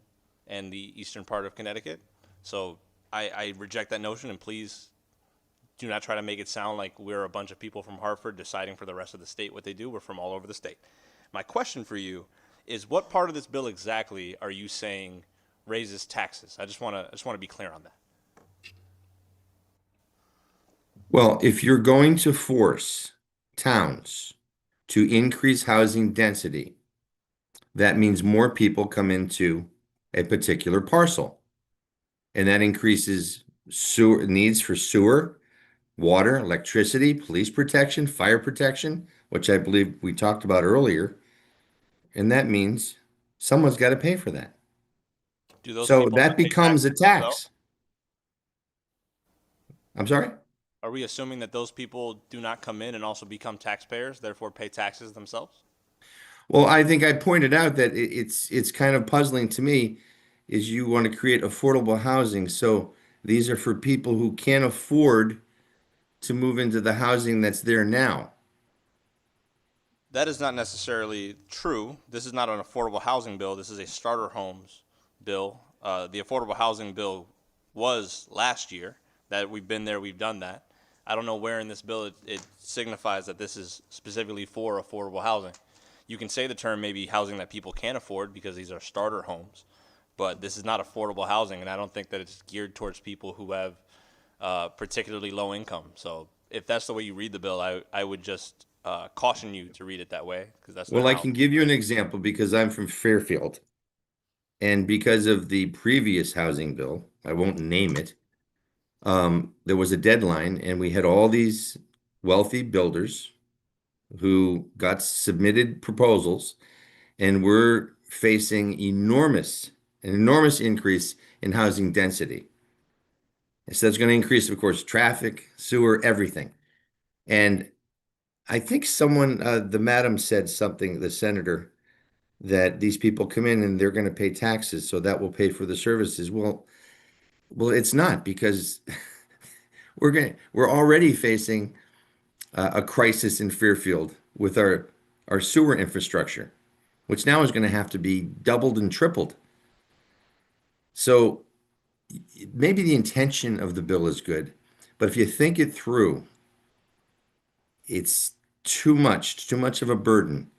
and the eastern part of Connecticut. So I reject that notion, and please do not try to make it sound like we're a bunch of people from Hartford deciding for the rest of the state what they do. We're from all over the state. My question for you is, what part of this bill exactly are you saying raises taxes? I just want to be clear on that. Well, if you're going to force towns to increase housing density, that means more people come into a particular parcel. And that increases sewer needs for sewer, water, electricity, police protection, fire protection, which I believe we talked about earlier. And that means someone's got to pay for that. Do those So people that not pay becomes a taxes themselves? tax. I'm sorry? Are we assuming that those people do not come in and also become taxpayers, therefore pay taxes themselves? Well, I think I pointed out that it's kind of puzzling to me is you want to create affordable housing. So these are for people who can't afford to move into the housing that's there now. That is not necessarily true. This is not an affordable housing bill. This is a starter homes bill. The affordable housing bill was last year. That we've been there, we've done that. I don't know where in this bill it signifies that this is specifically for affordable housing. You can say the term maybe housing that people can't afford because these are starter homes, but this is not affordable housing, and I don't think that it's geared towards people who have particularly low income. So if that's the way you read the bill, I would just caution you to read it that way, because that's not Well, I how. can give you an example because I'm from Fairfield. And because of the previous housing bill, I won't name it, there was a deadline and we had all these wealthy builders who got submitted proposals and we're facing an enormous increase in housing density. So that's going to increase, of course, traffic, sewer, everything. And I think the madam said something, the senator, that these people come in and they're going to pay taxes, so that will pay for the services. Well, it's not, because we're already facing a crisis in Fairfield with our sewer infrastructure, which now is going to have to be doubled and tripled. So maybe the intention of the bill is good, but if you think it through, it's too much of a burden.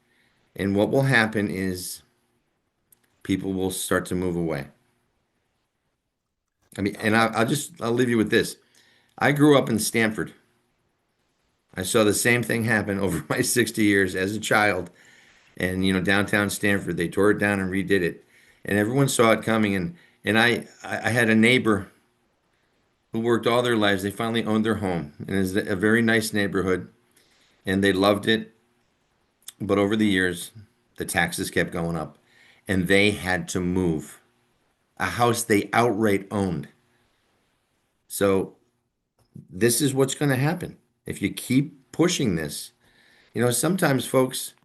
And what will happen is people will start to move away. I mean, and I'll leave you with this. I grew up in Stamford. I saw the same thing happen over my 60 years as a child. And, downtown Stamford, they tore it down and redid it. And everyone saw it coming. And I had a neighbor who worked all their lives. They finally owned their home. And it's a very nice neighborhood. And they loved it. But over the years, the taxes kept going up. And they had to move. A house they outright owned. So this is what's going to happen. If you keep pushing this, sometimes folks,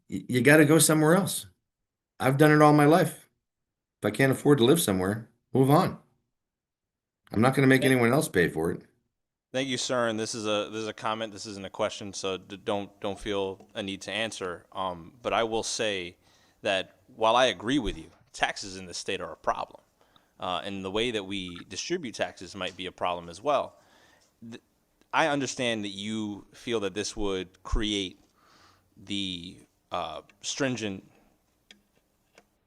you got to go somewhere else. I've done it all my life. If I can't afford to live somewhere, move on. I'm not going to make anyone else pay for it. Thank you, sir. And this is a comment. This isn't a question, so don't feel a need to answer. But I will say that while I agree with you, taxes in the state are a problem, and the way that we distribute taxes might be a problem as well. I understand that you feel that this would create the stringent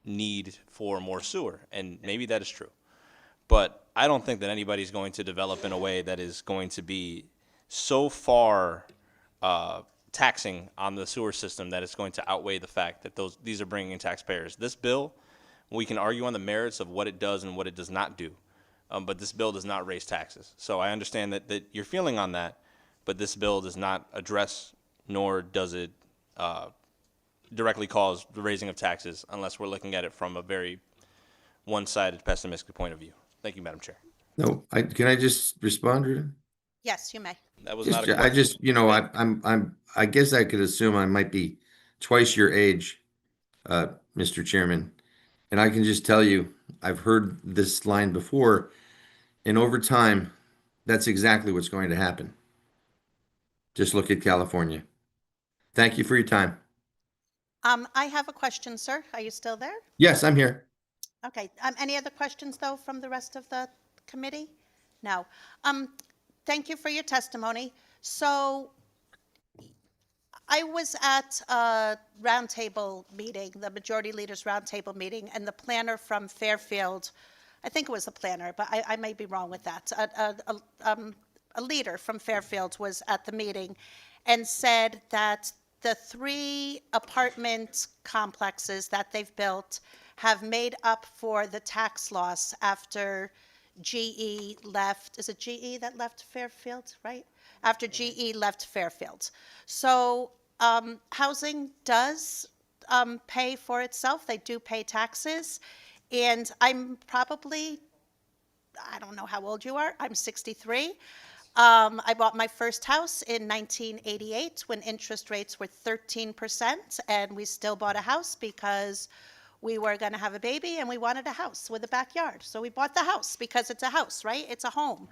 need for more sewer, and maybe that is true. But I don't think that anybody's going to develop in a way that is going to be so far taxing on the sewer system that it's going to outweigh the fact that these are bringing in taxpayers. This bill, we can argue on the merits of what it does and what it does not do, but this bill does not raise taxes. So I understand that you're feeling on that, but this bill does not address, nor does it directly cause the raising of taxes, unless we're looking at it from a very one-sided, pessimistic point of view. Thank you, Madam Chair. No, can I just respond to it? Yes, you may. That was not a question. I just, I guess I could assume I might be twice your age, Mr. Chairman. And I can just tell you, I've heard this line before, and over time, that's exactly what's going to happen. Just look at California. Thank you for your time. I have a question, sir. Are you still there? Yes, I'm here. Okay. Any other questions, though, from the rest of the committee? No. thank you for your testimony. So I was at a roundtable meeting, the majority leaders roundtable meeting, and the planner from Fairfield, I think it was the planner, but I may be wrong with that. A leader from Fairfield was at the meeting and said that the 3 apartment complexes that they've built have made up for the tax loss after GE left. Is it GE that left Fairfield, right? After GE left Fairfield. So housing does pay for itself. They do pay taxes. And I'm probably, I don't know how old you are. I'm 63. I bought my first house in 1988 when interest rates were 13%, and we still bought a house because we were going to have a baby and we wanted a house with a backyard. So we bought the house because it's a house, right? It's a home.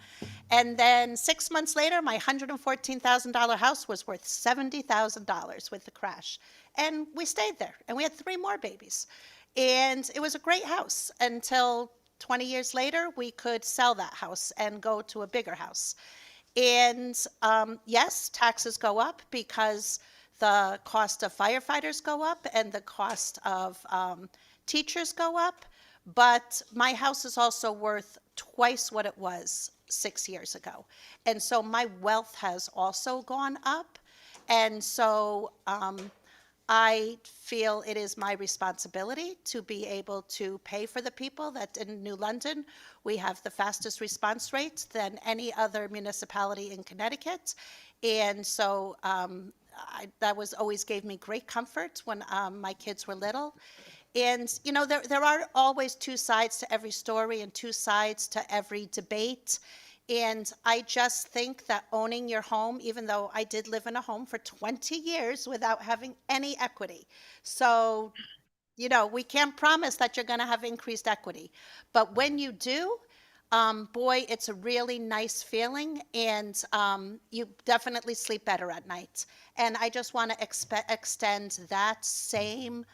And then 6 months later, my $114,000 house was worth $70,000 with the crash. And we stayed there, and we had 3 more babies. And it was a great house until 20 years later, we could sell that house and go to a bigger house. And yes, taxes go up because the cost of firefighters go up and the cost of teachers go up. But my house is also worth twice what it was 6 years ago. And so my wealth has also gone up. And so I feel it is my responsibility to be able to pay for the people that in New London, we have the fastest response rates than any other municipality in Connecticut. And so that was always gave me great comfort when my kids were little. And, you know, there are always 2 sides to every story and 2 sides to every debate. And I just think that owning your home, even though I did live in a home for 20 years without having any equity. So, you know, we can't promise that you're going to have increased equity. But when you do, boy, it's a really nice feeling, and you definitely sleep better at night. And I just want to extend that same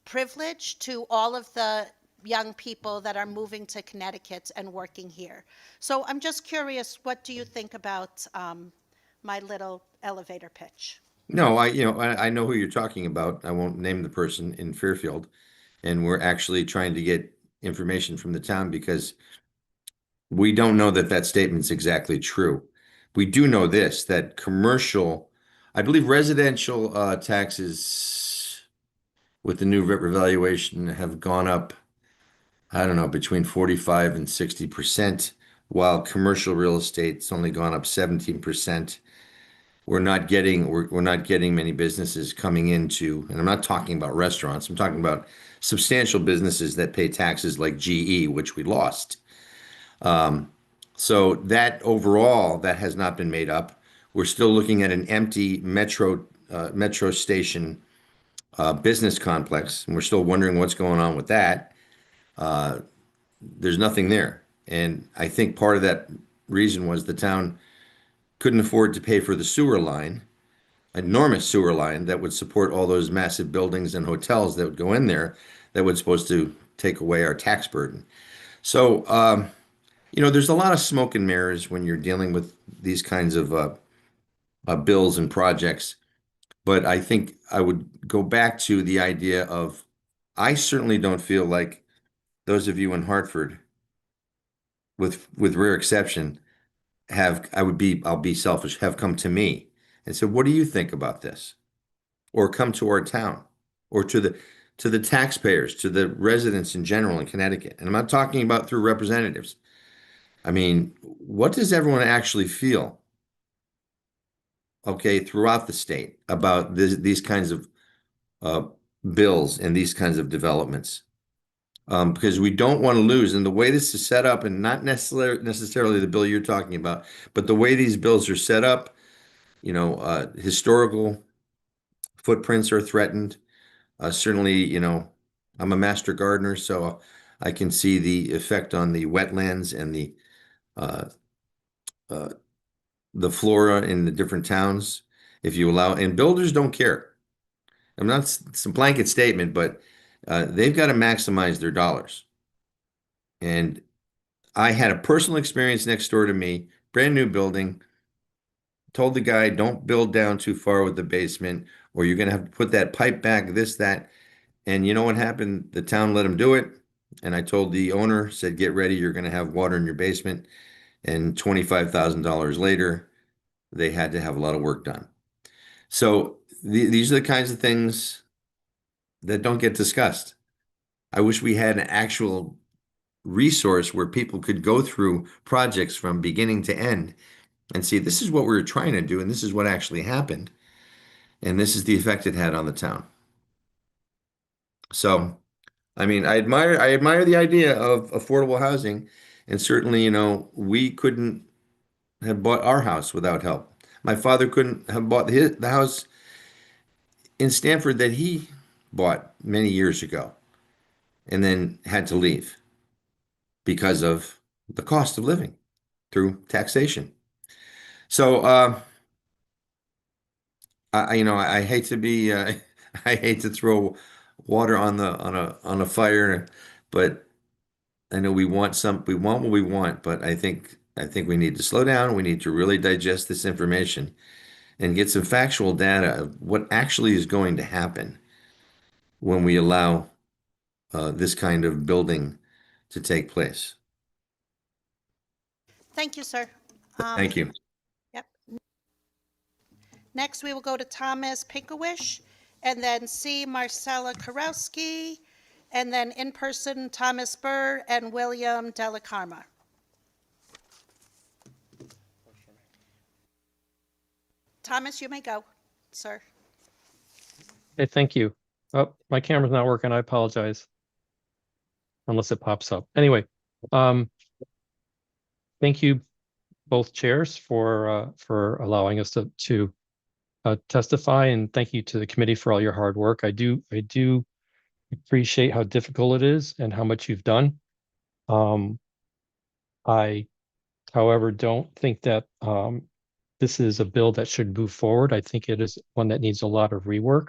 privilege to all of the young people that are moving to Connecticut and working here. So I'm just curious, what do you think about my little elevator pitch? No, I know who you're talking about. I won't name the person in Fairfield. And we're actually trying to get information from the town because we don't know that that statement's exactly true. We do know this, that commercial, I believe residential taxes with the new revaluation have gone up, I don't know, between 45 and 60%, while commercial real estate's only gone up 17%. We're not getting many businesses coming into, and I'm not talking about restaurants, I'm talking about substantial businesses that pay taxes like GE, which we lost. So that overall, that has not been made up. We're still looking at an empty metro station business complex, and we're still wondering what's going on with that. There's nothing there. And I think part of that reason was the town couldn't afford to pay for the sewer line, enormous sewer line that would support all those massive buildings and hotels that would go in there that would supposed to take away our tax burden. So, there's a lot of smoke and mirrors when you're dealing with these kinds of bills and projects. But I think I would go back to the idea of, I certainly don't feel like those of you in Hartford, with rare exception, I'll be selfish, have come to me and said, what do you think about this? Or come to our town, or to the taxpayers, to the residents in general in Connecticut. And I'm not talking about through representatives. I mean, what does everyone actually feel, okay, throughout the state about these kinds of bills and these kinds of developments? Because we don't want to lose. And the way this is set up, and not necessarily the bill you're talking about, but the way these bills are set up, historical footprints are threatened. Certainly, I'm a master gardener, so I can see the effect on the wetlands and the flora in the different towns. If you allow, and builders don't care. I'm not, it's a blanket statement, but they've got to maximize their dollars. And I had a personal experience next door to me brand new building. Told the guy, don't build down too far with the basement, or you're gonna have to put that pipe back, this, that. And you know what happened? The town let him do it. And I told the owner, said, get ready, you're gonna have water in your basement. And $25,000 later, they had to have a lot of work done. So these are the kinds of things that don't get discussed. I wish we had an actual resource where people could go through projects from beginning to end and see this is what we were trying to do and this is what actually happened. And this is the effect it had on the town. So, I mean, I admire the idea of affordable housing, and certainly, we couldn't have bought our house without help. My father couldn't have bought the house in Stanford that he bought many years ago and then had to leave because of the cost of living through taxation. So, I hate to be, I hate to throw water on a fire, but I know we want what we want, but I think we need to slow down. We need to really digest this information and get some factual data of what actually is going to happen when we allow this kind of building to take place. Thank you, sir. Thank you. Yep. Next, we will go to Thomas Pinkowish, and then C. Marcella Karowski, and then in person, Thomas Burr and William Delacarma. Thomas, you may go, sir. Hey, thank you. Oh, my camera's not working. I apologize. Unless it pops up. Anyway, thank you both chairs for allowing us to testify, and thank you to the committee for all your hard work. I do appreciate how difficult it is and how much you've done. I, however, don't think that this is a bill that should move forward. I think it is one that needs a lot of rework.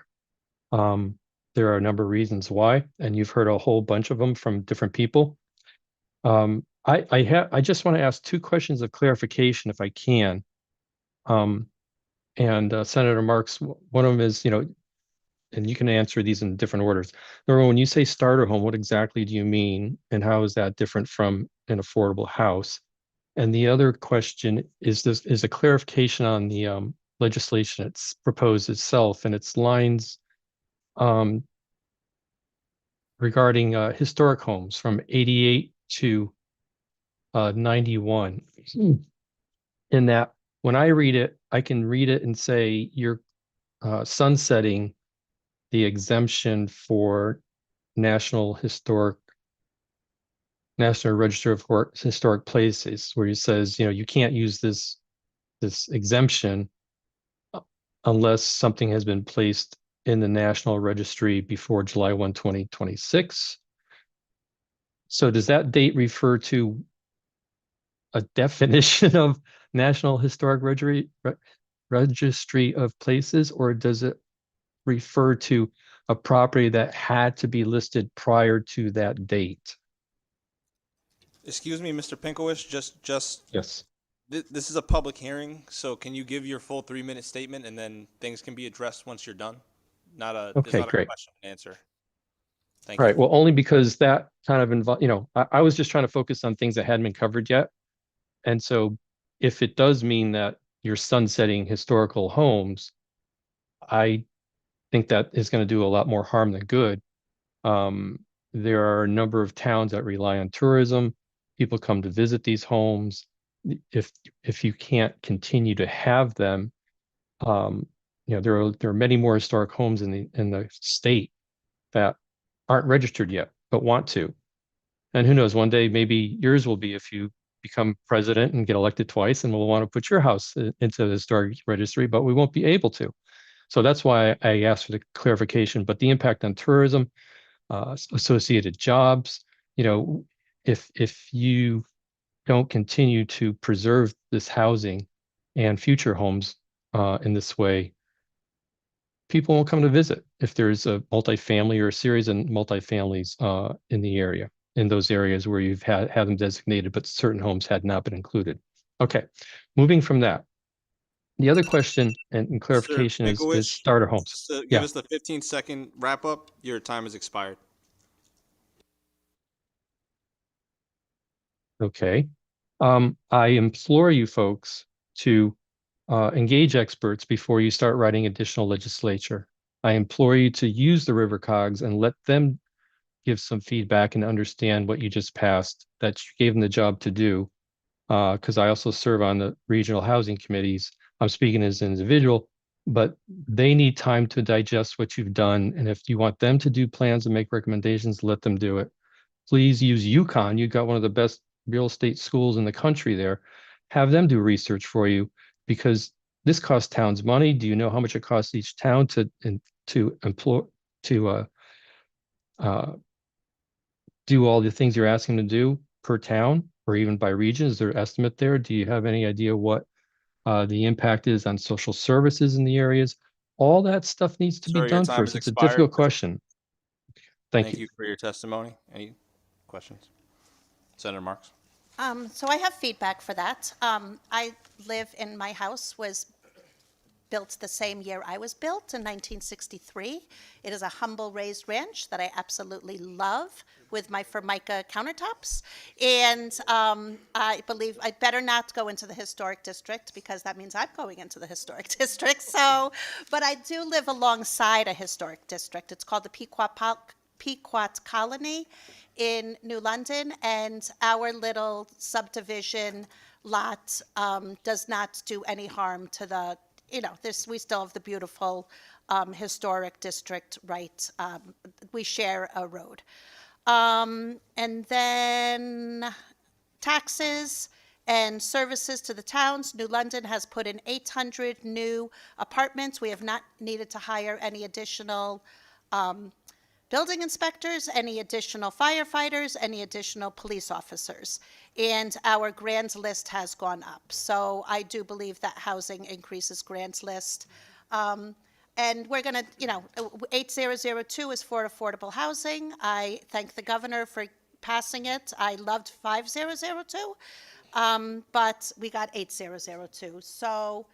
There are a number of reasons why, and you've heard a whole bunch of them from different people. I just want to ask two questions of clarification, if I can. Senator Marks, one of them is, and you can answer these in different orders. Number one, when you say starter home, what exactly do you mean, and how is that different from an affordable house? And the other question is a clarification on the legislation it's proposed itself and its lines regarding historic homes from 88 to 91. In that, when I read it, I can read it and say you're sunsetting the exemption for National Register of Historic Places, where it says, you can't use this exemption unless something has been placed in the National Registry before July 1, 2026. So does that date refer to a definition of National Historic Registry of Places, or does it refer to a property that had to be listed prior to that date? Excuse me, Mr. Pinkowish, just Yes. This is a public hearing, so can you give your full 3-minute statement and then things can be addressed once you're done? There's Okay, not a great. question and answer. Thank All you. right, well, only because that kind of I was just trying to focus on things that hadn't been covered yet. And so if it does mean that you're sunsetting historical homes, I think that is going to do a lot more harm than good. There are a number of towns that rely on tourism. People come to visit these homes. If you can't continue to have them, there are many more historic homes in the state that aren't registered yet, but want to. And who knows, one day maybe yours will be if you become president and get elected twice, and we'll want to put your house into the historic registry, but we won't be able to. So that's why I asked for the clarification. But the impact on tourism, associated jobs, if you don't continue to preserve this housing and future homes in this way, people won't come to visit if there's a multifamily or a series of multifamilies in the area, in those areas where you've had them designated, but certain homes had not been included. Okay, moving from that. The other question and Mr. clarification is Pinkowicz, starter homes. just to give Yeah, us the 15-second wrap up, your time has expired. okay. I implore you folks to engage experts before you start writing additional legislature. I implore you to use the river cogs and let them give some feedback and understand what you just passed that you gave them the job to do. Because I also serve on the regional housing committees. I'm speaking as an individual, but they need time to digest what you've done. And if you want them to do plans and make recommendations, let them do it. Please use UConn. You've got one of the best real estate schools in the country there. Have them do research for you because this costs towns money. Do you know how much it costs each town to employ to do all the things you're asking them to do per town or even by region? Is there an estimate there? Do you have any idea what the impact is on social services in the areas? All that stuff needs to be Sir, your done time first. has It's a expired. difficult question. Thank Thank you. you for your testimony. Any questions? Senator Marks. So I have feedback for that. I live in, my house was built the same year I was built in 1963. It is a humble raised ranch that I absolutely love with my Formica countertops. And I believe I'd better not go into the historic district because that means I'm going into the historic district. So, but I do live alongside a historic district. It's called the Pequot Colony in New London, and our little subdivision lot does not do any harm to the, we still have the beautiful historic district, right? We share a road. And then taxes and services to the towns. New London has put in 800 new apartments. We have not needed to hire any additional building inspectors, any additional firefighters, any additional police officers. And our grants list has gone up. So I do believe that housing increases grants list. And we're going to, 8002 is for affordable housing. I thank the governor for passing it. I loved 5002, but we got 8002. So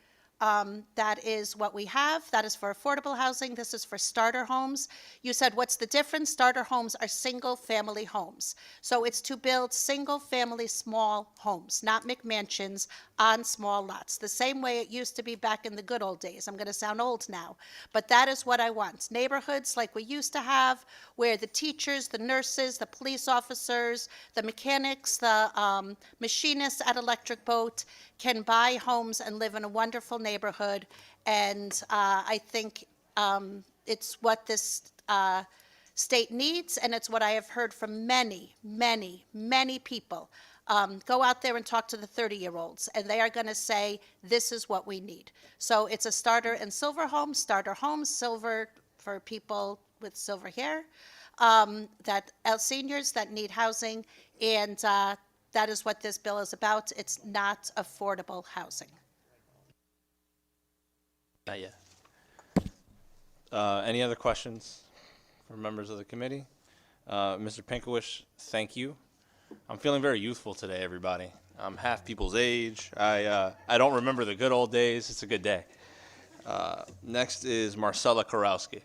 that is what we have. That is for affordable housing. This is for starter homes. You said, what's the difference? Starter homes are single-family homes. So it's to build single-family small homes, not McMansions on small lots, the same way it used to be back in the good old days. I'm going to sound old now, but that is what I want. Neighborhoods like we used to have, where the teachers, the nurses, the police officers, the mechanics, the machinists at Electric Boat can buy homes and live in a wonderful neighborhood. And I think it's what this state needs, and it's what I have heard from many, many, many people. Go out there and talk to the 30-year-olds, and they are going to say, this is what we need. So it's a starter and silver home, starter homes, silver for people with silver hair, seniors that need housing, and that is what this bill is about. It's not affordable housing. Not yet. Any other questions from members of the committee? Mr. Pinkowicz, thank you. I'm feeling very youthful today, everybody. I'm half people's age. I don't remember the good old days. It's a good day. Next is Marcella Karowski.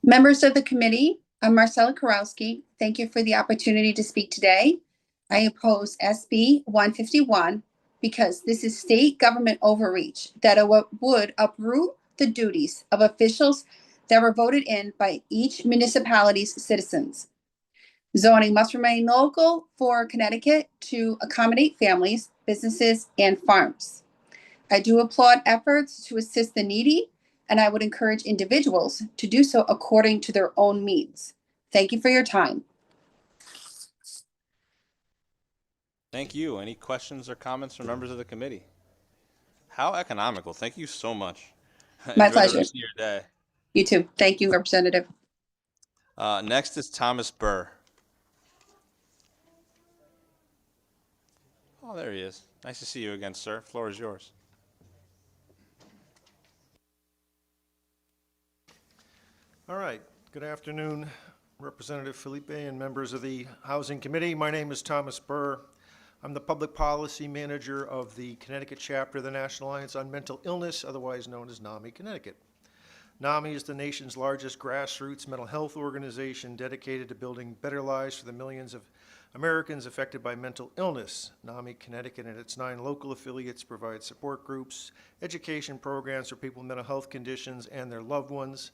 Members of the committee, I'm Marcella Karowski. Thank you for the opportunity to speak today. I oppose SB 151 because this is state government overreach that would uproot the duties of officials that were voted in by each municipality's citizens. Zoning must remain local for Connecticut to accommodate families, businesses, and farms. I do applaud efforts to assist the needy, and I would encourage individuals to do so according to their own means. Thank you for your time. Thank you. Any questions or comments from members of the committee? How economical. Thank you so much. My Enjoy pleasure. the rest of your day. You too. Thank you, Representative. Next is Thomas Burr. Oh, there he is. Nice to see you again, sir. Floor is yours. All right. Good afternoon, Representative Felipe, and members of the Housing Committee. My name is Thomas Burr. I'm the Public Policy Manager of the Connecticut chapter of the National Alliance on Mental Illness, otherwise known as NAMI Connecticut. NAMI is the nation's largest grassroots mental health organization dedicated to building better lives for the millions of Americans affected by mental illness. NAMI Connecticut and its 9 local affiliates provide support groups, education programs for people with mental health conditions and their loved ones,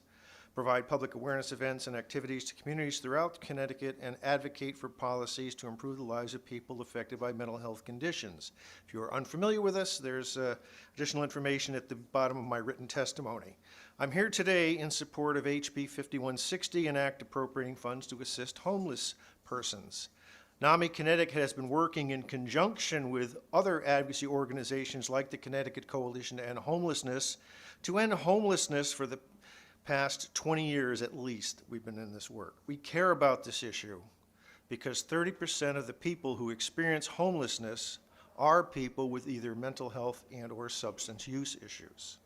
provide public awareness events and activities to communities throughout Connecticut, and advocate for policies to improve the lives of people affected by mental health conditions. If you are unfamiliar with us, there's additional information at the bottom of my written testimony. I'm here today in support of HB 5160, an act appropriating funds to assist homeless persons. NAMI Connecticut has been working in conjunction with other advocacy organizations like the Connecticut Coalition to End Homelessness to end homelessness for the past 20 years at least. We've been in this work. We care about this issue because 30% of the people who experience homelessness are people with either mental health and or substance use issues.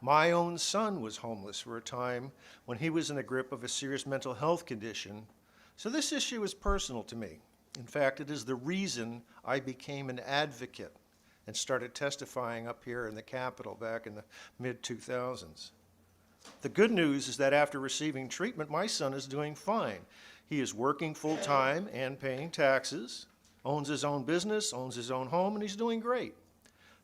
My own son was homeless for a time when he was in the grip of a serious mental health condition, so this issue is personal to me. In fact, it is the reason I became an advocate and started testifying up here in the Capitol back in the mid-2000s. The good news is that after receiving treatment, my son is doing fine. He is working full-time and paying taxes, owns his own business, owns his own home, and he's doing great.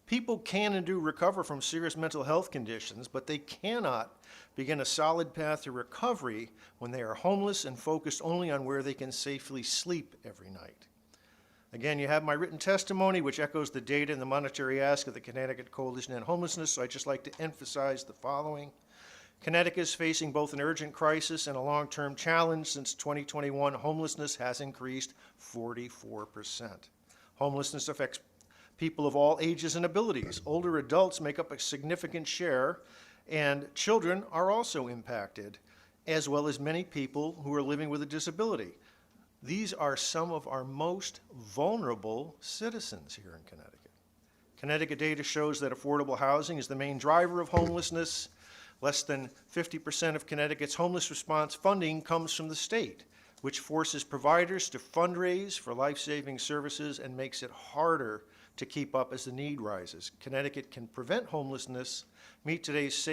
People can and do recover from serious mental health conditions, but they cannot begin a solid path to recovery when they are homeless and focused only on where they can safely sleep every night. Again, you have my written testimony, which echoes the data and the monetary ask of the Connecticut Coalition to End Homelessness, so I'd just like to emphasize the following. Connecticut is facing both an urgent crisis and a long-term challenge. Since 2021, homelessness has increased 44%. Homelessness affects people of all ages and abilities. Older adults make up a significant share, and children are also impacted, as well as many people who are living with a disability. These are some of our most vulnerable citizens here in Connecticut. Connecticut data shows that affordable housing is the main driver of homelessness. Less than 50% of Connecticut's homeless response funding comes from the state, which forces providers to fundraise for life-saving services and makes it harder to keep up as the need rises. Connecticut can prevent homelessness, meet today's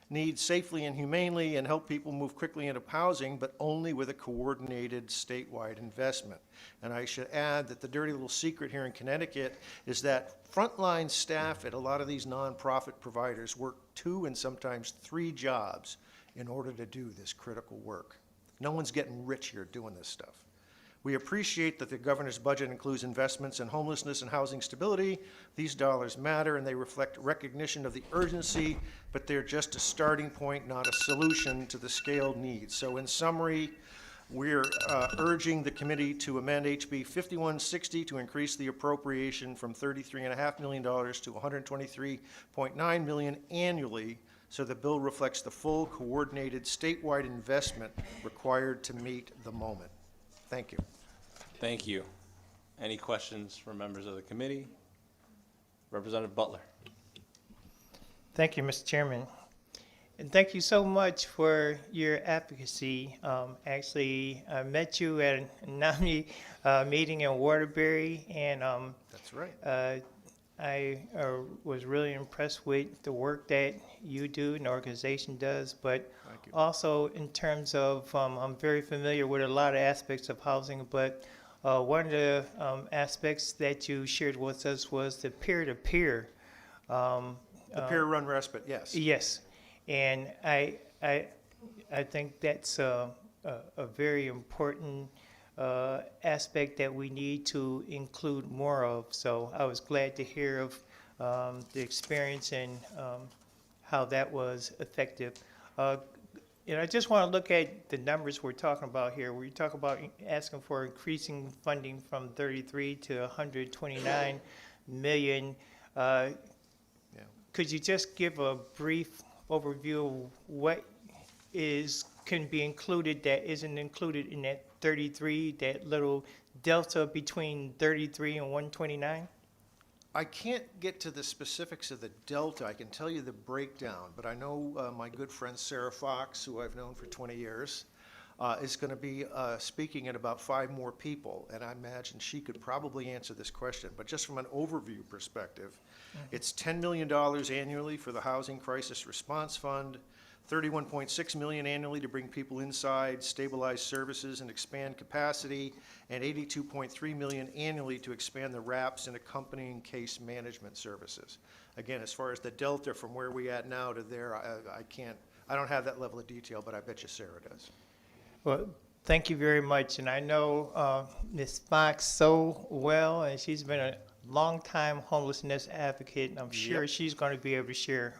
needs safely and humanely, and help people move quickly into housing, but only with a coordinated statewide investment. And I should add that the dirty little secret here in Connecticut is that frontline staff at a lot of these nonprofit providers work 2 and sometimes 3 jobs in order to do this critical work. No one's getting rich here doing this stuff. We appreciate that the governor's budget includes investments in homelessness and housing stability. These dollars matter and they reflect recognition of the urgency, but they're just a starting point, not a solution to the scaled needs. So in summary, we're urging the committee to amend HB 5160 to increase the appropriation from $33.5 million to $123.9 million annually, so the bill reflects the full coordinated statewide investment required to meet the moment. Thank you. Thank you. Any questions from members of the committee? Representative Butler. Thank you, Mr. Chairman. And thank you so much for your advocacy. Actually, I met you at a NAMI meeting in Waterbury, and that's right. I was really impressed with the work that you do and the organization does, but also in terms of, I'm very familiar with a lot of aspects of housing, but one of the aspects that you shared with us was the peer-to-peer. The peer-run respite, yes. Yes, and I think that's a very important aspect that we need to include more of. So I was glad to hear of the experience and how that was effective. And I just want to look at the numbers we're talking about here. We talk about asking for increasing funding from 33 to 129 million. Could you just give a brief overview of what can be included that isn't included in that 33, that little delta between 33 and 129? I can't get to the specifics of the delta. I can tell you the breakdown, but I know my good friend Sarah Fox, who I've known for 20 years, is going to be speaking at about 5 more people, and I imagine she could probably answer this question. But just from an overview perspective, it's $10 million annually for the Housing Crisis Response Fund, $31.6 million annually to bring people inside, stabilize services, and expand capacity, and $82.3 million annually to expand the wraps and accompanying case management services. Again, as far as the delta from where we at now to there, I don't have that level of detail, but I bet you Sarah does. Well, thank you very much. And I know Ms. Fox so well, and she's been a longtime homelessness advocate. And I'm sure she's going to be able to share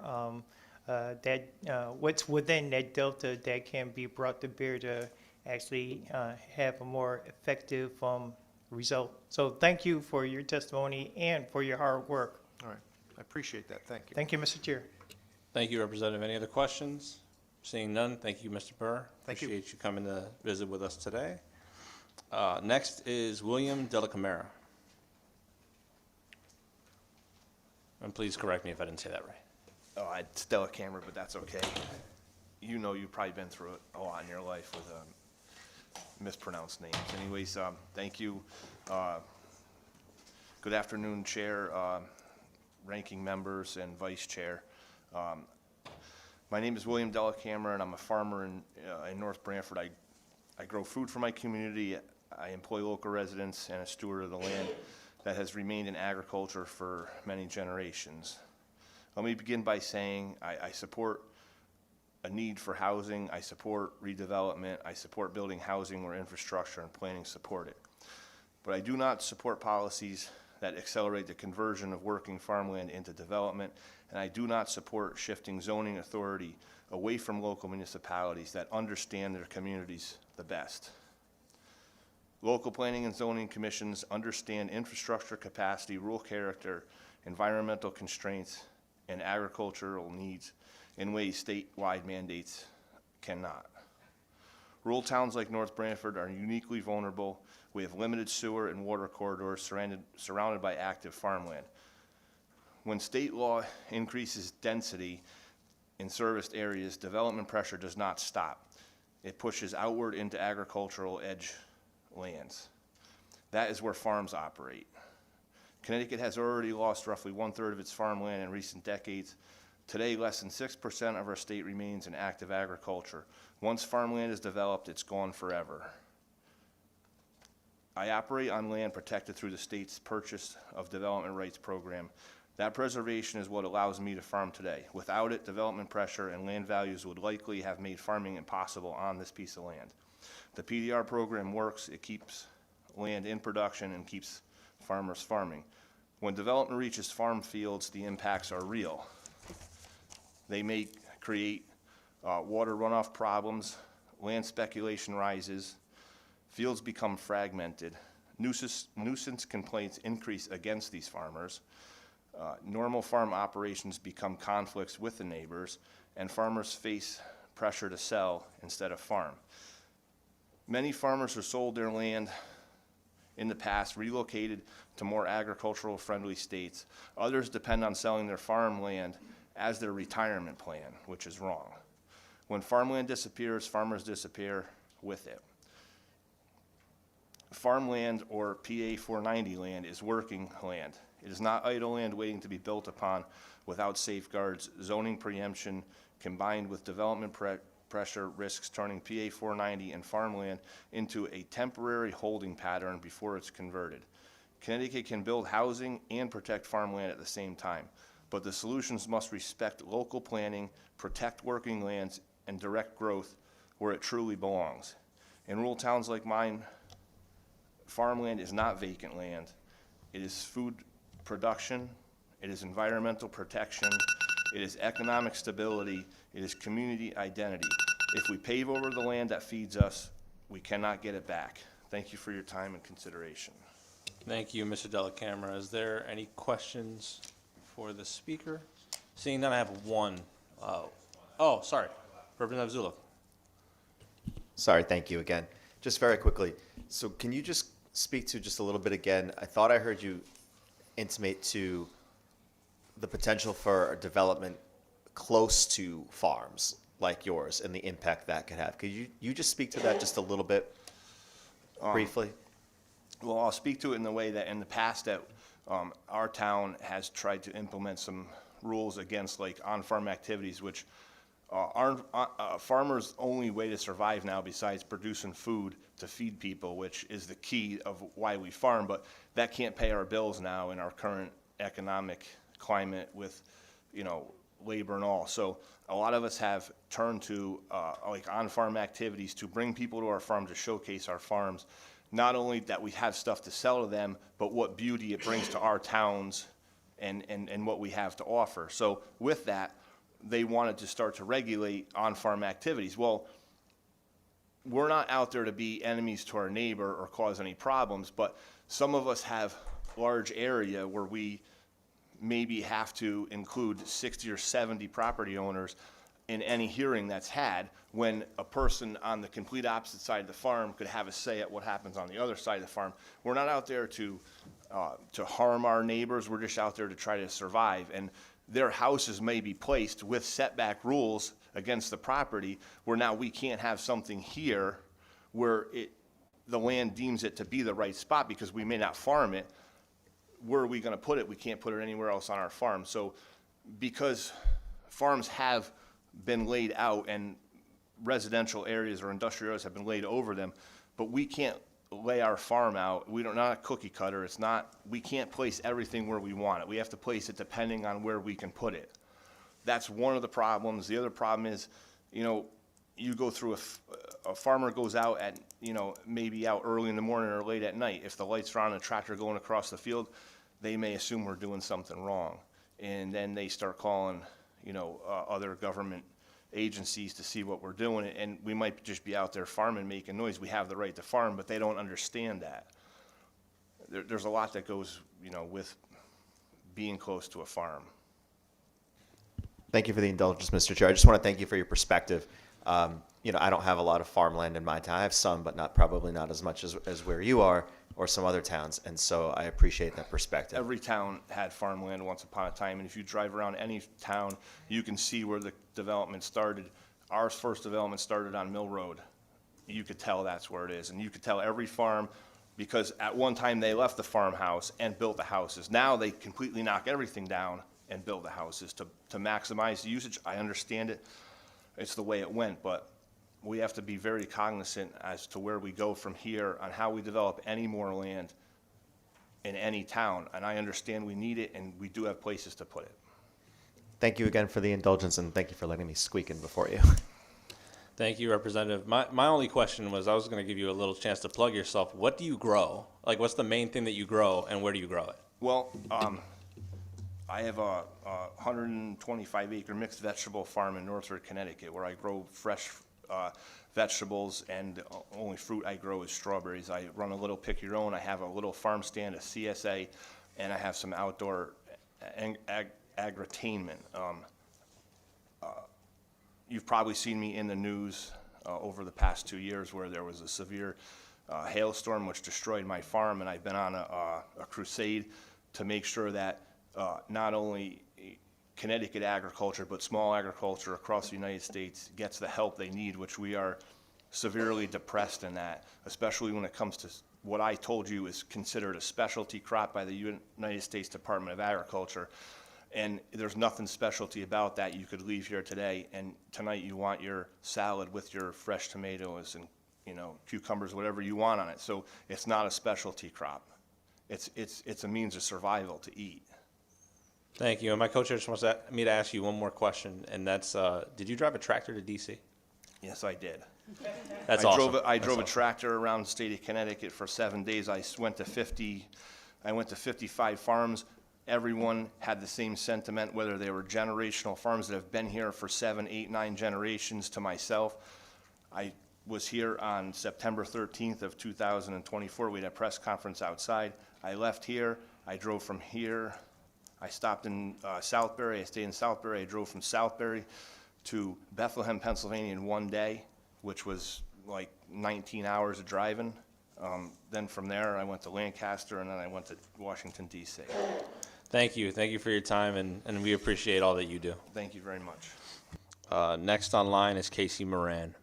what's within that delta that can be brought to bear to actually have a more effective result. So thank you for your testimony and for your hard work. All right. I appreciate that. Thank you. Thank you, Mr. Chair. Thank you, Representative. Any other questions? Seeing none, thank you, Mr. Burr. Thank you. Appreciate you coming to visit with us today. Next is William Della Camara. And please correct me if I didn't say that right. Oh, it's Della Camera, but that's okay. You know, you've probably been through it a lot in your life with mispronounced names. Anyways, thank you. Good afternoon, Chair, ranking members, and Vice Chair. My name is William Della Camera, and I'm a farmer in North Branford. I grow food for my community. I employ local residents and a steward of the land that has remained in agriculture for many generations. Let me begin by saying I support a need for housing. I support redevelopment. I support building housing where infrastructure and planning support it. But I do not support policies that accelerate the conversion of working farmland into development, and I do not support shifting zoning authority away from local municipalities that understand their communities the best. Local planning and zoning commissions understand infrastructure capacity, rural character, environmental constraints, and agricultural needs in ways statewide mandates cannot. Rural towns like North Branford are uniquely vulnerable. We have limited sewer and water corridors surrounded by active farmland. When state law increases density in serviced areas, development pressure does not stop. It pushes outward into agricultural edge lands. That is where farms operate. Connecticut has already lost roughly 1/3 of its farmland in recent decades. Today, less than 6% of our state remains in active agriculture. Once farmland is developed, it's gone forever. I operate on land protected through the state's Purchase of Development Rights program. That preservation is what allows me to farm today. Without it, development pressure and land values would likely have made farming impossible on this piece of land. The PDR program works. It keeps land in production and keeps farmers farming. When development reaches farm fields, the impacts are real. They may create water runoff problems, land speculation rises, fields become fragmented, nuisance complaints increase against these farmers, normal farm operations become conflicts with the neighbors, and farmers face pressure to sell instead of farm. Many farmers who sold their land in the past relocated to more agricultural friendly states. Others depend on selling their farmland as their retirement plan, which is wrong. When farmland disappears, farmers disappear with it. Farmland, or PA 490 land, is working land. It is not idle land waiting to be built upon without safeguards. Zoning preemption combined with development pressure risks turning PA 490 and farmland into a temporary holding pattern before it's converted. Connecticut can build housing and protect farmland at the same time, but the solutions must respect local planning, protect working lands, and direct growth where it truly belongs. In rural towns like mine, farmland is not vacant land. It is food production, it is environmental protection, it is economic stability, it is community identity. If we pave over the land that feeds us, we cannot get it back. Thank you for your time and consideration. Thank you, Mr. Della Camera. Is there any questions for the speaker? Seeing none, I have one. Oh, sorry. Representative Zullo. Sorry, thank you again. Just very quickly, so can you just speak to just a little bit again? I thought I heard you intimate to the potential for development close to farms. like yours and the impact that could have. Could you just speak to that just a little bit briefly? Well, I'll speak to it in the way that in the past that our town has tried to implement some rules against like on-farm activities, which aren't farmers' only way to survive now besides producing food to feed people, which is the key of why we farm, but that can't pay our bills now in our current economic climate with, you know, labor and all. So a lot of us have turned to like on-farm activities to bring people to our farm to showcase our farms. Not only that we have stuff to sell to them, but what beauty it brings to our towns and what we have to offer. So with that, they wanted to start to regulate on-farm activities. Well, we're not out there to be enemies to our neighbor or cause any problems, but some of us have large area where we maybe have to include 60 or 70 property owners in any hearing that's had, when a person on the complete opposite side of the farm could have a say at what happens on the other side of the farm. We're not out there to harm our neighbors. We're just out there to try to survive. And their houses may be placed with setback rules against the property, where now we can't have something here where the land deems it to be the right spot because we may not farm it. Where are we going to put it? We can't put it anywhere else on our farm. So because farms have been laid out and residential areas or industrial areas have been laid over them, but we can't lay our farm out. We're not a cookie cutter. It's not, we can't place everything where we want it. We have to place it depending on where we can put it. That's one of the problems. The other problem is, you know, you go through a farmer goes out at, you know, maybe out early in the morning or late at night. If the lights are on a tractor going across the field, they may assume we're doing something wrong. And then they start calling, you know, other government agencies to see what we're doing, and we might just be out there farming, making noise. We have the right to farm, but they don't understand that. There's a lot that goes, you know, with being close to a farm. Thank you for the indulgence, Mr. Chair. I just want to thank you for your perspective. You know, I don't have a lot of farmland in my town. I have some, but probably not as much as where you are or some other towns, and so I appreciate that perspective. Every town had farmland once upon a time, and if you drive around any town, you can see where the development started. Our first development started on Mill Road. You could tell that's where it is, and you could tell every farm, because at one time they left the farmhouse and built the houses. Now they completely knock everything down and build the houses to maximize the usage. I understand it. It's the way it went, but we have to be very cognizant as to where we go from here on how we develop any more land in any town. And I understand we need it, and we do have places to put it. Thank you again for the indulgence, and thank you for letting me squeak in before you. Thank you, Representative. My only question was, I was going to give you a little chance to plug yourself. What do you grow? Like, what's the main thing that you grow, and where do you grow it? Well, I have a 125-acre mixed vegetable farm in Northford, Connecticut, where I grow fresh vegetables, and the only fruit I grow is strawberries. I run a little pick your own. I have a little farm stand, a CSA, and I have some outdoor agritainment. You've probably seen me in the news over the past 2 years where there was a severe hailstorm which destroyed my farm, and I've been on a crusade to make sure that not only Connecticut agriculture, but small agriculture across the United States gets the help they need, which we are severely depressed in that, especially when it comes to what I told you is considered a specialty crop by the United States Department of Agriculture. And there's nothing specialty about that. You could leave here today, and tonight you want your salad with your fresh tomatoes and, you know, cucumbers, whatever you want on it. So it's not a specialty crop. It's a means of survival to eat. Thank you. And my co-chair just wants me to ask you one more question, and that's, did you drive a tractor to D.C.? Yes, I did. That's awesome. I drove a tractor around the state of Connecticut for 7 days. I went to 55 farms. Everyone had the same sentiment, whether they were generational farms that have been here for 7, 8, 9 generations to myself. I was here on September 13th of 2024. We had a press conference outside. I left here. I drove from here. I stopped in Southbury. I stayed in Southbury. I drove from Southbury to Bethlehem, Pennsylvania in 1 day, which was like 19 hours of driving. Then from there, I went to Lancaster, and then I went to Washington, D.C. Thank you. Thank you for your time, and we appreciate all that you do. Thank you very much. Next online is Casey Moran.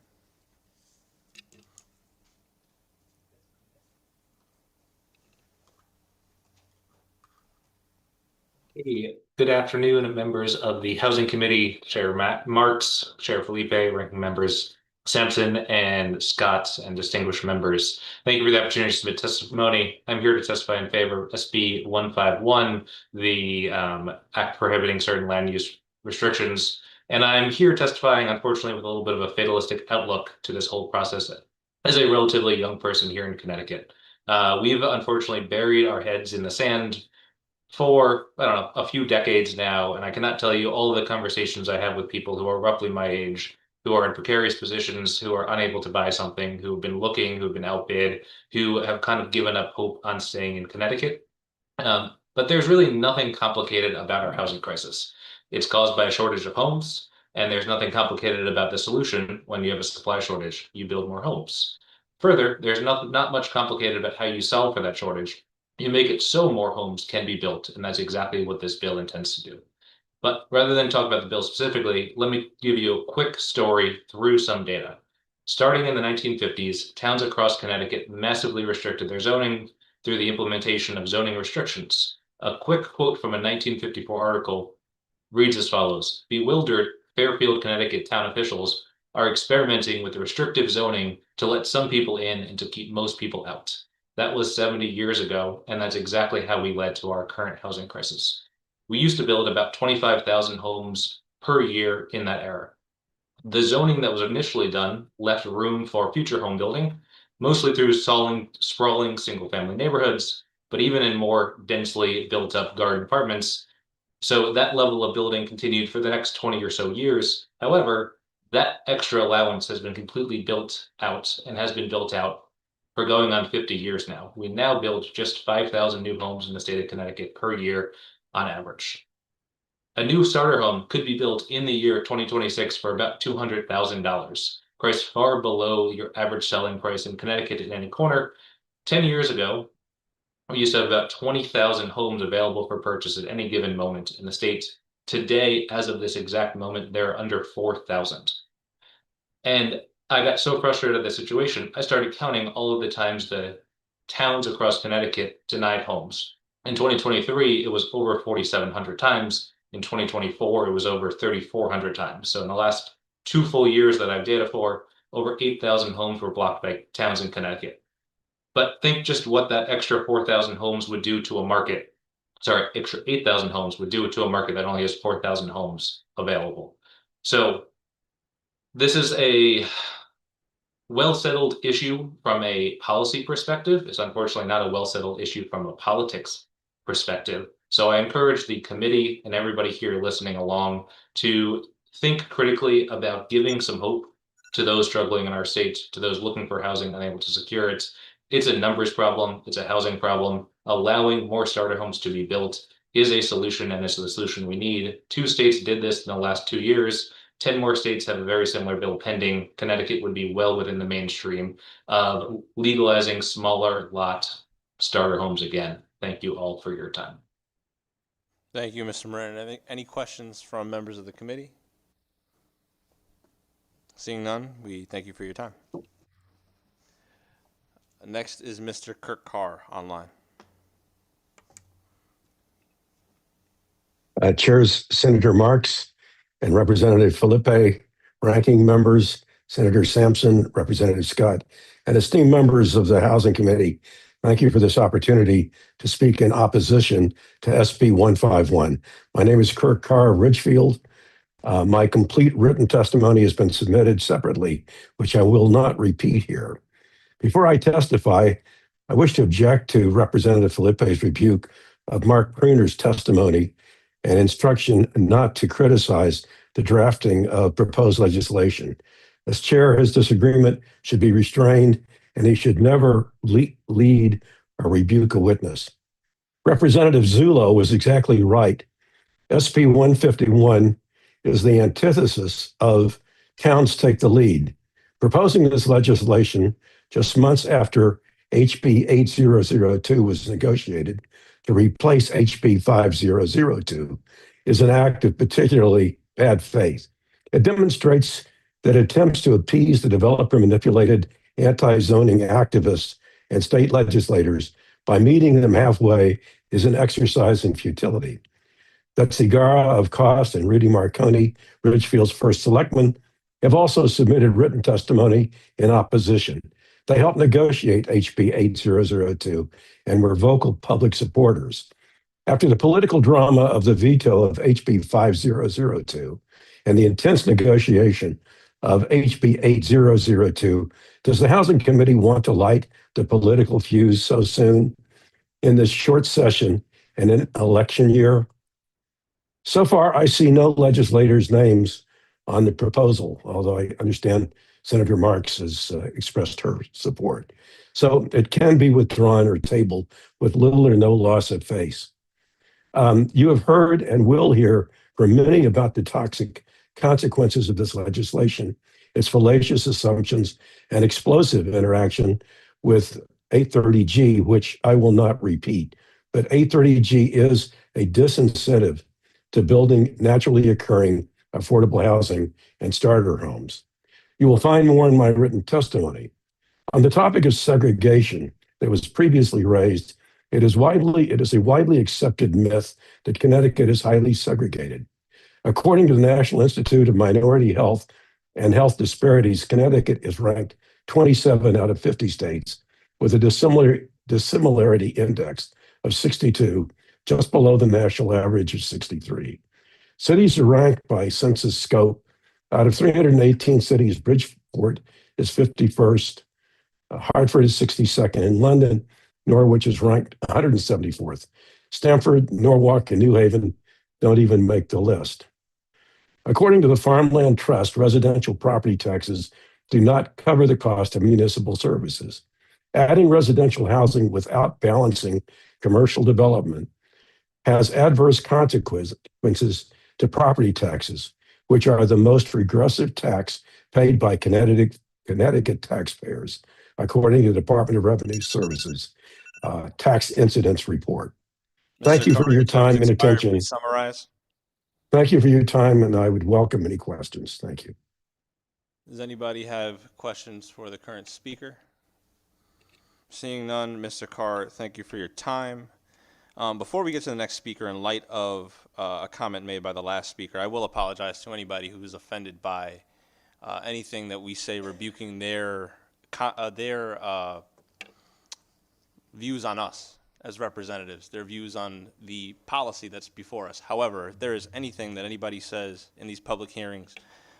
Hey, good afternoon, members of the Housing Committee, Chair Matt Marks, Chair Felipe, ranking members Sampson and Scott, and distinguished members. Thank you for the opportunity to submit testimony. I'm here to testify in favor of SB 151, the act prohibiting certain land use restrictions. And I'm here testifying, unfortunately, with a little bit of a fatalistic outlook to this whole process as a relatively young person here in Connecticut. We've unfortunately buried our heads in the sand for, I don't know, a few decades now, and I cannot tell you all of the conversations I have with people who are roughly my age, who are in precarious positions, who are unable to buy something, who have been looking, who have been outbid, who have kind of given up hope on staying in Connecticut. But there's really nothing complicated about our housing crisis. It's caused by a shortage of homes, and there's nothing complicated about the solution when you have a supply shortage. You build more homes. Further, there's not much complicated about how you solve for that shortage. You make it so more homes can be built, and that's exactly what this bill intends to do. But rather than talk about the bill specifically, let me give you a quick story through some data. Starting in the 1950s, towns across Connecticut massively restricted their zoning through the implementation of zoning restrictions. A quick quote from a 1954 article reads as follows: "Bewildered Fairfield, Connecticut town officials are experimenting with restrictive zoning to let some people in and to keep most people out." That was 70 years ago, and that's exactly how we led to our current housing crisis. We used to build about 25,000 homes per year in that era. The zoning that was initially done left room for future home building, mostly through sprawling single-family neighborhoods, but even in more densely built-up garden apartments. So that level of building continued for the next 20 or so years. However, that extra allowance has been completely built out and has been built out for going on 50 years now. We now build just 5,000 new homes in the state of Connecticut per year on average. A new starter home could be built in the year 2026 for about $200,000, priced far below your average selling price in Connecticut in any corner. 10 years ago, we used to have about 20,000 homes available for purchase at any given moment in the state. Today, as of this exact moment, there are under 4,000. And I got so frustrated at the situation, I started counting all of the times the towns across Connecticut denied homes. In 2023, it was over 4,700 times. In 2024, it was over 3,400 times. So in the last 2 full years that I have data for, over 8,000 homes were blocked by towns in Connecticut. But think just what that extra 4,000 homes would do to a market. Sorry, extra 8,000 homes would do to a market that only has 4,000 homes available. So this is a well-settled issue from a policy perspective. It's unfortunately not a well-settled issue from a politics perspective. So I encourage the committee and everybody here listening along to think critically about giving some hope to those struggling in our state, to those looking for housing unable to secure it. It's a numbers problem. It's a housing problem. Allowing more starter homes to be built is a solution, and it's the solution we need. 2 states did this in the last 2 years. 10 more states have a very similar bill pending. Connecticut would be well within the mainstream of legalizing smaller lot starter homes again. Thank you all for your time. Thank you, Mr. Moran. Any questions from members of the committee? Seeing none, we thank you for your time. Next is Mr. Kirk Carr online. Chairs Senator Marks and Representative Felipe, ranking members, Senator Sampson, Representative Scott, and esteemed members of the Housing Committee, thank you for this opportunity to speak in opposition to SB 151. My name is Kirk Carr of Ridgefield. My complete written testimony has been submitted separately, which I will not repeat here. Before I testify, I wish to object to Representative Felipe's rebuke of Mark Pruner's testimony and instruction not to criticize the drafting of proposed legislation. As chair, his disagreement should be restrained, and he should never lead or rebuke a witness. Representative Zullo was exactly right. SB 151 is the antithesis of towns take the lead. Proposing this legislation just months after HB 8002 was negotiated to replace HB 5002 is an act of particularly bad faith. It demonstrates that attempts to appease the developer-manipulated anti-zoning activists and state legislators by meeting them halfway is an exercise in futility. Betsy Gara of Cost and Rudy Marconi, Ridgefield's first selectman, have also submitted written testimony in opposition. They helped negotiate HB 8002 and were vocal public supporters. After the political drama of the veto of HB 5002 and the intense negotiation of HB 8002, does the Housing Committee want to light the political fuse so soon in this short session and an election year? So far, I see no legislators' names on the proposal, although I understand Senator Marks has expressed her support. So it can be withdrawn or tabled with little or no loss of face. You have heard and will hear from many about the toxic consequences of this legislation, its fallacious assumptions, and explosive interaction with 830G, which I will not repeat. But 830G is a disincentive to building naturally occurring affordable housing and starter homes. You will find more in my written testimony. On the topic of segregation that was previously raised, it is a widely accepted myth that Connecticut is highly segregated. According to the National Institute of Minority Health and Health Disparities, Connecticut is ranked 27 out of 50 states with a dissimilarity index of 62, just below the national average of 63. Cities are ranked by census scope. Out of 318 cities, Bridgeport is 51st, Hartford is 62nd, and London, Norwich is ranked 174th. Stamford, Norwalk, and New Haven don't even make the list. According to the Farmland Trust, residential property taxes do not cover the cost of municipal services. Adding residential housing without balancing commercial development has adverse consequences to property taxes, which are the most regressive tax paid by Connecticut taxpayers, according to the Department of Revenue Services tax incidence report. Thank you for your time and attention. Please summarize. Thank you for your time, and I would welcome any questions. Thank you. Does anybody have questions for the current speaker? Seeing none, Mr. Carr, thank you for your time. Before we get to the next speaker, in light of a comment made by the last speaker, I will apologize to anybody who is offended by anything that we say rebuking their views on us as representatives, their views on the policy that's before us. However, if there is anything that anybody says in these public hearings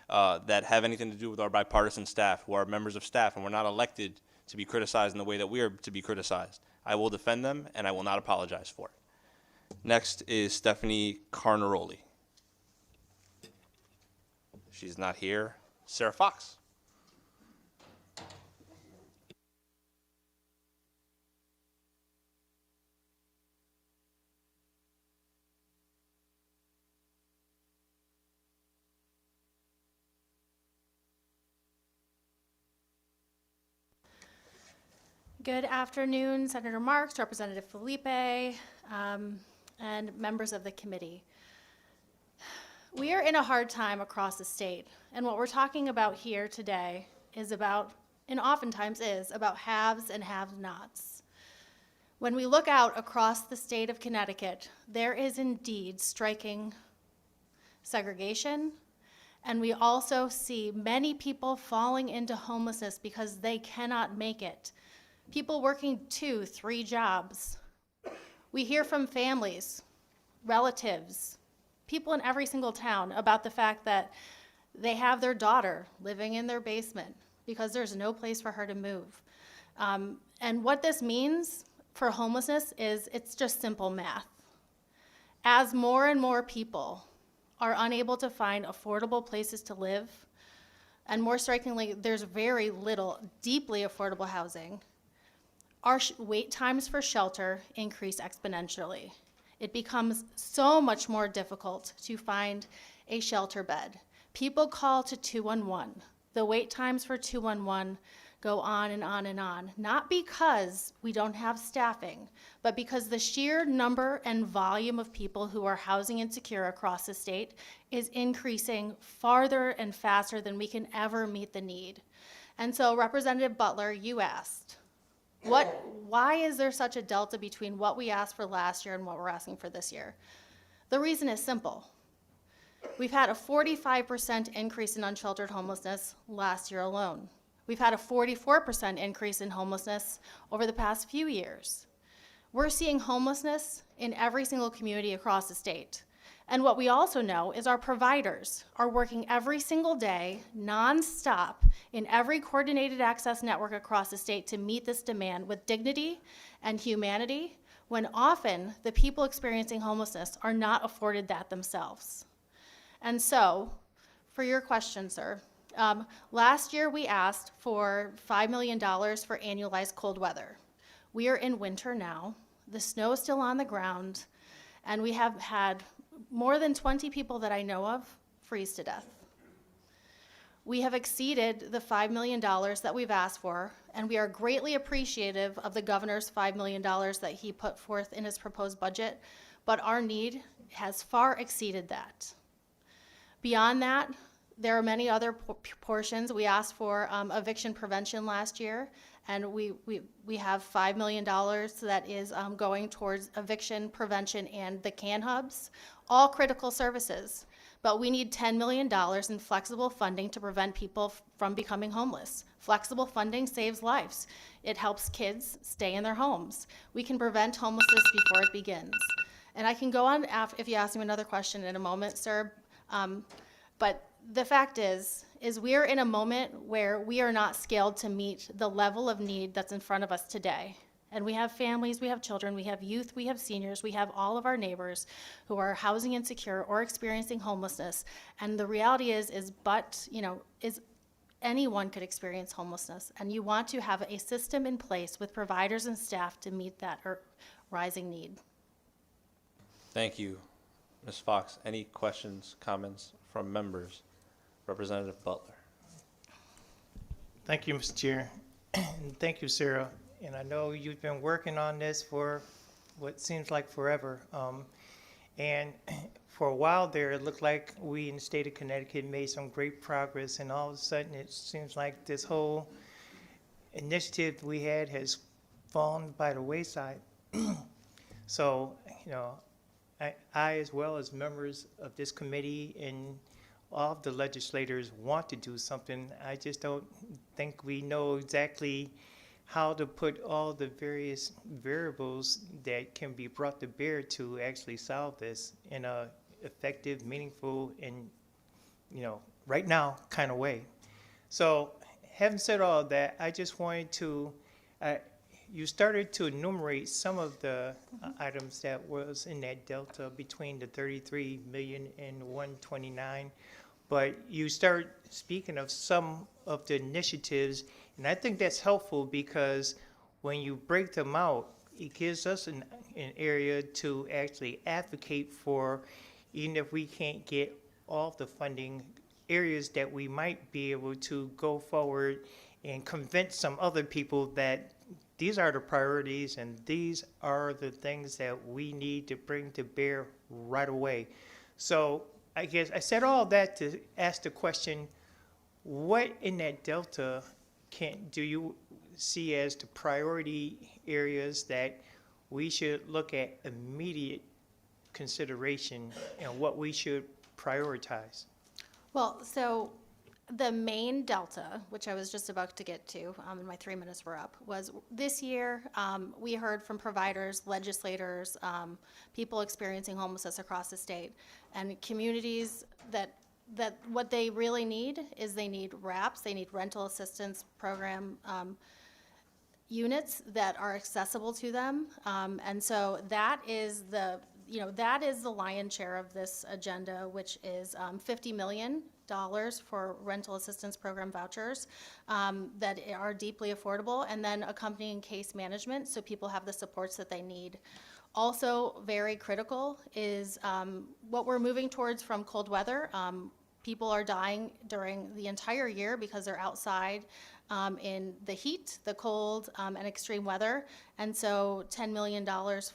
that have anything to do with our bipartisan staff, who are members of staff, and we're not elected to be criticized in the way that we are to be criticized, I will defend them, and I will not apologize for it. Next is Stephanie Carnaroli. She's not here. Sarah Fox. Good afternoon, Senator Marks, Representative Felipe, and members of the committee. We are in a hard time across the state, and what we're talking about here today is about, and oftentimes is, about haves and have-nots. When we look out across the state of Connecticut, there is indeed striking segregation, and we also see many people falling into homelessness because they cannot make it. People working 2, 3 jobs. We hear from families, relatives, people in every single town about the fact that they have their daughter living in their basement because there's no place for her to move. And what this means for homelessness is it's just simple math. As more and more people are unable to find affordable places to live, and more strikingly, there's very little deeply affordable housing, our wait times for shelter increase exponentially. It becomes so much more difficult to find a shelter bed. People call to 211. The wait times for 211 go on and on and on, not because we don't have staffing, but because the sheer number and volume of people who are housing insecure across the state is increasing farther and faster than we can ever meet the need. And so Representative Butler, you asked, why is there such a delta between what we asked for last year and what we're asking for this year? The reason is simple. We've had a 45% increase in unsheltered homelessness last year alone. We've had a 44% increase in homelessness over the past few years. We're seeing homelessness in every single community across the state. And what we also know is our providers are working every single day, nonstop, in every coordinated access network across the state to meet this demand with dignity and humanity, when often the people experiencing homelessness are not afforded that themselves. And so, for your question, sir, last year we asked for $5 million for annualized cold weather. We are in winter now. The snow is still on the ground, and we have had more than 20 people that I know of freeze to death. We have exceeded the $5 million that we've asked for, and we are greatly appreciative of the governor's $5 million that he put forth in his proposed budget, but our need has far exceeded that. Beyond that, there are many other portions. We asked for eviction prevention last year, and we have $5 million that is going towards eviction prevention and the CAN hubs, all critical services. But we need $10 million in flexible funding to prevent people from becoming homeless. Flexible funding saves lives. It helps kids stay in their homes. We can prevent homelessness before it begins. And I can go on if you ask me another question in a moment, sir. But the fact is we are in a moment where we are not scaled to meet the level of need that's in front of us today. And we have families, we have children, we have youth, we have seniors, we have all of our neighbors who are housing insecure or experiencing homelessness. And the reality is anyone could experience homelessness. And you want to have a system in place with providers and staff to meet that rising need. Thank you, Ms. Fox. Any questions, comments from members? Representative Butler. Thank you, Mr. Chair. And thank you, Sarah. And I know you've been working on this for what seems like forever. And for a while there, it looked like we in the state of Connecticut made some great progress, and all of a sudden it seems like this whole initiative we had has fallen by the wayside. So, I, as well as members of this committee and all of the legislators want to do something. I just don't think we know exactly how to put all the various variables that can be brought to bear to actually solve this in a effective, meaningful, and right now kind of way. So having said all of that, I just wanted to, you started to enumerate some of the items that was in that delta between the 33 million and 129, but you start speaking of some of the initiatives, and I think that's helpful because when you break them out, it gives us an area to actually advocate for, even if we can't get all the funding, areas that we might be able to go forward and convince some other people that these are the priorities and these are the things that we need to bring to bear right away. So I guess I said all that to ask the question, what in that delta do you see as the priority areas that we should look at immediate consideration and what we should prioritize? Well, so the main delta, which I was just about to get to, and my 3 minutes were up, was this year we heard from providers, legislators, people experiencing homelessness across the state, and communities that what they really need is they need RAPs, they need rental assistance program units that are accessible to them, and so that is the lion's share of this agenda, which is $50 million for rental assistance program vouchers that are deeply affordable, and then accompanying case management so people have the supports that they need. Also very critical is what we're moving towards from cold weather. People are dying during the entire year because they're outside in the heat, the cold, and extreme weather. And so $10 million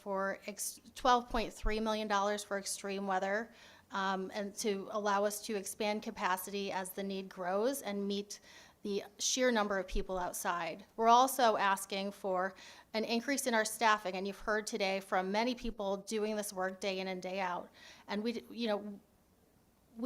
for, $12.3 million for extreme weather, and to allow us to expand capacity as the need grows and meet the sheer number of people outside. We're also asking for an increase in our staffing, and you've heard today from many people doing this work day in and day out. And we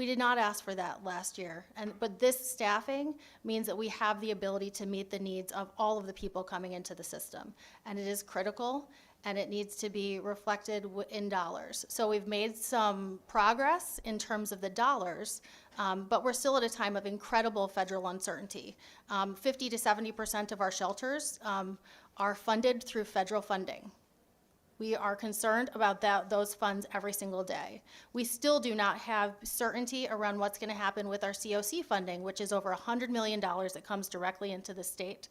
did not ask for that last year. But this staffing means that we have the ability to meet the needs of all of the people coming into the system. And it is critical, and it needs to be reflected in dollars. So we've made some progress in terms of the dollars, but we're still at a time of incredible federal uncertainty. 50 to 70% of our shelters are funded through federal funding. We are concerned about those funds every single day. We still do not have certainty around what's going to happen with our COC funding, which is over $100 million that comes directly into the state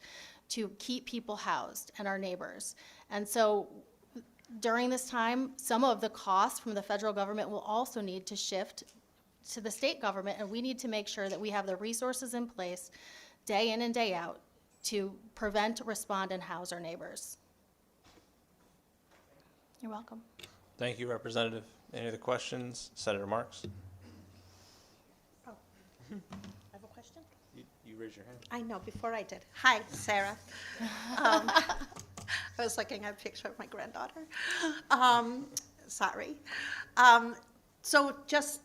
to keep people housed and our neighbors. And so during this time, some of the costs from the federal government will also need to shift to the state government, and we need to make sure that we have the resources in place day in and day out to prevent, respond, and house our neighbors. You're welcome. Thank you, Representative. Any other questions? Senator Marks? Oh, I have a question? You raised your hand. I know, before I did. Hi, Sarah. I was looking at a picture of my granddaughter. Sorry. So just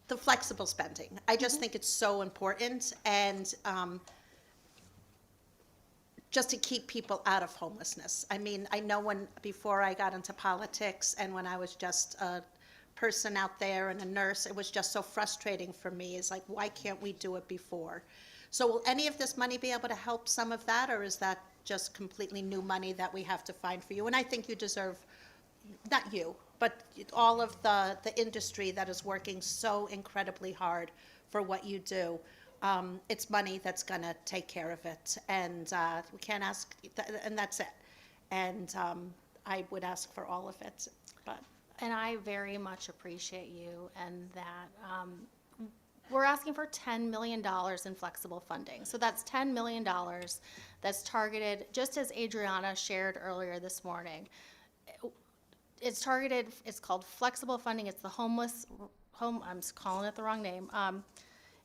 the flexible spending. I just think it's so important, and just to keep people out of homelessness. I mean, I know before I got into politics and when I was just a person out there and a nurse, it was just so frustrating for me. It's like, why can't we do it before? So will any of this money be able to help some of that, or is that just completely new money that we have to find for you? And I think you deserve, not you, but all of the industry that is working so incredibly hard for what you do. It's money that's going to take care of it, and we can't ask, and that's it. And I would ask for all of it. And I very much appreciate you, and that we're asking for $10 million in flexible funding. So that's $10 million that's targeted, just as Adriana shared earlier this morning. It's targeted, it's called flexible funding. It's the I'm calling it the wrong name.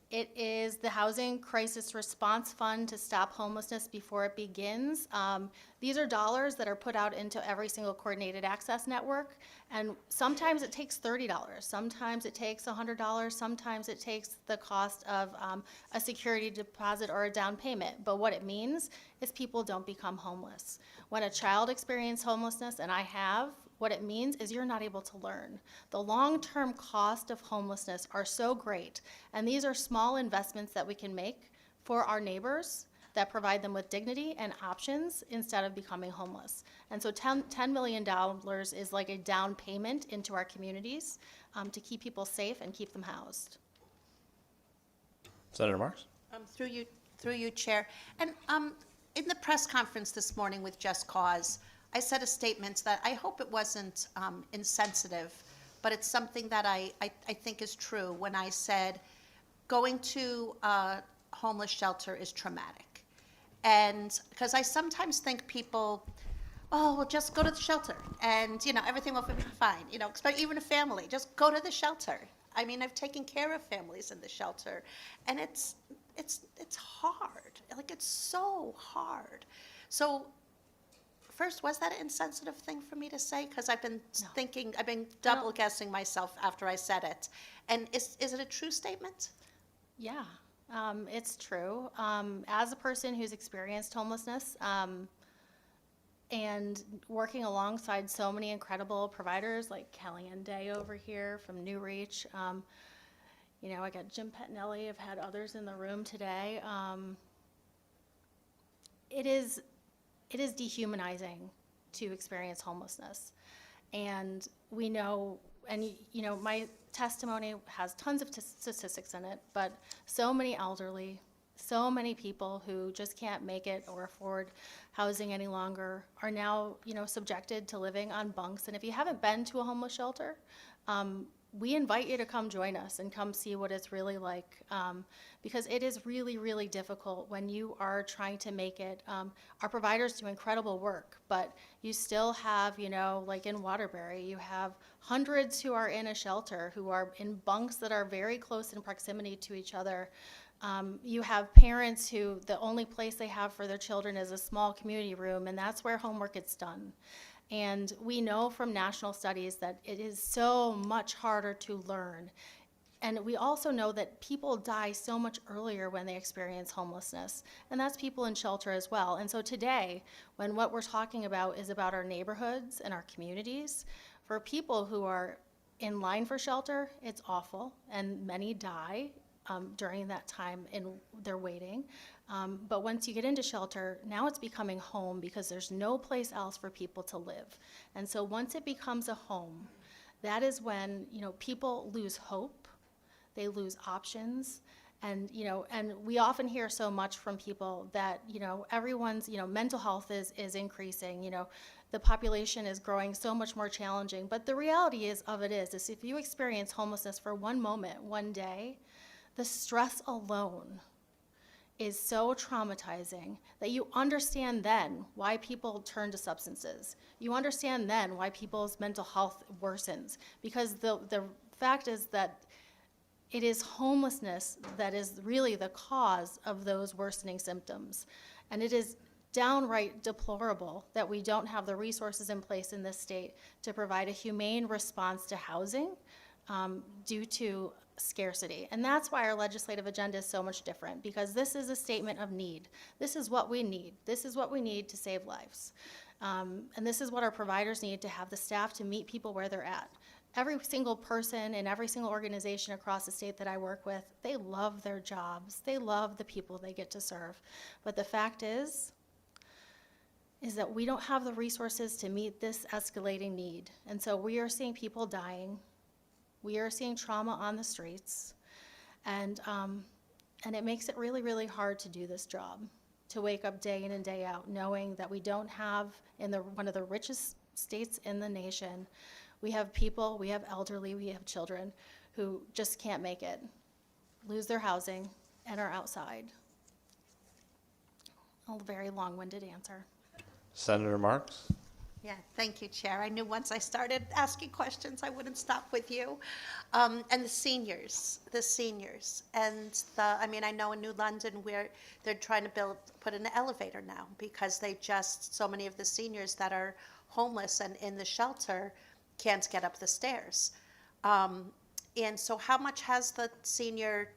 It is the Housing Crisis Response Fund to stop homelessness before it begins. These are dollars that are put out into every single coordinated access network, and sometimes it takes $30, sometimes it takes $100, sometimes it takes the cost of a security deposit or a down payment. But what it means is people don't become homeless. When a child experiences homelessness, and I have, what it means is you're not able to learn. The long-term cost of homelessness are so great, and these are small investments that we can make for our neighbors that provide them with dignity and options instead of becoming homeless. And so $10 million is like a down payment into our communities to keep people safe and keep them housed. Senator Marks? Through you, Chair. And in the press conference this morning with Just Cause, I said a statement that I hope it wasn't insensitive, but it's something that I think is true when I said going to a homeless shelter is traumatic. And because I sometimes think people, oh, well, just go to the shelter and, everything will be fine. Even a family, just go to the shelter. I mean, I've taken care of families in the shelter, and it's hard. Like, it's so hard. So first, was that an insensitive thing for me to say? Because I've been thinking, I've been double guessing myself after I said it. And is it a true statement? Yeah, it's true. As a person who's experienced homelessness and working alongside so many incredible providers like Kellyanne Day over here from New Reach, I got Jim Pettinelli, I've had others in the room today. It is dehumanizing to experience homelessness. And we know, and my testimony has tons of statistics in it, but so many elderly, so many people who just can't make it or afford housing any longer are now, subjected to living on bunks. And if you haven't been to a homeless shelter, we invite you to come join us and come see what it's really like, because it is really, really difficult when you are trying to make it. Our providers do incredible work, but you still have, like in Waterbury, you have hundreds who are in a shelter, who are in bunks that are very close in proximity to each other. You have parents who the only place they have for their children is a small community room, and that's where homework gets done. And we know from national studies that it is so much harder to learn. And we also know that people die so much earlier when they experience homelessness, and that's people in shelter as well. And so today, when what we're talking about is about our neighborhoods and our communities, for people who are in line for shelter, it's awful, and many die during that time in their waiting. But once you get into shelter, now it's becoming home because there's no place else for people to live. And so once it becomes a home, that is when, people lose hope, they lose options. And, and we often hear so much from people that, everyone's, mental health is increasing, the population is growing so much more challenging. But the reality is if you experience homelessness for one moment, one day, the stress alone is so traumatizing that you understand then why people turn to substances. You understand then why people's mental health worsens, because the fact is that it is homelessness that is really the cause of those worsening symptoms. And it is downright deplorable that we don't have the resources in place in this state to provide a humane response to housing due to scarcity. And that's why our legislative agenda is so much different, because this is a statement of need. This is what we need. This is what we need to save lives. And this is what our providers need to have the staff to meet people where they're at. Every single person in every single organization across the state that I work with, they love their jobs. They love the people they get to serve. But the fact is that we don't have the resources to meet this escalating need. And so we are seeing people dying. We are seeing trauma on the streets, and it makes it really, really hard to do this job, to wake up day in and day out knowing that we don't have, in one of the richest states in the nation, we have people, we have elderly, we have children who just can't make it, lose their housing, and are outside. A very long-winded answer. Senator Marks? Yeah, thank you, Chair. I knew once I started asking questions, I wouldn't stop with you. And the seniors, and I know in New London where they're trying to put an elevator now because so many of the seniors that are homeless and in the shelter can't get up the stairs. And so how much has the senior,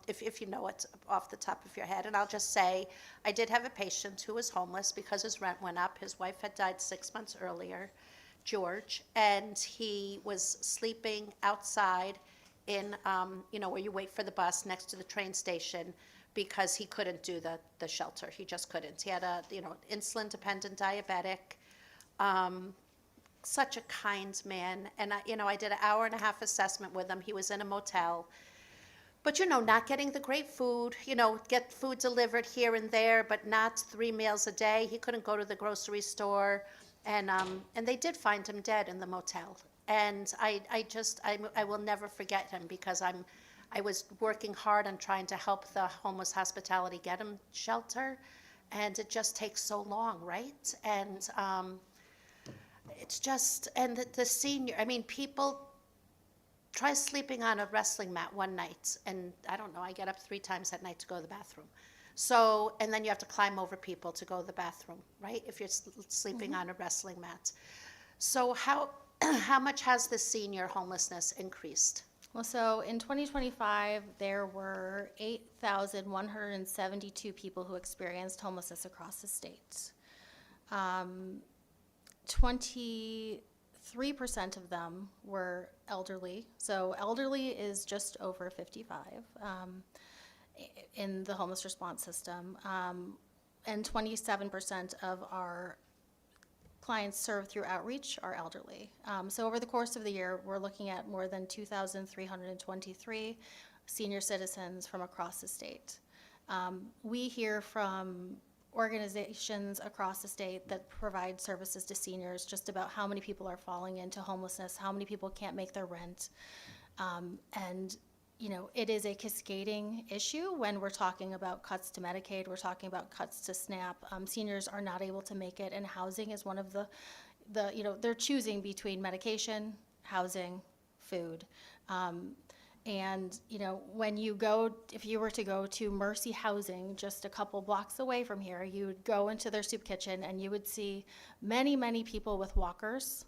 if you know it off the top of your head, and I'll just say, I did have a patient who was homeless because his rent went up. His wife had died 6 months earlier, George, and he was sleeping outside in, where you wait for the bus next to the train station because he couldn't do the shelter. He just couldn't. He had a, insulin-dependent diabetic, such a kind man. And I did an 1.5-hour assessment with him. He was in a motel. But, not getting the great food, get food delivered here and there, but not 3 meals a day. He couldn't go to the grocery store. And they did find him dead in the motel. And I will never forget him because I was working hard on trying to help the homeless hospitality get him shelter. And it just takes so long, right? And it's just, and the senior, people try sleeping on a wrestling mat one night, and I don't know, I get up 3 times at night to go to the bathroom. So, and then you have to climb over people to go to the bathroom, right? If you're sleeping on a wrestling mat. So how much has the senior homelessness increased? Well, so in 2025, there were 8,172 people who experienced homelessness across the state. 23% of them were elderly. So elderly is just over 55 in the homeless response system. And 27% of our clients served through outreach are elderly. So over the course of the year, we're looking at more than 2,323 senior citizens from across the state. We hear from organizations across the state that provide services to seniors, just about how many people are falling into homelessness, how many people can't make their rent. And you know, it is a cascading issue when we're talking about cuts to Medicaid, we're talking about cuts to SNAP. Seniors are not able to make it, and housing is one of the you know, they're choosing between medication, housing, food. And, you know, when you go, if you were to go to Mercy Housing just a couple blocks away from here, you would go into their soup kitchen and you would see many, many people with walkers,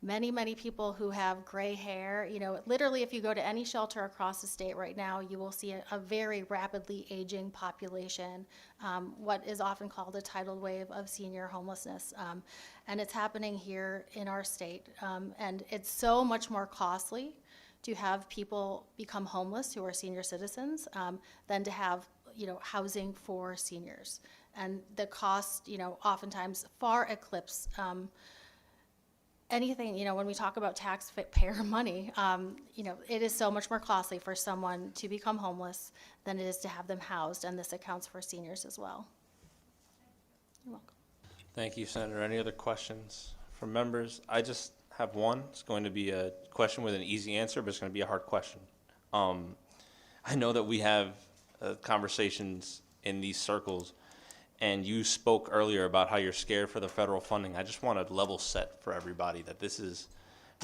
many, many people who have gray hair. You know, literally, if you go to any shelter across the state right now, you will see a very rapidly aging population, what is often called a tidal wave of senior homelessness. And it's happening here in our state. And it's so much more costly to have people become homeless who are senior citizens than to have, you know, housing for seniors. And the cost, you know, oftentimes far eclipse anything, you know, when we talk about taxpayer money, you know, it is so much more costly for someone to become homeless than it is to have them housed, and this accounts for seniors as well. You're welcome. Thank you, Senator. Any other questions from members? I just have one. It's going to be a question with an easy answer, but it's going to be a hard question. I know that we have conversations in these circles, and you spoke earlier about how you're scared for the federal funding. I just want to level set for everybody that this is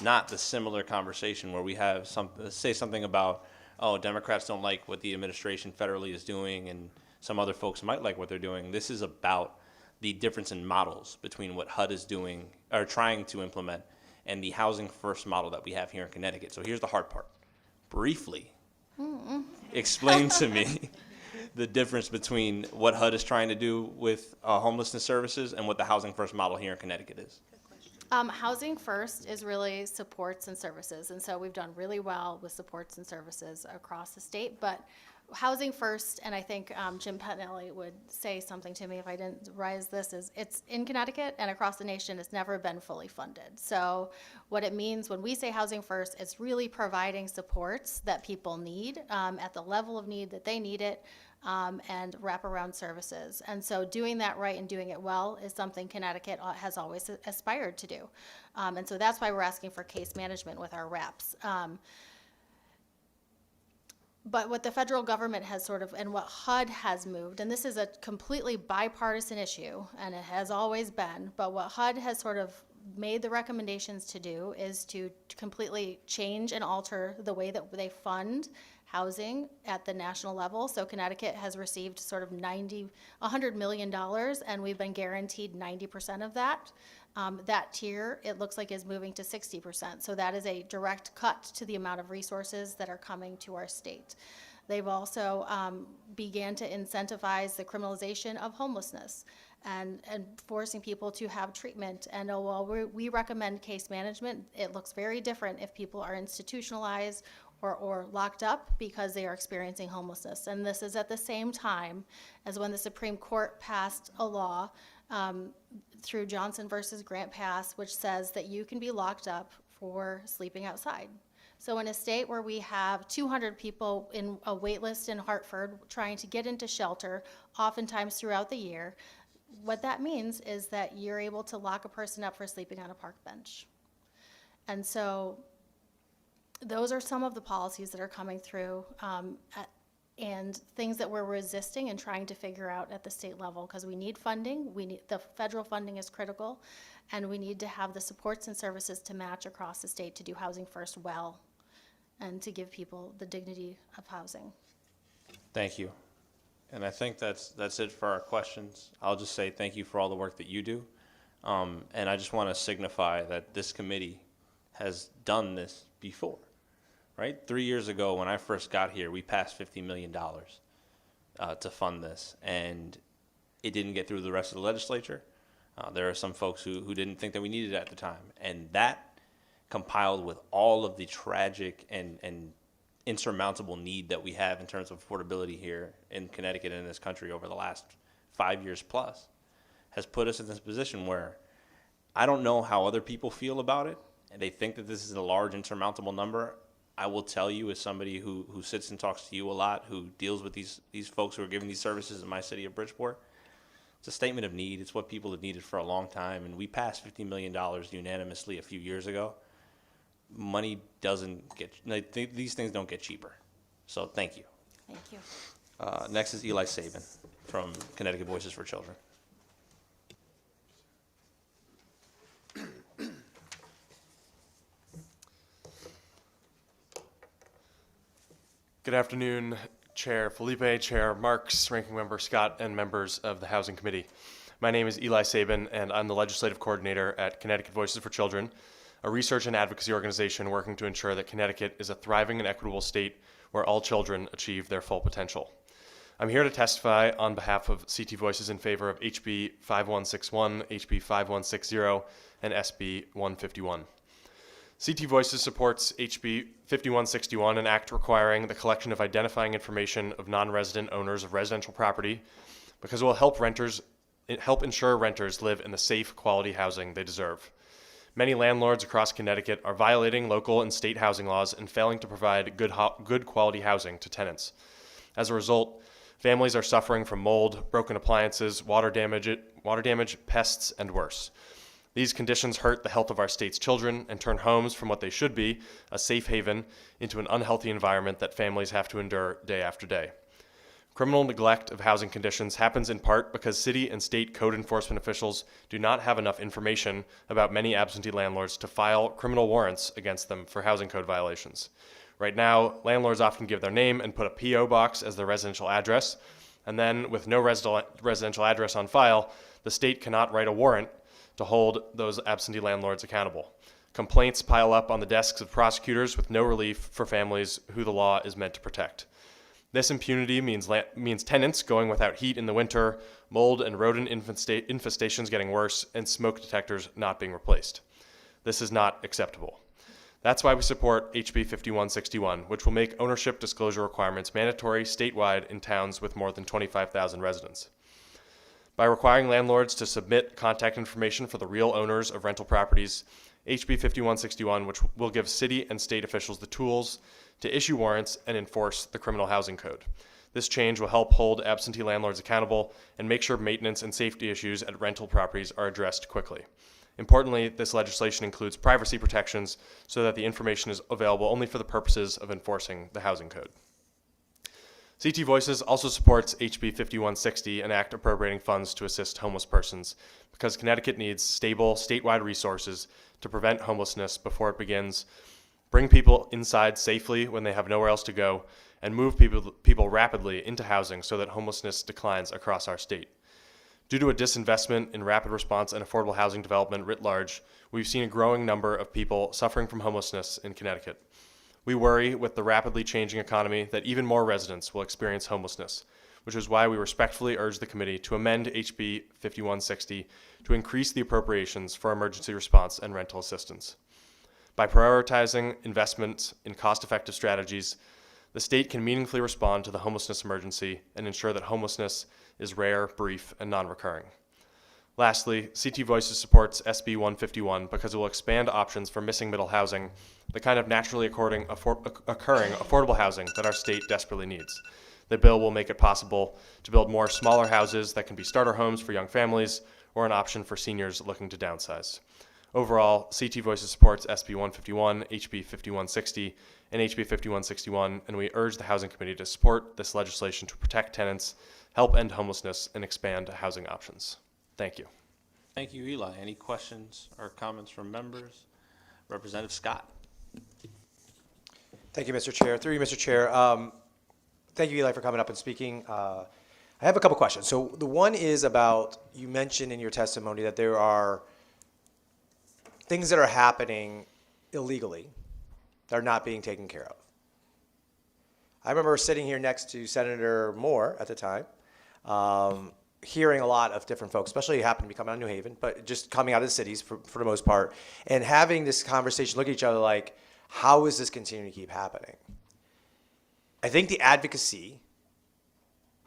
not the similar conversation where we have say something about, oh, Democrats don't like what the administration federally is doing, and some other folks might like what they're doing. This is about the difference in models between what HUD is doing or trying to implement and the housing first model that we have here in Connecticut. So here's the hard part. Briefly, explain to me the difference between what HUD is trying to do with homelessness services and what the housing first model here in Connecticut is. Housing first is really supports and services, and so we've done really well with supports and services across the state, but housing first, and I think Jim Pettinelli would say something to me if I didn't raise this, is it's in Connecticut and across the nation, it's never been fully funded. So what it means when we say housing first, it's really providing supports that people need at the level of need that they need it, and wraparound services. And so doing that right and doing it well is something Connecticut has always aspired to do. And so that's why we're asking for case management with our RAPs. But what the federal government has sort of, and what HUD has moved, and this is a completely bipartisan issue, and it has always been, but what HUD has sort of made the recommendations to do is to completely change and alter the way that they fund housing at the national level. So Connecticut has received sort of $100 million, and we've been guaranteed 90% of that. That tier, it looks like, is moving to 60%. So that is a direct cut to the amount of resources that are coming to our state. They've also began to incentivize the criminalization of homelessness and forcing people to have treatment. And while we recommend case management, it looks very different if people are institutionalized or locked up because they are experiencing homelessness. And this is at the same time as when the Supreme Court passed a law through Johnson versus Grant Pass, which says that you can be locked up for sleeping outside. So in a state where we have 200 people in a wait list in Hartford trying to get into shelter, oftentimes throughout the year, what that means is that you're able to lock a person up for sleeping on a park bench. And so those are some of the policies that are coming through and things that we're resisting and trying to figure out at the state level, because we need funding. The federal funding is critical, and we need to have the supports and services to match across the state to do housing first well and to give people the dignity of housing. Thank you. And I think that's it for our questions. I'll just say thank you for all the work that you do. And I just want to signify that this committee has done this before. Right? 3 years ago, when I first got here, we passed $50 million to fund this, and it didn't get through the rest of the legislature. There are some folks who didn't think that we needed it at the time, and that compiled with all of the tragic and insurmountable need that we have in terms of affordability here in Connecticut and in this country over the last 5 years plus has put us in this position where I don't know how other people feel about it, and they think that this is a large insurmountable number. I will tell you, as somebody who sits and talks to you a lot, who deals with these folks who are giving these services in my city of Bridgeport, It's a statement of need. It's what people have needed for a long time, and we passed $50 million unanimously a few years ago. Money doesn't get, these things don't get cheaper. So thank you. Thank you. Next is Eli Sabin from Connecticut Voices for Children. Good afternoon, Chair Felipe, Chair Marks, Ranking Member Scott, and members of the Housing Committee. My name is Eli Sabin, and I'm the Legislative Coordinator at Connecticut Voices for Children, a research and advocacy organization working to ensure that Connecticut is a thriving and equitable state where all children achieve their full potential. I'm here to testify on behalf of CT Voices in favor of HB 5161, HB 5160, and SB 151. CT Voices supports HB 5161, an act requiring the collection of identifying information of non-resident owners of residential property, because it will help ensure renters live in the safe, quality housing they deserve. Many landlords across Connecticut are violating local and state housing laws and failing to provide good quality housing to tenants. As a result, families are suffering from mold, broken appliances, water damage, pests, and worse. These conditions hurt the health of our state's children and turn homes from what they should be, a safe haven, into an unhealthy environment that families have to endure day after day. Criminal neglect of housing conditions happens in part because city and state code enforcement officials do not have enough information about many absentee landlords to file criminal warrants against them for housing code violations. Right now, landlords often give their name and put a P.O. box as their residential address, and then with no residential address on file, the state cannot write a warrant to hold those absentee landlords accountable. Complaints pile up on the desks of prosecutors with no relief for families who the law is meant to protect. This impunity means tenants going without heat in the winter, mold and rodent infestations getting worse, and smoke detectors not being replaced. This is not acceptable. That's why we support HB 5161, which will make ownership disclosure requirements mandatory statewide in towns with more than 25,000 residents. By requiring landlords to submit contact information for the real owners of rental properties, HB 5161, which will give city and state officials the tools to issue warrants and enforce the criminal housing code. This change will help hold absentee landlords accountable and make sure maintenance and safety issues at rental properties are addressed quickly. Importantly, this legislation includes privacy protections so that the information is available only for the purposes of enforcing the housing code. CT Voices also supports HB 5160, an act appropriating funds to assist homeless persons, because Connecticut needs stable statewide resources to prevent homelessness before it begins, bring people inside safely when they have nowhere else to go, and move people rapidly into housing so that homelessness declines across our state. Due to a disinvestment in rapid response and affordable housing development writ large, we've seen a growing number of people suffering from homelessness in Connecticut. We worry with the rapidly changing economy that even more residents will experience homelessness, which is why we respectfully urge the committee to amend HB 5160 to increase the appropriations for emergency response and rental assistance. By prioritizing investments in cost-effective strategies, the state can meaningfully respond to the homelessness emergency and ensure that homelessness is rare, brief, and non-recurring. Lastly, CT Voices supports SB 151 because it will expand options for missing middle housing, the kind of naturally occurring affordable housing that our state desperately needs. The bill will make it possible to build more smaller houses that can be starter homes for young families or an option for seniors looking to downsize. Overall, CT Voices supports SB 151, HB 5160, and HB 5161, and we urge the Housing Committee to support this legislation to protect tenants, help end homelessness, and expand housing options. Thank you. Thank you, Eli. Any questions or comments from members? Representative Scott. Thank you, Mr. Chair. Through you, Mr. Chair. Thank you, Eli, for coming up and speaking. I have a couple questions. So the one is about, you mentioned in your testimony that there are things that are happening illegally that are not being taken care of. I remember sitting here next to Senator Moore at the time, hearing a lot of different folks, especially who happen to be coming out of New Haven, but just coming out of the cities for the most part, and having this conversation, look at each other like, how is this continuing to keep happening? I think the advocacy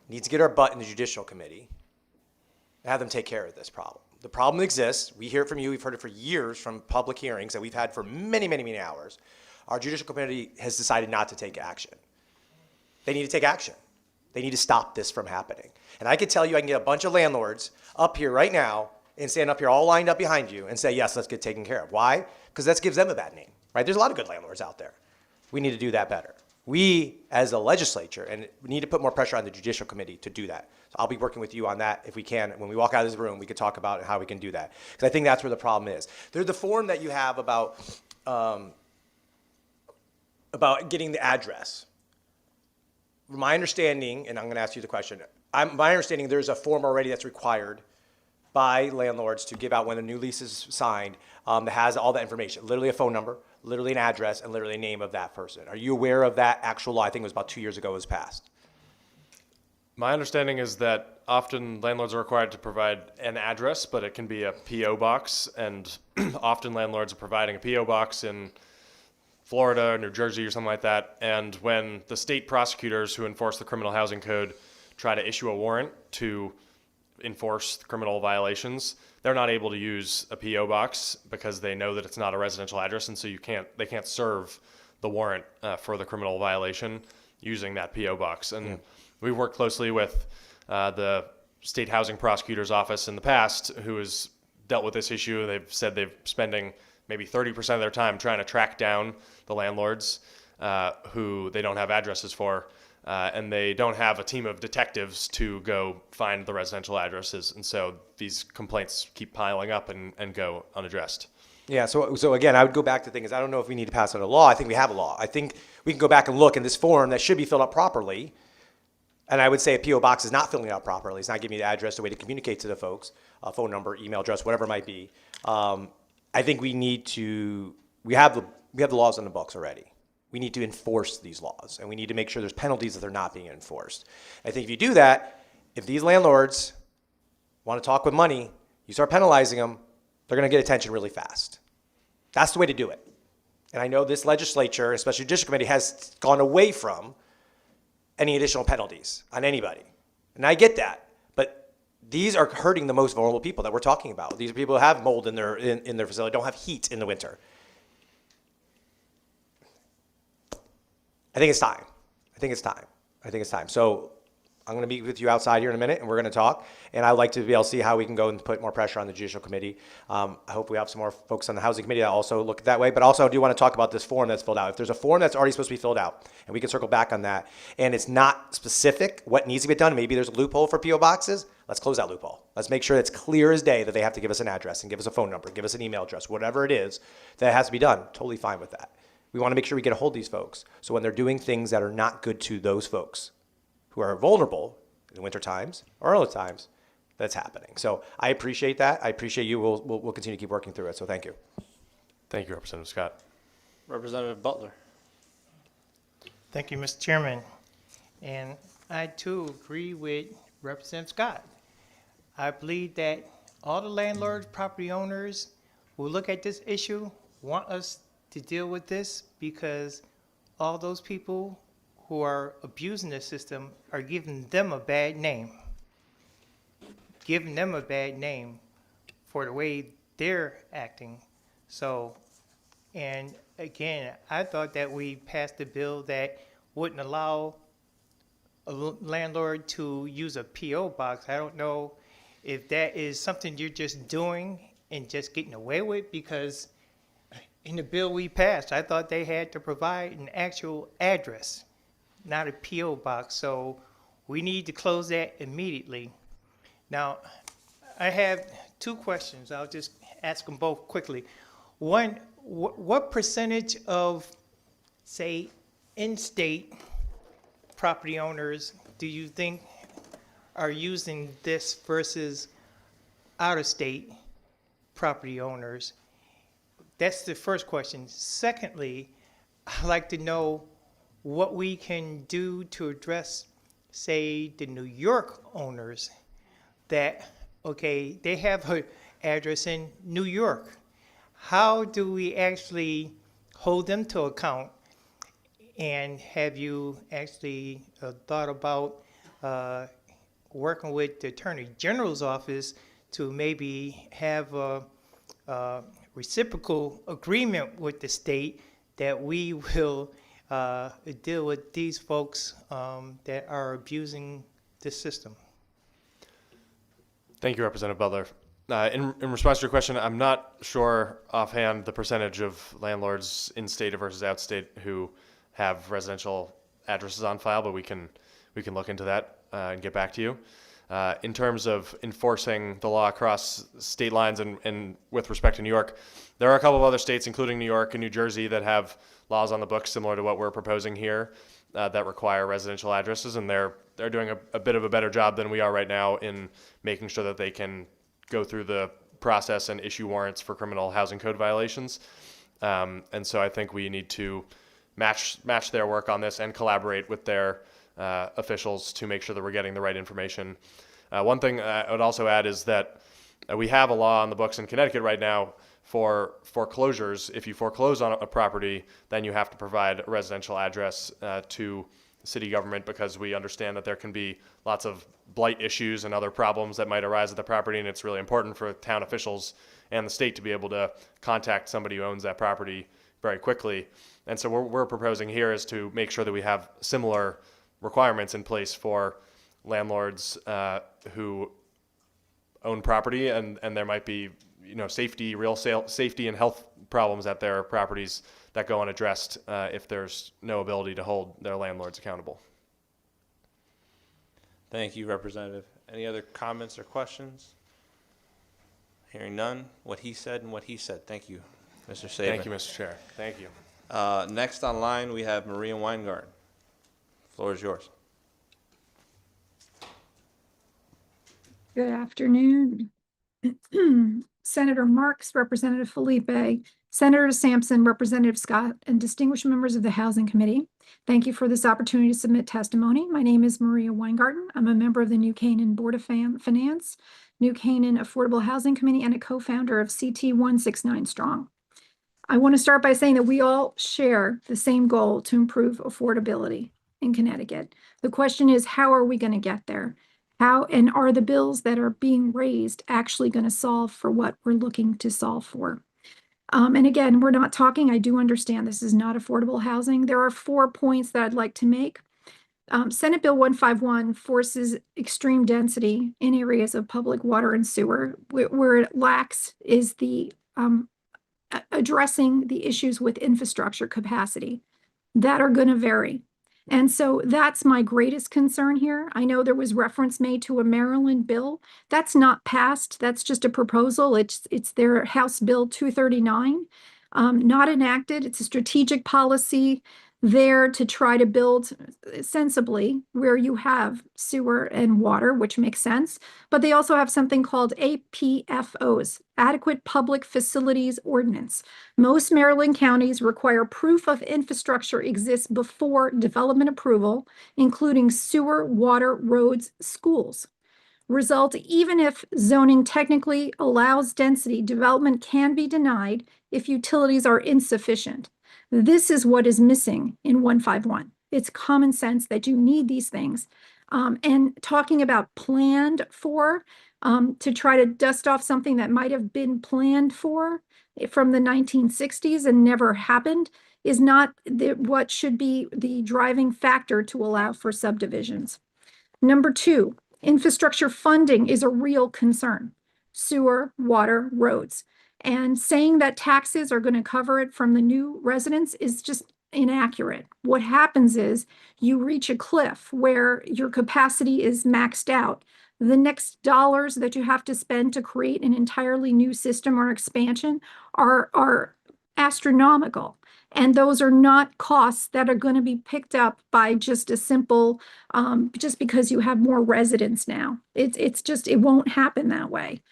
needs to get our butt in the Judicial Committee and have them take care of this problem. The problem exists. We hear it from you. We've heard it for years from public hearings that we've had for many, many, many hours. Our Judicial Committee has decided not to take action. They need to take action. They need to stop this from happening. And I can tell you, I can get a bunch of landlords up here right now and stand up here all lined up behind you and say, yes, let's get taken care of. Why? Because that gives them a bad name, right? There's a lot of good landlords out there. We need to do that better. We, as a legislature, and we need to put more pressure on the Judicial Committee to do that. So I'll be working with you on that if we can. When we walk out of this room, we could talk about how we can do that. Because I think that's where the problem is. There's the form that you have about getting the address. My understanding, and I'm going to ask you the question, my understanding there's a form already that's required by landlords to give out when a new lease is signed that has all that information, literally a phone number, literally an address, and literally a name of that person. Are you aware of that actual law? I think it was about 2 years ago it was passed. My understanding is that often landlords are required to provide an address, but it can be a P.O. box, and often landlords are providing a P.O. box in Florida, New Jersey, or something like that. And when the state prosecutors who enforce the criminal housing code try to issue a warrant to enforce the criminal violations, they're not able to use a P.O. box because they know that it's not a residential address, and so they can't serve the warrant for the criminal violation using that P.O. box. And we've worked closely with the state housing prosecutor's office in the past, who has dealt with this issue. They've said they're spending maybe 30% of their time trying to track down the landlords who they don't have addresses for. And they don't have a team of detectives to go find the residential addresses. And so these complaints keep piling up and go unaddressed. Yeah, so again, I would go back to things. I don't know if we need to pass out a law. I think we have a law. I think we can go back and look in this form that should be filled out properly. And I would say a P.O. box is not filling it out properly. It's not giving me the address, the way to communicate to the folks, phone number, email address, whatever it might be. I think we have the laws on the books already. We need to enforce these laws, and we need to make sure there's penalties if they're not being enforced. I think if you do that, if these landlords want to talk with money, you start penalizing them, they're going to get attention really fast. That's the way to do it. And I know this legislature, especially the Judicial Committee, has gone away from any additional penalties on anybody. And I get that, but these are hurting the most vulnerable people that we're talking about. These are people who have mold in their facility, don't have heat in the winter. I think it's time. So I'm going to meet with you outside here in a minute, and we're going to talk. And I'd like to be able to see how we can go and put more pressure on the Judicial Committee. I hope we have some more folks on the Housing Committee that also look at that way. But also, I do want to talk about this form that's filled out. If there's a form that's already supposed to be filled out, and we can circle back on that, and it's not specific what needs to be done, maybe there's a loophole for P.O. boxes, let's close that loophole. Let's make sure it's clear as day that they have to give us an address and give us a phone number, give us an email address, whatever it is that has to be done. Totally fine with that. We want to make sure we get a hold of these folks. So when they're doing things that are not good to those folks who are vulnerable in winter times or other times, that's happening. So I appreciate that. I appreciate you. We'll continue to keep working through it. So thank you. Thank you, Representative Scott. Representative Butler. Thank you, Mr. Chairman. And I too agree with Representative Scott. I believe that all the landlords, property owners who look at this issue want us to deal with this, because all those people who are abusing the system are giving them a bad name. Giving them a bad name for the way they're acting. So, and again, I thought that we passed a bill that wouldn't allow a landlord to use a P.O. box. I don't know if that is something you're just doing and just getting away with, because in the bill we passed, I thought they had to provide an actual address, not a P.O. box. So we need to close that immediately. Now, I have two questions. I'll just ask them both quickly. One, what percentage of, say, in-state property owners do you think are using this versus out-of-state property owners? That's the first question. Secondly, I'd like to know what we can do to address, say, the New York owners that, okay, they have an address in New York. How do we actually hold them to account? And have you actually thought about working with the Attorney General's office to maybe have a reciprocal agreement with the state that we will deal with these folks that are abusing this system? Thank you, Representative Butler. In response to your question, I'm not sure offhand the percentage of landlords in-state versus out-state who have residential addresses on file, but we can look into that and get back to you. In terms of enforcing the law across state lines and with respect to New York, there are a couple of other states, including New York and New Jersey, that have laws on the books similar to what we're proposing here that require residential addresses, and they're doing a bit of a better job than we are right now in making sure that they can go through the process and issue warrants for criminal housing code violations. And so I think we need to match their work on this and collaborate with their officials to make sure that we're getting the right information. One thing I would also add is that we have a law on the books in Connecticut right now for foreclosures. If you foreclose on a property, then you have to provide a residential address to city government, because we understand that there can be lots of blight issues and other problems that might arise at the property, and it's really important for town officials and the state to be able to contact somebody who owns that property very quickly. And so what we're proposing here is to make sure that we have similar requirements in place for landlords who own property, and there might be safety and health problems at their properties that go unaddressed if there's no ability to hold their landlords accountable. Thank you, Representative. Any other comments or questions? Hearing none. What he said and what he said. Thank you, Mr. Saban. Thank you, Mr. Chair. Thank you. Next on line, we have Maria Weingart. Floor is yours. Good afternoon. Senator Marks, Representative Felipe, Senator Sampson, Representative Scott, and distinguished members of the Housing Committee. Thank you for this opportunity to submit testimony. My name is Maria Weingarten. I'm a member of the New Canaan Board of Finance, New Canaan Affordable Housing Committee, and a co-founder of CT 169 Strong. I want to start by saying that we all share the same goal to improve affordability in Connecticut. The question is, how are we going to get there? How and are the bills that are being raised actually going to solve for what we're looking to solve for? And again, we're not talking, I do understand this is not affordable housing. There are 4 points that I'd like to make. Senate Bill 151 forces extreme density in areas of public water and sewer. Where it lacks is the addressing the issues with infrastructure capacity that are going to vary. And so that's my greatest concern here. I know there was reference made to a Maryland bill. That's not passed. That's just a proposal. It's their House Bill 239, not enacted. It's a strategic policy there to try to build sensibly where you have sewer and water, which makes sense. But they also have something called APFOs, Adequate Public Facilities Ordinance. Most Maryland counties require proof of infrastructure exists before development approval, including sewer, water, roads, schools. Result, even if zoning technically allows density, development can be denied if utilities are insufficient. This is what is missing in 151. It's common sense that you need these things. And talking about planned for, to try to dust off something that might have been planned for from the 1960s and never happened is not what should be the driving factor to allow for subdivisions. Number 2, infrastructure funding is a real concern. Sewer, water, roads. And saying that taxes are going to cover it from the new residents is just inaccurate. What happens is you reach a cliff where your capacity is maxed out. The next dollars that you have to spend to create an entirely new system or expansion are astronomical. And those are not costs that are going to be picked up by just a simple, just because you have more residents now. It won't happen that way.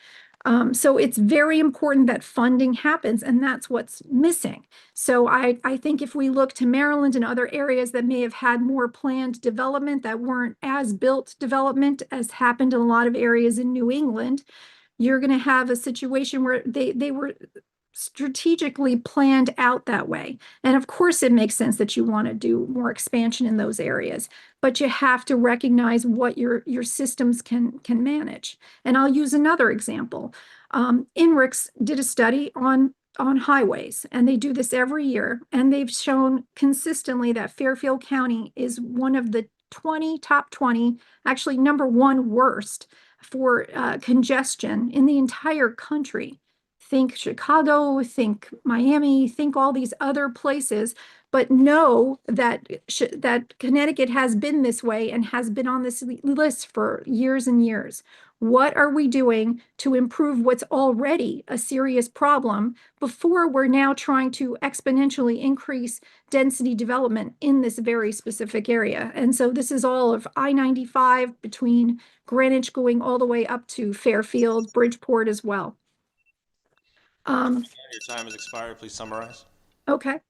So it's very important that funding happens, and that's what's missing. So I think if we look to Maryland and other areas that may have had more planned development that weren't as built development as happened in a lot of areas in New England, you're going to have a situation where they were strategically planned out that way. And of course, it makes sense that you want to do more expansion in those areas, but you have to recognize what your systems can manage. And I'll use another example. INRIX did a study on on highways, and they do this every year, and they've shown consistently that Fairfield County is one of the top 20, actually #1 worst for congestion in the entire country. Think Chicago, think Miami, think all these other places, but know that that Connecticut has been this way and has been on this list for years and years. What are we doing to improve what's already a serious problem before we're now trying to exponentially increase density development in this very specific area? And so this is all of I-95 between Greenwich going all the way up to Fairfield, Bridgeport as well. Your time has expired. Please summarize. Okay.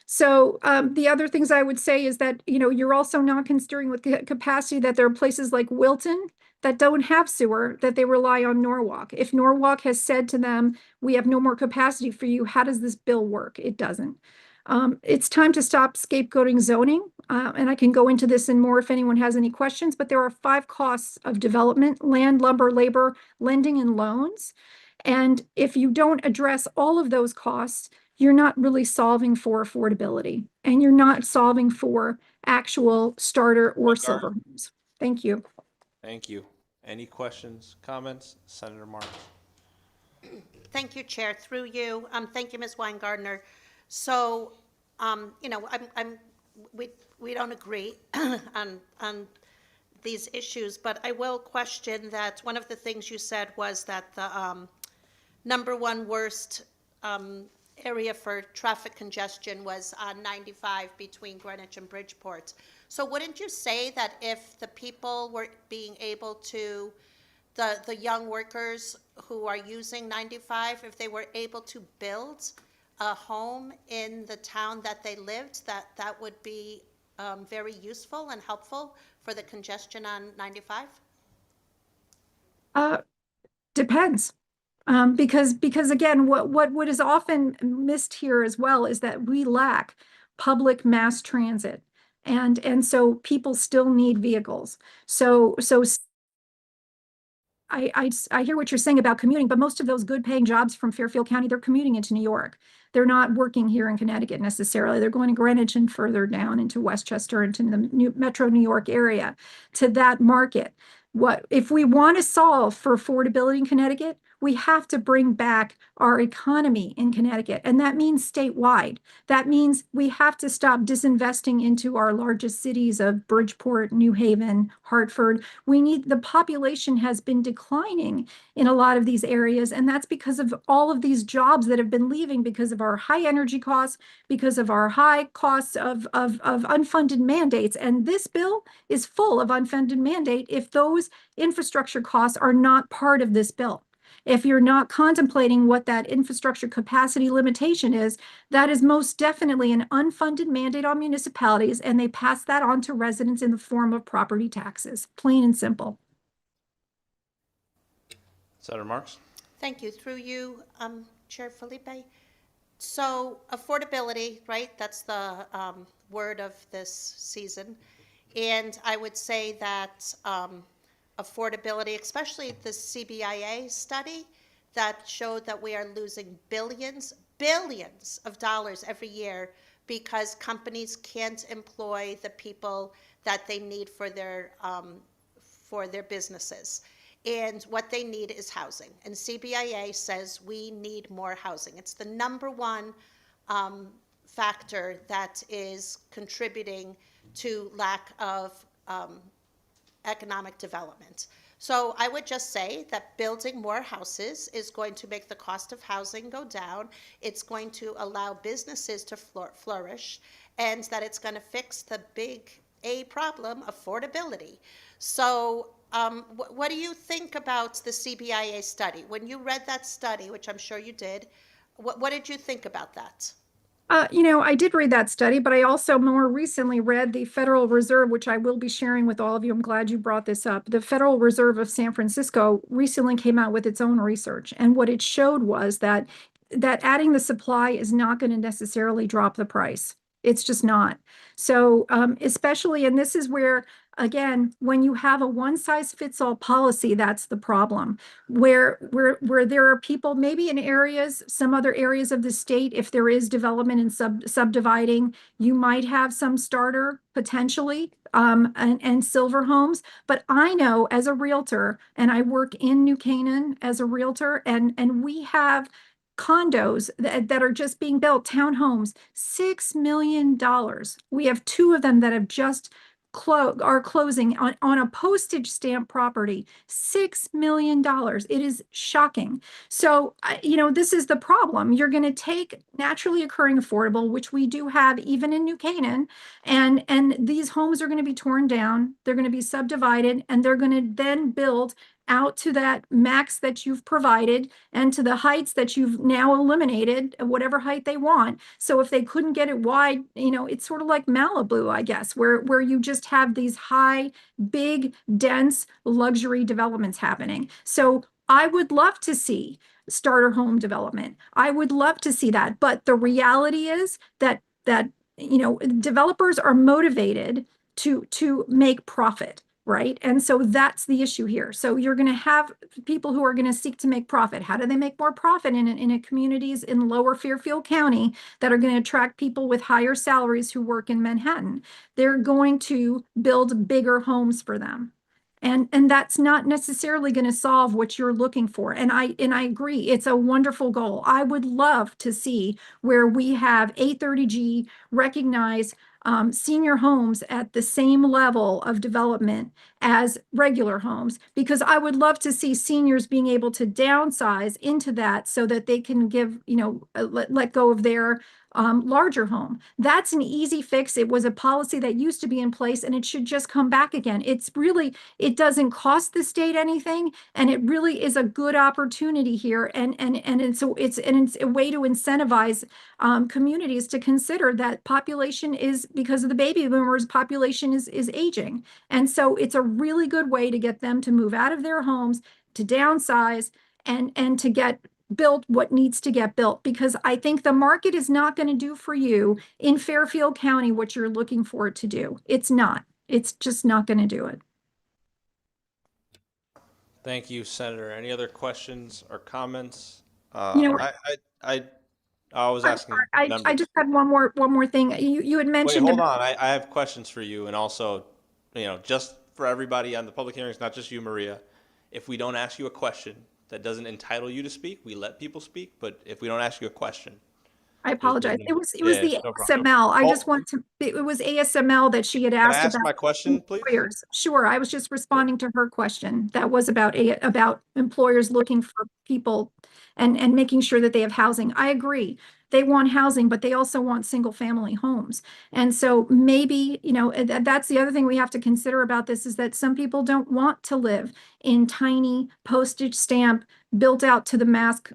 So the other things I would say is that, you're also not considering with capacity that there are places like Wilton that don't have sewer, that they rely on Norwalk. If Norwalk has said to them, we have no more capacity for you, how does this bill work? It doesn't. It's time to stop scapegoating zoning. And I can go into this and more if anyone has any questions, but there are 5 costs of development: land, lumber, labor, lending, and loans. And if you don't address all of those costs, you're not really solving for affordability, and you're not solving for actual starter or silver homes. Thank you. Thank you. Any questions, comments? Senator Marks. Thank you, Chair. Through you, thank you, Ms. Weingartner. So, we don't agree on these issues, but I will question that one of the things you said was that the #1 worst area for traffic congestion was on 95 between Greenwich and Bridgeport. So wouldn't you say that if the people were being able to, the young workers who are using 95, if they were able to build a home in the town that they lived, that would be very useful and helpful for the congestion on 95? Depends. Because again, what is often missed here as well is that we lack public mass transit, and so people still need vehicles. So I hear what you're saying about commuting, but most of those good paying jobs from Fairfield County, they're commuting into New York. They're not working here in Connecticut necessarily. They're going to Greenwich and further down into Westchester, into the Metro New York area, to that market. What if we want to solve for affordability in Connecticut? We have to bring back our economy in Connecticut, and that means statewide. That means we have to stop disinvesting into our largest cities of Bridgeport, New Haven, Hartford. The population has been declining in a lot of these areas, and that's because of all of these jobs that have been leaving because of our high energy costs, because of our high costs of unfunded mandates. And this bill is full of unfunded mandate if those infrastructure costs are not part of this bill. If you're not contemplating what that infrastructure capacity limitation is, that is most definitely an unfunded mandate on municipalities, and they pass that on to residents in the form of property taxes, plain and simple. Senator Marks. Thank you. Through you, Chair Felipe. So affordability, right? That's the word of this season. And I would say that affordability, especially the CBIA study that showed that we are losing billions of dollars every year because companies can't employ the people that they need for their businesses. And what they need is housing. And CBIA says we need more housing. It's the #1 factor that is contributing to lack of economic development. So I would just say that building more houses is going to make the cost of housing go down. It's going to allow businesses to flourish, and that it's going to fix the big A problem, affordability. So what do you think about the CBIA study? When you read that study, which I'm sure you did, what did you think about that? I did read that study, but I also more recently read the Federal Reserve, which I will be sharing with all of you. I'm glad you brought this up. The Federal Reserve of San Francisco recently came out with its own research, and what it showed was that adding the supply is not going to necessarily drop the price. It's just not. So especially, and this is where, again, when you have a one size fits all policy, that's the problem. Where there are people, maybe in areas, some other areas of the state, if there is development and subdividing, you might have some starter potentially, and silver homes. But I know as a realtor, and I work in New Canaan as a realtor, and we have condos that are just being built, townhomes, $6 million. We have two of them that have just are closing on a postage stamp property, $6 million. It is shocking. So, this is the problem. You're going to take naturally occurring affordable, which we do have even in New Canaan, and these homes are going to be torn down. They're going to be subdivided, and they're going to then build out to that max that you've provided and to the heights that you've now eliminated, whatever height they want. So if they couldn't get it wide, it's sort of like Malibu, I guess, where you just have these high, big, dense luxury developments happening. So I would love to see starter home development. I would love to see that. But the reality is that developers are motivated to make profit. Right. And so that's the issue here. So you're going to have people who are going to seek to make profit. How do they make more profit in a communities in lower Fairfield County that are going to attract people with higher salaries who work in Manhattan? They're going to build bigger homes for them. And that's not necessarily going to solve what you're looking for. And I agree, it's a wonderful goal. I would love to see where we have 830G recognize senior homes at the same level of development as regular homes, because I would love to see seniors being able to downsize into that so that they can give, let go of their larger home. That's an easy fix. It was a policy that used to be in place, and it should just come back again. It doesn't cost the state anything, and it really is a good opportunity here. And it's a way to incentivize communities to consider that population is, because of the baby boomers, population is aging. And so it's a really good way to get them to move out of their homes, to downsize, and to get built what needs to get built, because I think the market is not going to do for you in Fairfield County what you're looking for it to do. It's not. It's just not going to do it. Thank you, Senator. Any other questions or comments? I was asking members. I just had one more thing. You had mentioned. Wait, hold on. I have questions for you, and also, just for everybody on the public hearings, not just you, Maria. If we don't ask you a question that doesn't entitle you to speak, we let people speak. But if we don't ask you a question, I apologize. It was yeah, the no problem. ASML. I just want to. It was ASML that she had Can I asked ask about my question, please? employers. Sure, I was just responding to her question. That was about employers looking for people and making sure that they have housing. I agree. They want housing, but they also want single family homes. And so maybe, that's the other thing we have to consider about this, is that some people don't want to live in tiny postage stamp built out to the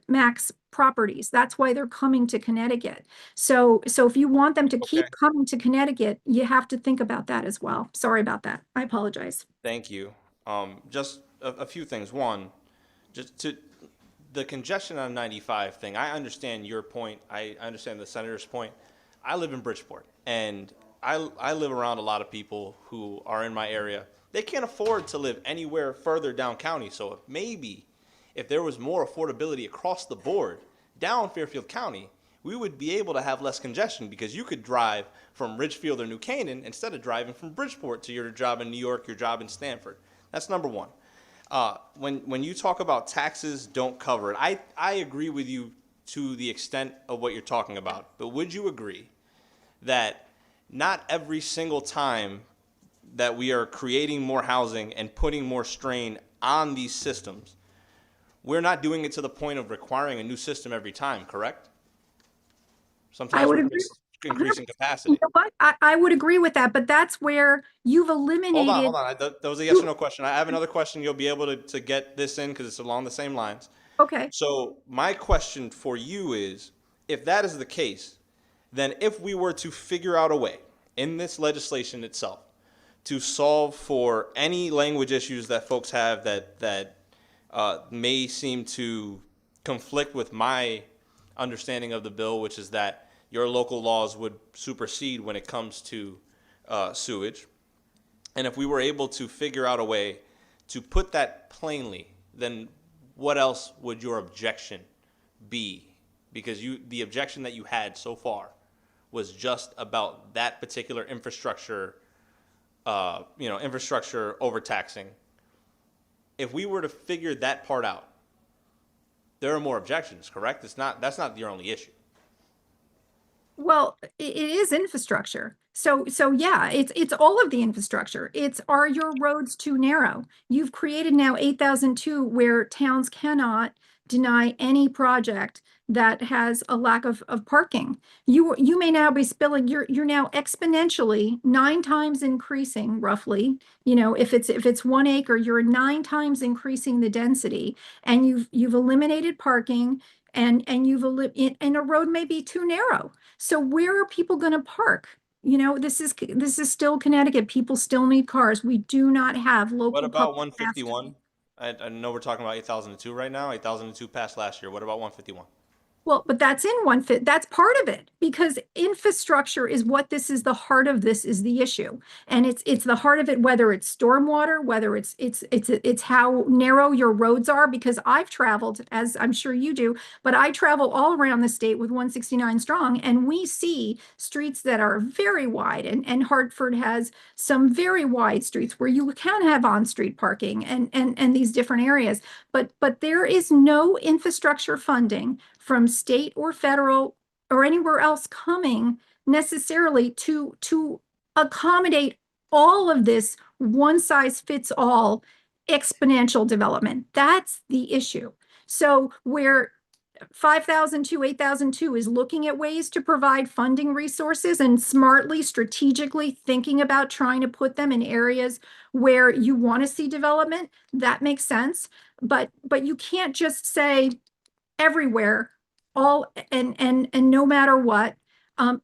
max properties. That's why they're coming to Connecticut. So if you want them to keep coming to Connecticut, you have to think about that as well. Sorry about that. I apologize. Thank you. Just a few things. One, just to the congestion on 95 thing, I understand your point. I understand the senator's point. I live in Bridgeport, and I live around a lot of people who are in my area. They can't afford to live anywhere further down county. So if there was more affordability across the board down Fairfield County, we would be able to have less congestion, because you could drive from Ridgefield or New Canaan instead of driving from Bridgeport to your job in New York, your job in Stamford. That's number one. When you talk about taxes don't cover it, I agree with you to the extent of what you're talking about. But would you agree that not every single time that we are creating more housing and putting more strain on these systems, we're not doing it to the point of requiring a new system every time, correct? Sometimes we're just increasing capacity. You know what? I would agree with that, but that's where you've eliminated. Hold on. That was a yes or no question. I have another question. You'll be able to get this in because it's along the same lines. Okay. So my question for you is, if that is the case, then if we were to figure out a way in this legislation itself to solve for any language issues that folks have that may seem to conflict with my understanding of the bill, which is that your local laws would supersede when it comes to sewage. And if we were able to figure out a way to put that plainly, then what else would your objection be? Because the objection that you had so far was just about that particular infrastructure, infrastructure overtaxing. If we were to figure that part out, there are more objections, correct? That's not your only issue. Well, it is infrastructure. So yeah, it's all of the infrastructure. Are your roads too narrow? You've created now 8002 where towns cannot deny any project that has a lack of parking. You may now be spilling, you're now exponentially 9 times increasing roughly. If it's 1 acre, you're 9 times increasing the density, and you've eliminated parking, and and a road may be too narrow. So where are people going to park? This is still Connecticut. People still need cars. We do not have local What about public transportation. 151? I know we're talking about 8002 right now. 8002 passed last year. What about 151? Well, but that's in one fit. That's part of it, because infrastructure is what this is. The heart of this is the issue, and it's the heart of it. Whether it's stormwater, whether it's how narrow your roads are. Because I've traveled, as I'm sure you do, but I travel all around the state with 169 strong, and we see streets that are very wide, and Hartford has some very wide streets where you can have on-street parking and these different areas. But there is no infrastructure funding from state or federal or anywhere else coming necessarily to accommodate all of this one size fits all exponential development. That's the issue. So where 5002, 8002 is looking at ways to provide funding resources and smartly, strategically thinking about trying to put them in areas where you want to see development, that makes sense. But you can't just say everywhere, all and no matter what.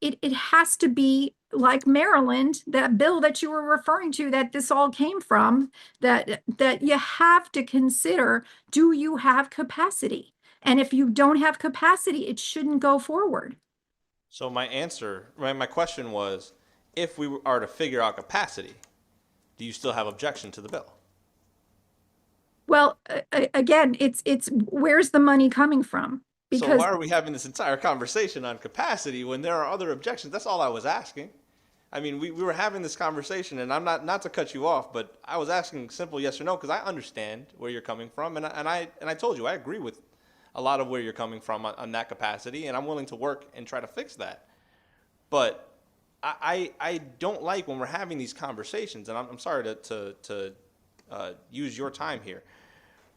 It has to be like Maryland, that bill that you were referring to, that this all came from, that you have to consider, do you have capacity? And if you don't have capacity, it shouldn't go forward. So my question was, if we are to figure out capacity, do you still have objection to the bill? Well, again, it's where's the money coming from? So Because why are we having this entire conversation on capacity when there are other objections? That's all I was asking. I mean, we were having this conversation, and I'm not to cut you off, but I was asking simple yes or no, because I understand where you're coming from, and I told you I agree with a lot of where you're coming from on that capacity, and I'm willing to work and try to fix that. But I don't like when we're having these conversations, and I'm sorry to use your time here,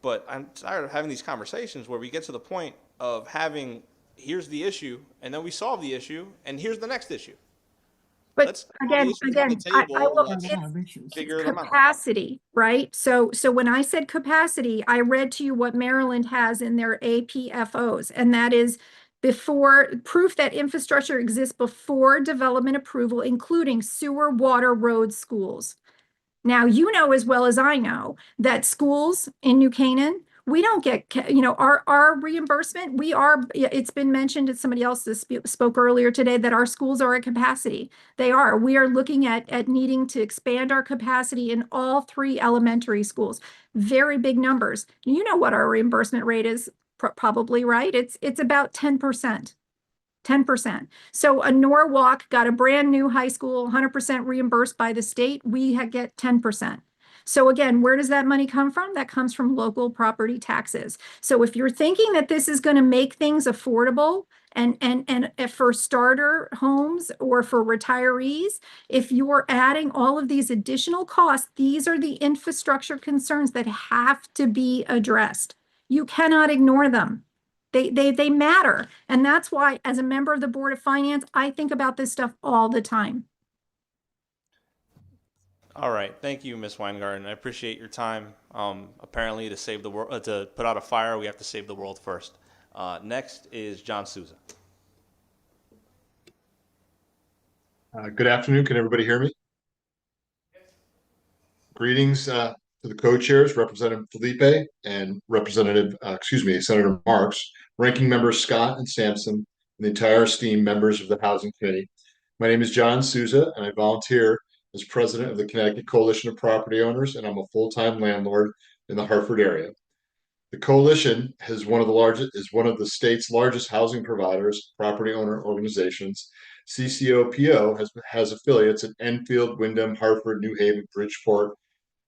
but I'm tired of having these conversations where we get to the point of having, here's the issue, and then we solve the issue, and here's the next issue. But Let's again, I will, it's figure them out. capacity, right? So when I said capacity, I read to you what Maryland has in their APFOs, and that is before proof that infrastructure exists before development approval, including sewer, water, roads, schools. Now, you know as well as I know that schools in New Canaan, we don't get, our reimbursement, it's been mentioned, and somebody else spoke earlier today, that our schools are at capacity. They are. We are looking at needing to expand our capacity in all 3 elementary schools. Very big numbers. You know what our reimbursement rate is, probably, right? It's about 10%. 10%. So a Norwalk got a brand new high school, 100% reimbursed by the state. We get 10%. So again, where does that money come from? That comes from local property taxes. So if you're thinking that this is going to make things affordable and for starter homes or for retirees, if you're adding all of these additional costs, these are the infrastructure concerns that have to be addressed. You cannot ignore them. They matter. And that's why, as a member of the Board of Finance, I think about this stuff all the time. All right, thank you, Ms. Weingarten. I appreciate your time. Apparently, to save the world, to put out a fire, we have to save the world first. Next is John Souza. Good afternoon. Can everybody hear me? Greetings to the co-chairs, Representative Felipe and Senator Marks, ranking members Scott and Sampson, and the entire esteemed members of the Housing Committee. My name is John Souza, and I volunteer as president of the Connecticut Coalition of Property Owners, and I'm a full-time landlord in the Hartford area. The coalition is one of the state's largest housing providers, property owner organizations. CCOPO has affiliates in Enfield, Wyndham, Hartford, New Haven, Bridgeport,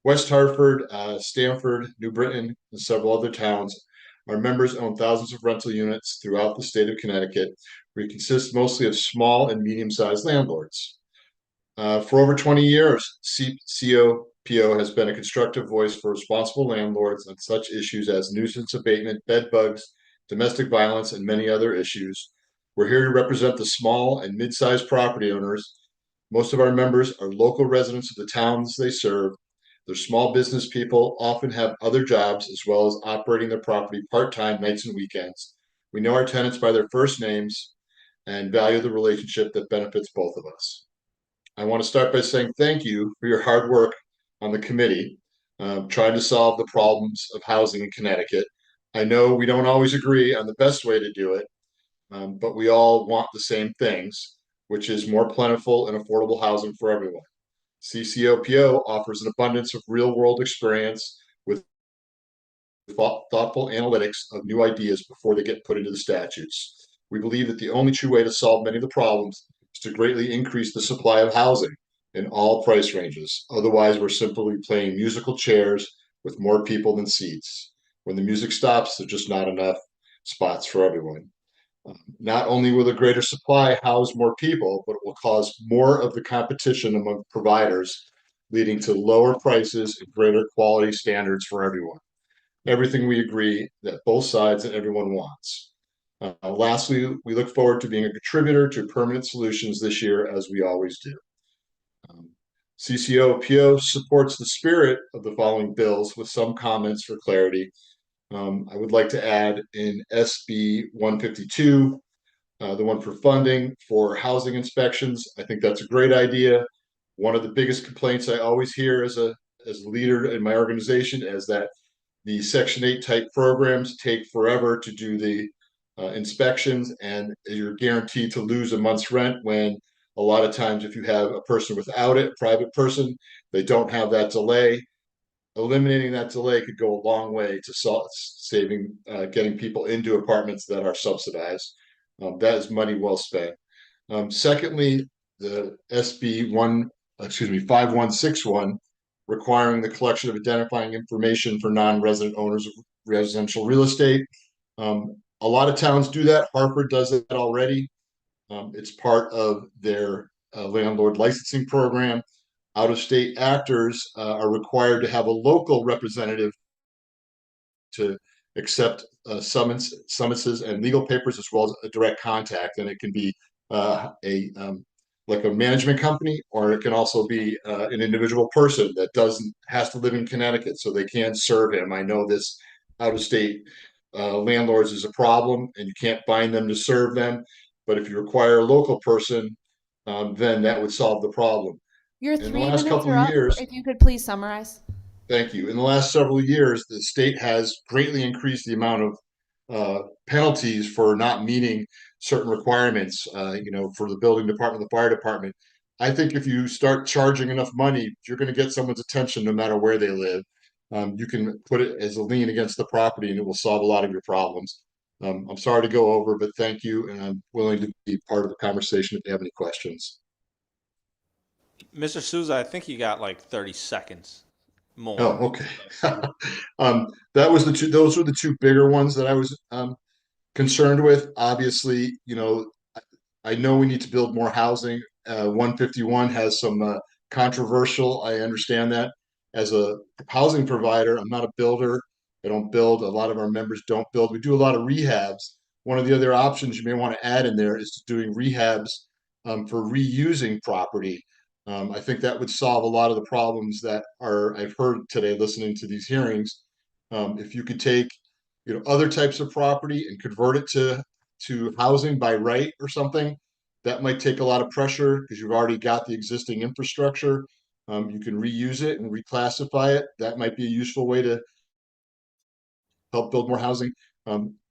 West Hartford, Stamford, New Britain, and several other towns. Our members own thousands of rental units throughout the state of Connecticut. We consist mostly of small and medium-sized landlords. For over 20 years, CCOPO has been a constructive voice for responsible landlords on such issues as nuisance abatement, bed bugs, domestic violence, and many other issues. We're here to represent the small and mid-sized property owners. Most of our members are local residents of the towns they serve. They're small business people, often have other jobs, as well as operating their property part-time, nights and weekends. We know our tenants by their first names and value the relationship that benefits both of us. I want to start by saying thank you for your hard work on the committee, trying to solve the problems of housing in Connecticut. I know we don't always agree on the best way to do it, but we all want the same things, which is more plentiful and affordable housing for everyone. CCOPO offers an abundance of real-world experience with thoughtful analytics of new ideas before they get put into the statutes. We believe that the only true way to solve many of the problems is to greatly increase the supply of housing in all price ranges. Otherwise, we're simply playing musical chairs with more people than seats. When the music stops, there's just not enough spots for everyone. Not only will a greater supply house more people, but it will cause more of the competition among providers, leading to lower prices and greater quality standards for everyone. Everything we agree that both sides and everyone wants. Lastly, we look forward to being a contributor to permanent solutions this year, as we always do. CCOPO supports the spirit of the following bills with some comments for clarity. I would like to add in SB 152, the one for funding for housing inspections. I think that's a great idea. One of the biggest complaints I always hear as a leader in my organization is that the Section 8 type programs take forever to do the inspections, and you're guaranteed to lose a month's rent when a lot of times if you have a person without it, a private person, they don't have that delay. Eliminating that delay could go a long way to saving, getting people into apartments that are subsidized. That is money well spent. Secondly, the SB 5161, requiring the collection of identifying information for non-resident owners of residential real estate. A lot of towns do that. Hartford does that already. It's part of their landlord licensing program. Out-of-state actors are required to have a local representative to accept summonses and legal papers, as well as a direct contact. And it can be like a management company, or it can also be an individual person that has to live in Connecticut, so they can serve him. I know this out-of-state landlords is a problem, and you can't bind them to serve them. But if you require a local person, then that would solve the problem. Your 3 minutes couple are of up. years, If you could please summarize. thank you. In the last several years, the state has greatly increased the amount of penalties for not meeting certain requirements, for the building department, the fire department. I think if you start charging enough money, you're going to get someone's attention no matter where they live. You can put it as a lien against the property, and it will solve a lot of your problems. I'm sorry to go over, but thank you, and I'm willing to be part of the conversation if you have any questions. Mr. Souza, I think you got like 30 seconds more. Oh, okay. Those were the two bigger ones that I was concerned with. Obviously, I know we need to build more housing. 151 has some controversial. I understand that. As a housing provider, I'm not a builder. I don't build. A lot of our members don't build. We do a lot of rehabs. One of the other options you may want to add in there is doing rehabs for reusing property. I think that would solve a lot of the problems that I've heard today listening to these hearings. If you could take, other types of property and convert it to housing by right or something, that might take a lot of pressure because you've already got the existing infrastructure. You can reuse it and reclassify it. That might be a useful way to help build more housing.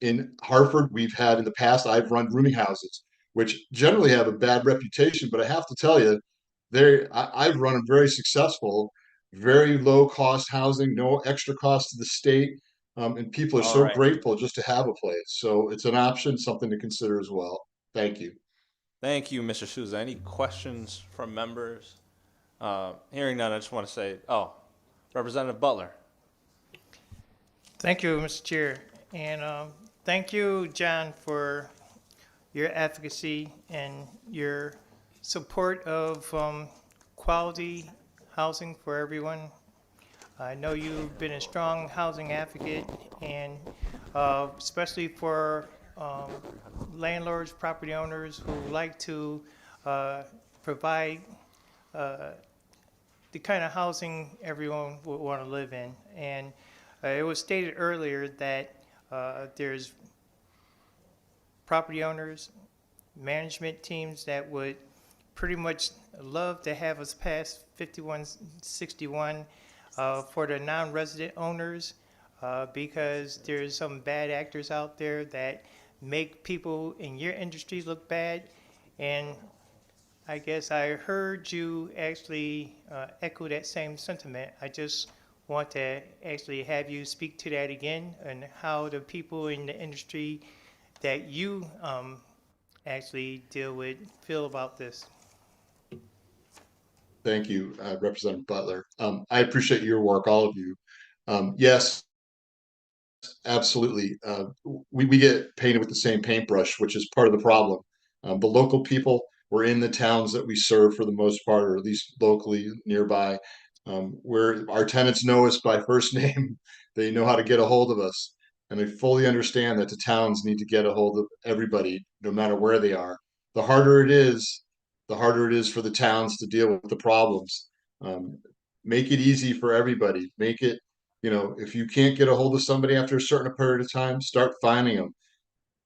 In Hartford, we've had in the past, I've run rooming houses, which generally have a bad reputation, but I have to tell you, I've run them very successful, very low cost housing, no extra cost to the state. And people are All so right. grateful just to have a place. So it's an option, something to consider as well. Thank you. Thank you, Mr. Souza. Any questions from members? Hearing none, I just want to say, Representative Butler. Thank you, Mr. Chair. And thank you, John, for your advocacy and your support of quality housing for everyone. I know you've been a strong housing advocate, and especially for landlords, property owners who like to provide the kind of housing everyone would want to live in. And it was stated earlier that there's property owners, management teams that would pretty much love to have us pass 5161 for the non-resident owners because there's some bad actors out there that make people in your industry look bad. And I guess I heard you actually echo that same sentiment. I just want to actually have you speak to that again and how the people in the industry that you actually deal with feel about this. Thank you, Representative Butler. I appreciate your work, all of you. Yes, absolutely. We get painted with the same paintbrush, which is part of the problem. The local people, we're in the towns that we serve for the most part, or at least locally nearby, where our tenants know us by first name. They know how to get a hold of us. And they fully understand that the towns need to get a hold of everybody, no matter where they are. The harder it is, the harder it is for the towns to deal with the problems. Make it easy for everybody. Make it, if you can't get a hold of somebody after a certain period of time, start finding them.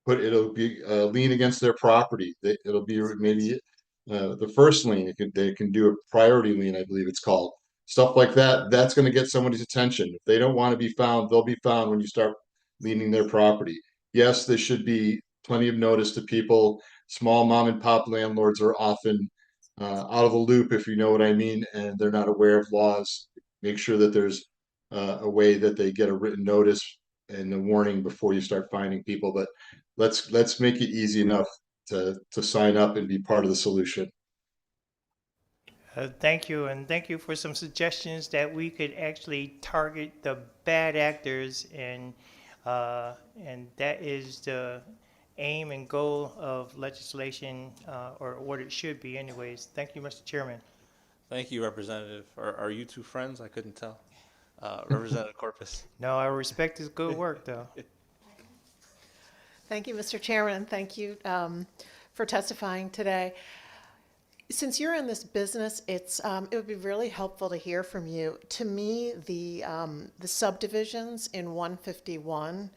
It'll be a lien against their property. It'll be maybe the first lien. They can do a priority lien, I believe it's called. Stuff like that. That's going to get somebody's attention. If they don't want to be found, they'll be found when you start liening their property. Yes, there should be plenty of notice to people. Small mom and pop landlords are often out of the loop, if you know what I mean, and they're not aware of laws. Make sure that there's a way that they get a written notice and a warning before you start finding people. But let's make it easy enough to sign up and be part of the solution. Thank you, and thank you for some suggestions that we could actually target the bad actors, and that is the aim and goal of legislation, or what it should be anyways. Thank you, Mr. Chairman. Thank you, Representative. Are you two friends? I couldn't tell. Representative Corpus. No, I respect his good work, though. Thank you, Mr. Chairman, and thank you for testifying today. Since you're in this business, it would be really helpful to hear from you. To me, the subdivisions in 151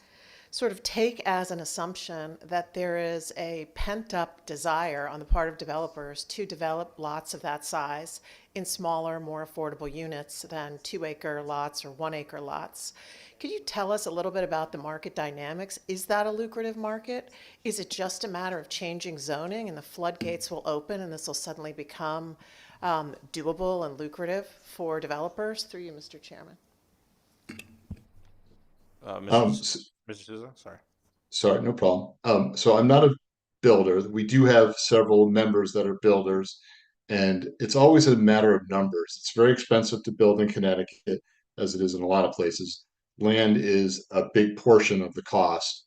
sort of take as an assumption that there is a pent-up desire on the part of developers to develop lots of that size in smaller, more affordable units than 2-acre lots or 1-acre lots. Could you tell us a little bit about the market dynamics? Is that a lucrative market? Is it just a matter of changing zoning and the floodgates will open and this will suddenly become doable and lucrative for developers? Through you, Mr. Chairman. Mr. Souza, sorry. Sorry, no problem. So I'm not a builder. We do have several members that are builders, and it's always a matter of numbers. It's very expensive to build in Connecticut, as it is in a lot of places. Land is a big portion of the cost.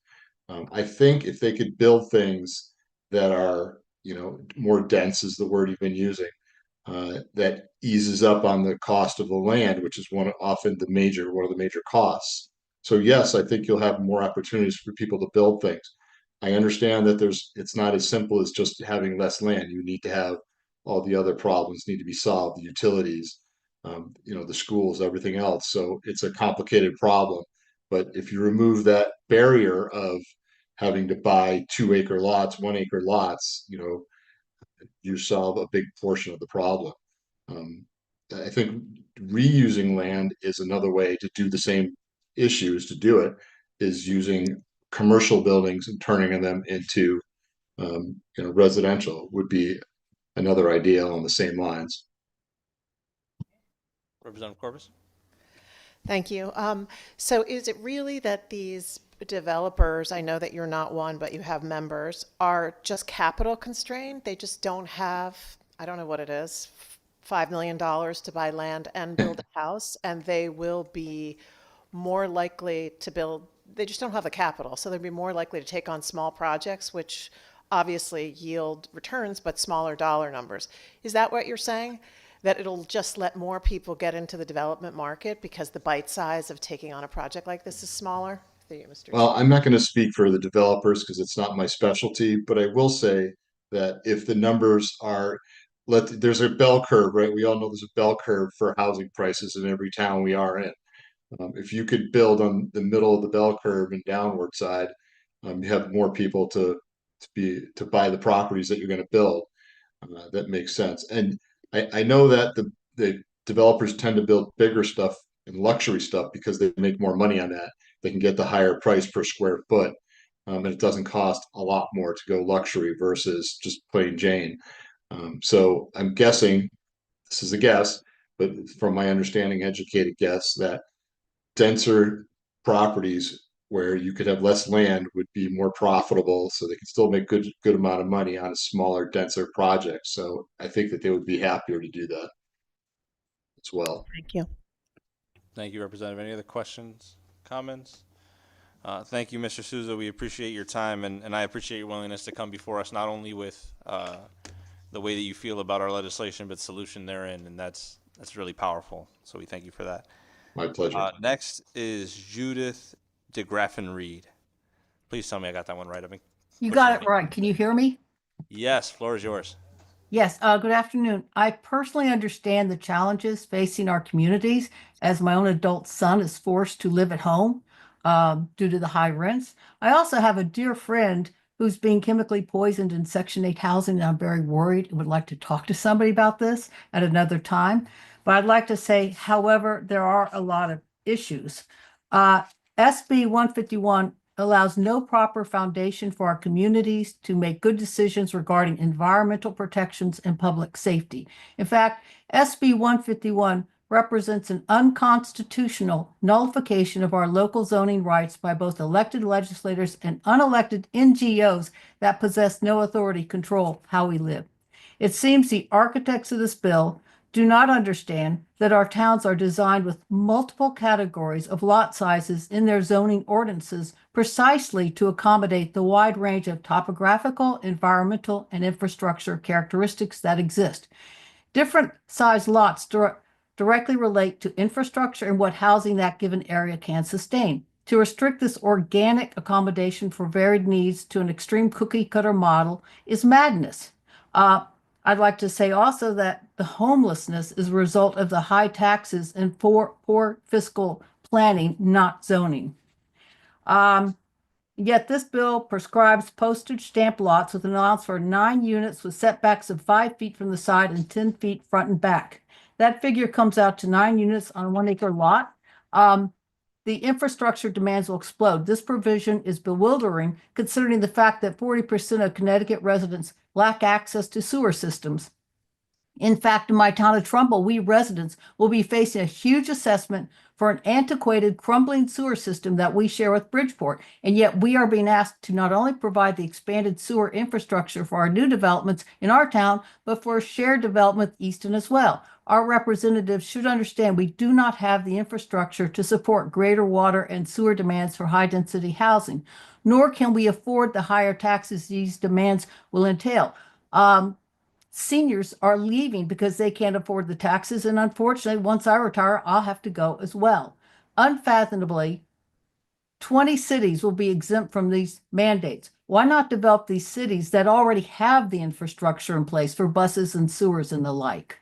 I think if they could build things that are, more dense is the word you've been using, that eases up on the cost of the land, which is one of the major costs. So yes, I think you'll have more opportunities for people to build things. I understand that it's not as simple as just having less land. You need to have all the other problems need to be solved, the utilities, the schools, everything else. So it's a complicated problem. But if you remove that barrier of having to buy 2-acre lots, 1-acre lots, you solve a big portion of the problem. I think reusing land is another way to do the same issues. To do it is using commercial buildings and turning them into residential would be another idea on the same lines. Representative Corbus? Thank you. So is it really that these developers, I know that you're not one, but you have members, are just capital constrained? They just don't have, I don't know what it is, $5 million to buy land and build a house, and they will be more likely to build, they just don't have the capital, so they'd be more likely to take on small projects, which obviously yield returns, but smaller dollar numbers. Is that what you're saying? That it'll just let more people get into the development market because the bite size of taking on a project like this is smaller? Thank you, Mr. Well, I'm not going to speak for the developers because it's not my specialty, but I will say that if the numbers are, there's a bell curve, right? We all know there's a bell curve for housing prices in every town we are in. If you could build on the middle of the bell curve and downward side, you have more people to buy the properties that you're going to build. That makes sense. And I know that the developers tend to build bigger stuff and luxury stuff because they make more money on that. They can get the higher price per square foot, and it doesn't cost a lot more to go luxury versus just plain Jane. So I'm guessing, this is a guess, but from my understanding, educated guess, that denser properties where you could have less land would be more profitable, so they can still make good amount of money on a smaller, denser project. So I think that they would be happier to do that as well. Thank you. Thank you, Representative. Any other questions, comments? Thank you, Mr. Souza. We appreciate your time, and I appreciate your willingness to come before us, not only with the way that you feel about our legislation, but solution therein, and that's really powerful. So we thank you for that. My pleasure. Next is Judith DeGraffin-Reed. Please tell me I got that one right. You got it right. Can you hear me? Yes, floor is yours. Yes, good afternoon. I personally understand the challenges facing our communities as my own adult son is forced to live at home due to the high rents. I also have a dear friend who's being chemically poisoned in Section 8 housing, and I'm very worried and would like to talk to somebody about this at another time. But I'd like to say, however, there are a lot of issues. SB 151 allows no proper foundation for our communities to make good decisions regarding environmental protections and public safety. In fact, SB 151 represents an unconstitutional nullification of our local zoning rights by both elected legislators and unelected NGOs that possess no authority to control how we live. It seems the architects of this bill do not understand that our towns are designed with multiple categories of lot sizes in their zoning ordinances precisely to accommodate the wide range of topographical, environmental, and infrastructure characteristics that exist. Different size lots directly relate to infrastructure and what housing that given area can sustain. To restrict this organic accommodation for varied needs to an extreme cookie cutter model is madness. I'd like to say also that the homelessness is a result of the high taxes and poor fiscal planning, not zoning. Yet this bill prescribes postage stamp lots with an allowance for 9 units with setbacks of 5 feet from the side and 10 feet front and back. That figure comes out to 9 units on a 1 acre lot. The infrastructure demands will explode. This provision is bewildering considering the fact that 40% of Connecticut residents lack access to sewer systems. In fact, in my town of Trumbull, we residents will be facing a huge assessment for an antiquated, crumbling sewer system that we share with Bridgeport. And yet we are being asked to not only provide the expanded sewer infrastructure for our new developments in our town, but for a shared development with Easton as well. Our representatives should understand we do not have the infrastructure to support greater water and sewer demands for high-density housing, nor can we afford the higher taxes these demands will entail. Seniors are leaving because they can't afford the taxes, and unfortunately, once I retire, I'll have to go as well. Unfathomably, 20 cities will be exempt from these mandates. Why not develop these cities that already have the infrastructure in place for buses and sewers and the like?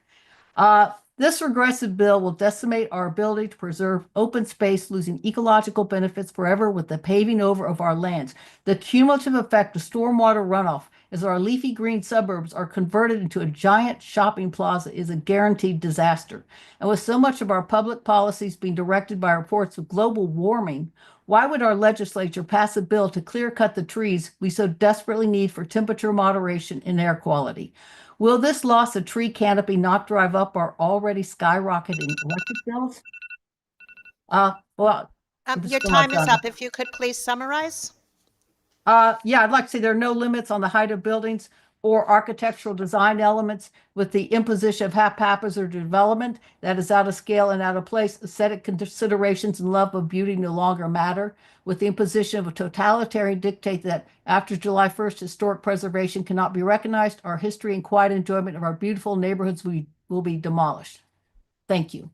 This regressive bill will decimate our ability to preserve open space, losing ecological benefits forever with the paving over of our lands. The cumulative effect of stormwater runoff as our leafy green suburbs are converted into a giant shopping plaza is a guaranteed disaster. And with so much of our public policies being directed by reports of global warming, Why would our legislature pass a bill to clear cut the trees we so desperately need for temperature moderation and air quality? Will this loss of tree canopy not drive up our already skyrocketing electric bills? Well, I'm Your still not time is done. up. If you could please summarize. Yeah, I'd like to say there are no limits on the height of buildings or architectural design elements with the imposition of haphazard development that is out of scale and out of place. Aesthetic considerations and love of beauty no longer matter. With the imposition of a totalitarian dictate that after July 1st, historic preservation cannot be recognized, our history and quiet enjoyment of our beautiful neighborhoods will be demolished. Thank you.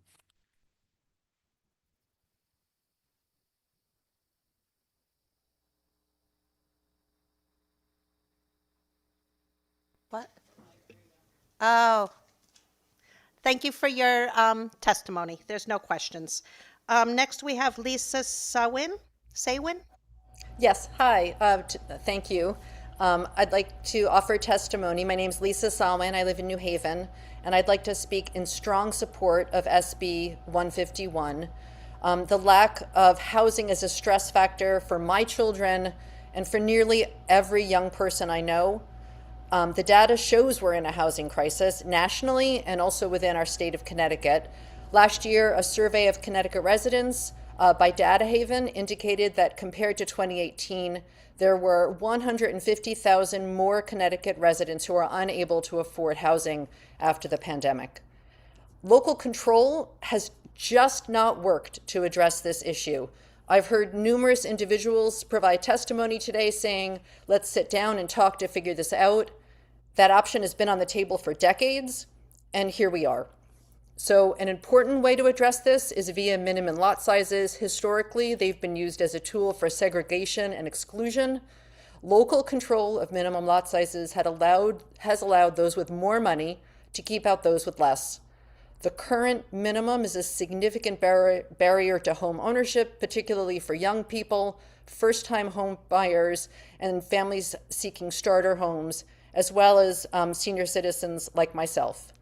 What? Oh, thank you for your testimony. There's no questions. Next, we have Lisa Saywin? Yes, hi. Thank you. I'd like to offer testimony. My name is Lisa Salman. I live in New Haven, and I'd like to speak in strong support of SB 151. The lack of housing is a stress factor for my children and for nearly every young person I know. The data shows we're in a housing crisis nationally and also within our state of Connecticut. Last year, a survey of Connecticut residents by Data Haven indicated that compared to 2018, there were 150,000 more Connecticut residents who are unable to afford housing after the pandemic. Local control has just not worked to address this issue. I've heard numerous individuals provide testimony today saying, let's sit down and talk to figure this out. That option has been on the table for decades, and here we are. So an important way to address this is via minimum lot sizes. Historically, they've been used as a tool for segregation and exclusion. Local control of minimum lot sizes has allowed those with more money to keep out those with less. The current minimum is a significant barrier to home ownership, particularly for young people, first-time home buyers, and families seeking starter homes, as well as senior citizens like myself.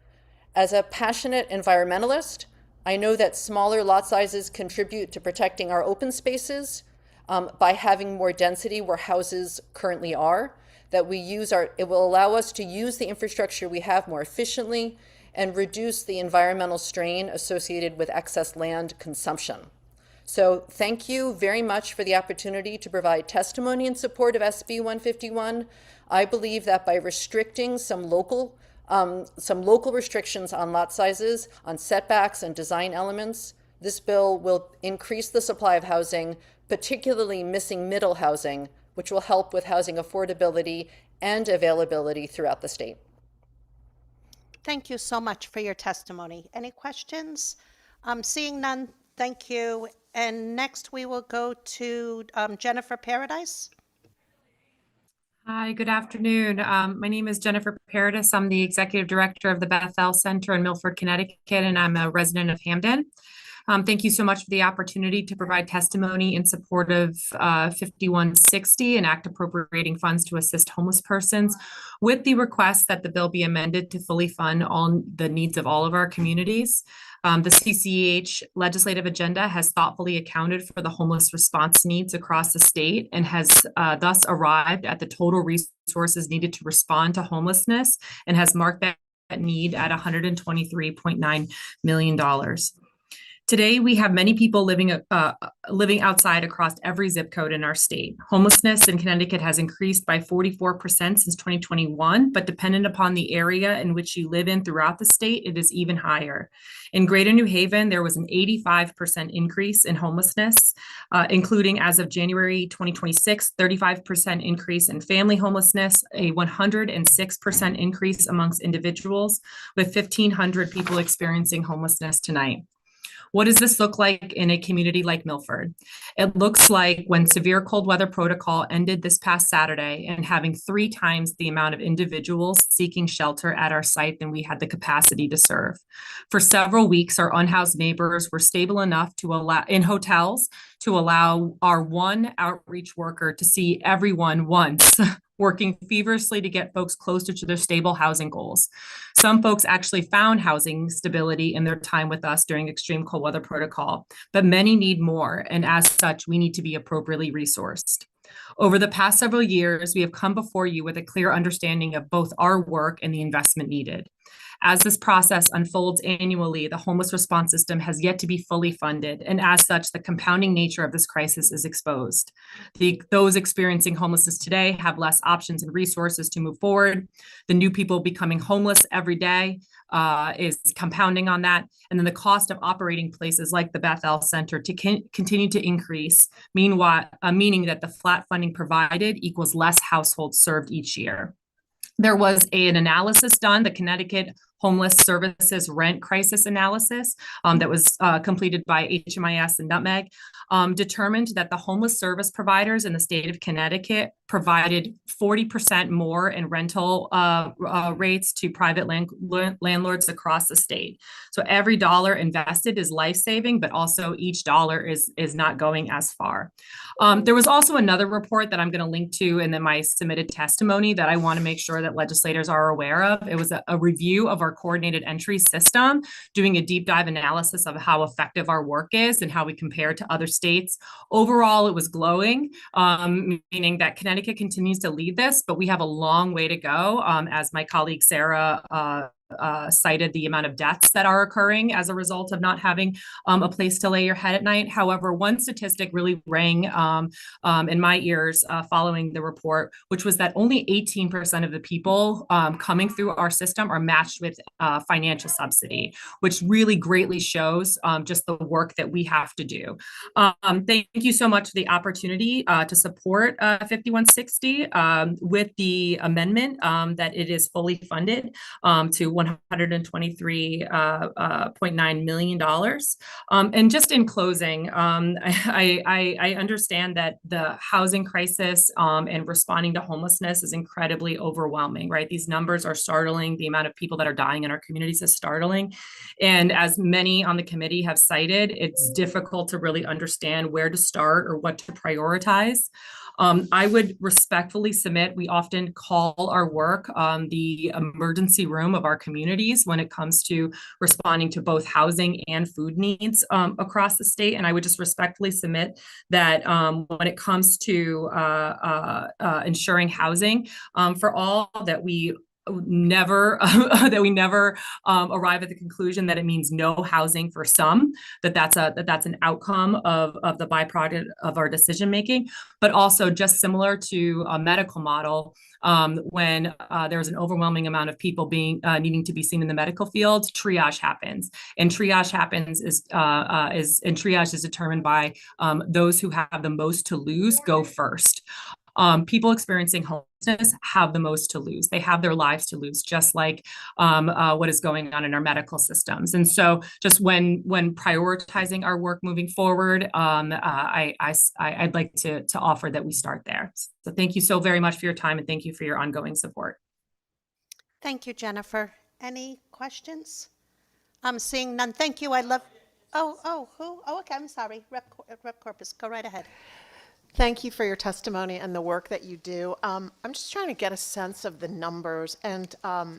As a passionate environmentalist, I know that smaller lot sizes contribute to protecting our open spaces by having more density where houses currently are, that it will allow us to use the infrastructure we have more efficiently and reduce the environmental strain associated with excess land consumption. So thank you very much for the opportunity to provide testimony in support of SB 151. I believe that by restricting some local restrictions on lot sizes, on setbacks and design elements, this bill will increase the supply of housing, particularly missing middle housing, which will help with housing affordability and availability throughout the state. Thank you so much for your testimony. Any questions? Seeing none, thank you. And next we will go to Jennifer Paradise. Hi, good afternoon. My name is Jennifer Paradis. I'm the Executive Director of the Bethel Center in Milford, Connecticut, and I'm a resident of Hamden. Thank you so much for the opportunity to provide testimony in support of 5160, an act appropriating funds to assist homeless persons, with the request that the bill be amended to fully fund all the needs of all of our communities. The CCH legislative agenda has thoughtfully accounted for the homeless response needs across the state and has thus arrived at the total resources needed to respond to homelessness and has marked that need at $123.9 million. Today, we have many people living outside across every zip code in our state. Homelessness in Connecticut has increased by 44% since 2021, but dependent upon the area in which you live in throughout the state, it is even higher. In Greater New Haven, there was an 85% increase in homelessness, including as of January 2026, 35% increase in family homelessness, a 106% increase amongst individuals, with 1,500 people experiencing homelessness tonight. What does this look like in a community like Milford? It looks like when severe cold weather protocol ended this past Saturday and having 3 times the amount of individuals seeking shelter at our site than we had the capacity to serve. For several weeks, our unhoused neighbors were stable enough to allow in hotels to allow our one outreach worker to see everyone once working feverishly to get folks closer to their stable housing goals. Some folks actually found housing stability in their time with us during extreme cold weather protocol, but many need more, and as such, we need to be appropriately resourced. Over the past several years, we have come before you with a clear understanding of both our work and the investment needed. As this process unfolds annually, the homeless response system has yet to be fully funded, and as such, the compounding nature of this crisis is exposed. Those experiencing homelessness today have less options and resources to move forward. The new people becoming homeless every day is compounding on that. And then the cost of operating places like the Bethel Center to continue to increase, meanwhile, meaning that the flat funding provided equals less households served each year. There was an analysis done, the Connecticut Homeless Services Rent Crisis Analysis that was completed by HMIS and Nutmeg, determined that the homeless service providers in the state of Connecticut provided 40% more in rental rates to private landlords across the state. So every dollar invested is life-saving, but also each dollar is not going as far. There was also another report that I'm going to link to in my submitted testimony that I want to make sure that legislators are aware of. It was a review of our coordinated entry system, doing a deep dive analysis of how effective our work is and how we compare to other states. Overall, it was glowing, meaning that Connecticut continues to lead this, but we have a long way to go. As my colleague Sarah cited the amount of deaths that are occurring as a result of not having a place to lay your head at night. However, one statistic really rang in my ears following the report, which was that only 18% of the people coming through our system are matched with financial subsidy, which really greatly shows just the work that we have to do. Thank you so much for the opportunity to support 5160 with the amendment that it is fully funded to $123.9 million. And just in closing, I understand that the housing crisis and responding to homelessness is incredibly overwhelming, right? These numbers are startling. The amount of people that are dying in our communities is startling. And as many on the committee have cited, it's difficult to really understand where to start or what to prioritize. I would respectfully submit, we often call our work the emergency room of our communities when it comes to responding to both housing and food needs across the state. And I would just respectfully submit that when it comes to ensuring housing for all, that we never arrive at the conclusion that it means no housing for some, that's an outcome of the byproduct of our decision making, but also just similar to a medical model. When there's an overwhelming amount of people needing to be seen in the medical field, triage happens, and triage is determined by those who have the most to lose go first. People experiencing homelessness have the most to lose. They have their lives to lose, just like what is going on in our medical systems. And so just when prioritizing our work moving forward, I'd like to offer that we start there. So thank you so very much for your time, and thank you for your ongoing support. Thank you, Jennifer. Any questions? I'm seeing none. Thank you. Who? Oh, okay, I'm sorry. Rep Corpus, go right ahead. Thank you for your testimony and the work that you do. I'm just trying to get a sense of the numbers, and I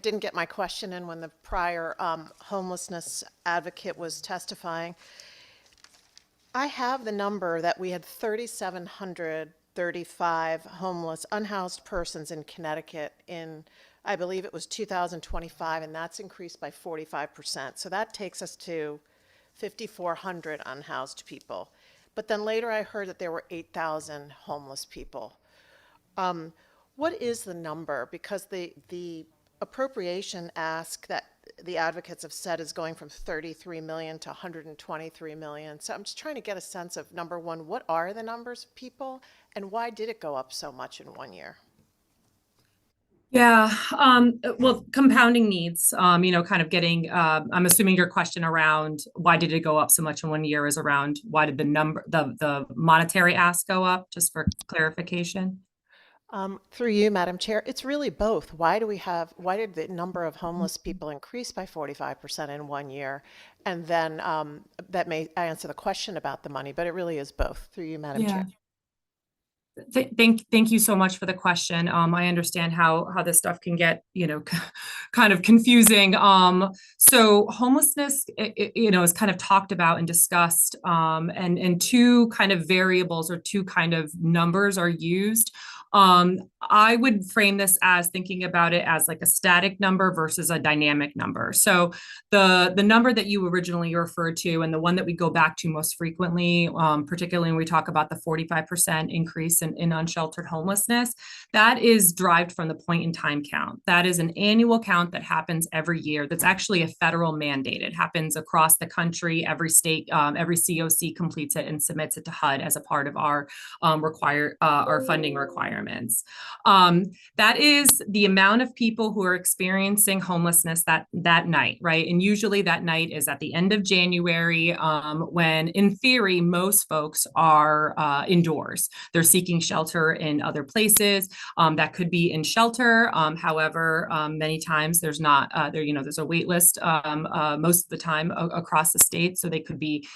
didn't get my question in when the prior homelessness advocate was testifying. I have the number that we had 3,735 homeless, unhoused persons in Connecticut in, I believe it was 2025, and that's increased by 45%. So that takes us to 5,400 unhoused people. But then later I heard that there were 8,000 homeless people. What is the number? Because the appropriation ask that the advocates have said is going from 33 million to 123 million. So I'm just trying to get a sense of, number one, what are the numbers of people, and why did it go up so much in 1 year? Yeah, well, compounding needs, kind of getting, I'm assuming your question around why did it go up so much in 1 year is around why did the monetary ask go up, just for clarification? Through you, Madam Chair, it's really both. Why did the number of homeless people increase by 45% in 1 year? And then that may answer the question about the money, but it really is both. Through you, Madam Chair. Thank you so much for the question. I understand how this stuff can get, kind of confusing. So homelessness, is kind of talked about and discussed, and two kind of variables or two kind of numbers are used. I would frame this as thinking about it as like a static number versus a dynamic number. So the number that you originally referred to and the one that we go back to most frequently, particularly when we talk about the 45% increase in unsheltered homelessness, that is derived from the point in time count. That is an annual count that happens every year. That's actually a federal mandate. It happens across the country. Every state, every COC completes it and submits it to HUD as a part of our our funding requirements. That is the amount of people who are experiencing homelessness that night, right? And usually that night is at the end of January, when in theory, most folks are indoors. They're seeking shelter in other places. That could be in shelter. However, many times there's not, there's a wait list most of the time across the state. So they could be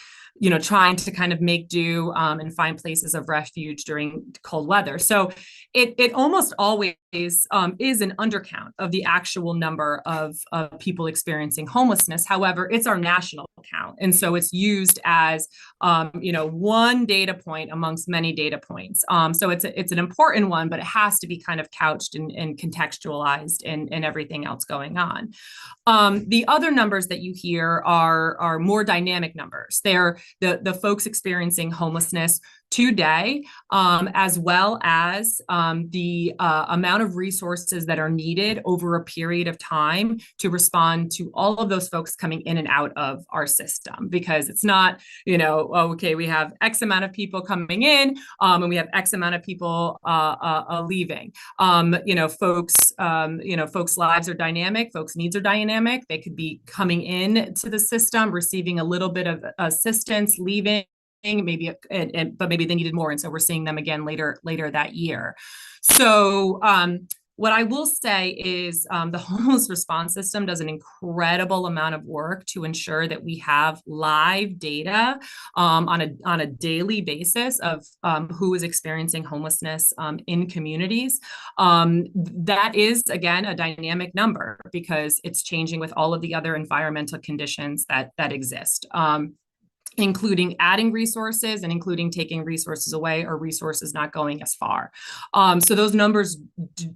trying to kind of make do and find places of refuge during cold weather. So it almost always is an undercount of the actual number of people experiencing homelessness. However, it's our national count. And so it's used as, one data point amongst many data points. So it's an important one, but it has to be kind of couched and contextualized in everything else going on. The other numbers that you hear are more dynamic numbers. They're the folks experiencing homelessness today, as well as the amount of resources that are needed over a period of time to respond to all of those folks coming in and out of our system. Because it's not, okay, we have X amount of people coming in, and we have X amount of people leaving. Folks' lives are dynamic, folks' needs are dynamic. They could be coming in to the system, receiving a little bit of assistance, leaving, but maybe they needed more, and so we're seeing them again later that year. So what I will say is the homeless response system does an incredible amount of work to ensure that we have live data on a daily basis of who is experiencing homelessness in communities. That is, again, a dynamic number because it's changing with all of the other environmental conditions that exist. Including adding resources and including taking resources away or resources not going as far. So those numbers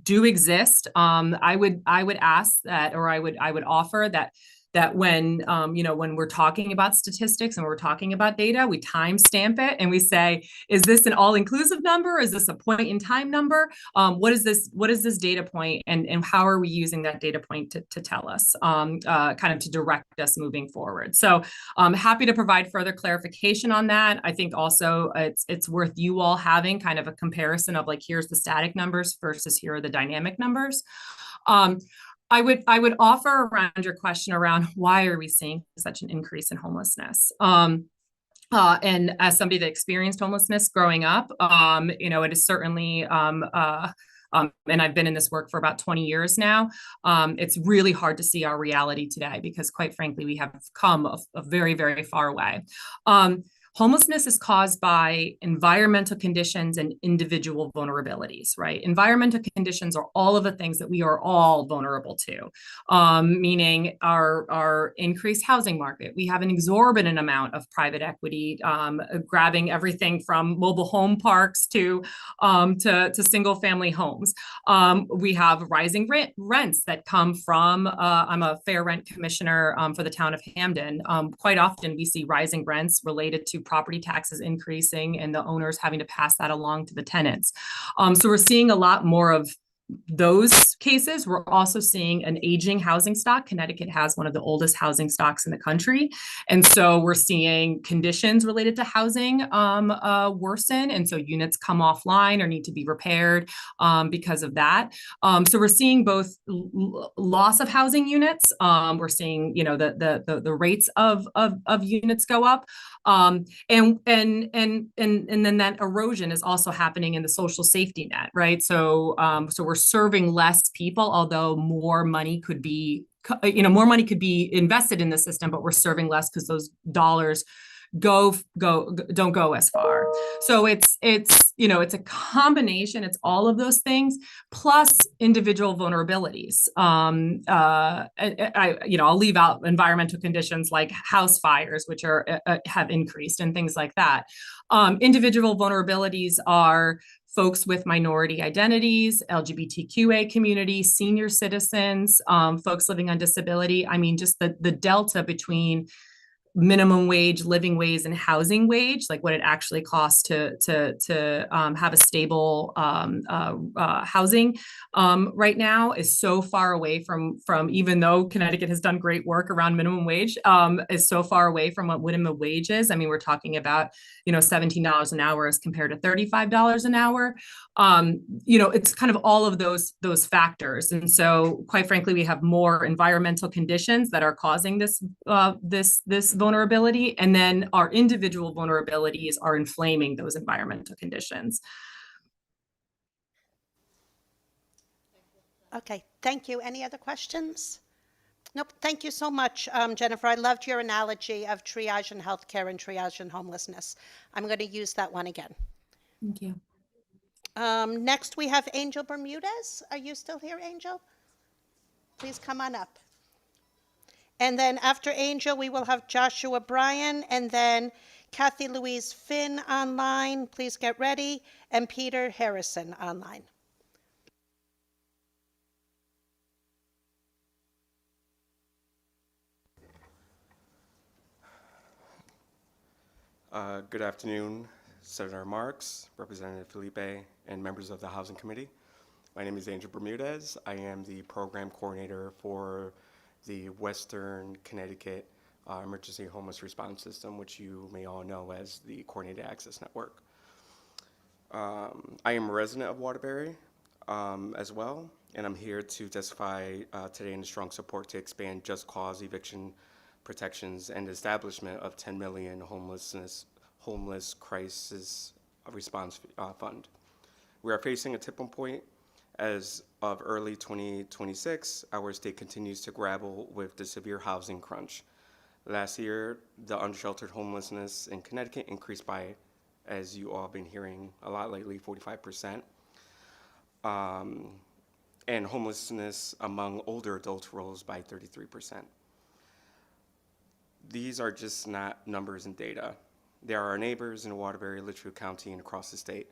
do exist. I would ask that, or I would offer that when when we're talking about statistics and we're talking about data, we timestamp it and we say, is this an all-inclusive number? Is this a point in time number? What is this data point, and how are we using that data point to tell us, kind of to direct us moving forward? So I'm happy to provide further clarification on that. I think also it's worth you all having kind of a comparison of like, here's the static numbers versus here are the dynamic numbers. I would offer around your question around why are we seeing such an increase in homelessness? And as somebody that experienced homelessness growing up, it is certainly, and I've been in this work for about 20 years now. It's really hard to see our reality today because, quite frankly, we have come a very, very far away. Homelessness is caused by environmental conditions and individual vulnerabilities, right? Environmental conditions are all of the things that we are all vulnerable to, meaning our increased housing market. We have an exorbitant amount of private equity grabbing everything from mobile home parks to single family homes. We have rising rents that come from, I'm a fair rent commissioner for the town of Hamden. Quite often we see rising rents related to property taxes increasing and the owners having to pass that along to the tenants. So we're seeing a lot more of those cases. We're also seeing an aging housing stock. Connecticut has one of the oldest housing stocks in the country. And so we're seeing conditions related to housing worsen. And so units come offline or need to be repaired because of that. So we're seeing both loss of housing units. We're seeing, the rates of units go up. And then that erosion is also happening in the social safety net, right? So we're serving less people, although more money could be invested in the system, but we're serving less because those dollars don't go as far. So it's it's a combination. It's all of those things plus individual vulnerabilities. I'll leave out environmental conditions like house fires, which are have increased and things like that. Individual vulnerabilities are folks with minority identities, LGBTQA community, senior citizens, folks living on disability. I mean, just the delta between minimum wage, living wage, and housing wage, like what it actually costs to have a stable housing right now is so far away from even though Connecticut has done great work around minimum wage, is so far away from what minimum wage is. I mean, we're talking about $17 an hour as compared to $35 an hour. It's kind of all of those factors, and so quite frankly, we have more environmental conditions that are causing this vulnerability, and then our individual vulnerabilities are inflaming those environmental conditions. Okay, thank you. Any other questions? Nope, thank you so much, Jennifer. I loved your analogy of triage and healthcare and triage and homelessness. I'm going to use that one again. Thank you. Next, we have Angel Bermudez. Are you still here, Angel? Please come on up. And then after Angel, we will have Joshua Bryan, and then Kathy Louise Finn online. Please get ready. And Peter Harrison online. Good afternoon, Senator Marks, Representative Felipe, and members of the Housing Committee. My name is Angel Bermudez. I am the program coordinator for the Western Connecticut Emergency Homeless Response System, which you may all know as the Coordinated Access Network. I am a resident of Waterbury as well, and I'm here to testify today in strong support to expand just cause eviction protections and establishment of 10 million homeless crisis response fund. We are facing a tipping point. As of early 2026, our state continues to grapple with the severe housing crunch. Last year, the unsheltered homelessness in Connecticut increased by, as you all have been hearing a lot lately, 45%. And homelessness among older adults rose by 33%. These are just not numbers and data. They are our neighbors in Waterbury, Litchfield County, and across the state.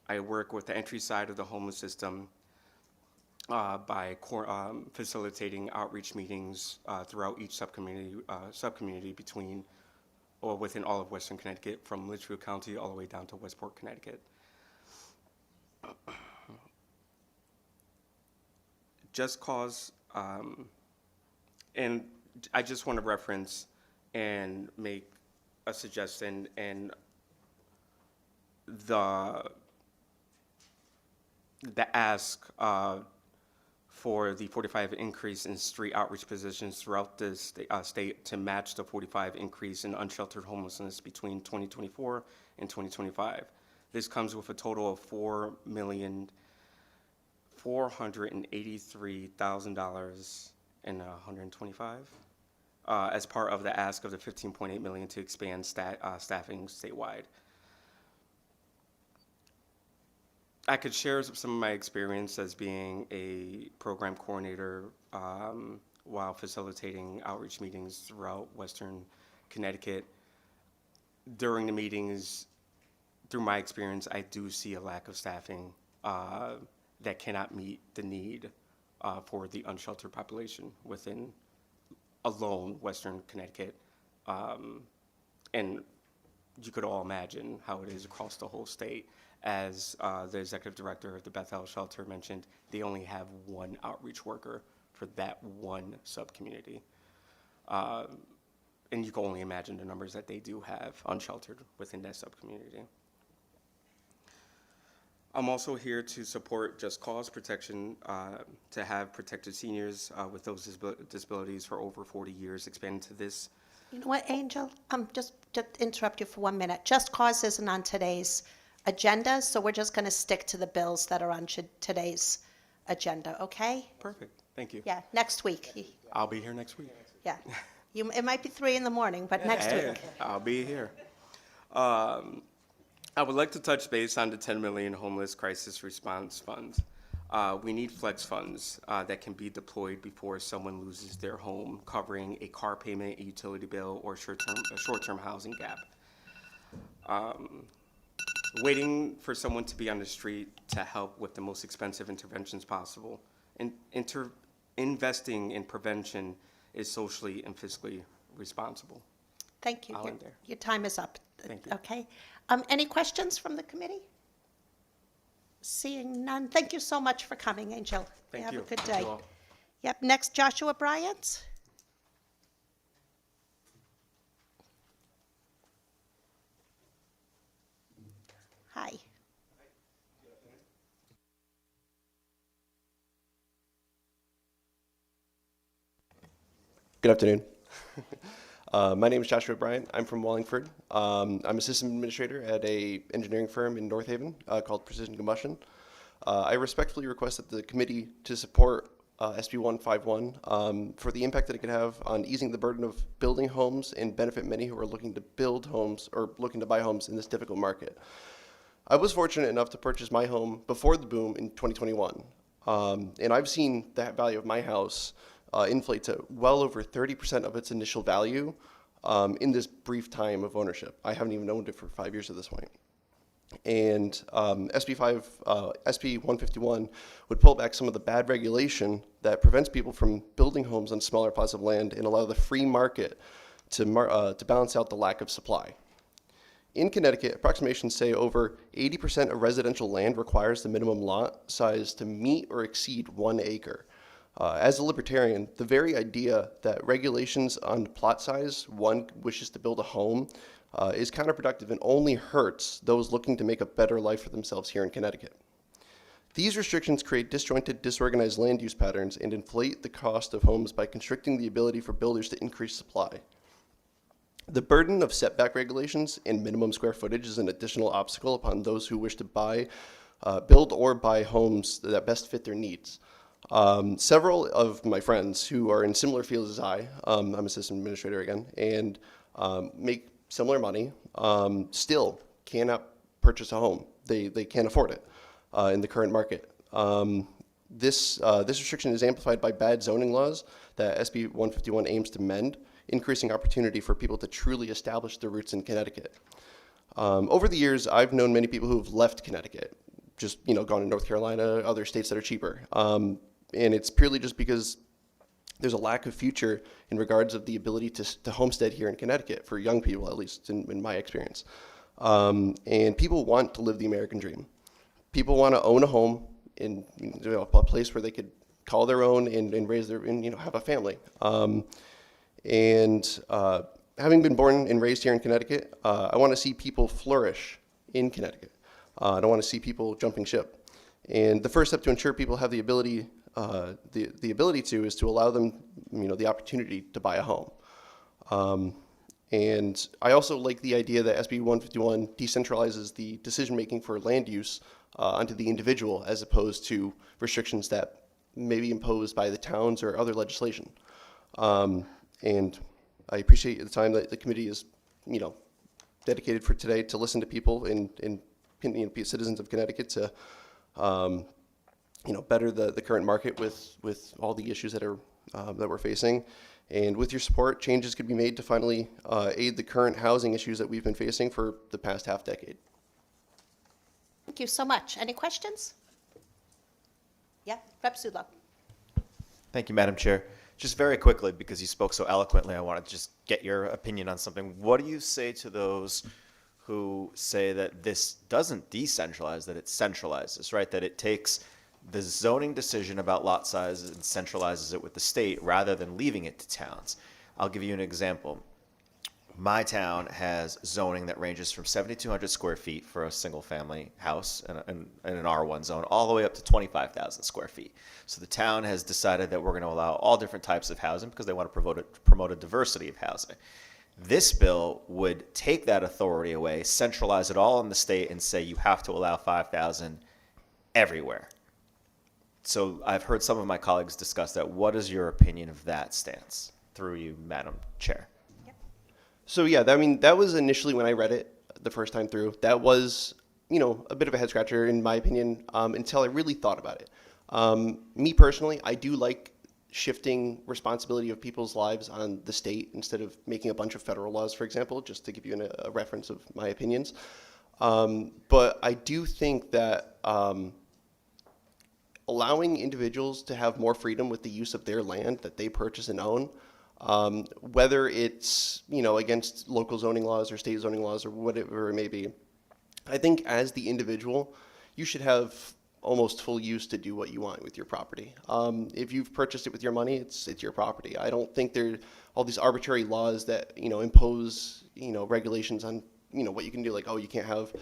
I work with the entry side of the homeless system by facilitating outreach meetings throughout each subcommunity between or within all of Western Connecticut, from Litchfield County all the way down to Westport, Connecticut. Just cause, and I just want to reference and make a suggestion, and the ask for the 45 increase in street outreach positions throughout the state to match the 45 increase in unsheltered homelessness between 2024 and 2025. This comes with a total of $4,483,000 and 125 as part of the ask of the 15.8 million to expand staffing statewide. I could share some of my experience as being a program coordinator while facilitating outreach meetings throughout Western Connecticut. During the meetings, through my experience, I do see a lack of staffing that cannot meet the need for the unsheltered population within alone Western Connecticut. And you could all imagine how it is across the whole state. As the executive director of the Bethel shelter mentioned, they only have one outreach worker for that one sub-community. And you can only imagine the numbers that they do have unsheltered within that sub-community. I'm also here to support just cause protection, to have protected seniors with those disabilities for over 40 years expanded to this. You know what, Angel? Just interrupt you for 1 minute. Just cause isn't on today's agenda, so we're just going to stick to the bills that are on today's agenda, okay? Perfect. Thank you. Yeah, next week. I'll be here next week. Yeah. It might be 3 in the morning, but next Hey, week. I'll be here. I would like to touch base on the 10 million homeless crisis response funds. We need flex funds that can be deployed before someone loses their home, covering a car payment, a utility bill, or a short-term housing gap. Waiting for someone to be on the street to help with the most expensive interventions possible. Investing in prevention is socially and fiscally responsible. Thank you. I'll end there. Your time is up. Thank you. Okay. Any questions from the committee? Seeing none. Thank you so much for coming, Angel. Thank Have you. a good Thank day. you all. Yep, next, Joshua Bryant. Hi. Good afternoon. My name is Joshua Bryant. I'm from Wallingford. I'm assistant administrator at a engineering firm in North Haven called Precision Combustion. I respectfully request that the committee to support SB 151 for the impact that it could have on easing the burden of building homes and benefit many who are looking to build homes or looking to buy homes in this difficult market. I was fortunate enough to purchase my home before the boom in 2021. And I've seen that value of my house inflate to well over 30% of its initial value in this brief time of ownership. I haven't even owned it for 5 years at this point. And SB 151 would pull back some of the bad regulation that prevents people from building homes on smaller plots of land and allow the free market to balance out the lack of supply. In Connecticut, approximations say over 80% of residential land requires the minimum lot size to meet or exceed 1 acre. As a libertarian, the very idea that regulations on plot size one wishes to build a home is counterproductive and only hurts those looking to make a better life for themselves here in Connecticut. These restrictions create disjointed, disorganized land use patterns and inflate the cost of homes by constricting the ability for builders to increase supply. The burden of setback regulations and minimum square footage is an additional obstacle upon those who wish to build or buy homes that best fit their needs. Several of my friends who are in similar fields as I'm assistant administrator again, and make similar money, still cannot purchase a home. They can't afford it in the current market. This restriction is amplified by bad zoning laws that SB 151 aims to mend, increasing opportunity for people to truly establish their roots in Connecticut. Over the years, I've known many people who've left Connecticut, just gone to North Carolina, other states that are cheaper. And it's purely just because there's a lack of future in regards of the ability to homestead here in Connecticut, for young people, at least in my experience. And people want to live the American dream. People want to own a home in a place where they could call their own and raise their, and have a family. Having been born and raised here in Connecticut, I want to see people flourish in Connecticut. I don't want to see people jumping ship. And the first step to ensure people have the ability is to allow them, the opportunity to buy a home. And I also like the idea that SB 151 decentralizes the decision-making for land use onto the individual, as opposed to restrictions that may be imposed by the towns or other legislation. And I appreciate the time that the committee is, dedicated for today to listen to people and be citizens of Connecticut to, better the current market with all the issues that we're facing. And with your support, changes could be made to finally aid the current housing issues that we've been facing for the past half decade. Thank you so much. Any questions? Yeah, Rep. Sudlow. Thank you, Madam Chair. Just very quickly, because you spoke so eloquently, I want to just get your opinion on something. What do you say to those who say that this doesn't decentralize, that it centralizes, right? That it takes the zoning decision about lot sizes and centralizes it with the state rather than leaving it to towns? I'll give you an example. My town has zoning that ranges from 7,200 square feet for a single family house in an R1 zone all the way up to 25,000 square feet. So the town has decided that we're going to allow all different types of housing because they want to promote a diversity of housing. This bill would take that authority away, centralize it all in the state, and say you have to allow 5,000 everywhere. So I've heard some of my colleagues discuss that. What is your opinion of that stance? through you, Madam Chair. So yeah, I mean, that was initially when I read it the first time through. That was, you know, a bit of a head scratcher in my opinion, until I really thought about it. Me personally, I do like shifting responsibility of people's lives on the state instead of making a bunch of federal laws, for example, just to give you a reference of my opinions. But I do think that allowing individuals to have more freedom with the use of their land that they purchase and own, whether it's, you know, against local zoning laws or state zoning laws or whatever it may be, I think as the individual, you should have almost full use to do what you want with your property. If you've purchased it with your money, it's your property. I don't think there are all these arbitrary laws that, you know, impose, you know, regulations on, you know, what you can do. Like, oh, you can't have,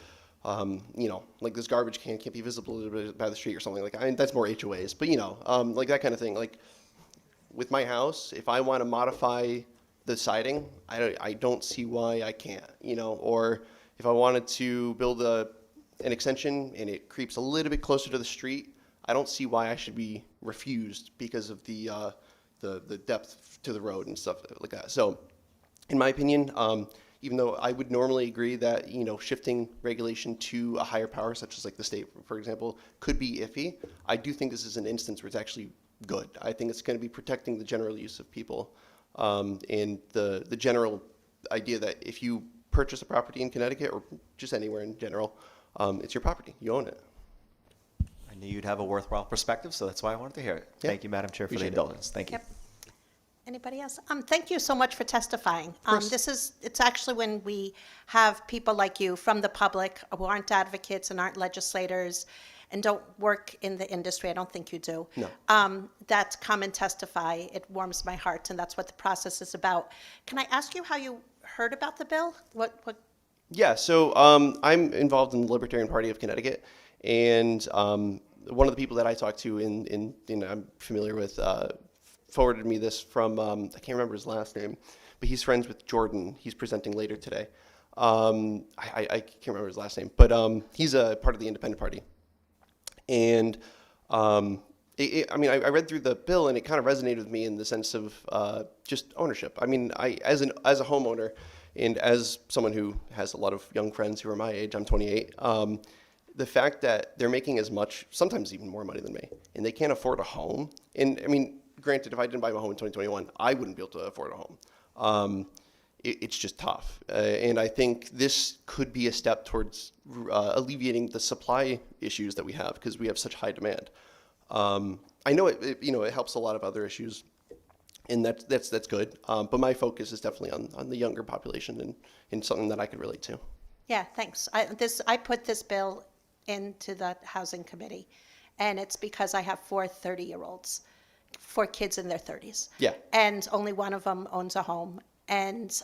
you know, like this garbage can can't be visible by the street or something like that. I mean, that's more HOAs, but you know, like that kind of thing. Like with my house, if I want to modify the siding, I don't see why I can't, you know, or if I wanted to build an extension and it creeps a little bit closer to the street, I don't see why I should be refused because of the depth to the road and stuff like that. So, in my opinion, even though I would normally agree that, you know, shifting regulation to a higher power, such as like the state, for example, could be iffy, I do think this is an instance where it's actually good. I think it's going to be protecting the general use of people, and the general idea that if you purchase a property in Connecticut or just anywhere in general, it's your property. You own it. I knew you'd have a worthwhile perspective, so that's why I wanted to hear it. Yeah. Thank you, Madam Chair, for the Appreciate it. indulgence. Thank you. Yep. Anybody else? Thank you so much for testifying. It's actually when we have people like you from the public who aren't advocates and aren't legislators and don't work in the industry, I don't think you do, No. that come and testify. It warms my heart, and that's what the process is about. Can I ask you how you heard about the bill? What? Yeah, so I'm involved in the Libertarian Party of Connecticut, and one of the people that I talked to in I'm familiar with forwarded me this from, I can't remember his last name, but he's friends with Jordan. He's presenting later today. I can't remember his last name, but he's a part of the Independent Party. And I mean, I read through the bill and it kind of resonated with me in the sense of just ownership. I mean, as a homeowner and as someone who has a lot of young friends who are my age, I'm 28, the fact that they're making as much, sometimes even more money than me, and they can't afford a home. And I mean, granted, if I didn't buy my home in 2021, I wouldn't be able to afford a home. It's just tough. And I think this could be a step towards alleviating the supply issues that we have because we have such high demand. I know it helps a lot of other issues, and that's good. But my focus is definitely on the younger population and something that I could relate to. Yeah, thanks. I put this bill into the Housing Committee, and it's because I have 4 30-year-olds, 4 kids in their 30s. Yeah. And only one of them owns a home. And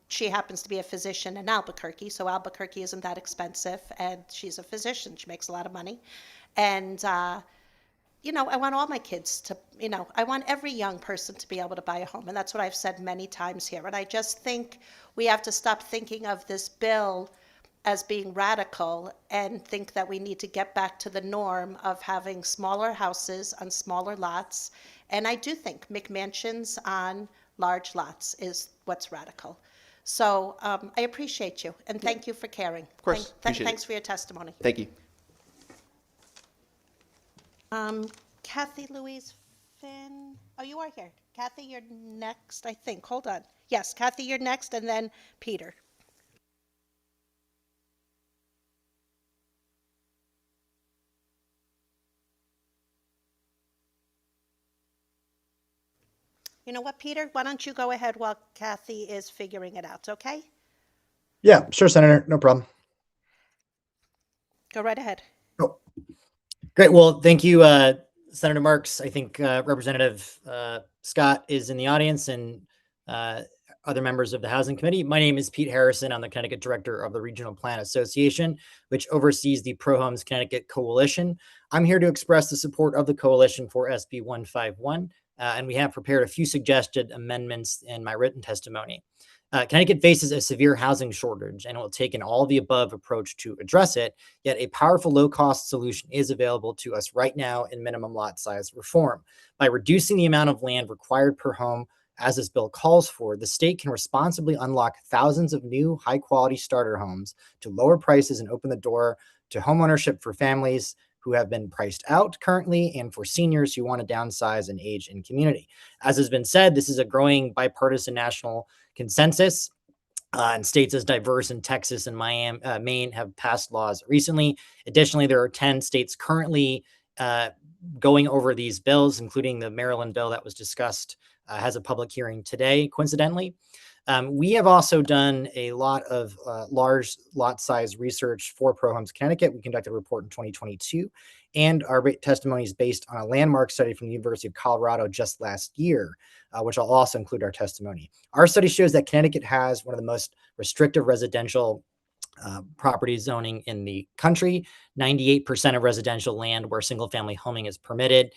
she happens to be a physician in Albuquerque, so Albuquerque isn't that expensive, and she's a physician. She makes a lot of money. And, you know, I want all my kids to, you know, I want every young person to be able to buy a home, and that's what I've said many times here. And I just think we have to stop thinking of this bill as being radical and think that we need to get back to the norm of having smaller houses on smaller lots. And I do think McMansions on large lots is what's radical. So I appreciate you, and thank you for caring. Of course, appreciate it. Thanks for your testimony. Thank you. Kathy Louise Finn. Oh, you are here. Kathy, you're next, I think. Hold on. Yes, Kathy, you're next, and then Peter. You know what, Peter? Why don't you go ahead while Kathy is figuring it out, okay? Yeah, sure, Senator. No problem. Go right ahead. Oh, great. Well, thank you, Senator Marks. I think Representative Scott is in the audience and other members of the Housing Committee. My name is Pete Harrison. I'm the Connecticut Director of the Regional Plan Association, which oversees the Pro Homes Connecticut Coalition. I'm here to express the support of the coalition for SB 151. And we have prepared a few suggested amendments in my written testimony. Connecticut faces a severe housing shortage, and it will take an all-of-the-above approach to address it, yet a powerful low-cost solution is available to us right now in minimum lot size reform. By reducing the amount of land required per home as this bill calls for, the state can responsibly unlock thousands of new high-quality starter homes to lower prices and open the door to homeownership for families who have been priced out currently and for seniors who want to downsize and age in community. As has been said, this is a growing bipartisan national consensus. And states as diverse in Texas and Maine have passed laws recently. Additionally, there are 10 states currently going over these bills, including the Maryland bill that was discussed, has a public hearing today, coincidentally. We have also done a lot of large lot size research for Pro Homes Connecticut. We conducted a report in 2022, and our testimony is based on a landmark study from the University of Colorado just last year, which I'll also include our testimony. Our study shows that Connecticut has one of the most restrictive residential property zoning in the country. 98% of residential land where single family homing is permitted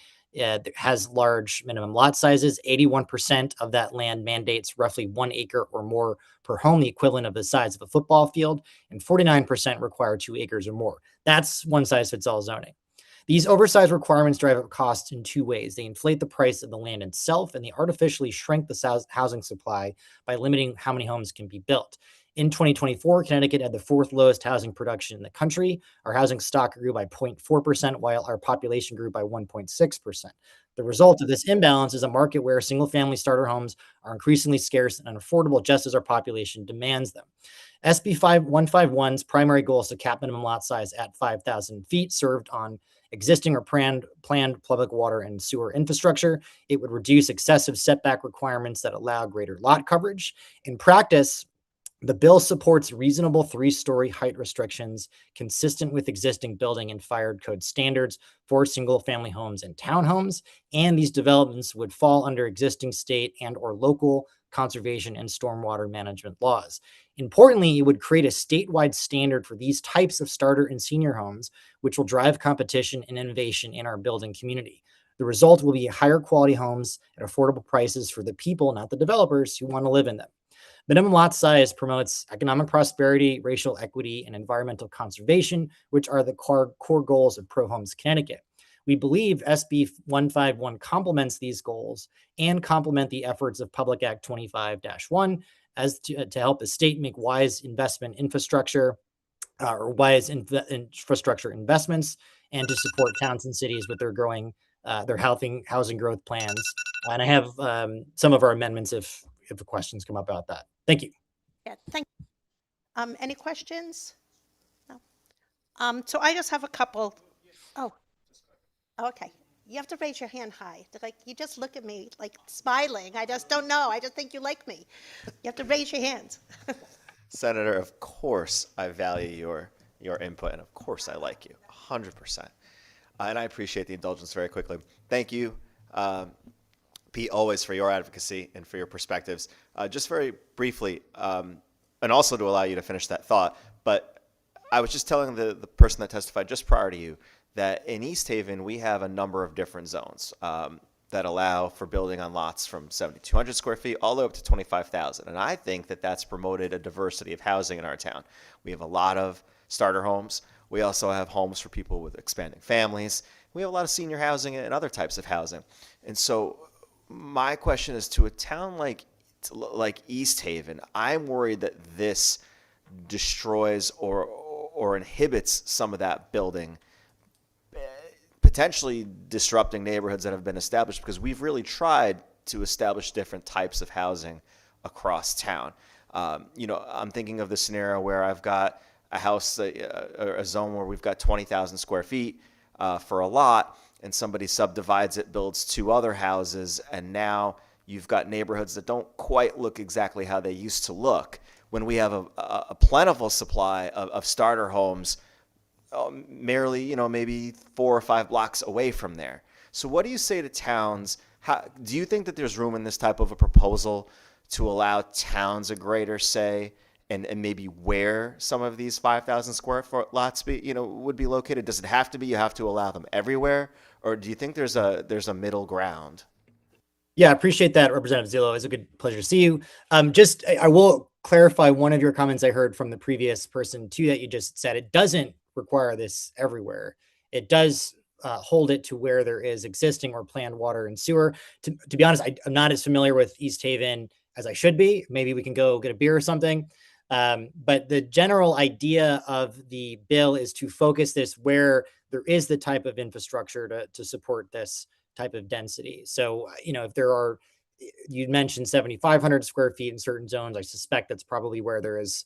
has large minimum lot sizes. 81% of that land mandates roughly 1 acre or more per home, the equivalent of the size of a football field, and 49% require 2 acres or more. That's one size fits all zoning. These oversized requirements drive up costs in two ways. They inflate the price of the land itself, and they artificially shrink the housing supply by limiting how many homes can be built. In 2024, Connecticut had the fourth lowest housing production in the country. Our housing stock grew by 0.4%, while our population grew by 1.6%. The result of this imbalance is a market where single-family starter homes are increasingly scarce and unaffordable, just as our population demands them. SB 151's primary goal is to cap minimum lot size at 5,000 feet served on existing or planned public water and sewer infrastructure. It would reduce excessive setback requirements that allow greater lot coverage. In practice, the bill supports reasonable 3-story height restrictions consistent with existing building and fire code standards for single-family homes and townhomes, and these developments would fall under existing state and or local conservation and stormwater management laws. Importantly, it would create a statewide standard for these types of starter and senior homes, which will drive competition and innovation in our building community. The result will be higher quality homes at affordable prices for the people, not the developers, who want to live in them. Minimum lot size promotes economic prosperity, racial equity, and environmental conservation, which are the core goals of Pro Homes Connecticut. We believe SB 151 complements these goals and complement the efforts of Public Act 25-1 as to help the state make wise investment infrastructure or wise infrastructure investments, and to support towns and cities with their growing their housing growth plans. And I have some of our amendments if the questions come up about that. Thank you. Yeah, thank you. Any questions? No. So I just have a couple. Oh, okay. You have to raise your hand high. Like, you just look at me like smiling. I just don't know. I just think you like me. You have to raise your hands. Senator, of course I value your input, and of course I like you, 100%. And I appreciate the indulgence very quickly. Thank you, Pete, always for your advocacy and for your perspectives. Just very briefly, and also to allow you to finish that thought, but I was just telling the person that testified just prior to you that in East Haven, we have a number of different zones that allow for building on lots from 7,200 square feet all the way up to 25,000. And I think that that's promoted a diversity of housing in our town. We have a lot of starter homes. We also have homes for people with expanding families. We have a lot of senior housing and other types of housing. And so my question is, to a town like East Haven, I'm worried that this destroys or inhibits some of that building, potentially disrupting neighborhoods that have been established, because we've really tried to establish different types of housing across town. I'm thinking of the scenario where I've got a house, a zone where we've got 20,000 square feet for a lot, and somebody subdivides it, builds 2 other houses, and now you've got neighborhoods that don't quite look exactly how they used to look, when we have a plentiful supply of starter homes merely, maybe 4 or 5 blocks away from there. So what do you say to towns? Do you think that there's room in this type of a proposal to allow towns a greater say and maybe where some of these 5,000 square foot lots would be located? Does it have to be, you have to allow them everywhere? Or do you think there's a middle ground? Yeah, I appreciate that, Representative Zillow. It's a good pleasure to see you. I will clarify one of your comments I heard from the previous person too that you just said. It doesn't require this everywhere. It does hold it to where there is existing or planned water and sewer. To be honest, I'm not as familiar with East Haven as I should be. Maybe we can go get a beer or something. But the general idea of the bill is to focus this where there is the type of infrastructure to support this type of density. So, if there are, you mentioned 7,500 square feet in certain zones, I suspect that's probably where there is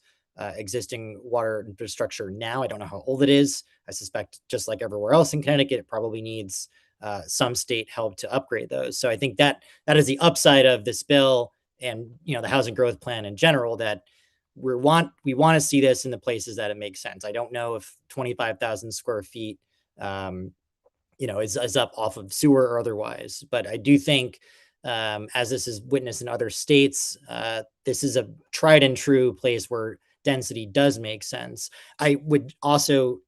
existing water infrastructure now. I don't know how old it is. I suspect just like everywhere else in Connecticut, it probably needs some state help to upgrade those. So I think that is the upside of this bill and, the housing growth plan in general, that we want to see this in the places that it makes sense. I don't know if 25,000 square feet, is up off of sewer or otherwise, but I do think, as this is witnessed in other states, this is a tried and true place where density does make sense. I would also,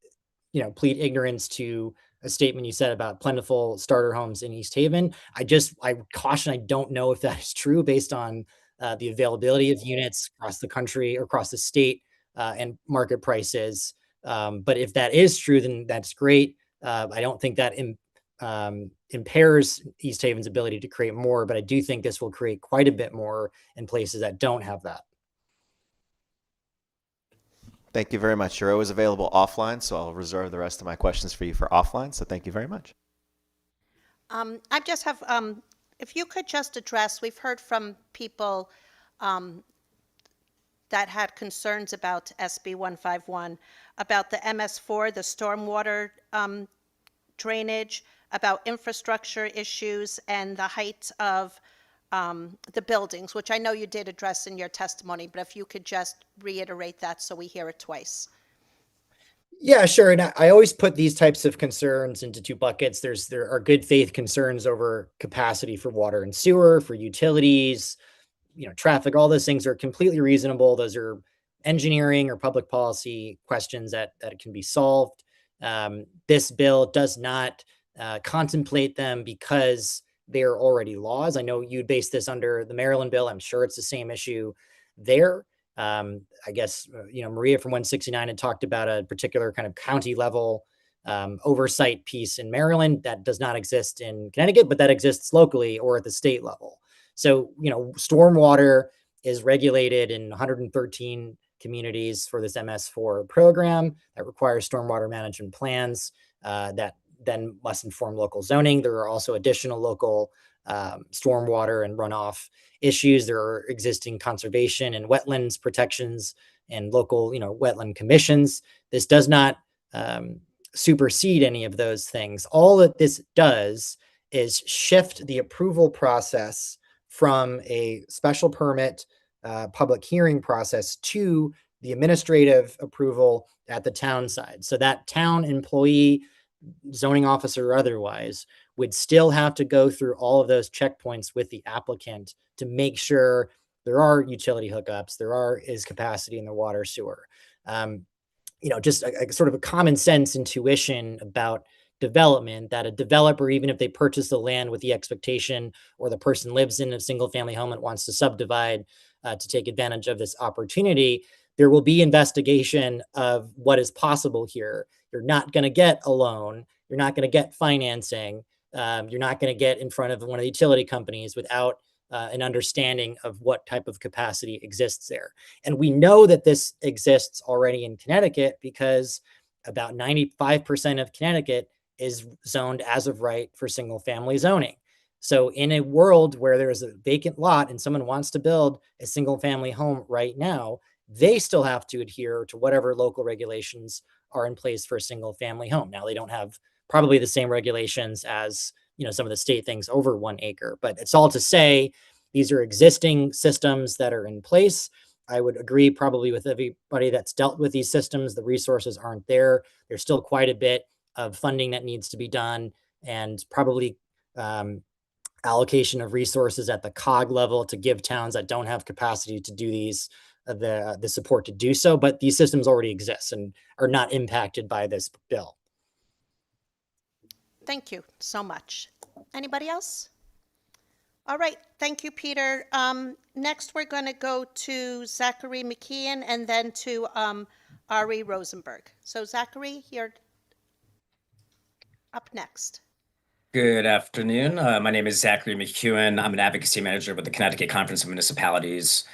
plead ignorance to a statement you said about plentiful starter homes in East Haven. I caution, I don't know if that is true based on the availability of units across the country or across the state and market prices. But if that is true, then that's great. I don't think that impairs East Haven's ability to create more, but I do think this will create quite a bit more in places that don't have that. Thank you very much. You're always available offline, so I'll reserve the rest of my questions for you for offline. So thank you very much. I just have, if you could just address, we've heard from people that had concerns about SB 151, about the MS4, the stormwater drainage, about infrastructure issues, and the height of the buildings, which I know you did address in your testimony, but if you could just reiterate that so we hear it twice. Yeah, sure. And I always put these types of concerns into two buckets. There are good faith concerns over capacity for water and sewer, for utilities, traffic. All those things are completely reasonable. Those are engineering or public policy questions that can be solved. This bill does not contemplate them because they are already laws. I know you base this under the Maryland bill. I'm sure it's the same issue there. I guess, Maria from 169 had talked about a particular kind of county level oversight piece in Maryland that does not exist in Connecticut, but that exists locally or at the state level. So, stormwater is regulated in 113 communities for this MS4 program that requires stormwater management plans that then must inform local zoning. There are also additional local stormwater and runoff issues. There are existing conservation and wetlands protections and local, wetland commissions. This does not supersede any of those things. All that this does is shift the approval process from a special permit public hearing process to the administrative approval at the town side. So that town employee, zoning officer or otherwise, would still have to go through all of those checkpoints with the applicant to make sure there are utility hookups, is capacity in the water sewer. Just a sort of a common sense intuition about development, that a developer, even if they purchase the land with the expectation, or the person lives in a single family home and wants to subdivide to take advantage of this opportunity, there will be investigation of what is possible here. You're not going to get a loan. You're not going to get financing. You're not going to get in front of one of the utility companies without an understanding of what type of capacity exists there. And we know that this exists already in Connecticut because about 95% of Connecticut is zoned as of right for single family zoning. So in a world where there's a vacant lot and someone wants to build a single family home right now, they still have to adhere to whatever local regulations are in place for a single family home. Now, they don't have probably the same regulations as, some of the state things over 1 acre, but it's all to say these are existing systems that are in place. I would agree probably with everybody that's dealt with these systems. The resources aren't there. There's still quite a bit of funding that needs to be done, and probably allocation of resources at the COG level to give towns that don't have capacity to do these the support to do so. But these systems already exist and are not impacted by this bill. Thank you so much. Anybody else? All right. Thank you, Peter. Next, we're going to go to Zachary McKeon and then to Ari Rosenberg. So Zachary, you're. up next. Good afternoon. My name is Zachary McEwen. I'm an advocacy manager with the Connecticut Conference of Municipalities.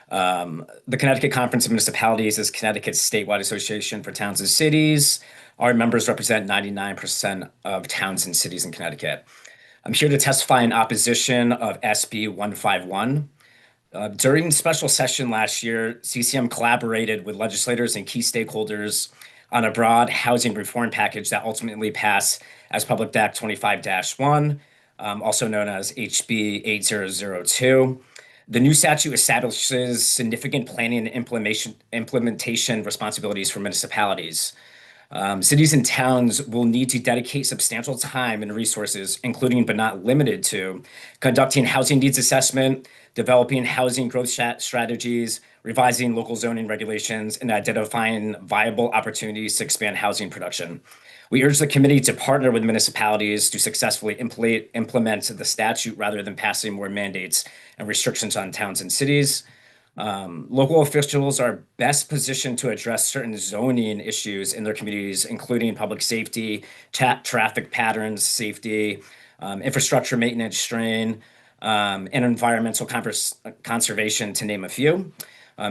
The Connecticut Conference of Municipalities is Connecticut's statewide association for towns and cities. Our members represent 99% of towns and cities in Connecticut. I'm here to testify in opposition of SB 151. During special session last year, CCM collaborated with legislators and key stakeholders on a broad housing reform package that ultimately passed as Public Act 25-1, also known as HB 8002. The new statute establishes significant planning and implementation responsibilities for municipalities. Cities and towns will need to dedicate substantial time and resources, including but not limited to conducting housing needs assessment, developing housing growth strategies, revising local zoning regulations, and identifying viable opportunities to expand housing production. We urge the committee to partner with municipalities to successfully implement the statute rather than passing more mandates and restrictions on towns and cities. Local officials are best positioned to address certain zoning issues in their communities, including public safety, traffic patterns, safety, infrastructure maintenance strain, and environmental conservation, to name a few.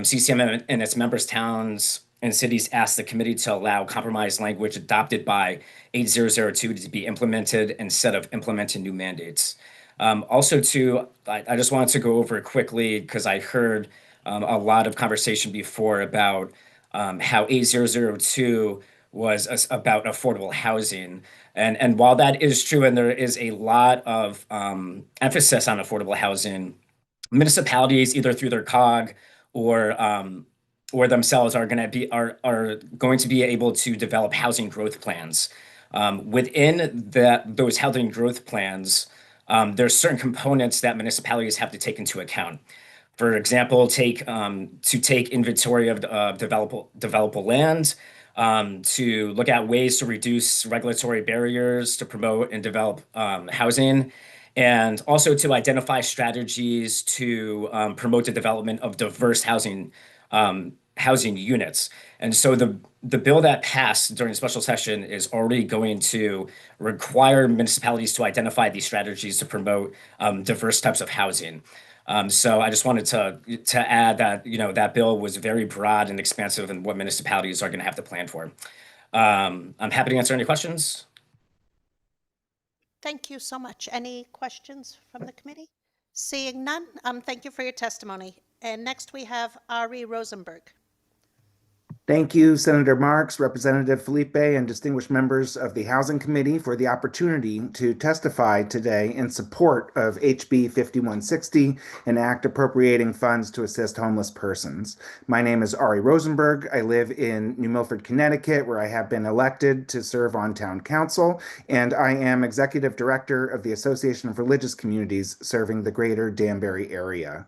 CCM and its members, towns, and cities asked the committee to allow compromise language adopted by 8002 to be implemented instead of implementing new mandates. Also, I just wanted to go over quickly because I heard a lot of conversation before about how 8002 was about affordable housing. And while that is true, and there is a lot of emphasis on affordable housing, municipalities, either through their COG or themselves, are going to be able to develop housing growth plans. Within those housing growth plans, there's certain components that municipalities have to take into account. For example, take inventory of developable land, to look at ways to reduce regulatory barriers to promote and develop housing, and also to identify strategies to promote the development of diverse housing units. And so the bill that passed during the special session is already going to require municipalities to identify these strategies to promote diverse types of housing. So I just wanted to add that, that bill was very broad and expansive in what municipalities are going to have to plan for. I'm happy to answer any questions. Thank you so much. Any questions from the committee? Seeing none, thank you for your testimony. And next we have Ari Rosenberg. Thank you, Senator Marks, Representative Felipe, and distinguished members of the Housing Committee for the opportunity to testify today in support of HB 5160, an act appropriating funds to assist homeless persons. My name is Ari Rosenberg. I live in New Milford, Connecticut, where I have been elected to serve on town council, and I am executive director of the Association of Religious Communities serving the greater Danbury area.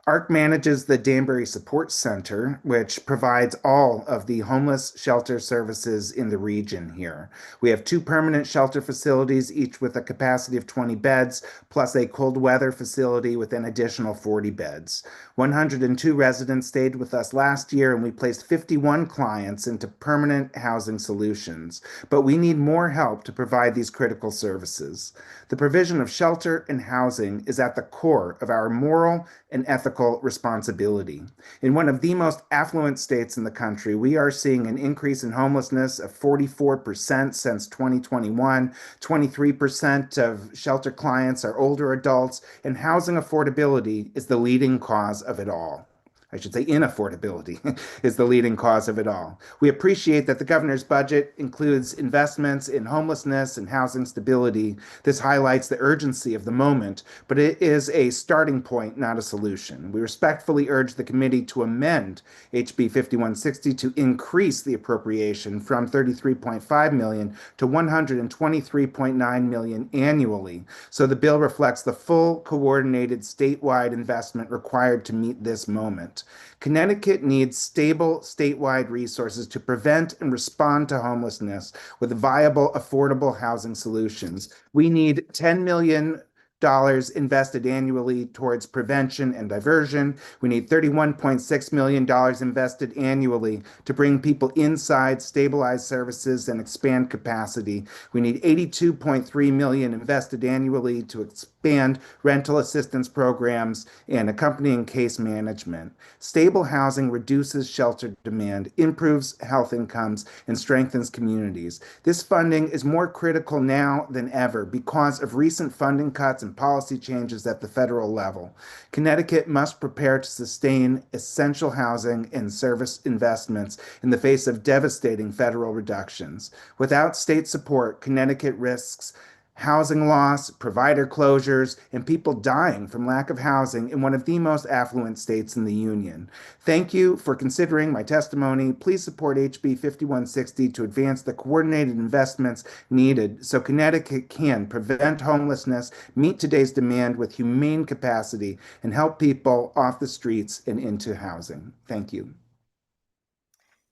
ARC manages the Danbury Support Center, which provides all of the homeless shelter services in the region here. We have 2 permanent shelter facilities, each with a capacity of 20 beds, plus a cold weather facility with an additional 40 beds. 102 residents stayed with us last year, and we placed 51 clients into permanent housing solutions. But we need more help to provide these critical services. The provision of shelter and housing is at the core of our moral and ethical responsibility. In one of the most affluent states in the country, we are seeing an increase in homelessness of 44% since 2021. 23% of shelter clients are older adults, and housing affordability is the leading cause of it all. I should say inaffordability is the leading cause of it all. We appreciate that the governor's budget includes investments in homelessness and housing stability. This highlights the urgency of the moment, but it is a starting point, not a solution. We respectfully urge the committee to amend HB 5160 to increase the appropriation from $33.5 million to $123.9 million annually, so the bill reflects the full coordinated statewide investment required to meet this moment. Connecticut needs stable statewide resources to prevent and respond to homelessness with viable, affordable housing solutions. We need $10 million invested annually towards prevention and diversion. We need $31.6 million invested annually to bring people inside, stabilize services, and expand capacity. We need $82.3 million invested annually to expand rental assistance programs and accompanying case management. Stable housing reduces shelter demand, improves health incomes, and strengthens communities. This funding is more critical now than ever because of recent funding cuts and policy changes at the federal level. Connecticut must prepare to sustain essential housing and service investments in the face of devastating federal reductions. Without state support, Connecticut risks housing loss, provider closures, and people dying from lack of housing in one of the most affluent states in the union. Thank you for considering my testimony. Please support HB 5160 to advance the coordinated investments needed so Connecticut can prevent homelessness, meet today's demand with humane capacity, and help people off the streets and into housing. Thank you.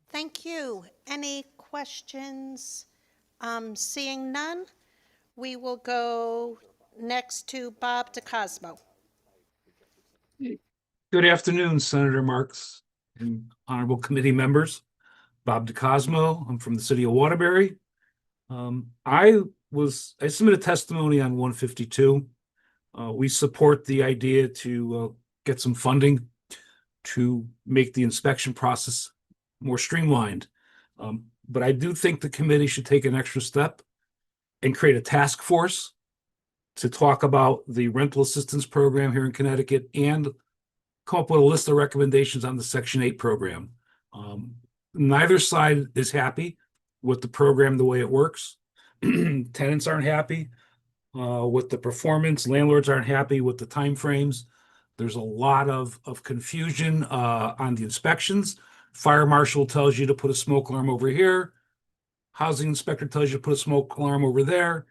Thank you. Any questions? Seeing none, we will go next to Bob DeCosmo. Good afternoon, Senator Marks and honorable committee members. Bob DeCosmo, I'm from the city of Waterbury. I submitted testimony on 152. We support the idea to get some funding to make the inspection process more streamlined. But I do think the committee should take an extra step and create a task force to talk about the rental assistance program here in Connecticut and come up with a list of recommendations on the Section 8 program. Neither side is happy with the program the way it works. Tenants aren't happy with the performance. Landlords aren't happy with the timeframes. There's a lot of confusion on the inspections. Fire marshal tells you to put a smoke alarm over here. Housing inspector tells you to put a smoke alarm over there.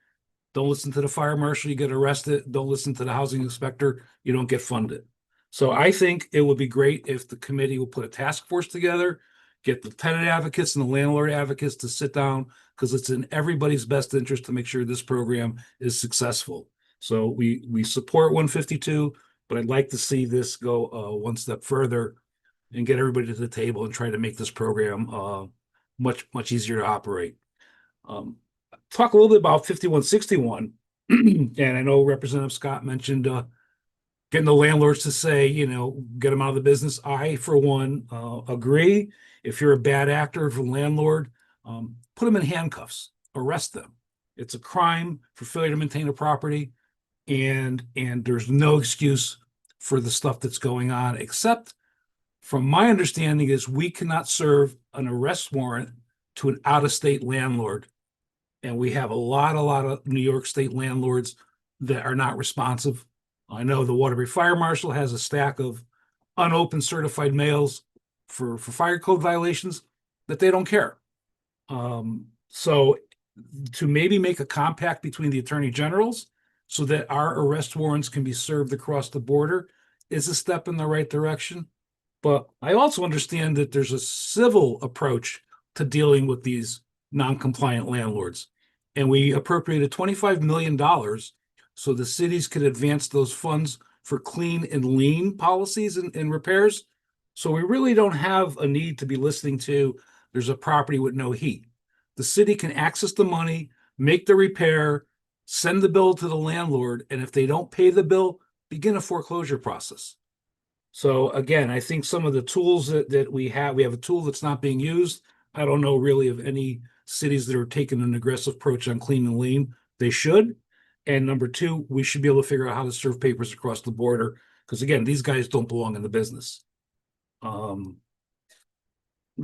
Don't listen to the fire marshal, you get arrested. Don't listen to the housing inspector, you don't get funded. So I think it would be great if the committee will put a task force together, get the tenant advocates and the landlord advocates to sit down, because it's in everybody's best interest to make sure this program is successful. So we support 152, but I'd like to see this go one step further and get everybody to the table and try to make this program much easier to operate. Talk a little bit about 5161, and I know Representative Scott mentioned getting the landlords to say, get them out of the business. I, for one, agree. If you're a bad actor for landlord, put them in handcuffs, arrest them. It's a crime for failure to maintain a property, and there's no excuse for the stuff that's going on, except from my understanding is we cannot serve an arrest warrant to an out-of-state landlord. And we have a lot of New York State landlords that are not responsive. I know the Waterbury Fire Marshal has a stack of unopened certified mails for fire code violations that they don't care. So to maybe make a compact between the attorney generals so that our arrest warrants can be served across the border is a step in the right direction. But I also understand that there's a civil approach to dealing with these non-compliant landlords. And we appropriated $25 million so the cities could advance those funds for clean and lean policies and repairs. So we really don't have a need to be listening to there's a property with no heat. The city can access the money, make the repair, send the bill to the landlord, and if they don't pay the bill, begin a foreclosure process. So again, I think some of the tools that we have a tool that's not being used. I don't know really of any cities that are taking an aggressive approach on clean and lean. They should. And number two, we should be able to figure out how to serve papers across the border. Because again, these guys don't belong in the business.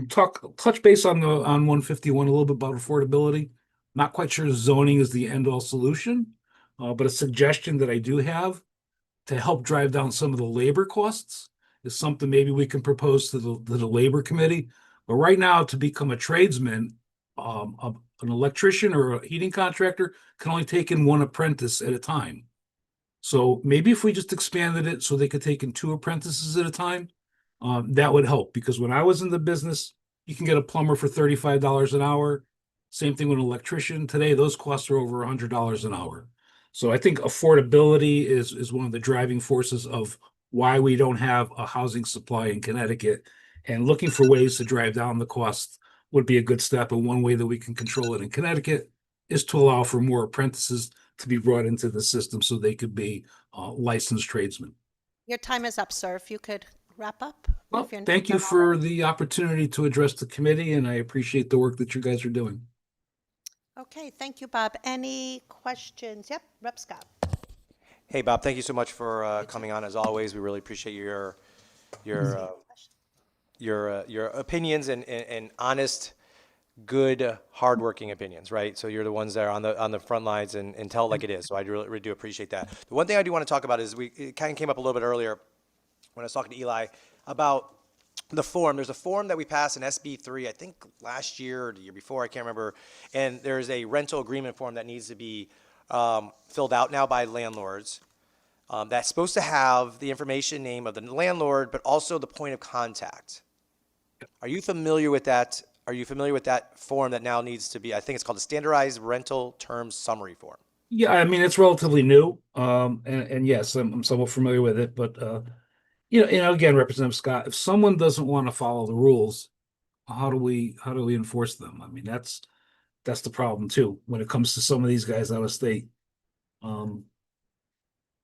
Touch base on 151 a little bit about affordability. Not quite sure zoning is the end all solution, but a suggestion that I do have to help drive down some of the labor costs is something maybe we can propose to the labor committee. But right now, to become a tradesman, an electrician or a heating contractor can only take in one apprentice at a time. So maybe if we just expanded it so they could take in 2 apprentices at a time, that would help. Because when I was in the business, you can get a plumber for $35 an hour. Same thing with an electrician. Today, those costs are over $100 an hour. So I think affordability is one of the driving forces of why we don't have a housing supply in Connecticut. And looking for ways to drive down the cost would be a good step. And one way that we can control it in Connecticut is to allow for more apprentices to be brought into the system so they could be licensed tradesmen. Your time is up, sir. If you could wrap up. Well, if you're thank you done for already. the opportunity to address the committee, and I appreciate the work that you guys are doing. Okay, thank you, Bob. Any questions? Yep, Rep. Scott. Hey, Bob, thank you so much for coming on as always. We really appreciate your opinions and honest, good, hardworking opinions, right? So you're the ones that are on the front lines and tell it like it is. So I really do appreciate that. The one thing I do want to talk about is it kind of came up a little bit earlier when I was talking to Eli about the form. There's a form that we passed in SB3, I think last year or the year before, I can't remember. And there's a rental agreement form that needs to be filled out now by landlords. That's supposed to have the information name of the landlord, but also the point of contact. Are you familiar with that? Are you familiar with that form that now needs to be, I think it's called the Standardized Rental Terms Summary Form? Yeah, I mean, it's relatively new. And yes, I'm somewhat familiar with it, but again, Representative Scott, if someone doesn't want to follow the rules, how do we enforce them? I mean, that's the problem too, when it comes to some of these guys out of state.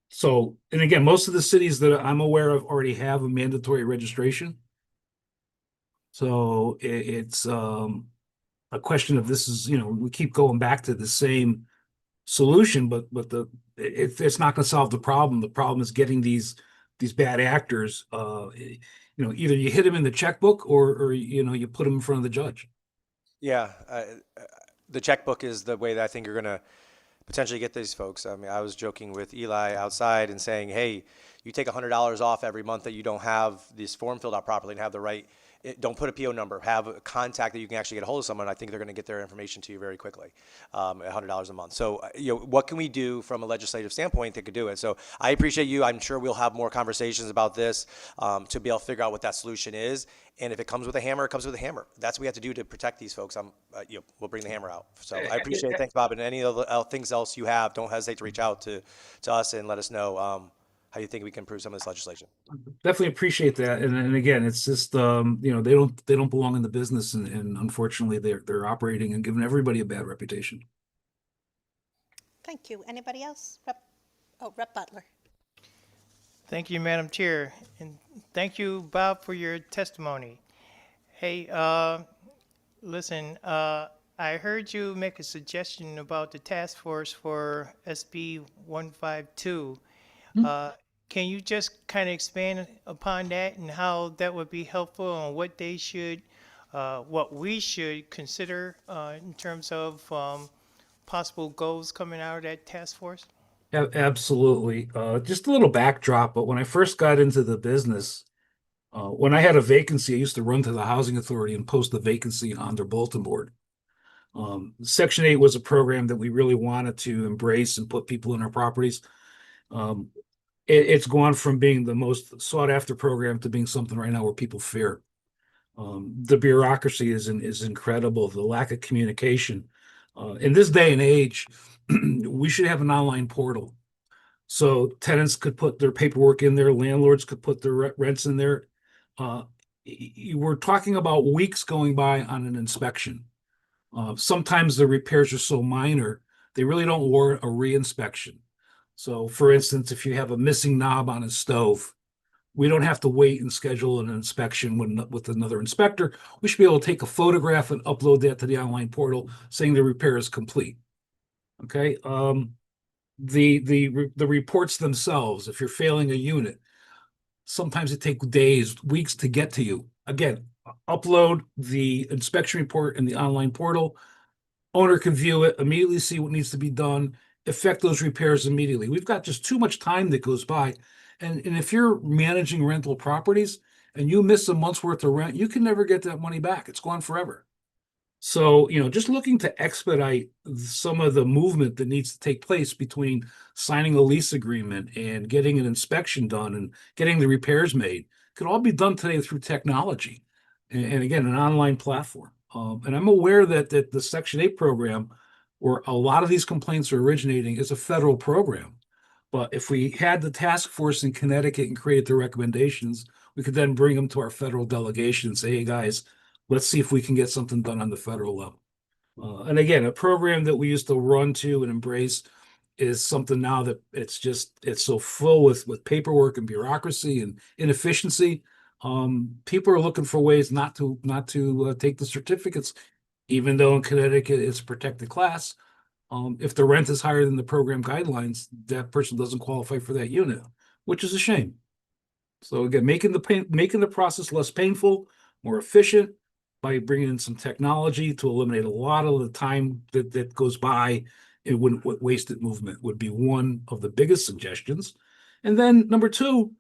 So, and again, most of the cities that I'm aware of already have a mandatory registration. So it's a question of this is, we keep going back to the same solution, but it's not going to solve the problem. The problem is getting these bad actors. Either you hit them in the checkbook or you put them in front of the judge. Yeah, the checkbook is the way that I think you're going to potentially get these folks. I mean, I was joking with Eli outside and saying, hey, you take $100 off every month that you don't have this form filled out properly and have the right, don't put a PO number, have a contact that you can actually get a hold of someone. I think they're going to get their information to you very quickly, $100 a month. So, what can we do from a legislative standpoint that could do it? So I appreciate you. I'm sure we'll have more conversations about this to be able to figure out what that solution is. And if it comes with a hammer, it comes with a hammer. That's what we have to do to protect these folks. We'll bring the hammer out. So I appreciate it. Thanks, Bob. And any other things else you have, don't hesitate to reach out to us and let us know how you think we can improve some of this legislation. Definitely appreciate that. And again, it's just, they don't belong in the business. And unfortunately, they're operating and giving everybody a bad reputation. Thank you. Anybody else? Rep. Butler. Thank you, Madam Chair, and thank you, Bob, for your testimony. Hey, listen, I heard you make a suggestion about the task force for SB 152. Can you just kind of expand upon that and how that would be helpful and what what we should consider in terms of possible goals coming out of that task force? Absolutely. Just a little backdrop, but when I first got into the business, when I had a vacancy, I used to run to the housing authority and post the vacancy on their bulletin board. Section 8 was a program that we really wanted to embrace and put people in our properties. It's gone from being the most sought after program to being something right now where people fear. The bureaucracy is incredible. The lack of communication. In this day and age, we should have an online portal. So tenants could put their paperwork in there, landlords could put their rents in there. We're talking about weeks going by on an inspection. Sometimes the repairs are so minor, they really don't warrant a re-inspection. So for instance, if you have a missing knob on a stove, we don't have to wait and schedule an inspection with another inspector. We should be able to take a photograph and upload that to the online portal saying the repair is complete. Okay. The reports themselves, if you're failing a unit, sometimes it takes days, weeks to get to you. Again, upload the inspection report in the online portal. Owner can view it, immediately see what needs to be done, effect those repairs immediately. We've got just too much time that goes by. And if you're managing rental properties and you miss a month's worth of rent, you can never get that money back. It's gone forever. So, just looking to expedite some of the movement that needs to take place between signing a lease agreement and getting an inspection done and getting the repairs made could all be done today through technology. And again, an online platform. And I'm aware that the Section 8 program where a lot of these complaints are originating is a federal program. But if we had the task force in Connecticut and created the recommendations, we could then bring them to our federal delegation and say, hey, guys, let's see if we can get something done on the federal level. And again, a program that we used to run to and embrace is something now that it's so full with paperwork and bureaucracy and inefficiency. People are looking for ways not to take the certificates, even though in Connecticut it's a protected class. If the rent is higher than the program guidelines, that person doesn't qualify for that unit, which is a shame. So again, making the process less painful, more efficient by bringing in some technology to eliminate a lot of the time that goes by in wasted movement would be one of the biggest suggestions. And then number two,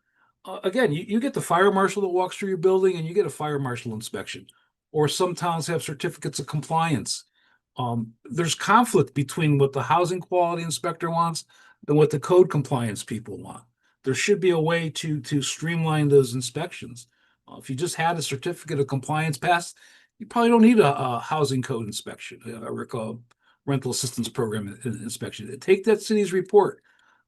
again, you get the fire marshal that walks through your building and you get a fire marshal inspection, or some towns have certificates of compliance. There's conflict between what the housing quality inspector wants and what the code compliance people want. There should be a way to streamline those inspections. If you just had a certificate of compliance passed, you probably don't need a housing code inspection, a rental assistance program inspection. Take that city's report.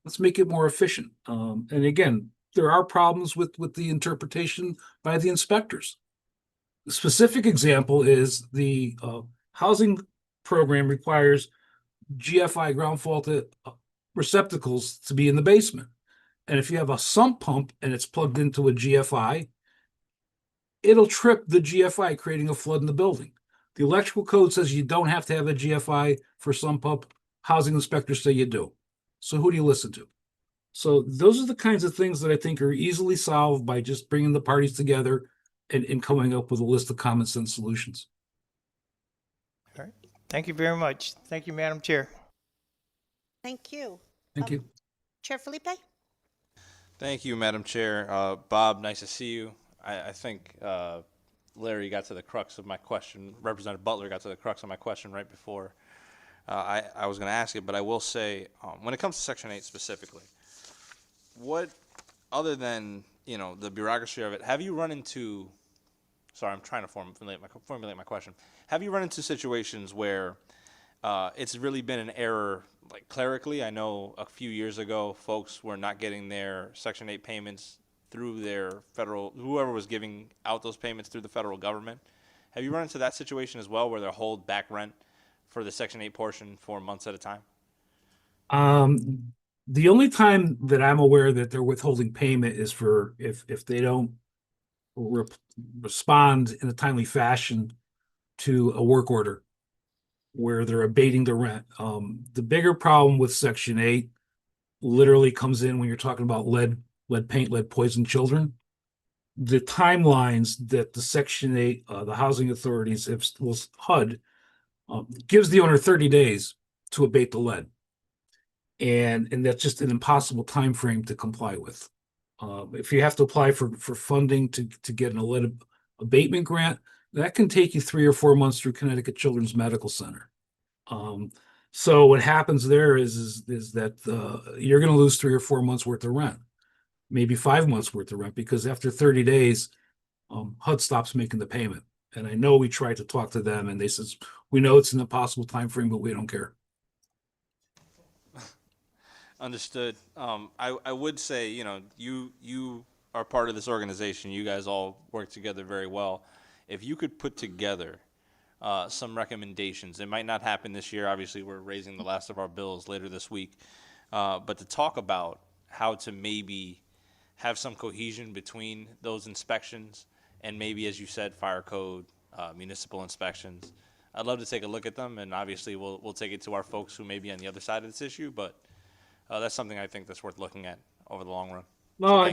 Let's make it more efficient. And again, there are problems with the interpretation by the inspectors. The specific example is the housing program requires GFI ground faulted receptacles to be in the basement. And if you have a sump pump and it's plugged into a GFI, it'll trip the GFI, creating a flood in the building. The electrical code says you don't have to have a GFI for sump pump. Housing inspectors say you do. So who do you listen to? So those are the kinds of things that I think are easily solved by just bringing the parties together and coming up with a list of common sense solutions. All right. Thank you very much. Thank you, Madam Chair. Thank you. Thank you. Chair Felipe? Thank you, Madam Chair. Bob, nice to see you. I think Larry got to the crux of my question. Representative Butler got to the crux of my question right before I was going to ask it, but I will say, when it comes to Section 8 specifically, what, other than, the bureaucracy of it, have you run into, sorry, I'm trying to formulate my question. Have you run into situations where it's really been an error, like clerically? I know a few years ago, folks were not getting their Section 8 payments through their whoever was giving out those payments through the federal government. Have you run into that situation as well, where they'll hold back rent for the Section 8 portion for months at a time? The only time that I'm aware that they're withholding payment is for if they don't respond in a timely fashion to a work order where they're abating the rent. The bigger problem with Section 8 literally comes in when you're talking about lead paint, lead poison children. The timelines that the Section 8, the housing authorities, HUD, gives the owner 30 days to abate the lead. And that's just an impossible time frame to comply with. If you have to apply for funding to get an lead abatement grant, that can take you 3 or 4 months through Connecticut Children's Medical Center. So what happens there is that you're going to lose 3 or 4 months worth of rent, maybe 5 months worth of rent, because after 30 days, HUD stops making the payment. And I know we tried to talk to them, and they says, we know it's an impossible time frame, but we don't care. Understood. I would say, you are part of this organization. You guys all work together very well. If you could put together some recommendations, it might not happen this year. Obviously, we're raising the last of our bills later this week. But to talk about how to maybe have some cohesion between those inspections and maybe, as you said, fire code, municipal inspections. I'd love to take a look at them, and obviously we'll take it to our folks who may be on the other side of this issue, but that's something I think that's worth looking at over the long run. No,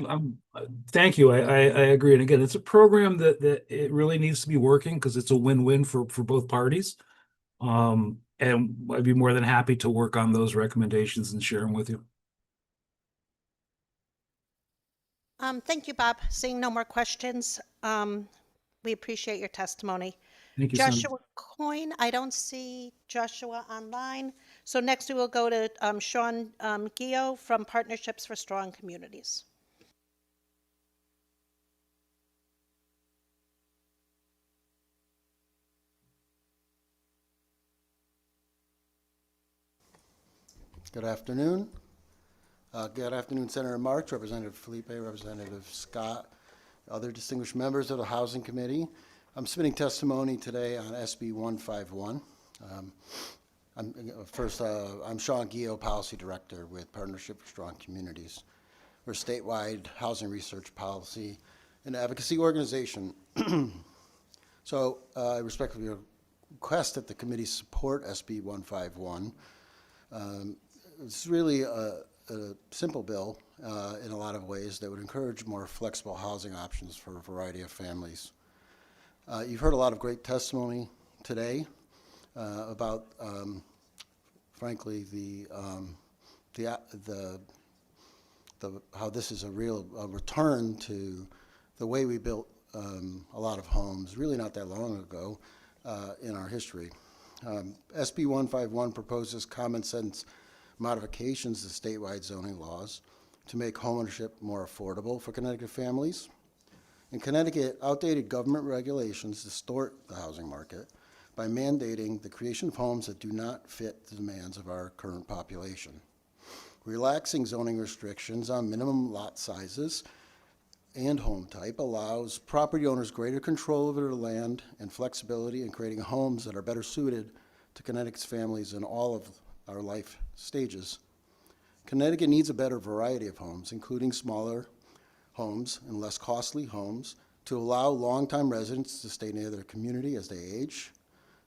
So thank you. I agree. And again, it's a program that it really needs to be working because it's a win-win for both parties. And I'd be more than happy to work on those recommendations and share them with you. Thank you, Bob. Seeing no more questions, we appreciate your testimony. Thank you, Senator. Joshua Coyne, I don't see Joshua online. So next we will go to Sean Gio from Partnerships for Strong Communities. Good afternoon. Good afternoon, Senator Marks, Representative Felipe, Representative Scott, other distinguished members of the Housing Committee. I'm submitting testimony today on SB 151. I'm Sean Guillo, Policy Director with Partnership for Strong Communities. We're a statewide housing research policy and advocacy organization. So I respectfully request that the committee support SB 151. It's really a simple bill in a lot of ways that would encourage more flexible housing options for a variety of families. You've heard a lot of great testimony today about, frankly, how this is a real return to the way we built a lot of homes really not that long ago in our history. SB 151 proposes common sense modifications to statewide zoning laws to make homeownership more affordable for Connecticut families. In Connecticut, outdated government regulations distort the housing market by mandating the creation of homes that do not fit the demands of our current population. Relaxing zoning restrictions on minimum lot sizes and home type allows property owners greater control over their land and flexibility in creating homes that are better suited to Connecticut's families in all of our life stages. Connecticut needs a better variety of homes, including smaller homes and less costly homes, to allow longtime residents to stay near their community as they age,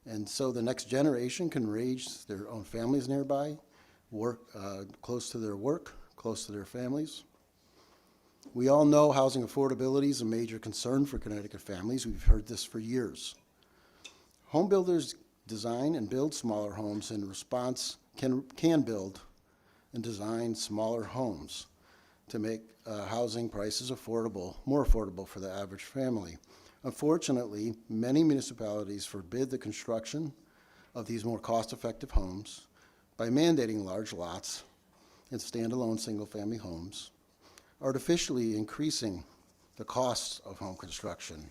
and so the next generation can raise their own families nearby, work close to their work, close to their families. We all know housing affordability is a major concern for Connecticut families. We've heard this for years. Home builders design and build smaller homes in response, can build and design smaller homes to make housing prices more affordable for the average family. Unfortunately, many municipalities forbid the construction of these more cost-effective homes by mandating large lots and standalone single-family homes, artificially increasing the costs of home construction.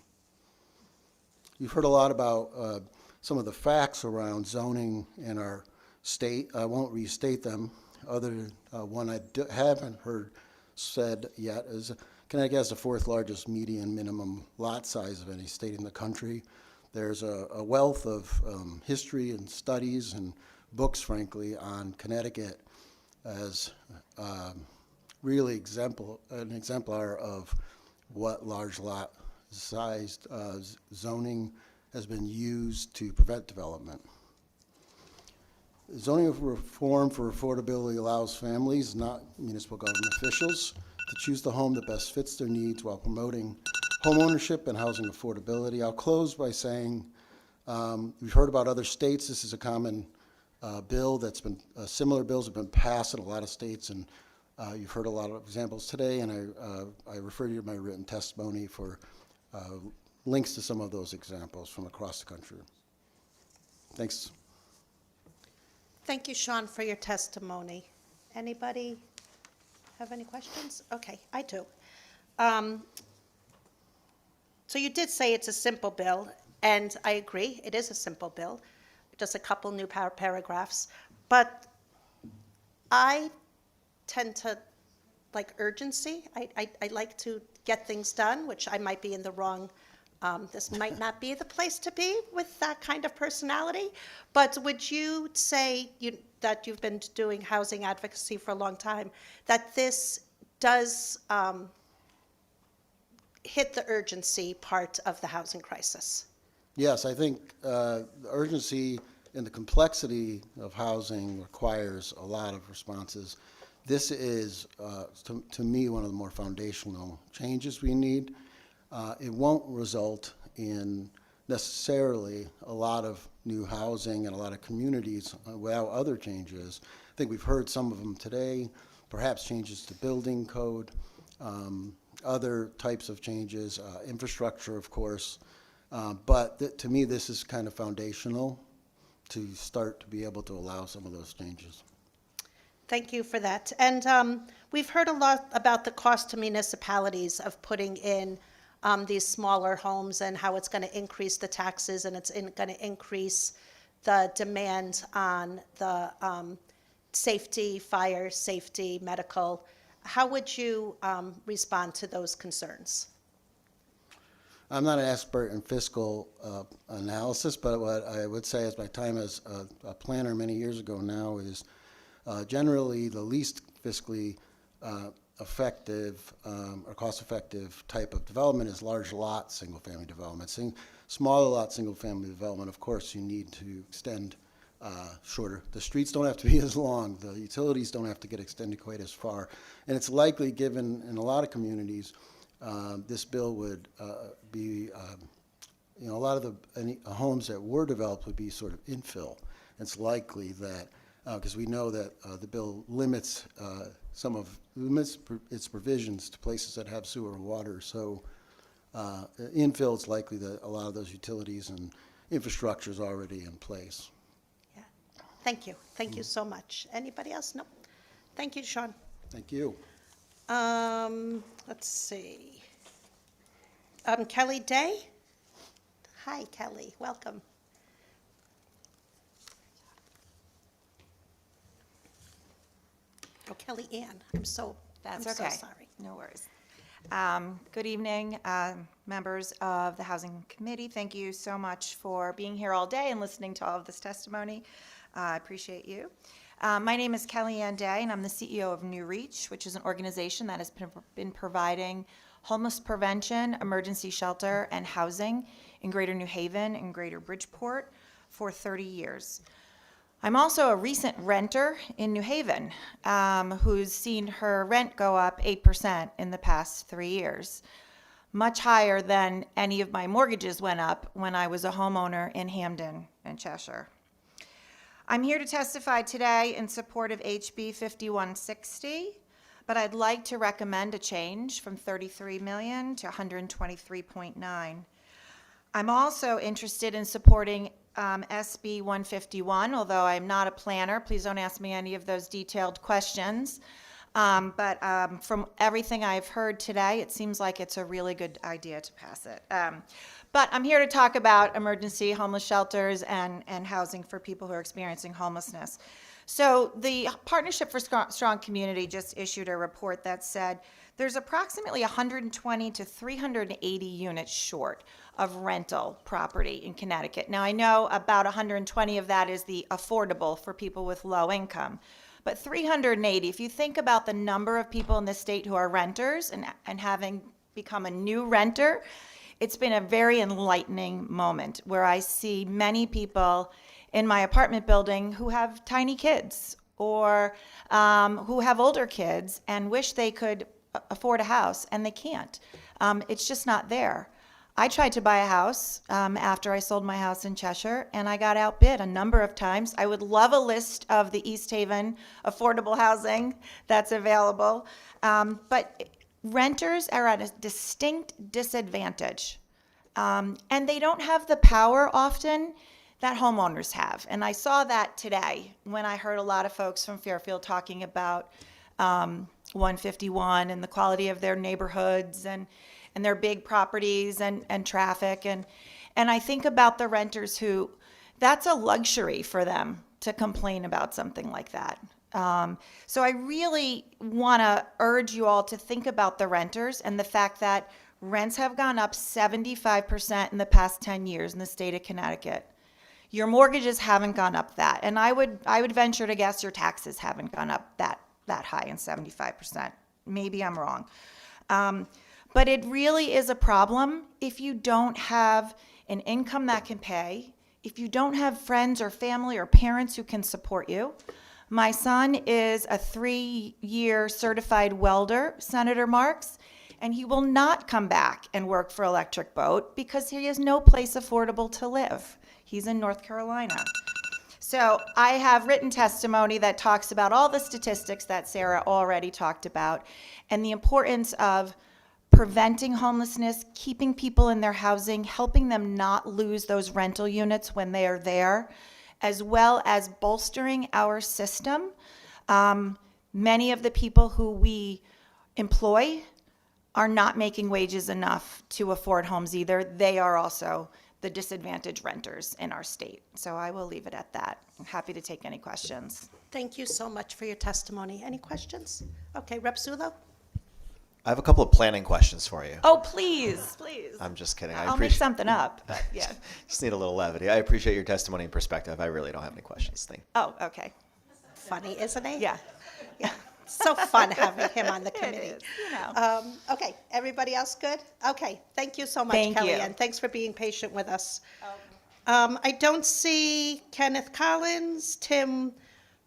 You've heard a lot about some of the facts around zoning in our state. I won't restate them. One I haven't heard said yet is Connecticut has the fourth largest median minimum lot size of any state in the country. There's a wealth of history and studies and books, frankly, on Connecticut as really an exemplar of what large lot sized zoning has been used to prevent development. Zoning reform for affordability allows families, not municipal government officials, to choose the home that best fits their needs while promoting home ownership and housing affordability. I'll close by saying we've heard about other states. This is a common bill that's been, similar bills have been passed in a lot of states, and you've heard a lot of examples today, and I refer you to my written testimony for links to some of those examples from across the country. Thanks. Thank you, Sean, for your testimony. Anybody have any questions? Okay, I do. So you did say it's a simple bill, and I agree, it is a simple bill, just a couple new paragraphs, but I tend to like urgency. I like to get things done, which I might be in the wrong, this might not be the place to be with that kind of personality, but would you say that you've been doing housing advocacy for a long time, that this does hit the urgency part of the housing crisis? Yes, I think the urgency and the complexity of housing requires a lot of responses. This is, to me, one of the more foundational changes we need. It won't result in necessarily a lot of new housing and a lot of communities without other changes. I think we've heard some of them today, perhaps changes to building code, other types of changes, infrastructure, of course. But to me, this is kind of foundational to start to be able to allow some of those changes. Thank you for that. And we've heard a lot about the cost to municipalities of putting in these smaller homes and how it's going to increase the taxes and it's going to increase the demand on the safety, fire safety, medical. How would you respond to those concerns? I'm not an expert in fiscal analysis, but what I would say is my time as a planner many years ago now is generally the least fiscally effective or cost-effective type of development is large lot single-family development. Smaller lot single-family development, of course, you need to extend shorter. The streets don't have to be as long. The utilities don't have to get extended quite as far. And it's likely, given in a lot of communities, this bill would be, a lot of the homes that were developed would be sort of infill. It's likely that, because we know that the bill limits its provisions to places that have sewer and water. So infill, it's likely that a lot of those utilities and infrastructure is already in place. Yeah. Thank you. Thank you so much. Anybody else? No. Thank you, Sean. Thank you. Let's see. Kelly Day. Hi, Kelly. Welcome. Oh, Kelly Ann. I'm so sorry. No worries. Good evening, members of the Housing Committee. Thank you so much for being here all day and listening to all of this testimony. I appreciate you. My name is Kelly Ann Day, and I'm the CEO of New Reach, which is an organization that has been providing homeless prevention, emergency shelter, and housing in Greater New Haven and Greater Bridgeport for 30 years. I'm also a recent renter in New Haven who's seen her rent go up 8% in the past 3 years, much higher than any of my mortgages went up when I was a homeowner in Hamden and Cheshire. I'm here to testify today in support of HB 5160, but I'd like to recommend a change from $33 million to $123.9. I'm also interested in supporting SB 151, although I'm not a planner. Please don't ask me any of those detailed questions. But from everything I've heard today, it seems like it's a really good idea to pass it. But I'm here to talk about emergency homeless shelters and housing for people who are experiencing homelessness. So the Partnership for Strong Community just issued a report that said there's approximately 120 to 380 units short of rental property in Connecticut. Now, I know about 120 of that is the affordable for people with low income. But 380, if you think about the number of people in the state who are renters and having become a new renter, it's been a very enlightening moment where I see many people in my apartment building who have tiny kids or who have older kids and wish they could afford a house, and they can't. It's just not there. I tried to buy a house after I sold my house in Cheshire, and I got outbid a number of times. I would love a list of the East Haven affordable housing that's available, but renters are at a distinct disadvantage, and they don't have the power often that homeowners have. And I saw that today when I heard a lot of folks from Fairfield talking about 151 and the quality of their neighborhoods and their big properties and traffic. And I think about the renters who, that's a luxury for them to complain about something like that. So I really want to urge you all to think about the renters and the fact that rents have gone up 75% in the past 10 years in the state of Connecticut. Your mortgages haven't gone up that. And I would venture to guess your taxes haven't gone up that high in 75%. Maybe I'm wrong. But it really is a problem if you don't have an income that can pay, if you don't have friends or family or parents who can support you. My son is a 3-year certified welder, Senator Marks, and he will not come back and work for Electric Boat because he has no place affordable to live. He's in North Carolina. So I have written testimony that talks about all the statistics that Sarah already talked about and the importance of preventing homelessness, keeping people in their housing, helping them not lose those rental units when they are there, as well as bolstering our system. Many of the people who we employ are not making wages enough to afford homes either. They are also the disadvantaged renters in our state. So I will leave it at that. I'm happy to take any questions. Thank you so much for your testimony. Any questions? Okay, Rep. Zulo? I have a couple of planning questions for you. Oh, please, please. I'm just kidding. I'll make something up, but yeah. Just need a little levity. I appreciate your testimony and perspective. I really don't have any questions. Thank you. Oh, okay. Funny, isn't he? Yeah. Yeah. So fun having him on the committee. It is, you know. Okay, everybody else good? Okay, thank you so much, Thank you. Kellyanne. Thanks for being patient with us. I don't see Kenneth Collins, Tim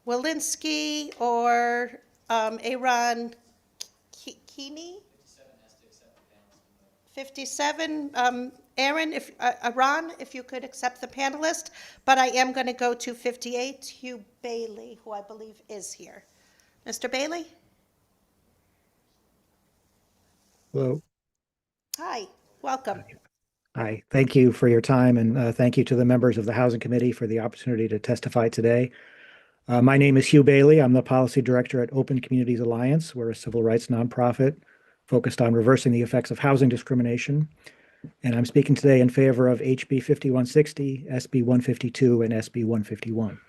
Walensky, or Aaron Keeney? 57. Aaron, Aaron, if you could accept the panelist, but I am going to go to 58, Hugh Bailey, who I believe is here. Mr. Bailey? Hello. Hi, welcome. Hi. Thank you for your time, and thank you to the members of the Housing Committee for the opportunity to testify today. My name is Hugh Bailey. I'm the Policy Director at Open Communities Alliance. We're a civil rights nonprofit focused on reversing the effects of housing discrimination. And I'm speaking today in favor of HB 5160, SB 152, and SB 151.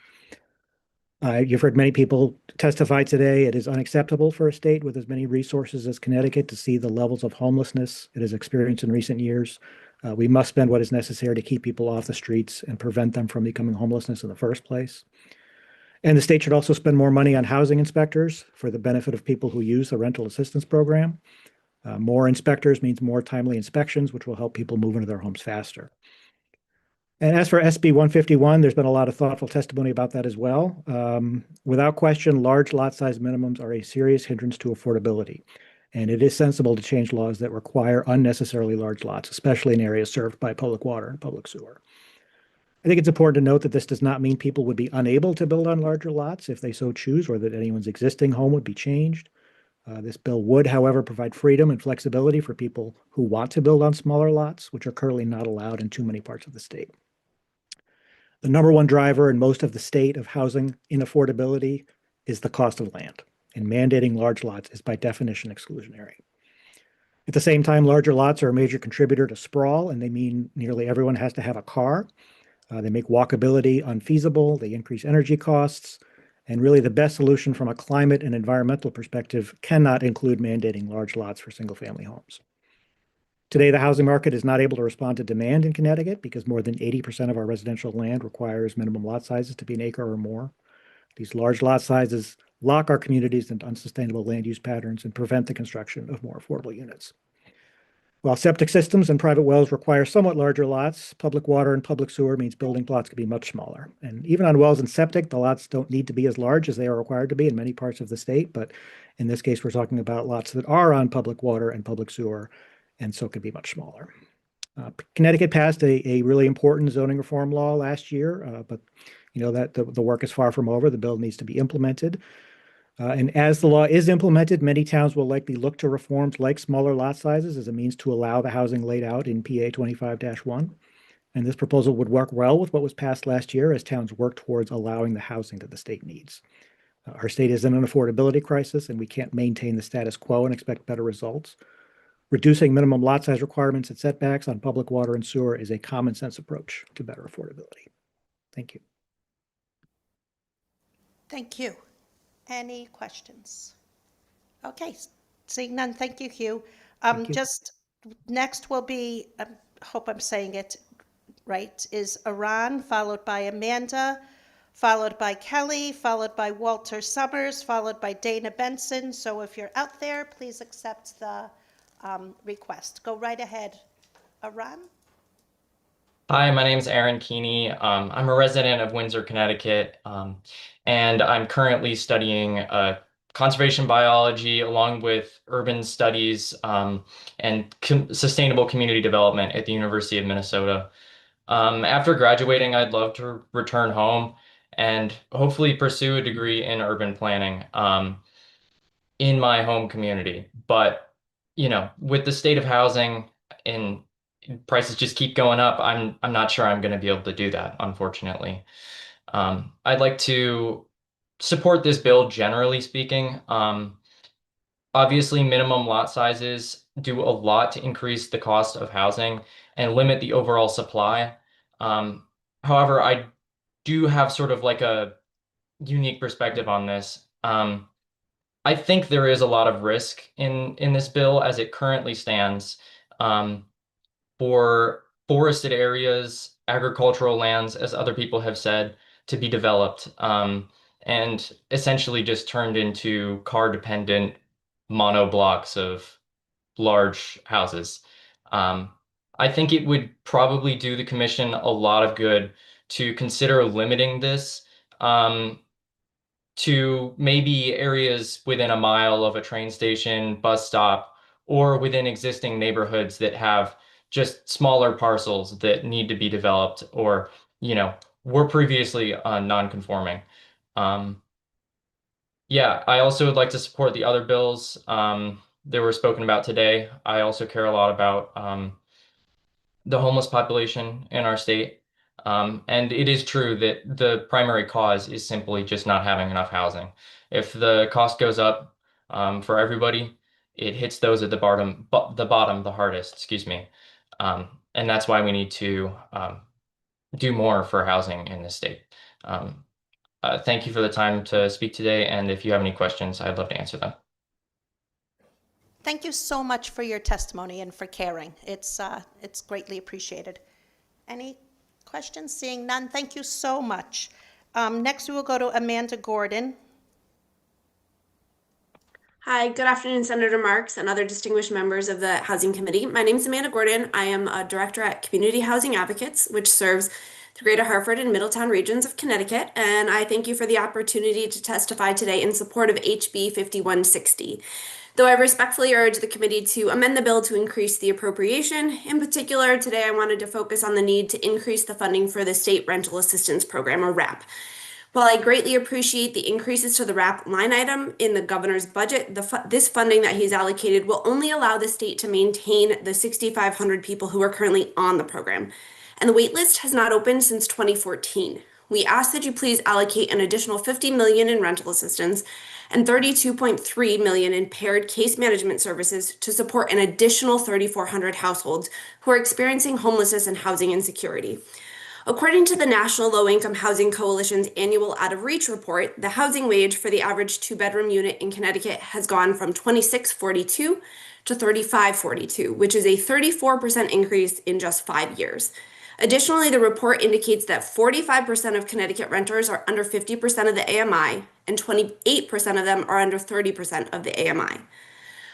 You've heard many people testify today. It is unacceptable for a state with as many resources as Connecticut to see the levels of homelessness it has experienced in recent years. We must spend what is necessary to keep people off the streets and prevent them from becoming homelessness in the first place. And the state should also spend more money on housing inspectors for the benefit of people who use the rental assistance program. More inspectors means more timely inspections, which will help people move into their homes faster. And as for SB 151, there's been a lot of thoughtful testimony about that as well. Without question, large lot size minimums are a serious hindrance to affordability. And it is sensible to change laws that require unnecessarily large lots, especially in areas served by public water and public sewer. I think it's important to note that this does not mean people would be unable to build on larger lots if they so choose, or that anyone's existing home would be changed. This bill would, however, provide freedom and flexibility for people who want to build on smaller lots, which are currently not allowed in too many parts of the state. The number one driver in most of the state of housing inaffordability is the cost of land, and mandating large lots is by definition exclusionary. At the same time, larger lots are a major contributor to sprawl, and they mean nearly everyone has to have a car. They make walkability unfeasible, they increase energy costs, and really the best solution from a climate and environmental perspective cannot include mandating large lots for single-family homes. Today, the housing market is not able to respond to demand in Connecticut because more than 80% of our residential land requires minimum lot sizes to be an acre or more. These large lot sizes lock our communities into unsustainable land use patterns and prevent the construction of more affordable units. While septic systems and private wells require somewhat larger lots, public water and public sewer means building plots can be much smaller. And even on wells and septic, the lots don't need to be as large as they are required to be in many parts of the state. But in this case, we're talking about lots that are on public water and public sewer, and so could be much smaller. Connecticut passed a really important zoning reform law last year, but you know that the work is far from over. The bill needs to be implemented. And as the law is implemented, many towns will likely look to reforms like smaller lot sizes as a means to allow the housing laid out in PA 25-1. And this proposal would work well with what was passed last year as towns work towards allowing the housing that the state needs. Our state is in an affordability crisis, and we can't maintain the status quo and expect better results. Reducing minimum lot size requirements and setbacks on public water and sewer is a common sense approach to better affordability. Thank you. Thank you. Any questions? Okay, seeing none, thank you, Hugh. Thank you. Just next will be, I hope I'm saying it right, is Iran, followed by Amanda, followed by Kelly, followed by Walter Summers, followed by Dana Benson. So if you're out there, please accept the request. Go right ahead, Iran. Hi, my name is Aaron Keeney. I'm a resident of Windsor, Connecticut, and I'm currently studying conservation biology along with urban studies and sustainable community development at the University of Minnesota. After graduating, I'd love to return home and hopefully pursue a degree in urban planning in my home community. But, you know, with the state of housing and prices just keep going up, I'm not sure I'm going to be able to do that, unfortunately. I'd like to support this bill, generally speaking. Obviously, minimum lot sizes do a lot to increase the cost of housing and limit the overall supply. However, I do have sort of like a unique perspective on this. I think there is a lot of risk in this bill as it currently stands. For forested areas, agricultural lands, as other people have said, to be developed, and essentially just turned into car-dependent monoblocks of large houses. Um, I think it would probably do the commission a lot of good to consider limiting this to maybe areas within a mile of a train station, bus stop, or within existing neighborhoods that have just smaller parcels that need to be developed or, were previously non-conforming. Yeah, I also would like to support the other bills that were spoken about today. I also care a lot about the homeless population in our state. And it is true that the primary cause is simply just not having enough housing. If the cost goes up for everybody, it hits those at the bottom the hardest, excuse me. And that's why we need to do more for housing in this state. Thank you for the time to speak today. And if you have any questions, I'd love to answer them. Thank you so much for your testimony and for caring. It's greatly appreciated. Any questions? Seeing none, thank you so much. Next, we will go to Amanda Gordon. Hi, good afternoon, Senator Marks and other distinguished members of the Housing Committee. My name is Amanda Gordon. I am a director at Community Housing Advocates, which serves the Greater Hartford and Middletown regions of Connecticut, and I thank you for the opportunity to testify today in support of HB 5160. Though I respectfully urge the committee to amend the bill to increase the appropriation, in particular, today I wanted to focus on the need to increase the funding for the State Rental Assistance Program, or RAP. While I greatly appreciate the increases to the RAP line item in the governor's budget, this funding that he's allocated will only allow the state to maintain the 6,500 people who are currently on the program. And the waitlist has not opened since 2014. We ask that you please allocate an additional $50 million in rental assistance and $32.3 million in paired case management services to support an additional 3,400 households who are experiencing homelessness and housing insecurity. According to the National Low-Income Housing Coalition's annual Out of Reach report, the housing wage for the average two-bedroom unit in Connecticut has gone from $26.42 to $35.42, which is a 34% increase in just 5 years. Additionally, the report indicates that 45% of Connecticut renters are under 50% of the AMI, and 28% of them are under 30% of the AMI.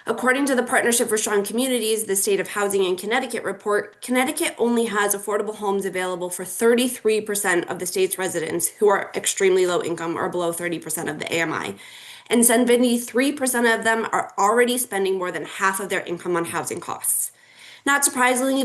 According to the Partnership for Strong Communities, the State of Housing in Connecticut report, Connecticut only has affordable homes available for 33% of the state's residents who are extremely low income or below 30% of the AMI. And 73% of them are already spending more than half of their income on housing costs. Not surprisingly,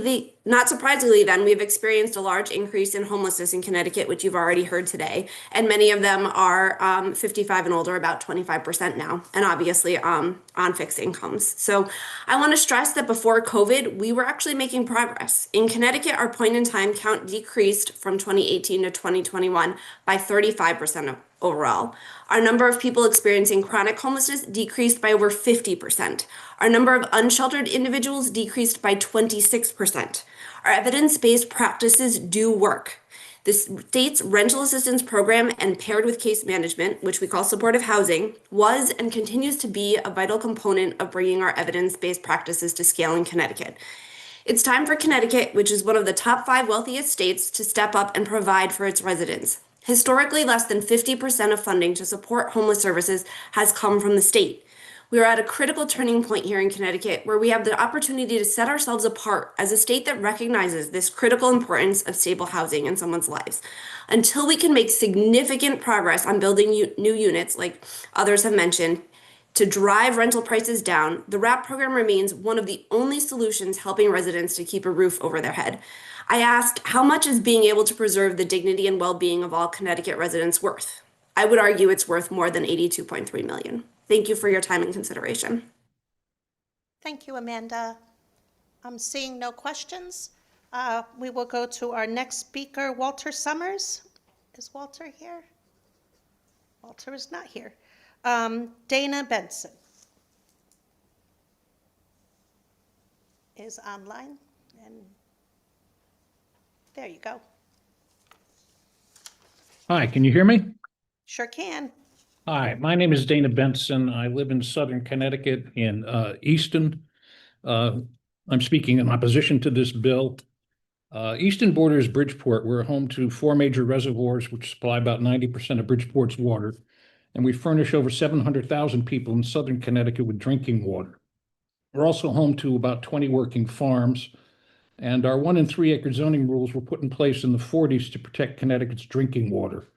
then, we've experienced a large increase in homelessness in Connecticut, which you've already heard today, and many of them are 55 and older, about 25% now, and obviously on fixed incomes. So I want to stress that before COVID, we were actually making progress. In Connecticut, our point-in-time count decreased from 2018 to 2021 by 35% overall. Our number of people experiencing chronic homelessness decreased by over 50%. Our number of unsheltered individuals decreased by 26%. Our evidence-based practices do work. The state's rental assistance program and paired with case management, which we call supportive housing, was and continues to be a vital component of bringing our evidence-based practices to scale in Connecticut. It's time for Connecticut, which is one of the top 5 wealthiest states, to step up and provide for its residents. Historically, less than 50% of funding to support homeless services has come from the state. We are at a critical turning point here in Connecticut where we have the opportunity to set ourselves apart as a state that recognizes this critical importance of stable housing in someone's lives. Until we can make significant progress on building new units, like others have mentioned, to drive rental prices down, the RAP program remains one of the only solutions helping residents to keep a roof over their head. I asked, how much is being able to preserve the dignity and well-being of all Connecticut residents worth? I would argue it's worth more than $82.3 million. Thank you for your time and consideration. Thank you, Amanda. I'm seeing no questions. We will go to our next speaker, Walter Summers. Is Walter here? Walter is not here. Dana Benson. is online, and there you go. Hi, can you hear me? Sure can. Hi, my name is Dana Benson. I live in Southern Connecticut in Easton. I'm speaking in opposition to this bill. Easton borders Bridgeport. We're home to 4 major reservoirs, which supply about 90% of Bridgeport's water, and we furnish over 700,000 people in Southern Connecticut with drinking water. We're also home to about 20 working farms, and our 1 and 3 acre zoning rules were put in place in the 40s to protect Connecticut's drinking water.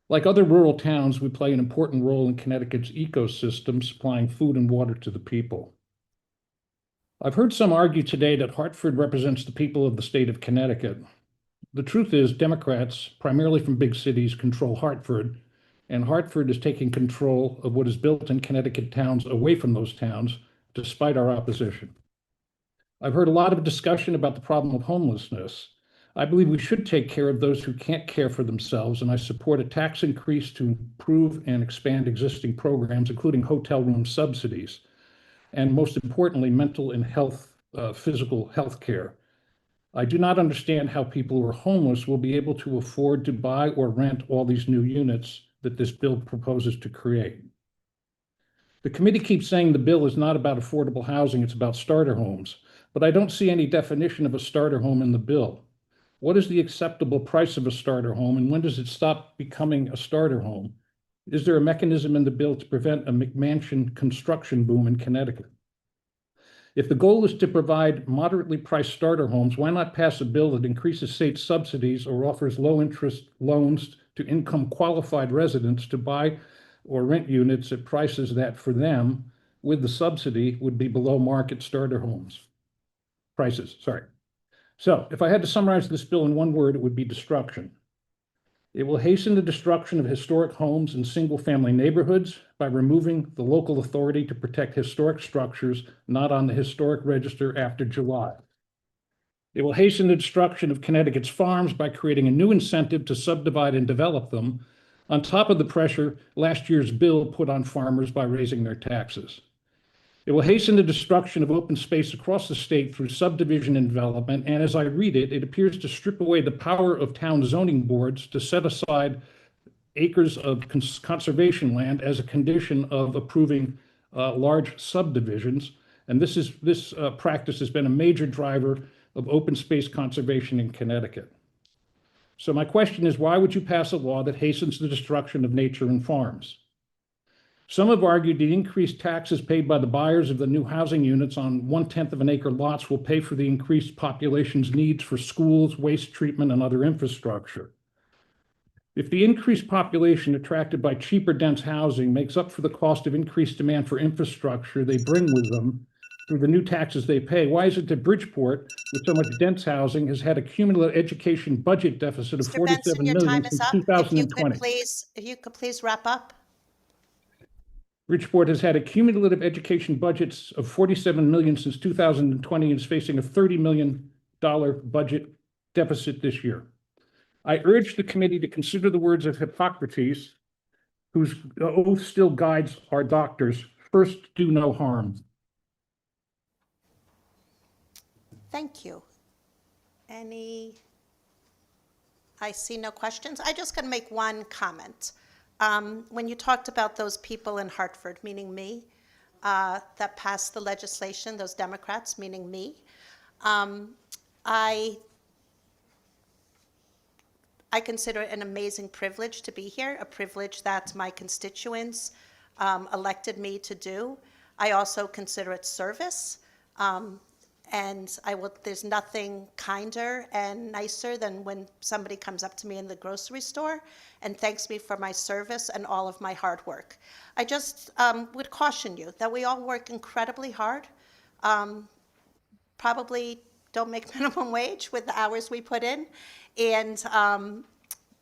Like other rural towns, we play an important role in Connecticut's ecosystem, supplying food and water to the people. I've heard some argue today that Hartford represents the people of the state of Connecticut. The truth is, Democrats, primarily from big cities, control Hartford, and Hartford is taking control of what is built in Connecticut towns away from those towns, despite our opposition. I've heard a lot of discussion about the problem of homelessness. I believe we should take care of those who can't care for themselves, and I support a tax increase to improve and expand existing programs, including hotel room subsidies, and most importantly, mental and physical health care. I do not understand how people who are homeless will be able to afford to buy or rent all these new units that this bill proposes to create. The committee keeps saying the bill is not about affordable housing, it's about starter homes, but I don't see any definition of a starter home in the bill. What is the acceptable price of a starter home, and when does it stop becoming a starter home? Is there a mechanism in the bill to prevent a McMansion construction boom in Connecticut? If the goal is to provide moderately priced starter homes, why not pass a bill that increases state subsidies or offers low-interest loans to income-qualified residents to buy or rent units at prices that, for them, with the subsidy, would be below market starter homes prices? So if I had to summarize this bill in one word, it would be destruction. It will hasten the destruction of historic homes and single-family neighborhoods by removing the local authority to protect historic structures not on the historic register after July. It will hasten the destruction of Connecticut's farms by creating a new incentive to subdivide and develop them, on top of the pressure last year's bill put on farmers by raising their taxes. It will hasten the destruction of open space across the state through subdivision and development, and as I read it, it appears to strip away the power of town zoning boards to set aside acres of conservation land as a condition of approving large subdivisions. And this practice has been a major driver of open space conservation in Connecticut. So my question is, why would you pass a law that hastens the destruction of nature and farms? Some have argued the increased taxes paid by the buyers of the new housing units on 1/10 of an acre lots will pay for the increased population's needs for schools, waste treatment, and other infrastructure. If the increased population attracted by cheaper, dense housing makes up for the cost of increased demand for infrastructure they bring with them through the new taxes they pay, why is it that Bridgeport, with so much dense housing, has had a cumulative education budget deficit of Mr. Benson, $47 your million time is since up. 2020? If you could please wrap up. Bridgeport has had a cumulative education budgets of $47 million since 2020 and is facing a $30 million budget deficit this year. I urge the committee to consider the words of Hippocrates, whose oath still guides our doctors: first, do no harm. Thank you. I see no questions. I just going to make one comment. When you talked about those people in Hartford, meaning me, that passed the legislation, those Democrats, meaning me, I consider it an amazing privilege to be here, a privilege that my constituents elected me to do. I also consider it service. And there's nothing kinder and nicer than when somebody comes up to me in the grocery store and thanks me for my service and all of my hard work. I just would caution you that we all work incredibly hard, probably don't make minimum wage with the hours we put in, and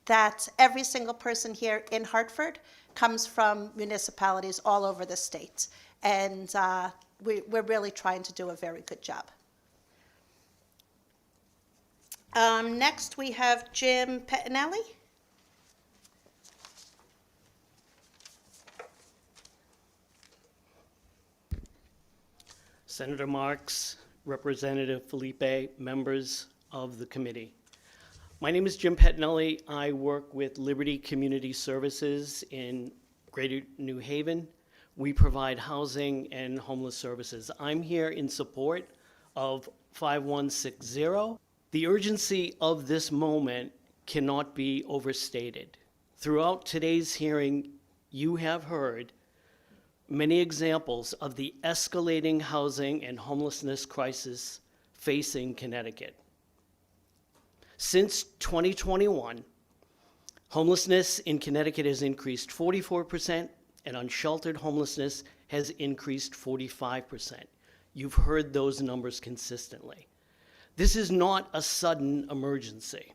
that every single person here in Hartford comes from municipalities all over the state. And we're really trying to do a very good job. Next, we have Jim Pettinelli. Senator Marks, Representative Felipe, members of the committee. My name is Jim Pettinelli. I work with Liberty Community Services in Greater New Haven. We provide housing and homeless services. I'm here in support of 5160. The urgency of this moment cannot be overstated. Throughout today's hearing, you have heard many examples of the escalating housing and homelessness crisis facing Connecticut. Since 2021, homelessness in Connecticut has increased 44%, and unsheltered homelessness has increased 45%. You've heard those numbers consistently. This is not a sudden emergency.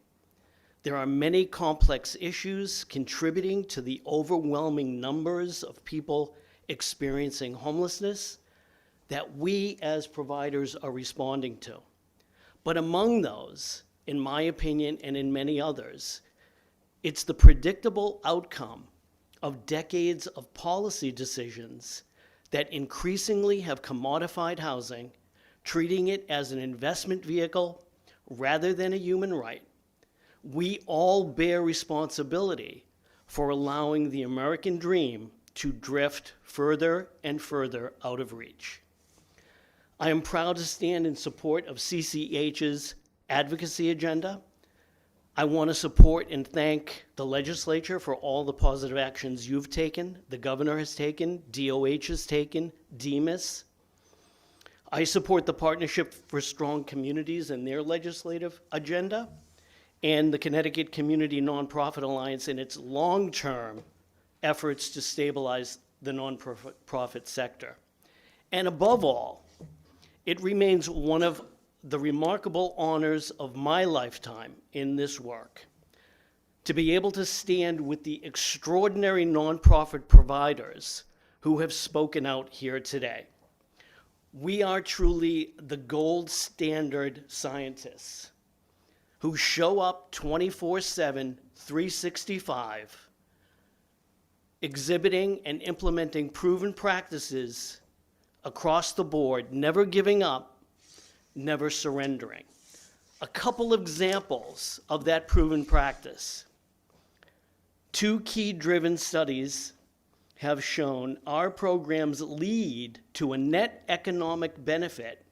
There are many complex issues contributing to the overwhelming numbers of people experiencing homelessness that we as providers are responding to. But among those, in my opinion and in many others, it's the predictable outcome of decades of policy decisions that increasingly have commodified housing, treating it as an investment vehicle rather than a human right. We all bear responsibility for allowing the American dream to drift further and further out of reach. I am proud to stand in support of CCH's advocacy agenda. I want to support and thank the legislature for all the positive actions you've taken, the governor has taken, DOH has taken, DEMIS. I support the Partnership for Strong Communities and their legislative agenda, and the Connecticut Community Nonprofit Alliance in its long-term efforts to stabilize the nonprofit sector. And above all, it remains one of the remarkable honors of my lifetime in this work to be able to stand with the extraordinary nonprofit providers who have spoken out here today. We are truly the gold standard scientists who show up 24/7, 365, exhibiting and implementing proven practices across the board, never giving up, never surrendering. A couple of examples of that proven practice. 2 key-driven studies have shown our programs lead to a net economic benefit.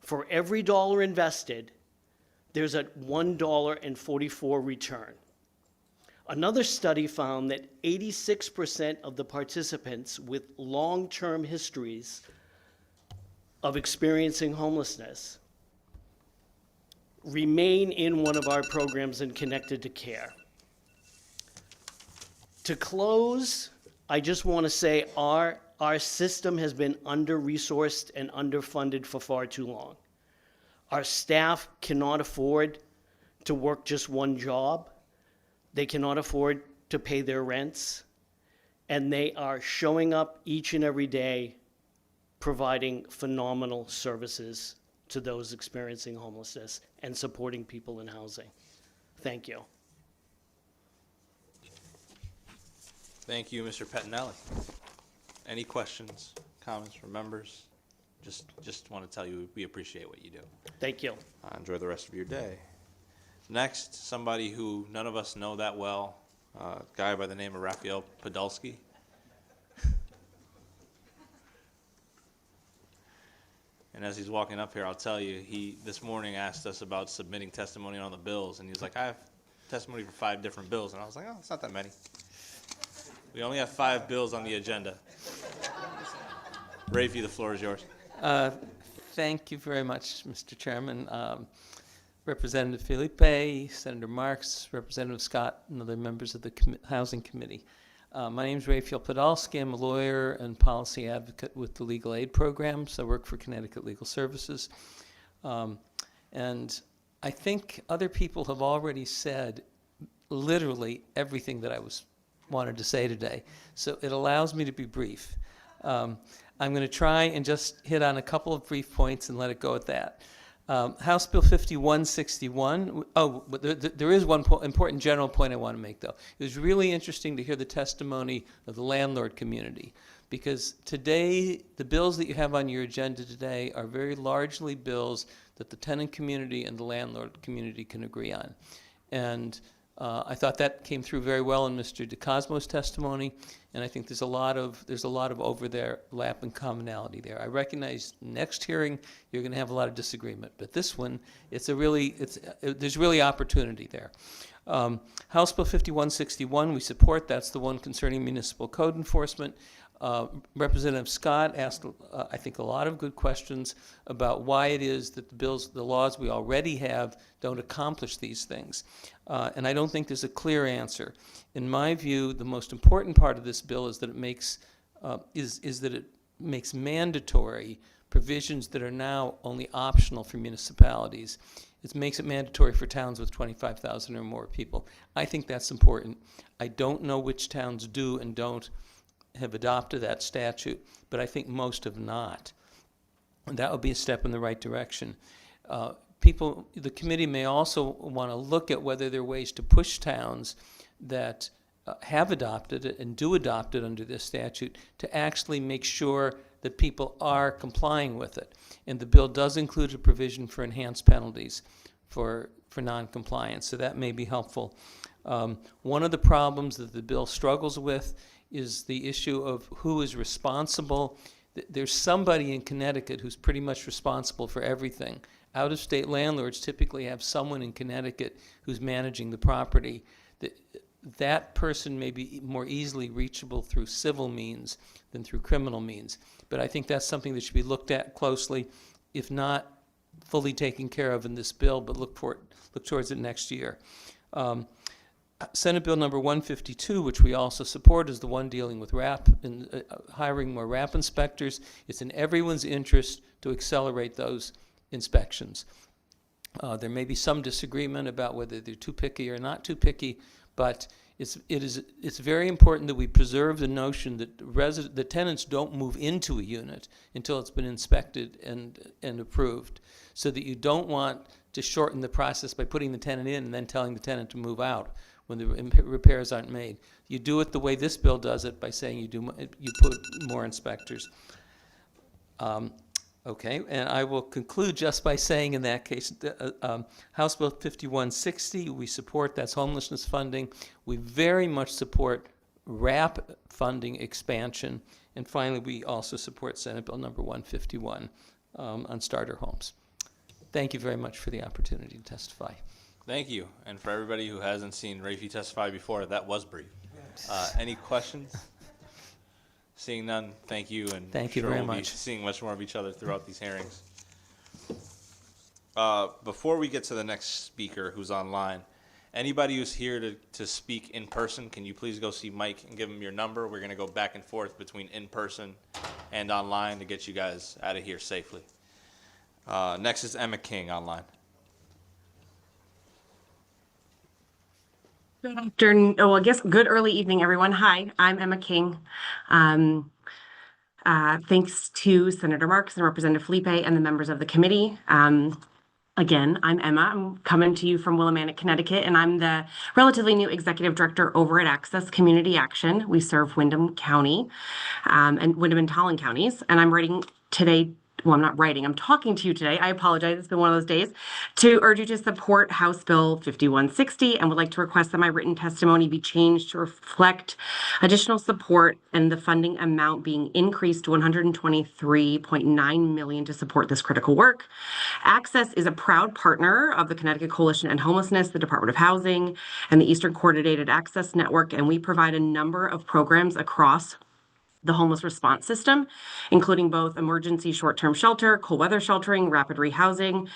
For every dollar invested, there's a $1.44 return. Another study found that 86% of the participants with long-term histories of experiencing homelessness remain in one of our programs and connected to care. To close, I just want to say our system has been under-resourced and underfunded for far too long. Our staff cannot afford to work just one job. They cannot afford to pay their rents. And they are showing up each and every day providing phenomenal services to those experiencing homelessness and supporting people in housing. Thank you. Thank you, Mr. Pettinelli. Any questions, comments from members? Just want to tell you we appreciate what you do. Thank you. Enjoy the rest of your day. Next, somebody who none of us know that well, a guy by the name of Raphael Podolsky. And as he's walking up here, I'll tell you, he this morning asked us about submitting testimony on the bills, and he was like, I have testimony for 5 different bills. And I was like, oh, it's not that many. We only have 5 bills on the agenda. Rafi, the floor is yours. Thank you very much, Mr. Chairman. Representative Felipe, Senator Marks, Representative Scott, and other members of the Housing Committee. My name is Raphael Podolsky. I'm a lawyer and policy advocate with the Legal Aid Programs. I work for Connecticut Legal Services. And I think other people have already said literally everything that I wanted to say today. So it allows me to be brief. I'm going to try and just hit on a couple of brief points and let it go at that. House Bill 5161, there is one important general point I want to make, though. It was really interesting to hear the testimony of the landlord community, Because today, the bills that you have on your agenda today are very largely bills that the tenant community and the landlord community can agree on. And I thought that came through very well in Mr. DeCosmo's testimony, and I think there's a lot of overlap and commonality there. I recognize next hearing you're going to have a lot of disagreement, but this one, there's really opportunity there. House Bill 5161 we support. That's the one concerning municipal code enforcement. Representative Scott asked, I think, a lot of good questions about why it is that the laws we already have don't accomplish these things. And I don't think there's a clear answer. In my view, the most important part of this bill is that it makes mandatory provisions that are now only optional for municipalities. It makes it mandatory for towns with 25,000 or more people. I think that's important. I don't know which towns do and don't have adopted that statute, but I think most have not. And that would be a step in the right direction. The committee may also want to look at whether there are ways to push towns that have adopted it and do adopt it under this statute to actually make sure that people are complying with it. And the bill does include a provision for enhanced penalties for non-compliance, so that may be helpful. One of the problems that the bill struggles with is the issue of who is responsible. There's somebody in Connecticut who's pretty much responsible for everything. Out-of-state landlords typically have someone in Connecticut who's managing the property. That person may be more easily reachable through civil means than through criminal means. But I think that's something that should be looked at closely, if not fully taken care of in this bill, but look towards it next year. Senate Bill number 152, which we also support, is the one dealing with RAP and hiring more RAP inspectors. It's in everyone's interest to accelerate those inspections. There may be some disagreement about whether they're too picky or not too picky, but it's very important that we preserve the notion that the tenants don't move into a unit until it's been inspected and approved, so that you don't want to shorten the process by putting the tenant in and then telling the tenant to move out when the repairs aren't made. You do it the way this bill does it, by saying you put more inspectors. Okay, and I will conclude just by saying, in that case, House Bill 5160 we support. That's homelessness funding. We very much support RAP funding expansion. And finally, we also support Senate Bill number 151 on starter homes. Thank you very much for the opportunity to testify. Thank you. And for everybody who hasn't seen Rafi testify before, that was brief. Any questions? Seeing none, thank you. And thank you very much. We'll be seeing much more of each other throughout these hearings. Before we get to the next speaker who's online, anybody who's here to speak in person, can you please go see Mike and give him your number? We're going to go back and forth between in person and online to get you guys out of here safely. Next is Emma King online. Good afternoon. I guess good early evening, everyone. Hi, I'm Emma King. Thanks to Senator Marks and Representative Felipe and the members of the committee. Again, I'm Emma. I'm coming to you from Willimantic, Connecticut, and I'm the relatively new executive director over at Access Community Action. We serve Windham County and Windham and Tallinn counties, and I'm writing today. Well, I'm not writing, I'm talking to you today. I apologize, it's been one of those days, to urge you to support House Bill 5160 and would like to request that my written testimony be changed to reflect additional support and the funding amount being increased to $123.9 million to support this critical work. Access is a proud partner of the Connecticut Coalition on Homelessness, the Department of Housing, and the Eastern Coordinated Access Network, and we provide a number of programs across the homeless response system, including both emergency short-term shelter, cold weather sheltering, rapid rehousing,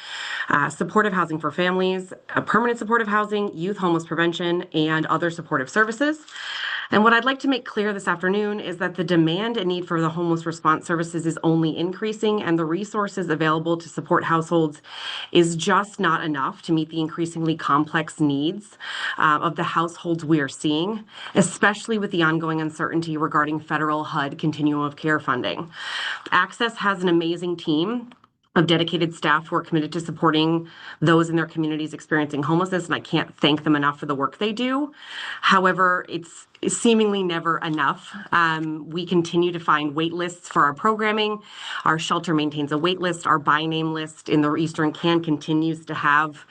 supportive housing for families, permanent supportive housing, youth homeless prevention, and other supportive services. And what I'd like to make clear this afternoon is that the demand and need for the homeless response services is only increasing, and the resources available to support households is just not enough to meet the increasingly complex needs of the households we are seeing, especially with the ongoing uncertainty regarding federal HUD continuum of care funding. Access has an amazing team of dedicated staff who are committed to supporting those in their communities experiencing homelessness, and I can't thank them enough for the work they do. However, it's seemingly never enough. We continue to find wait lists for our programming. Our shelter maintains a wait list. Our by name list in the Eastern Can continues to have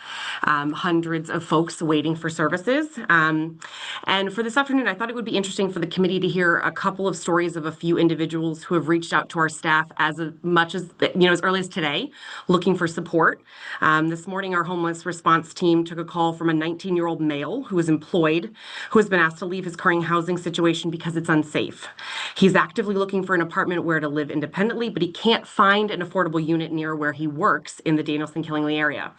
hundreds of folks waiting for services. And for this afternoon, I thought it would be interesting for the committee to hear a couple of stories of a few individuals who have reached out to our staff as much as, as early as today, looking for support. This morning, our homeless response team took a call from a 19-year-old male who is employed, who has been asked to leave his current housing situation because it's unsafe. He's actively looking for an apartment where to live independently, but he can't find an affordable unit near where he works in the Danielson-Killingley area.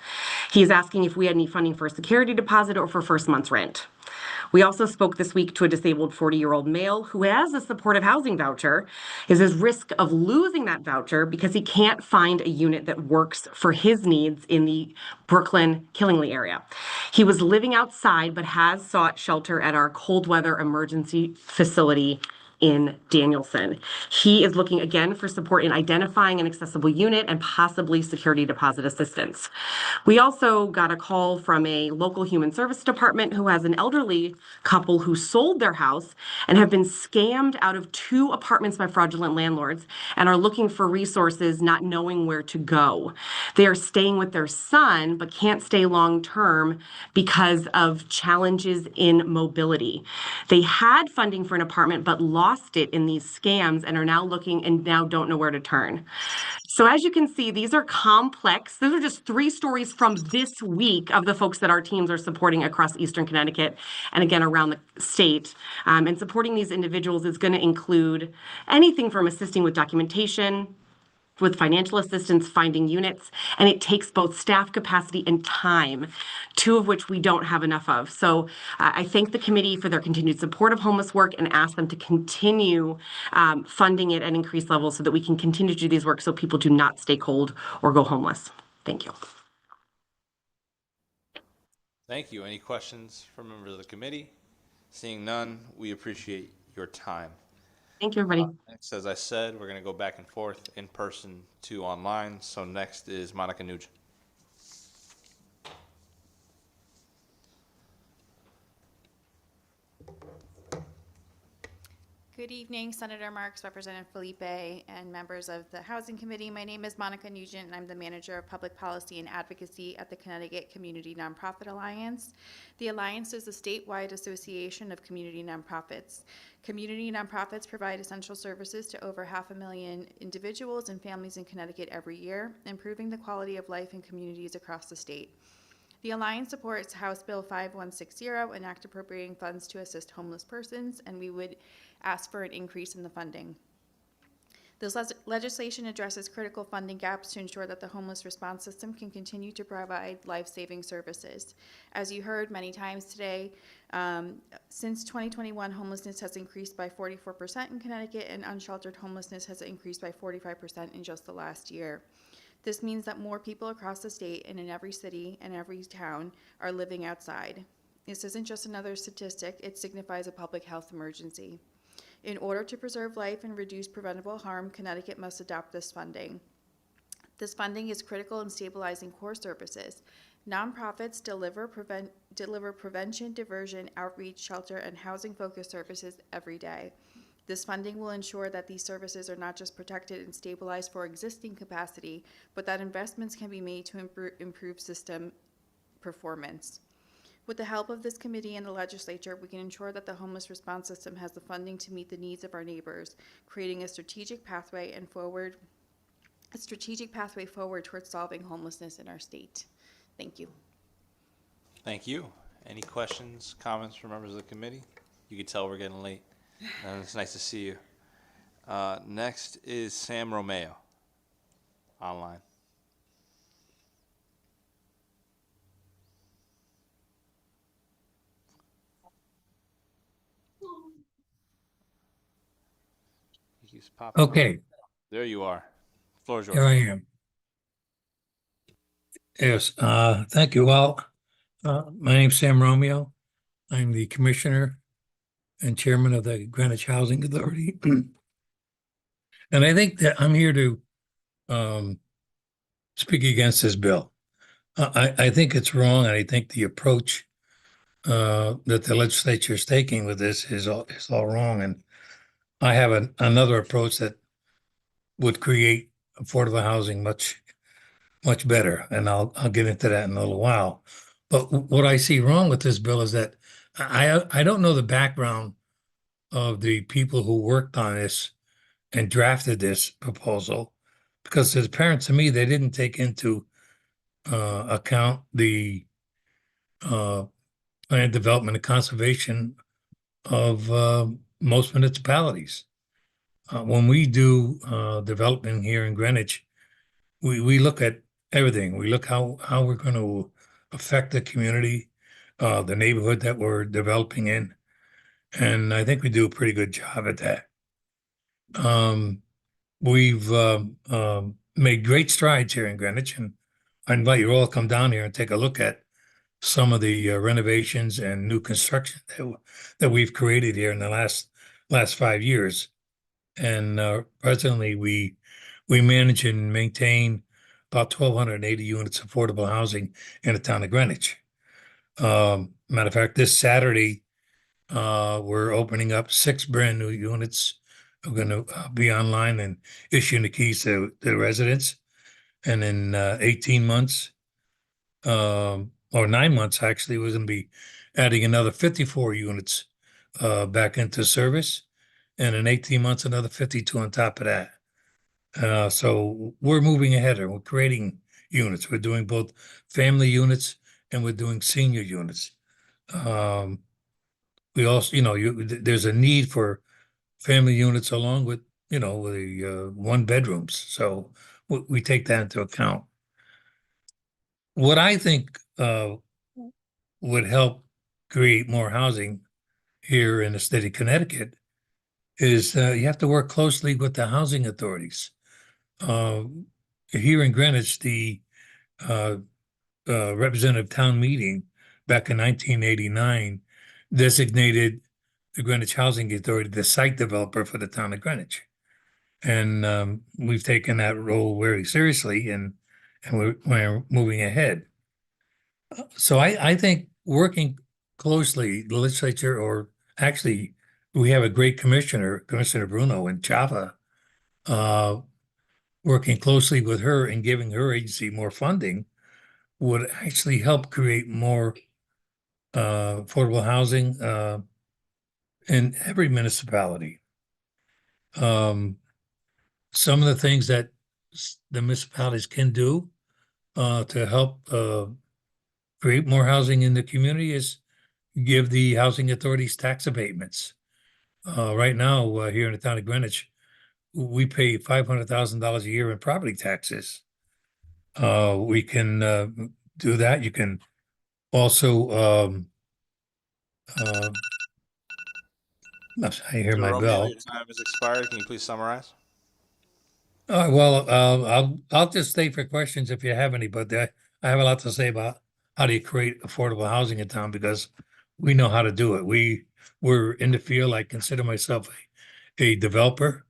He is asking if we had any funding for a security deposit or for first month's rent. We also spoke this week to a disabled 40-year-old male who has a supportive housing voucher, is at risk of losing that voucher because he can't find a unit that works for his needs in the Brooklyn-Killingley area. He was living outside but has sought shelter at our cold weather emergency facility in Danielson. He is looking again for support in identifying an accessible unit and possibly security deposit assistance. We also got a call from a local human service department who has an elderly couple who sold their house and have been scammed out of 2 apartments by fraudulent landlords and are looking for resources, not knowing where to go. They are staying with their son but can't stay long term because of challenges in mobility. They had funding for an apartment but lost it in these scams and are now looking and now don't know where to turn. So as you can see, these are complex. Those are just 3 stories from this week of the folks that our teams are supporting across Eastern Connecticut and again around the state. And supporting these individuals is going to include anything from assisting with documentation, with financial assistance, finding units, and it takes both staff capacity and time, 2 of which we don't have enough of. So I thank the committee for their continued support of homeless work and ask them to continue funding it at increased levels so that we can continue to do these work so people do not stay cold or go homeless. Thank you. Thank you. Any questions from members of the committee? Seeing none, we appreciate your time. Thank you, everybody. Next, as I said, we're going to go back and forth in person to online. So next is Monica Nugent. Good evening, Senator Marks, Representative Felipe, and members of the Housing Committee. My name is Monica Nugent, and I'm the Manager of Public Policy and Advocacy at the Connecticut Community Nonprofit Alliance. The Alliance is a statewide association of community nonprofits. Community nonprofits provide essential services to over 500,000 individuals and families in Connecticut every year, improving the quality of life in communities across the state. The Alliance supports House Bill 5160, an act appropriating funds to assist homeless persons, and we would ask for an increase in the funding. This legislation addresses critical funding gaps to ensure that the homeless response system can continue to provide life-saving services. As you heard many times today, since 2021, homelessness has increased by 44% in Connecticut, and unsheltered homelessness has increased by 45% in just the last year. This means that more people across the state and in every city and every town are living outside. This isn't just another statistic, it signifies a public health emergency. In order to preserve life and reduce preventable harm, Connecticut must adopt this funding. This funding is critical in stabilizing core services. Nonprofits deliver prevention, diversion, outreach, shelter, and housing-focused services every day. This funding will ensure that these services are not just protected and stabilized for existing capacity, but that investments can be made to improve system performance. With the help of this committee and the legislature, we can ensure that the homeless response system has the funding to meet the needs of our neighbors, creating a strategic pathway forward towards solving homelessness in our state. Thank you. Thank you. Any questions, comments from members of the committee? You can tell we're getting late. It's nice to see you. Next is Sam Romeo, online. He keeps popping up. Okay, There you are. Floor is yours. here I am. Yes, thank you. Well, my name's Sam Romeo. I'm the Commissioner and Chairman of the Greenwich Housing Authority. And I think that I'm here to speak against this bill. I think it's wrong, and I think the approach that the legislature is taking with this is all wrong. And I have another approach that would create affordable housing much better, and I'll get into that in a little while. But what I see wrong with this bill is that I don't know the background of the people who worked on this and drafted this proposal, because it's apparent to me they didn't take into account the plan development and conservation of most municipalities. When we do development here in Greenwich, we look at everything. We look how we're going to affect the community, the neighborhood that we're developing in, and I think we do a pretty good job at that. We've made great strides here in Greenwich, and I invite you all to come down here and take a look at some of the renovations and new construction that we've created here in the last 5 years. And presently, we manage and maintain about 1,280 units of affordable housing in the town of Greenwich. Matter of fact, this Saturday, we're opening up 6 brand new units. We're going to be online and issuing the keys to the residents. And in 18 months, or 9 months actually, we're going to be adding another 54 units back into service. And in 18 months, another 52 on top of that. So we're moving ahead and we're creating units. We're doing both family units and we're doing senior units. We also, there's a need for family units along with, the 1 bedrooms. So we take that into account. What I think would help create more housing here in the state of Connecticut is you have to work closely with the housing authorities. Here in Greenwich, the representative town meeting back in 1989 designated the Greenwich Housing Authority the site developer for the town of Greenwich. And we've taken that role very seriously, and we're moving ahead. So I think working closely, the legislature, or actually, we have a great commissioner, Commissioner Bruno in CHFA, working closely with her and giving her agency more funding would actually help create more affordable housing in every municipality. Some of the things that the municipalities can do to help create more housing in the community is give the housing authorities tax abatements. Right now, here in the town of Greenwich, we pay $500,000 a year in property taxes. We can do that. You can also, I hear my Jerome, bell. your time has expired. Can you please summarize? Well, I'll just stay for questions if you have any, but I have a lot to say about how do you create affordable housing in town, because we know how to do it. We're in the field. I consider myself a developer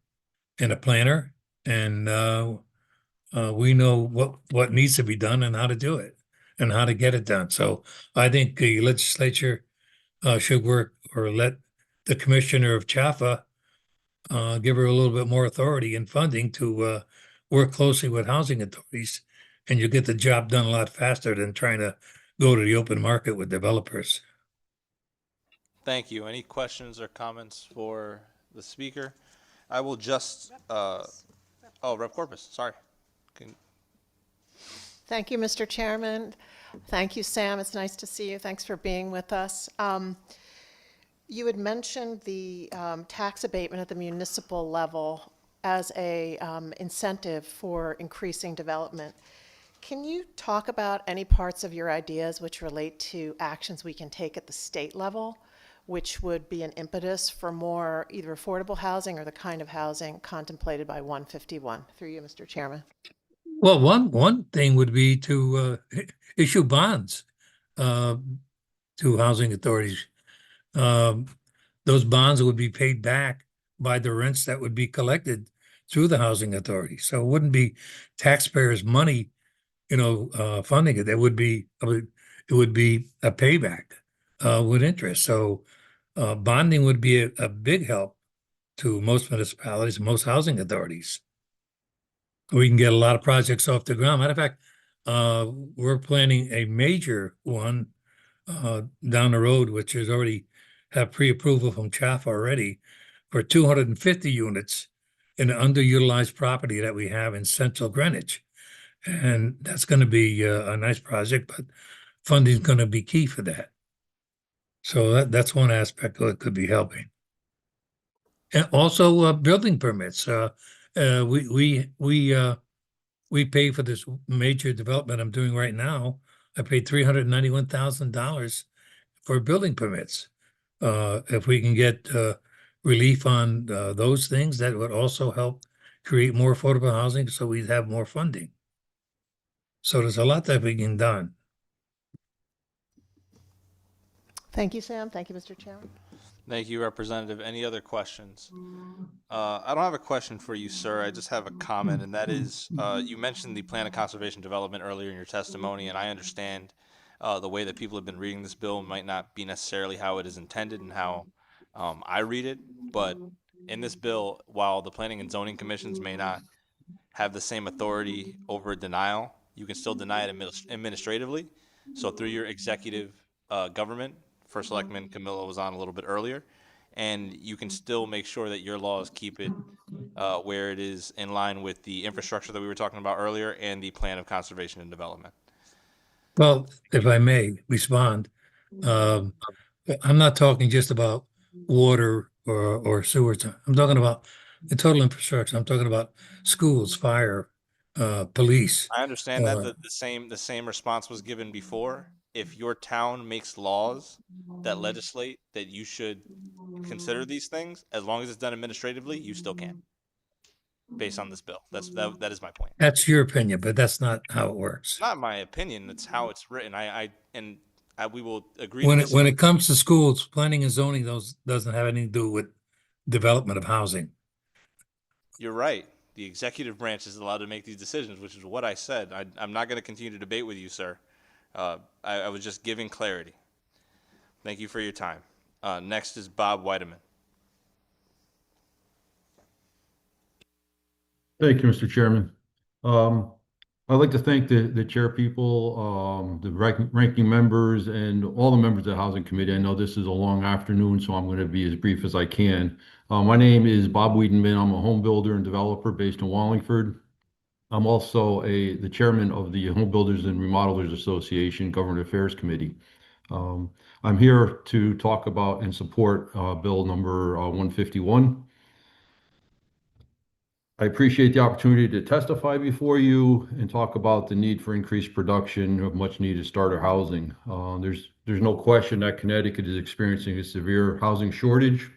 and a planner, and we know what needs to be done and how to do it and how to get it done. So I think the legislature should work, or let the commissioner of CHFA give her a little bit more authority and funding to work closely with housing authorities, and you'll get the job done a lot faster than trying to go to the open market with developers. Thank you. Any questions or comments for the speaker? I will just, Rep. Corpus, sorry. Thank you, Mr. Chairman. Thank you, Sam. It's nice to see you. Thanks for being with us. You had mentioned the tax abatement at the municipal level as a incentive for increasing development. Can you talk about any parts of your ideas which relate to actions we can take at the state level, which would be an impetus for more either affordable housing or the kind of housing contemplated by 151? Through you, Mr. Chairman. Well, one thing would be to issue bonds to housing authorities. Those bonds would be paid back by the rents that would be collected through the housing authority. So it wouldn't be taxpayers' money funding it. It would be a payback with interest. So bonding would be a big help to most municipalities and most housing authorities. We can get a lot of projects off the ground. Matter of fact, we're planning a major one down the road, which is already have pre-approval from CHFA already for 250 units in an underutilized property that we have in central Greenwich. And that's going to be a nice project, but funding is going to be key for that. So that's one aspect that could be helping. And also building permits. We pay for this major development I'm doing right now. I paid $391,000 for building permits. If we can get relief on those things, that would also help create more affordable housing, so we'd have more funding. So there's a lot that we can done. Thank you, Sam. Thank you, Mr. Chairman. Thank you, Representative. Any other questions? I don't have a question for you, sir. I just have a comment, and that is, you mentioned the plan of conservation development earlier in your testimony, and I understand the way that people have been reading this bill might not be necessarily how it is intended and how I read it. But in this bill, while the planning and zoning commissions may not have the same authority over denial, you can still deny it administratively. So through your executive government, First Selectman Camilla was on a little bit earlier, and you can still make sure that your laws keep it where it is in line with the infrastructure that we were talking about earlier and the plan of conservation and development. Well, if I may respond, I'm not talking just about water or sewers. I'm talking about the total infrastructure. I'm talking about schools, fire, police. I understand that the same response was given before. If your town makes laws that legislate that you should consider these things, as long as it's done administratively, you still can, based on this bill. That is my point. That's your opinion, but that's not how it works. Not my opinion. That's how it's written. We will agree. When it comes to schools, planning and zoning, those doesn't have anything to do with development of housing. You're right. The executive branch is allowed to make these decisions, which is what I said. I'm not going to continue to debate with you, sir. I was just giving clarity. Thank you for your time. Next is Bob Weideman. Thank you, Mr. Chairman. I'd like to thank the chair people, the ranking members, and all the members of the Housing Committee. I know this is a long afternoon, so I'm going to be as brief as I can. My name is Bob Wiedenman. I'm a home builder and developer based in Wallingford. I'm also the chairman of the Home Builders and Remodelers Association Government Affairs Committee. I'm here to talk about and support Bill number 151. I appreciate the opportunity to testify before you and talk about the need for increased production of much needed starter housing. There's no question that Connecticut is experiencing a severe housing shortage,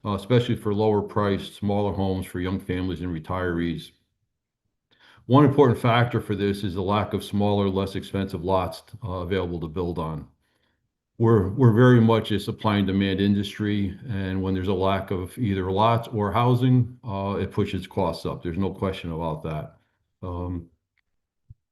especially for lower priced, smaller homes for young families and retirees. One important factor for this is the lack of smaller, less expensive lots available to build on. We're very much a supply and demand industry, and when there's a lack of either lots or housing, it pushes costs up. There's no question about that. From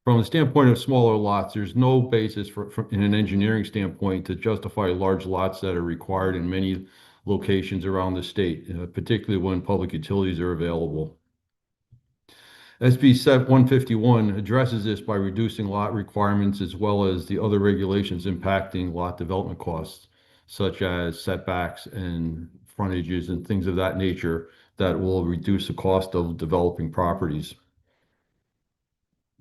the standpoint of smaller lots, there's no basis in an engineering standpoint to justify large lots that are required in many locations around the state, particularly when public utilities are available. SB 151 addresses this by reducing lot requirements as well as the other regulations impacting lot development costs, such as setbacks and frontages and things of that nature that will reduce the cost of developing properties.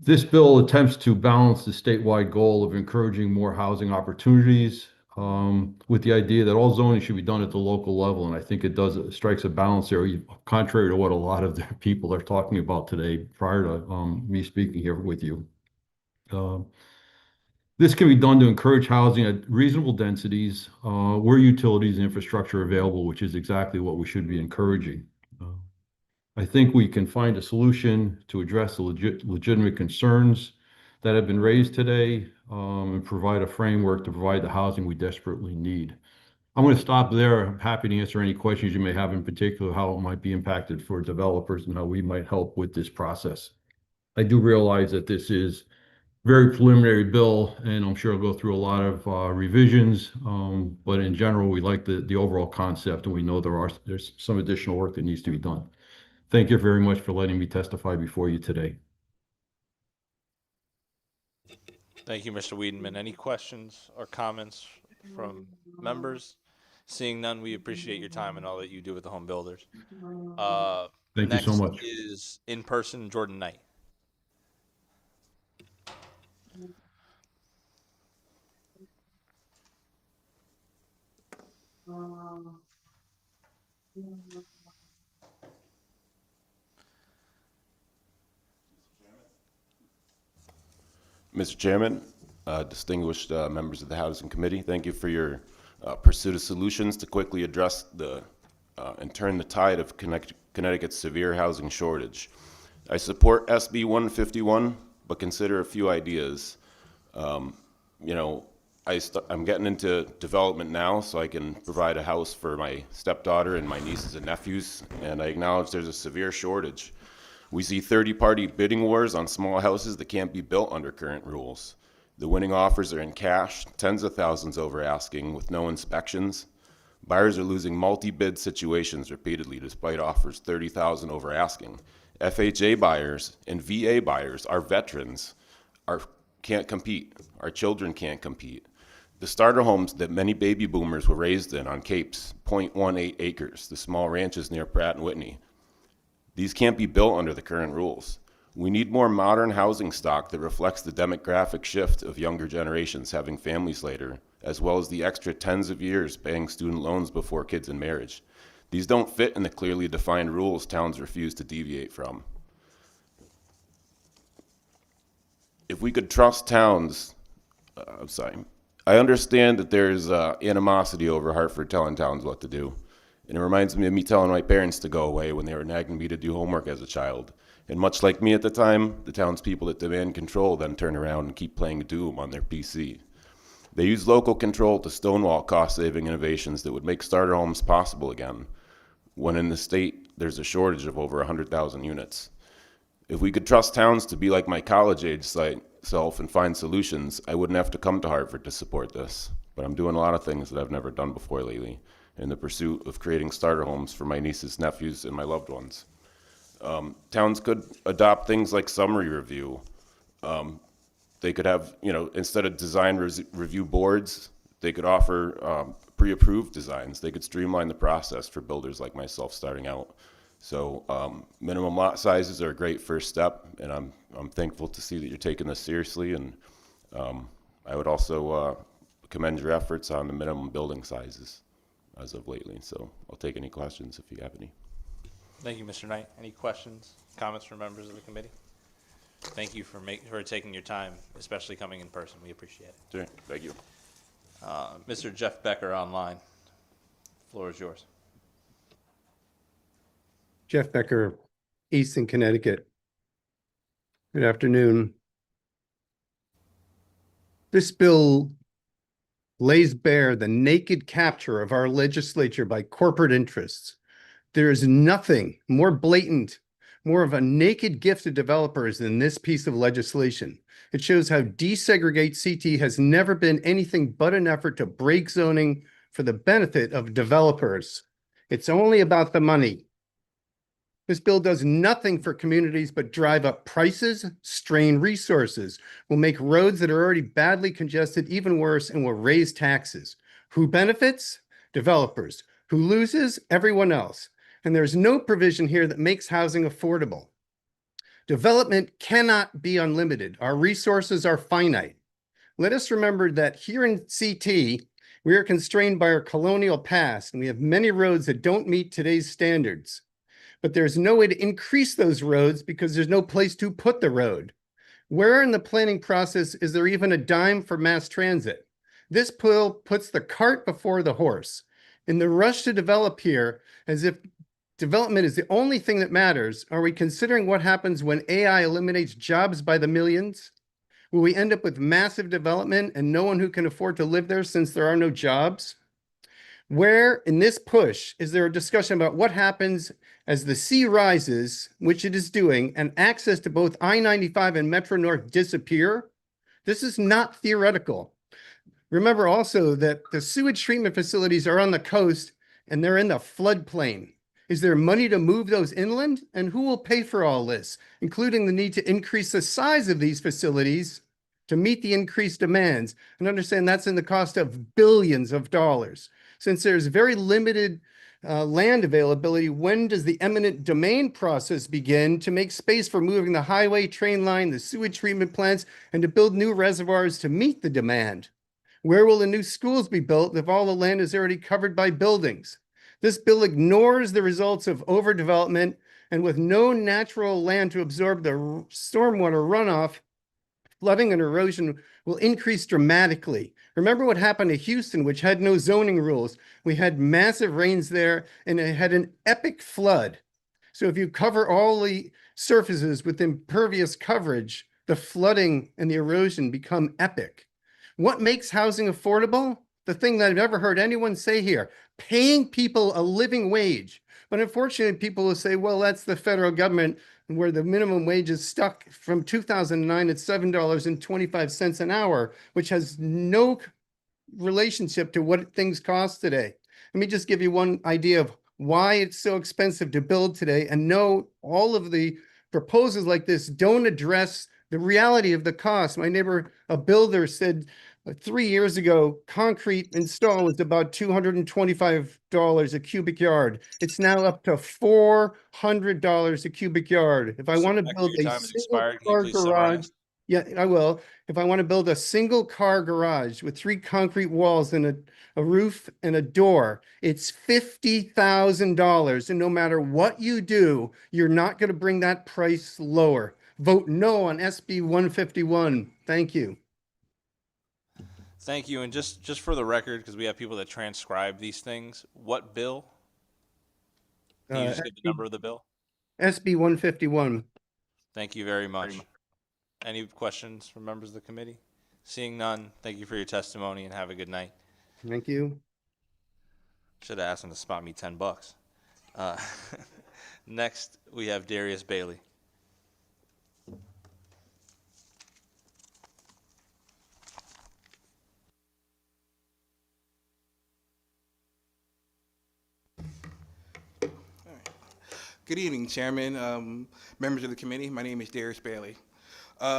This bill attempts to balance the statewide goal of encouraging more housing opportunities with the idea that all zoning should be done at the local level. And I think it strikes a balance there, contrary to what a lot of the people are talking about today prior to me speaking here with you. This can be done to encourage housing at reasonable densities where utilities and infrastructure are available, which is exactly what we should be encouraging. I think we can find a solution to address the legitimate concerns that have been raised today and provide a framework to provide the housing we desperately need. I'm going to stop there. I'm happy to answer any questions you may have, in particular how it might be impacted for developers and how we might help with this process. I do realize that this is very preliminary bill, and I'm sure it'll go through a lot of revisions. But in general, we like the overall concept, and we know there's some additional work that needs to be done. Thank you very much for letting me testify before you today. Thank you, Mr. Wiedemann. Any questions or comments from members? Seeing none, we appreciate your time and all that you do with the home builders. Thank you so Next much. is in person, Jordan Knight. Mr. Chairman, distinguished members of the Housing Committee, thank you for your pursuit of solutions to quickly address and turn the tide of Connecticut's severe housing shortage. I support SB 151, but consider a few ideas. You know, I'm getting into development now, so I can provide a house for my stepdaughter and my nieces and nephews, and I acknowledge there's a severe shortage. We see 30-party bidding wars on small houses that can't be built under current rules. The winning offers are in cash, tens of thousands over asking with no inspections. Buyers are losing multi-bid situations repeatedly despite offers $30,000 over asking. FHA buyers and VA buyers, our veterans, can't compete. Our children can't compete. The starter homes that many baby boomers were raised in on Capes, 0.18 acres, the small ranches near Pratt and Whitney, these can't be built under the current rules. We need more modern housing stock that reflects the demographic shift of younger generations having families later, as well as the extra tens of years paying student loans before kids and marriage. These don't fit in the clearly defined rules towns refuse to deviate from. If we could trust towns, I understand that there's animosity over Hartford telling towns what to do. And it reminds me of me telling my parents to go away when they were nagging me to do homework as a child. And much like me at the time, the townspeople that demand control then turn around and keep playing Doom on their PC. They use local control to stonewall cost-saving innovations that would make starter homes possible again, when in the state there's a shortage of over 100,000 units. If we could trust towns to be like my college-age self and find solutions, I wouldn't have to come to Hartford to support this. But I'm doing a lot of things that I've never done before lately, in the pursuit of creating starter homes for my nieces, nephews, and my loved ones. Towns could adopt things like summary review. They could have, instead of design review boards, they could offer pre-approved designs. They could streamline the process for builders like myself starting out. So minimum lot sizes are a great first step, and I'm thankful to see that you're taking this seriously. And I would also commend your efforts on the minimum building sizes as of lately. So I'll take any questions if you have any. Thank you, Mr. Knight. Any questions, comments from members of the committee? Thank you for taking your time, especially coming in person. We appreciate it. Sure. Thank you. Mr. Jeff Becker online. Floor is yours. Jeff Becker, Easton, Connecticut. Good afternoon. This bill lays bare the naked capture of our legislature by corporate interests. There is nothing more blatant, more of a naked gift to developers than this piece of legislation. It shows how desegregate CT has never been anything but an effort to break zoning for the benefit of developers. It's only about the money. This bill does nothing for communities but drive up prices, strain resources, will make roads that are already badly congested even worse, and will raise taxes. Who benefits? Developers. Who loses? Everyone else. And there's no provision here that makes housing affordable. Development cannot be unlimited. Our resources are finite. Let us remember that here in CT, we are constrained by our colonial past, and we have many roads that don't meet today's standards. But there's no way to increase those roads because there's no place to put the road. Where in the planning process is there even a dime for mass transit? This bill puts the cart before the horse. In the rush to develop here, as if development is the only thing that matters, are we considering what happens when AI eliminates jobs by the millions? Will we end up with massive development and no one who can afford to live there since there are no jobs? Where in this push is there a discussion about what happens as the sea rises, which it is doing, and access to both I-95 and Metro North disappear? This is not theoretical. Remember also that the sewage treatment facilities are on the coast and they're in the floodplain. Is there money to move those inland? And who will pay for all this, including the need to increase the size of these facilities to meet the increased demands? And understand that's in the cost of billions of dollars. Since there's very limited land availability, when does the eminent domain process begin to make space for moving the highway, train line, the sewage treatment plants, and to build new reservoirs to meet the demand? Where will the new schools be built if all the land is already covered by buildings? This bill ignores the results of overdevelopment, and with no natural land to absorb the stormwater runoff, flooding and erosion will increase dramatically. Remember what happened to Houston, which had no zoning rules. We had massive rains there, and it had an epic flood. So if you cover all the surfaces with impervious coverage, the flooding and the erosion become epic. What makes housing affordable? The thing that I've never heard anyone say here, paying people a living wage. But unfortunately, people will say, well, that's the federal government, where the minimum wage is stuck from 2009 at $7.25 an hour, which has no relationship to what things cost today. Let me just give you one idea of why it's so expensive to build today, and no, all of the proposals like this don't address the reality of the cost. My neighbor, a builder, said 3 years ago, concrete install was about $225 a cubic yard. It's now up to $400 a cubic yard. If I want to build Your a time has single expired. Can you car please garage, summarize? yeah, I will. If I want to build a single car garage with 3 concrete walls and a roof and a door, it's $50,000. And no matter what you do, you're not going to bring that price lower. Vote no on SB 151. Thank you. Thank you. And just for the record, because we have people that transcribe these things, what bill? Can you just give the number of the bill? SB 151. Thank you very much. Any questions from members of the committee? Seeing none, thank you for your testimony and have a good night. Thank you. Should have asked him to spot me $10. Next, we have Darius Bailey. Good evening, Chairman, members of the committee. My name is Darius Bailey.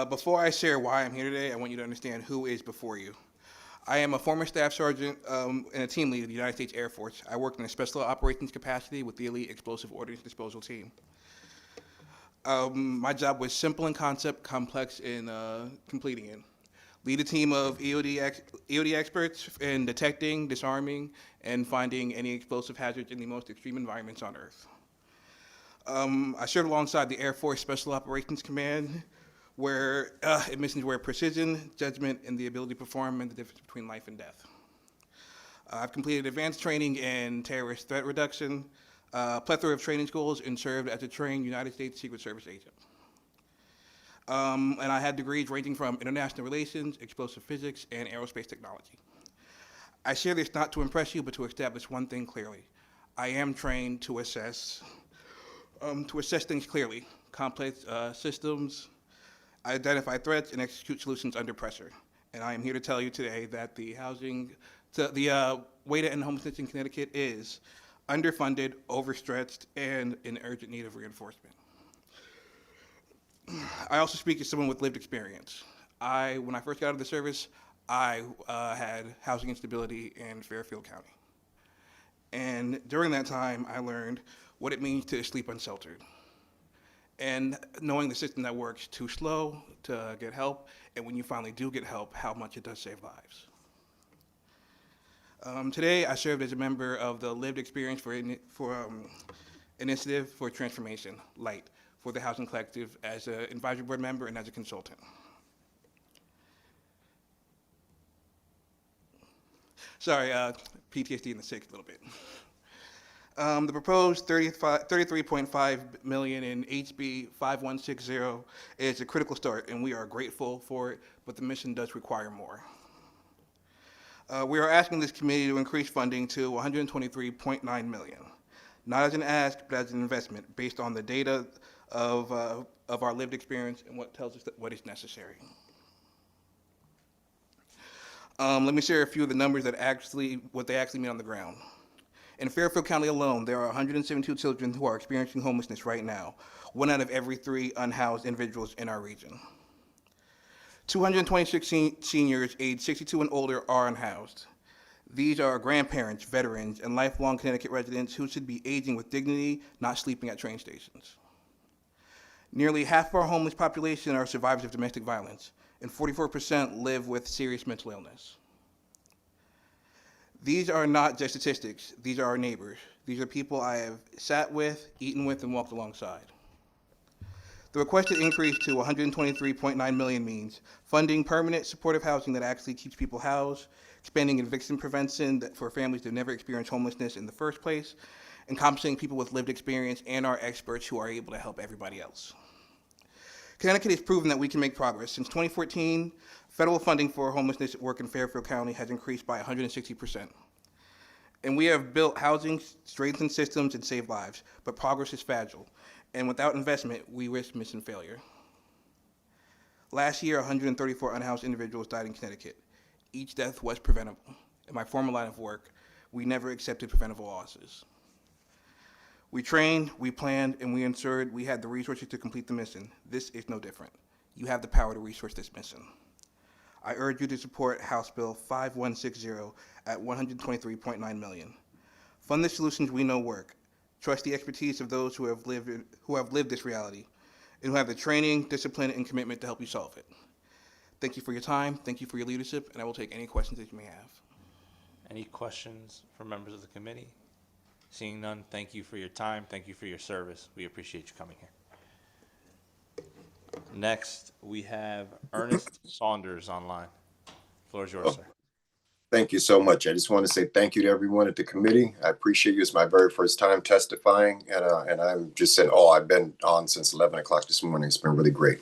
Before I share why I'm here today, I want you to understand who is before you. I am a former staff sergeant and a team leader of the United States Air Force. I worked in a special operations capacity with the Elite Explosive Ordnance Disposal Team. My job was simple in concept, complex in completing it. Lead a team of EOD experts in detecting, disarming, and finding any explosive hazards in the most extreme environments on Earth. I served alongside the Air Force Special Operations Command, where missions where precision, judgment, and the ability to perform meant the difference between life and death. I've completed advanced training in terrorist threat reduction, a plethora of training schools, and served as a trained United States Secret Service agent. And I had degrees ranging from international relations, explosive physics, and aerospace technology. I share this not to impress you, but to establish one thing clearly. I am trained to assess things clearly, complex systems, identify threats, and execute solutions under pressure. And I am here to tell you today that the way to end homelessness in Connecticut is underfunded, overstretched, and in urgent need of reinforcement. I also speak as someone with lived experience. When I first got out of the service, I had housing instability in Fairfield County. And during that time, I learned what it means to sleep unsheltered. And knowing the system that works too slow to get help, and when you finally do get help, how much it does save lives. Today, I served as a member of the Lived Experience for Initiative for Transformation, LIGHT, for the Housing Collective as an advisory board member and as a consultant. Sorry, PTSD in the sick a little bit. The proposed $33.5 million in HB 5160 is a critical start, and we are grateful for it, but the mission does require more. We are asking this committee to increase funding to $123.9 million, not as an ask, but as an investment based on the data of our lived experience and what tells us that what is necessary. Let me share a few of the numbers what they actually mean on the ground. In Fairfield County alone, there are 172 children who are experiencing homelessness right now, 1 out of every 3 unhoused individuals in our region. 226 seniors aged 62 and older are unhoused. These are grandparents, veterans, and lifelong Connecticut residents who should be aging with dignity, not sleeping at train stations. Nearly half of our homeless population are survivors of domestic violence, and 44% live with serious mental illness. These are not just statistics, these are our neighbors. These are people I have sat with, eaten with, and walked alongside. The requested increase to $123.9 million means funding permanent supportive housing that actually keeps people housed, expanding eviction prevention for families that never experienced homelessness in the first place, and compensating people with lived experience and our experts who are able to help everybody else. Connecticut has proven that we can make progress. Since 2014, federal funding for homelessness work in Fairfield County has increased by 160%. And we have built housing, strengthened systems, and saved lives, but progress is fragile. And without investment, we risk missing failure. Last year, 134 unhoused individuals died in Connecticut. Each death was preventable. In my former line of work, we never accepted preventable losses. We trained, we planned, and we ensured we had the resources to complete the mission. This is no different. You have the power to resource this mission. I urge you to support House Bill 5160 at $123.9 million. Fund the solutions we know work. Trust the expertise of those who have lived this reality, and who have the training, discipline, and commitment to help you solve it. Thank you for your time, thank you for your leadership, and I will take any questions that you may have. Any questions from members of the committee? Seeing none, thank you for your time. Thank you for your service. We appreciate you coming here. Next, we have Ernest Saunders online. Floor is yours, sir. Thank you so much. I just want to say thank you to everyone at the committee. I appreciate you. It's my very first time testifying, and I'm just saying, I've been on since 11 o'clock this morning. It's been really great.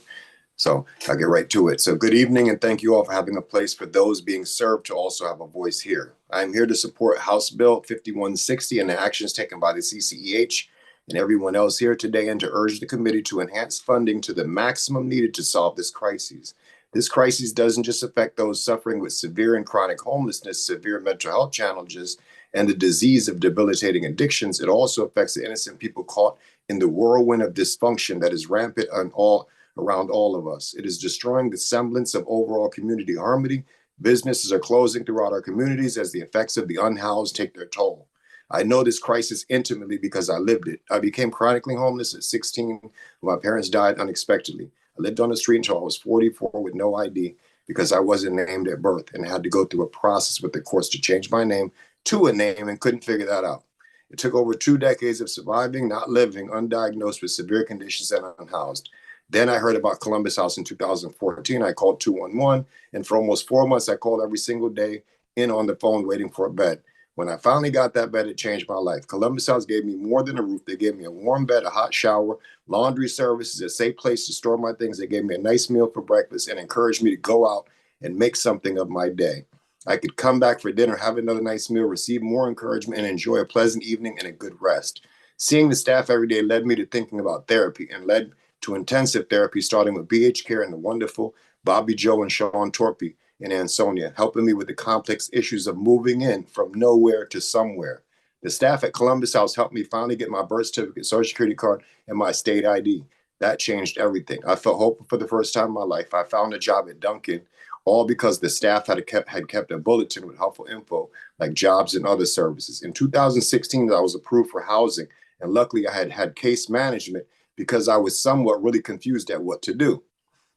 So I'll get right to it. So good evening, and thank you all for having a place for those being served to also have a voice here. I'm here to support House Bill 5160 and the actions taken by the CCEH and everyone else here today, and to urge the committee to enhance funding to the maximum needed to solve this crisis. This crisis doesn't just affect those suffering with severe and chronic homelessness, severe mental health challenges, and the disease of debilitating addictions. It also affects the innocent people caught in the whirlwind of dysfunction that is rampant around all of us. It is destroying the semblance of overall community harmony. Businesses are closing throughout our communities as the effects of the unhoused take their toll. I know this crisis intimately because I lived it. I became chronically homeless at 16 when my parents died unexpectedly. I lived on the street until I was 44 with no ID because I wasn't named at birth and had to go through a process with the courts to change my name to a name and couldn't figure that out. It took over 2 decades of surviving, not living, undiagnosed with severe conditions and unhoused. Then I heard about Columbus House in 2014. I called 211, and for almost 4 months, I called every single day in on the phone waiting for a bed. When I finally got that bed, it changed my life. Columbus House gave me more than a roof. They gave me a warm bed, a hot shower, laundry services, a safe place to store my things. They gave me a nice meal for breakfast and encouraged me to go out and make something of my day. I could come back for dinner, have another nice meal, receive more encouragement, and enjoy a pleasant evening and a good rest. Seeing the staff every day led me to thinking about therapy and led to intensive therapy, starting with BH Care and the wonderful Bobby Joe and Sean Torpy and Ansonia, helping me with the complex issues of moving in from nowhere to somewhere. The staff at Columbus House helped me finally get my birth certificate, social security card, and my state ID. That changed everything. I felt hopeful for the first time in my life. I found a job at Dunkin', all because the staff had kept a bulletin with helpful info like jobs and other services. In 2016, I was approved for housing, and luckily I had case management because I was somewhat really confused at what to do.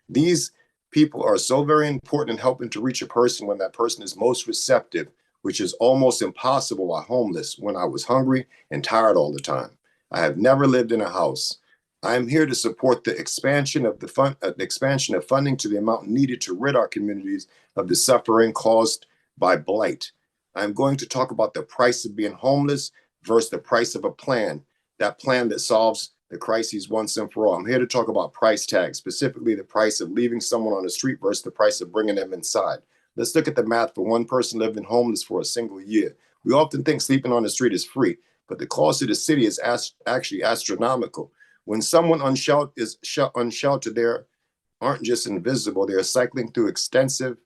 These people are so very important in helping to reach a person when that person is most receptive, which is almost impossible while homeless when I was hungry and tired all the time. I have never lived in a house. I am here to support the expansion of funding to the amount needed to rid our communities of the suffering caused by blight. I'm going to talk about the price of being homeless versus the price of a plan, that plan that solves the crises once and for all. I'm here to talk about price tags, specifically the price of leaving someone on the street versus the price of bringing them inside. Let's look at the math for one person living homeless for a single year. We often think sleeping on the street is free, but the cost of the city is actually astronomical. When someone unsheltered, they aren't just invisible, they are cycling through extensive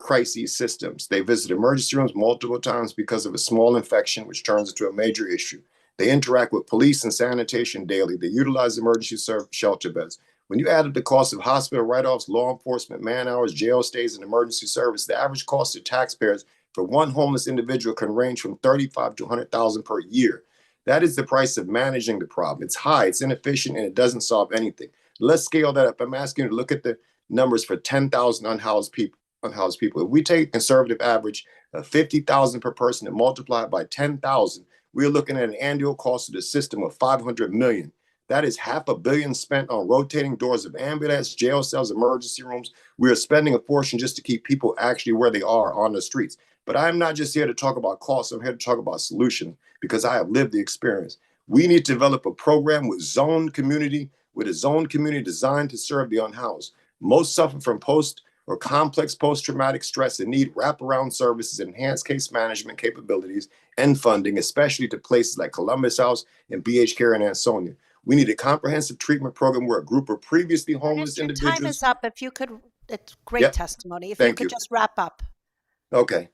crises systems. They visit emergency rooms multiple times because of a small infection, which turns into a major issue. They interact with police and sanitation daily. They utilize emergency shelter beds. When you add up the cost of hospital write-offs, law enforcement, man hours, jail stays, and emergency service, the average cost to taxpayers for one homeless individual can range from $35,000 to $100,000 per year. That is the price of managing the problem. It's high, it's inefficient, and it doesn't solve anything. Let's scale that up. I'm asking you to look at the numbers for 10,000 unhoused people. If we take a conservative average of 50,000 per person and multiply it by 10,000, we're looking at an annual cost of the system of $500 million. That is $500 million spent on rotating doors of ambulance, jail cells, emergency rooms. We are spending a portion just to keep people actually where they are on the streets. But I'm not just here to talk about costs. I'm here to talk about solution because I have lived the experience. We need to develop a program with a zone community designed to serve the unhoused. Most suffer from complex post-traumatic stress and need wraparound services, enhanced case management capabilities, and funding, especially to places like Columbus House and BH Care in Ansonia. We need a comprehensive treatment program where a group of previously homeless Your individuals. time is up. If you could, it's great Yep. testimony. If you could just wrap up. Okay.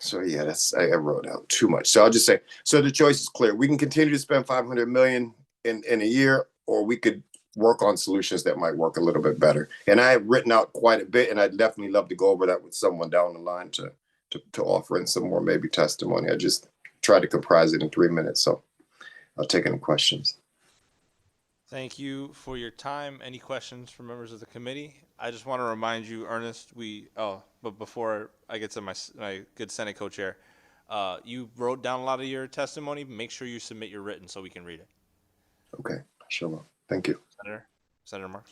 So yeah, I wrote out too much. So I'll just say, so the choice is clear. We can continue to spend $500 million in a year, or we could work on solutions that might work a little bit better. And I have written out quite a bit, and I'd definitely love to go over that with someone down the line to offer in some more maybe testimony. I just tried to comprise it in 3 minutes, so I'll take any questions. Thank you for your time. Any questions from members of the committee? I just want to remind you, Ernest, but before I get to my good Senate co-chair, you wrote down a lot of your testimony. Make sure you submit your written so we can read it. Okay, sure will. Thank you. Senator Marks.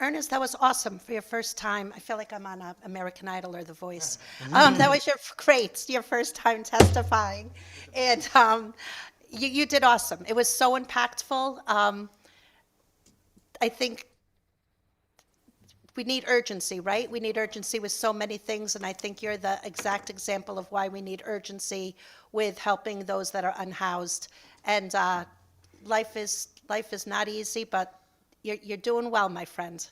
Ernest, that was awesome for your first time. I feel like I'm on American Idol or The Voice. That was your first time testifying. And you did awesome. It was so impactful. I think we need urgency, right? We need urgency with so many things, and I think you're the exact example of why we need urgency with helping those that are unhoused. And life is not easy, but you're doing well, my friend.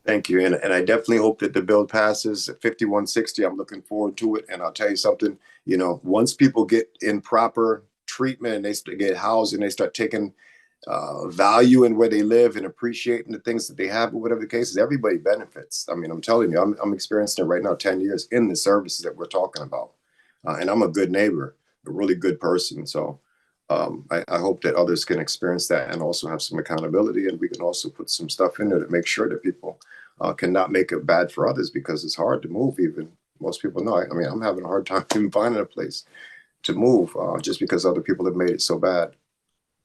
Thank you, and I definitely hope that the bill passes at 5160. I'm looking forward to it, and I'll tell you something. Once people get in proper treatment and they get housed and they start taking value in where they live and appreciating the things that they have, or whatever the case is, everybody benefits. I mean, I'm telling you, I'm experiencing it right now, 10 years in the services that we're talking about. And I'm a good neighbor, a really good person. So I hope that others can experience that and also have some accountability. And we can also put some stuff in there to make sure that people cannot make it bad for others, because it's hard to move. Even most people know. I mean, I'm having a hard time even finding a place to move just because other people have made it so bad.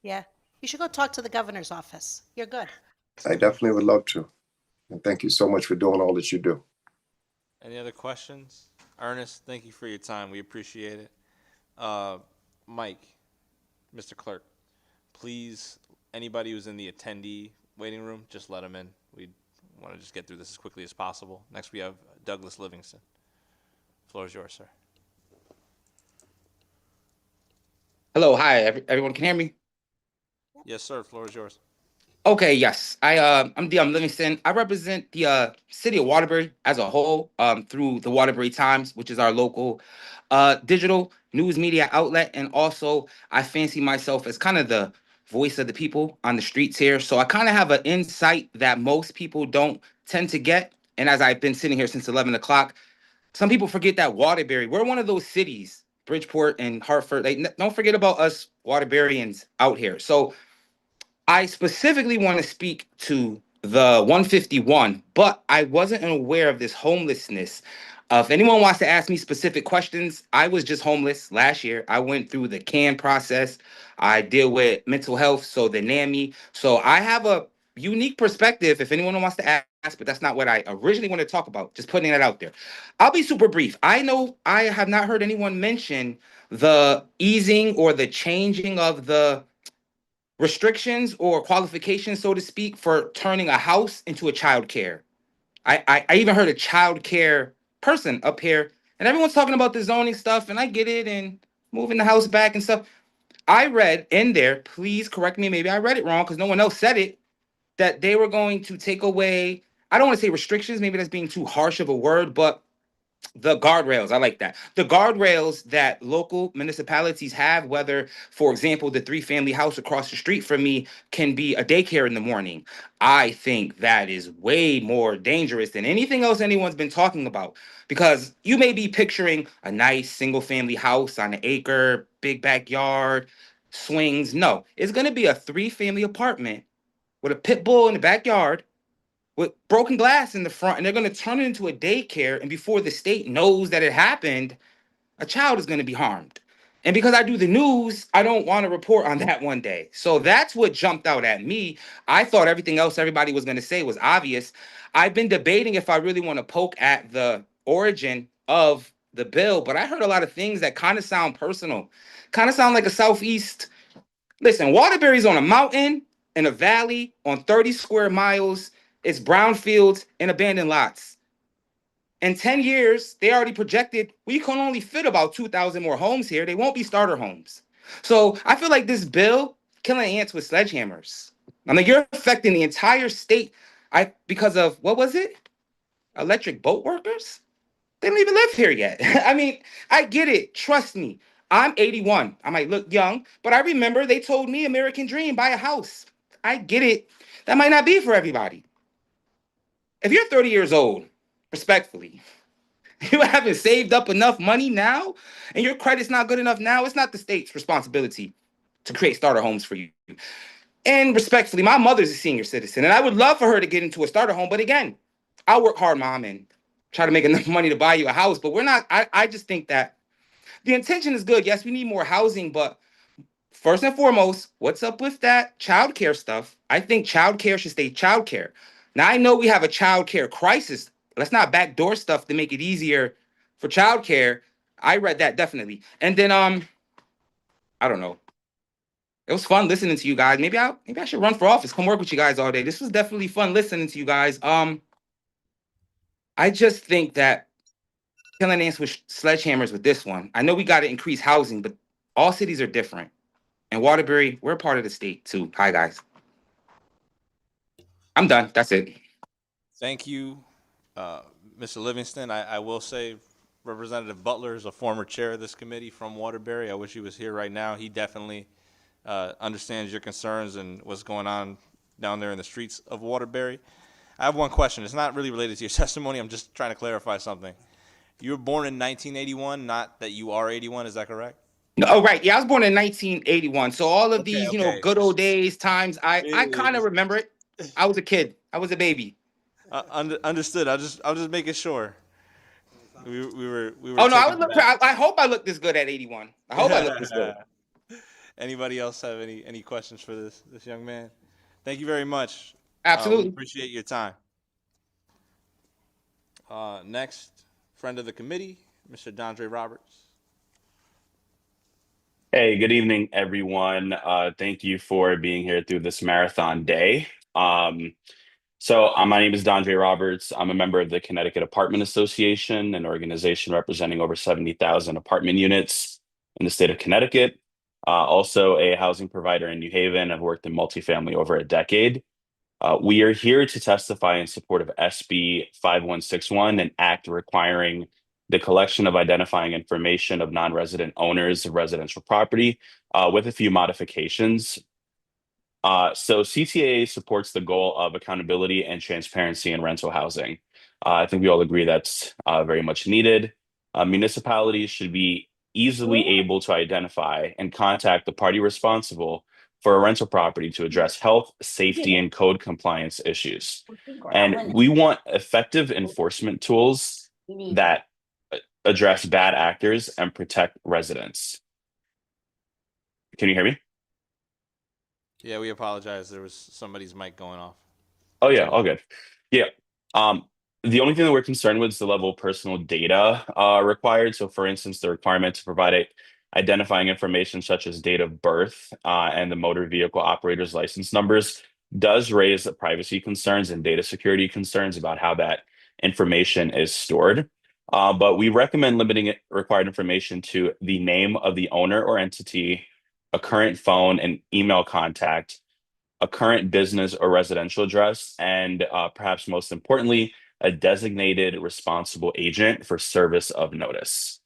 Yeah. You should go talk to the governor's office. You're good. I definitely would love to. And thank you so much for doing all that you do. Any other questions? Ernest, thank you for your time. We appreciate it. Mike, Mr. Clerk, please, anybody who's in the attendee waiting room, just let them in. We want to just get through this as quickly as possible. Next, we have Douglas Livingston. The floor is yours, sir. Hello, hi, everyone can hear me? Yes, sir. Floor is yours. Okay, yes. I'm Dion Livingston. I represent the city of Waterbury as a whole through the Waterbury Times, which is our local digital news media outlet. And also, I fancy myself as kind of the voice of the people on the streets here. So I kind of have an insight that most people don't tend to get. And as I've been sitting here since 11 o'clock, some people forget that Waterbury, we're one of those cities, Bridgeport and Hartford. Don't forget about us Waterburyans out here. So I specifically want to speak to the 151, but I wasn't aware of this homelessness. If anyone wants to ask me specific questions, I was just homeless last year. I went through the CAN process. I deal with mental health, so the NAMI. So I have a unique perspective if anyone wants to ask, but that's not what I originally want to talk about. Just putting that out there. I'll be super brief. I know I have not heard anyone mention the easing or the changing of the restrictions or qualifications, so to speak, for turning a house into a child care. I even heard a child care person up here, and everyone's talking about the zoning stuff, and I get it, and moving the house back and stuff. I read in there, please correct me, maybe I read it wrong because no one else said it, that they were going to take away, I don't want to say restrictions, maybe that's being too harsh of a word, but the guardrails, I like that. The guardrails that local municipalities have, whether, for example, the 3-family house across the street from me can be a daycare in the morning. I think that is way more dangerous than anything else anyone's been talking about. Because you may be picturing a nice single-family house on an acre, big backyard, swings. No, it's going to be a 3-family apartment with a pit bull in the backyard with broken glass in the front, and they're going to turn it into a daycare. And before the state knows that it happened, a child is going to be harmed. And because I do the news, I don't want to report on that one day. So that's what jumped out at me. I thought everything else everybody was going to say was obvious. I've been debating if I really want to poke at the origin of the bill, but I heard a lot of things that kind of sound personal, kind of sound like a Southeast. Listen, Waterbury's on a mountain in a valley on 30 square miles. It's brownfields and abandoned lots. In 10 years, they already projected we can only fit about 2,000 more homes here. They won't be starter homes. So I feel like this bill killing ants with sledgehammers. I mean, you're affecting the entire state because of, what was it? Electric boat workers? They don't even live here yet. I mean, I get it. Trust me. I'm 81. I might look young, but I remember they told me American dream, buy a house. I get it. That might not be for everybody. If you're 30 years old, respectfully, you haven't saved up enough money now, and your credit's not good enough now, it's not the state's responsibility to create starter homes for you. And respectfully, my mother's a senior citizen, and I would love for her to get into a starter home. But again, I'll work hard, Mom, and try to make enough money to buy you a house. But we're not, I just think that the intention is good. Yes, we need more housing, but first and foremost, what's up with that childcare stuff? I think childcare should stay childcare. Now, I know we have a childcare crisis. Let's not backdoor stuff to make it easier for childcare. I read that definitely. And then I don't know. It was fun listening to you guys. Maybe I should run for office. Come work with you guys all day. This was definitely fun listening to you guys. I just think that killing ants with sledgehammers with this one. I know we got to increase housing, but all cities are different. And Waterbury, we're part of the state too. Hi, guys. I'm done. That's it. Thank you, Mr. Livingston. I will say Representative Butler is a former chair of this committee from Waterbury. I wish he was here right now. He definitely understands your concerns and what's going on down there in the streets of Waterbury. I have one question. It's not really related to your testimony. I'm just trying to clarify something. You were born in 1981, not that you are 81. Is that correct? No, oh, right. Yeah, I was born in 1981. So all of these, okay. good old days, times, I kind of remember it. I was a kid. I was a baby. Understood. I was just making sure. We were. Oh no, I hope I look this good at 81. I hope I look this good. Anybody else have any questions for this young man? Thank you very much. Absolutely. Appreciate your time. Next, friend of the committee, Mr. Dondre Roberts. Hey, good evening, everyone. Thank you for being here through this marathon day. My name is Dondre Roberts. I'm a member of the Connecticut Apartment Association, an organization representing over 70,000 apartment units in the state of Connecticut. Also a housing provider in New Haven. I've worked in multifamily over a decade. We are here to testify in support of SB 5161, an act requiring the collection of identifying information of non-resident owners of residential property with a few modifications. So CTAA supports the goal of accountability and transparency in rental housing. I think we all agree that's very much needed. Municipalities should be easily able to identify and contact the party responsible for a rental property to address health, safety, and code compliance issues. And we want effective enforcement tools that address bad actors and protect residents. Can you hear me? Yeah, we apologize. There was somebody's mic going off. Oh yeah, all good. Yeah. The only thing that we're concerned with is the level of personal data required. So for instance, the requirement to provide identifying information such as date of birth and the motor vehicle operator's license numbers does raise privacy concerns and data security concerns about how that information is stored. But we recommend limiting required information to the name of the owner or entity, a current phone and email contact, a current business or residential address, and perhaps most importantly, a designated responsible agent for service of notice.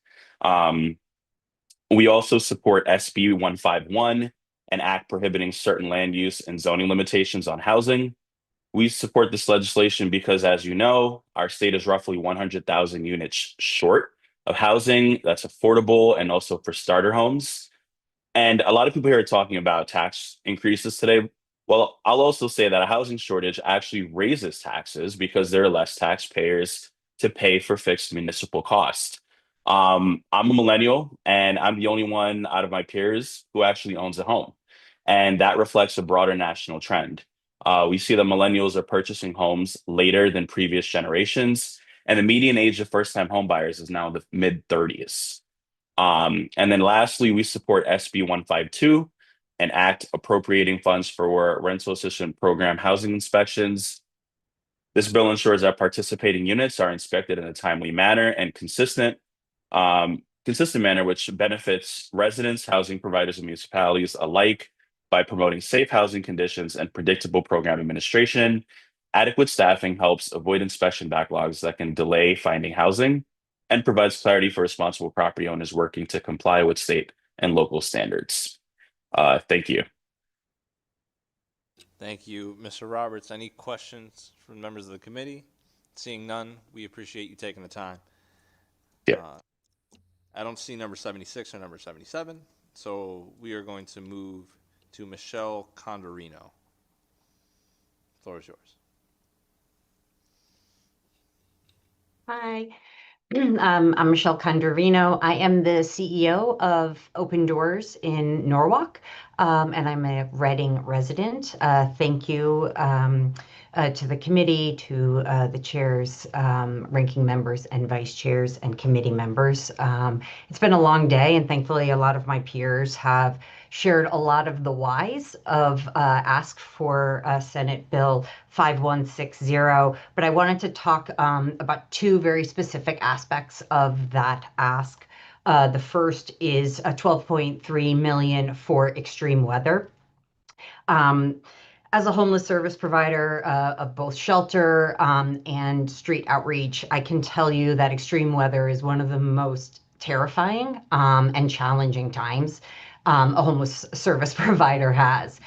We also support SB 151, an act prohibiting certain land use and zoning limitations on housing. We support this legislation because, as you know, our state is roughly 100,000 units short of housing that's affordable and also for starter homes. And a lot of people here are talking about tax increases today. Well, I'll also say that a housing shortage actually raises taxes because there are less taxpayers to pay for fixed municipal costs. I'm a millennial, and I'm the only one out of my peers who actually owns a home. And that reflects a broader national trend. We see that millennials are purchasing homes later than previous generations, and the median age of first-time homebuyers is now in the mid-30s. And then lastly, we support SB 152, an act appropriating funds for rental assistance program housing inspections. This bill ensures that participating units are inspected in a timely manner and consistent manner, which benefits residents, housing providers, and municipalities alike by promoting safe housing conditions and predictable program administration. Adequate staffing helps avoid inspection backlogs that can delay finding housing and provides clarity for responsible property owners working to comply with state and local standards. Thank you. Thank you, Mr. Roberts. Any questions from members of the committee? Seeing none, we appreciate you taking the time. Yeah. I don't see number 76 or number 77, so we are going to move to Michelle Condorino. Floor is yours. Hi, I'm Michelle Condorino. I am the CEO of Open Doors in Norwalk, and I'm a Reading resident. Thank you to the committee, to the chairs, ranking members, and vice chairs, and committee members. It's been a long day, and thankfully a lot of my peers have shared a lot of the whys of ask for Senate Bill 5160, but I wanted to talk about two very specific aspects of that ask. The first is a 12.3 million for extreme weather. As a homeless service provider of both shelter and street outreach, I can tell you that extreme weather is one of the most terrifying and challenging times a homeless service provider has.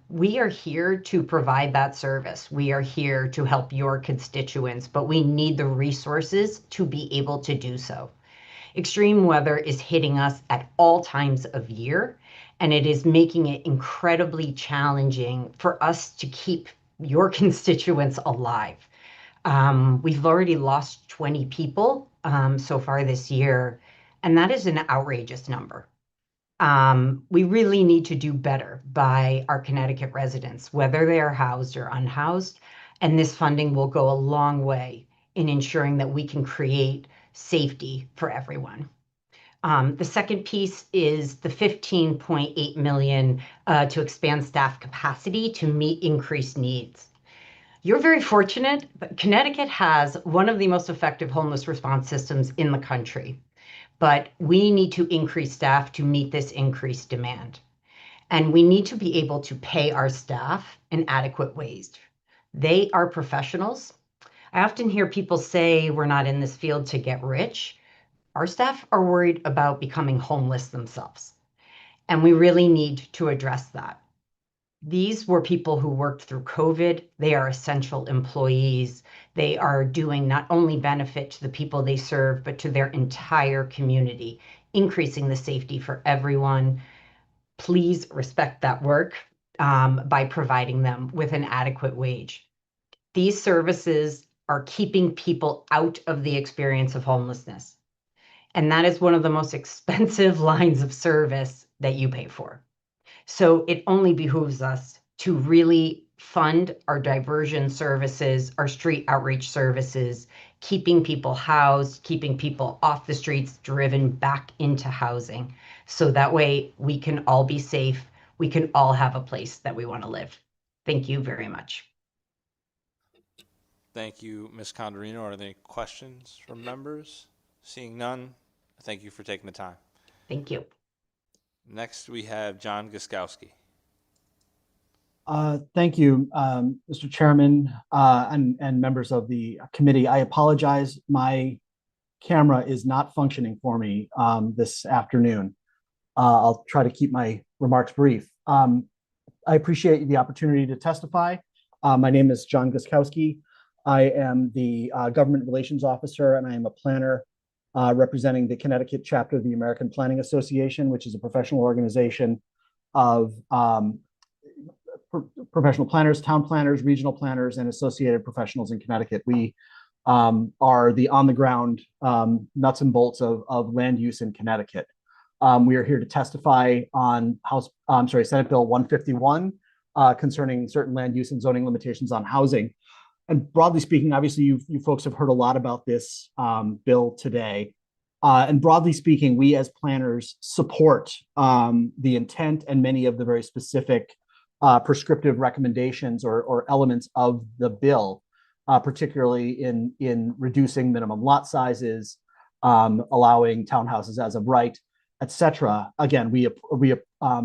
We are here to provide that service. We are here to help your constituents, but we need the resources to be able to do so. Extreme weather is hitting us at all times of year, and it is making it incredibly challenging for us to keep your constituents alive. We've already lost 20 people so far this year, and that is an outrageous number. We really need to do better by our Connecticut residents, whether they are housed or unhoused, and this funding will go a long way in ensuring that we can create safety for everyone. The second piece is the 15.8 million to expand staff capacity to meet increased needs. You're very fortunate, but Connecticut has one of the most effective homeless response systems in the country. But we need to increase staff to meet this increased demand. And we need to be able to pay our staff an adequate wage. They are professionals. I often hear people say we're not in this field to get rich. Our staff are worried about becoming homeless themselves. And we really need to address that. These were people who worked through COVID. They are essential employees. They are doing not only benefit to the people they serve, but to their entire community, increasing the safety for everyone. Please respect that work by providing them with an adequate wage. These services are keeping people out of the experience of homelessness. And that is one of the most expensive lines of service that you pay for. So it only behooves us to really fund our diversion services, our street outreach services, keeping people housed, keeping people off the streets, driven back into housing. So that way we can all be safe. We can all have a place that we want to live. Thank you very much. Thank you, Ms. Condorino. Are there any questions from members? Seeing none, thank you for taking the time. Thank you. Next, we have John Guskowski. Thank you, Mr. Chairman, and members of the committee. I apologize. My camera is not functioning for me this afternoon. I'll try to keep my remarks brief. I appreciate the opportunity to testify. My name is John Guskowski. I am the Government Relations Officer, and I am a planner representing the Connecticut chapter of the American Planning Association, which is a professional organization of professional planners, town planners, regional planners, and associated professionals in Connecticut. We are the on-the-ground nuts and bolts of land use in Connecticut. We are here to testify on Senate Bill 151 concerning certain land use and zoning limitations on housing. And broadly speaking, obviously, you folks have heard a lot about this bill today. And broadly speaking, we as planners support the intent and many of the very specific prescriptive recommendations or elements of the bill, particularly in reducing minimum lot sizes, allowing townhouses as of right, etc. Again, we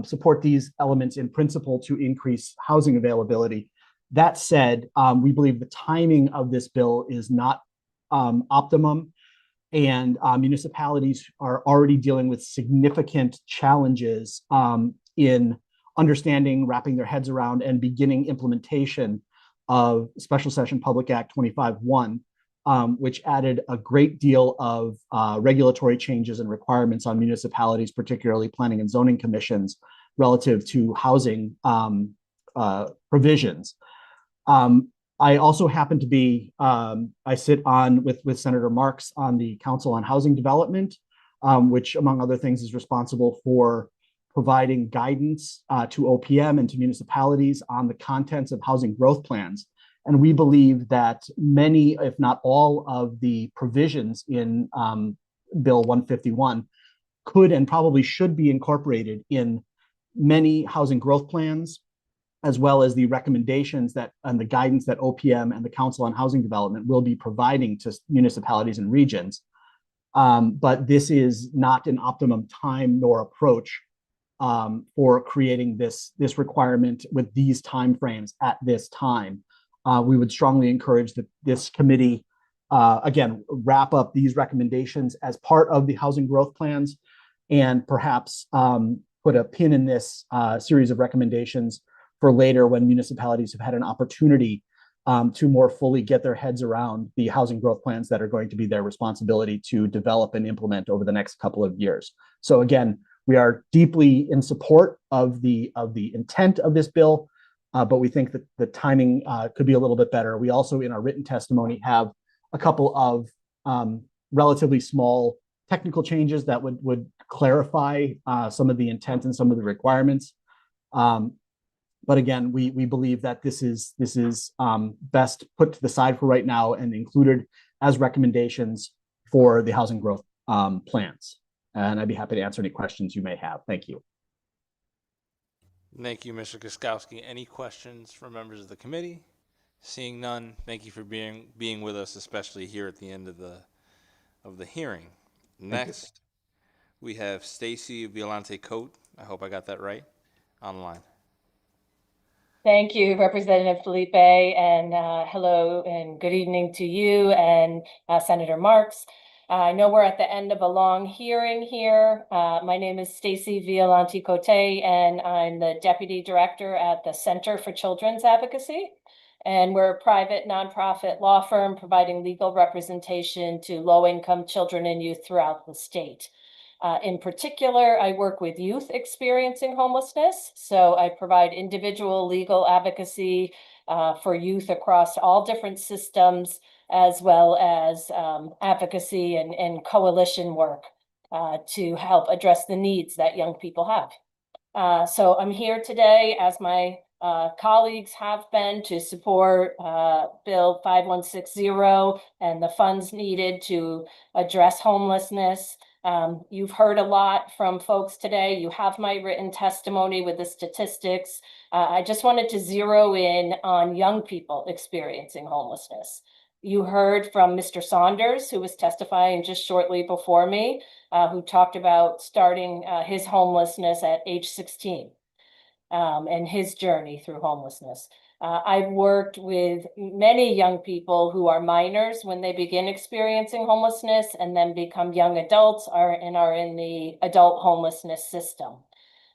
support these elements in principle to increase housing availability. That said, we believe the timing of this bill is not optimum, and municipalities are already dealing with significant challenges in understanding, wrapping their heads around, and beginning implementation of Special Session Public Act 25-1, which added a great deal of regulatory changes and requirements on municipalities, particularly planning and zoning commissions, relative to housing provisions. I also happen to be, I sit on with Senator Marks on the Council on Housing Development, which among other things is responsible for providing guidance to OPM and to municipalities on the contents of housing growth plans. And we believe that many, if not all, of the provisions in Bill 151 could and probably should be incorporated in many housing growth plans, as well as the recommendations that and the guidance that OPM and the Council on Housing Development will be providing to municipalities and regions. But this is not an optimum time nor approach for creating this requirement with these timeframes at this time. We would strongly encourage that this committee, again, wrap up these recommendations as part of the housing growth plans, and perhaps put a pin in this series of recommendations for later when municipalities have had an opportunity to more fully get their heads around the housing growth plans that are going to be their responsibility to develop and implement over the next couple of years. So again, we are deeply in support of the intent of this bill, but we think that the timing could be a little bit better. We also, in our written testimony, have a couple of relatively small technical changes that would clarify some of the intent and some of the requirements. But again, we believe that this is best put to the side for right now and included as recommendations for the housing growth plans. And I'd be happy to answer any questions you may have. Thank you. Thank you, Mr. Guskowski. Any questions from members of the committee? Seeing none, thank you for being with us, especially here at the end of the hearing. Next, we have Stacy Violante Cote. I hope I got that right. Online. Thank you, Representative Felipe, and hello and good evening to you and Senator Marks. I know we're at the end of a long hearing here. My name is Stacy Violante Cote, and I'm the Deputy Director at the Center for Children's Advocacy. And we're a private nonprofit law firm providing legal representation to low-income children and youth throughout the state. In particular, I work with youth experiencing homelessness. So I provide individual legal advocacy for youth across all different systems, as well as advocacy and coalition work to help address the needs that young people have. So I'm here today, as my colleagues have been, to support Bill 5160 and the funds needed to address homelessness. You've heard a lot from folks today. You have my written testimony with the statistics. I just wanted to zero in on young people experiencing homelessness. You heard from Mr. Saunders, who was testifying just shortly before me, who talked about starting his homelessness at age 16. and his journey through homelessness. I've worked with many young people who are minors when they begin experiencing homelessness and then become young adults and are in the adult homelessness system.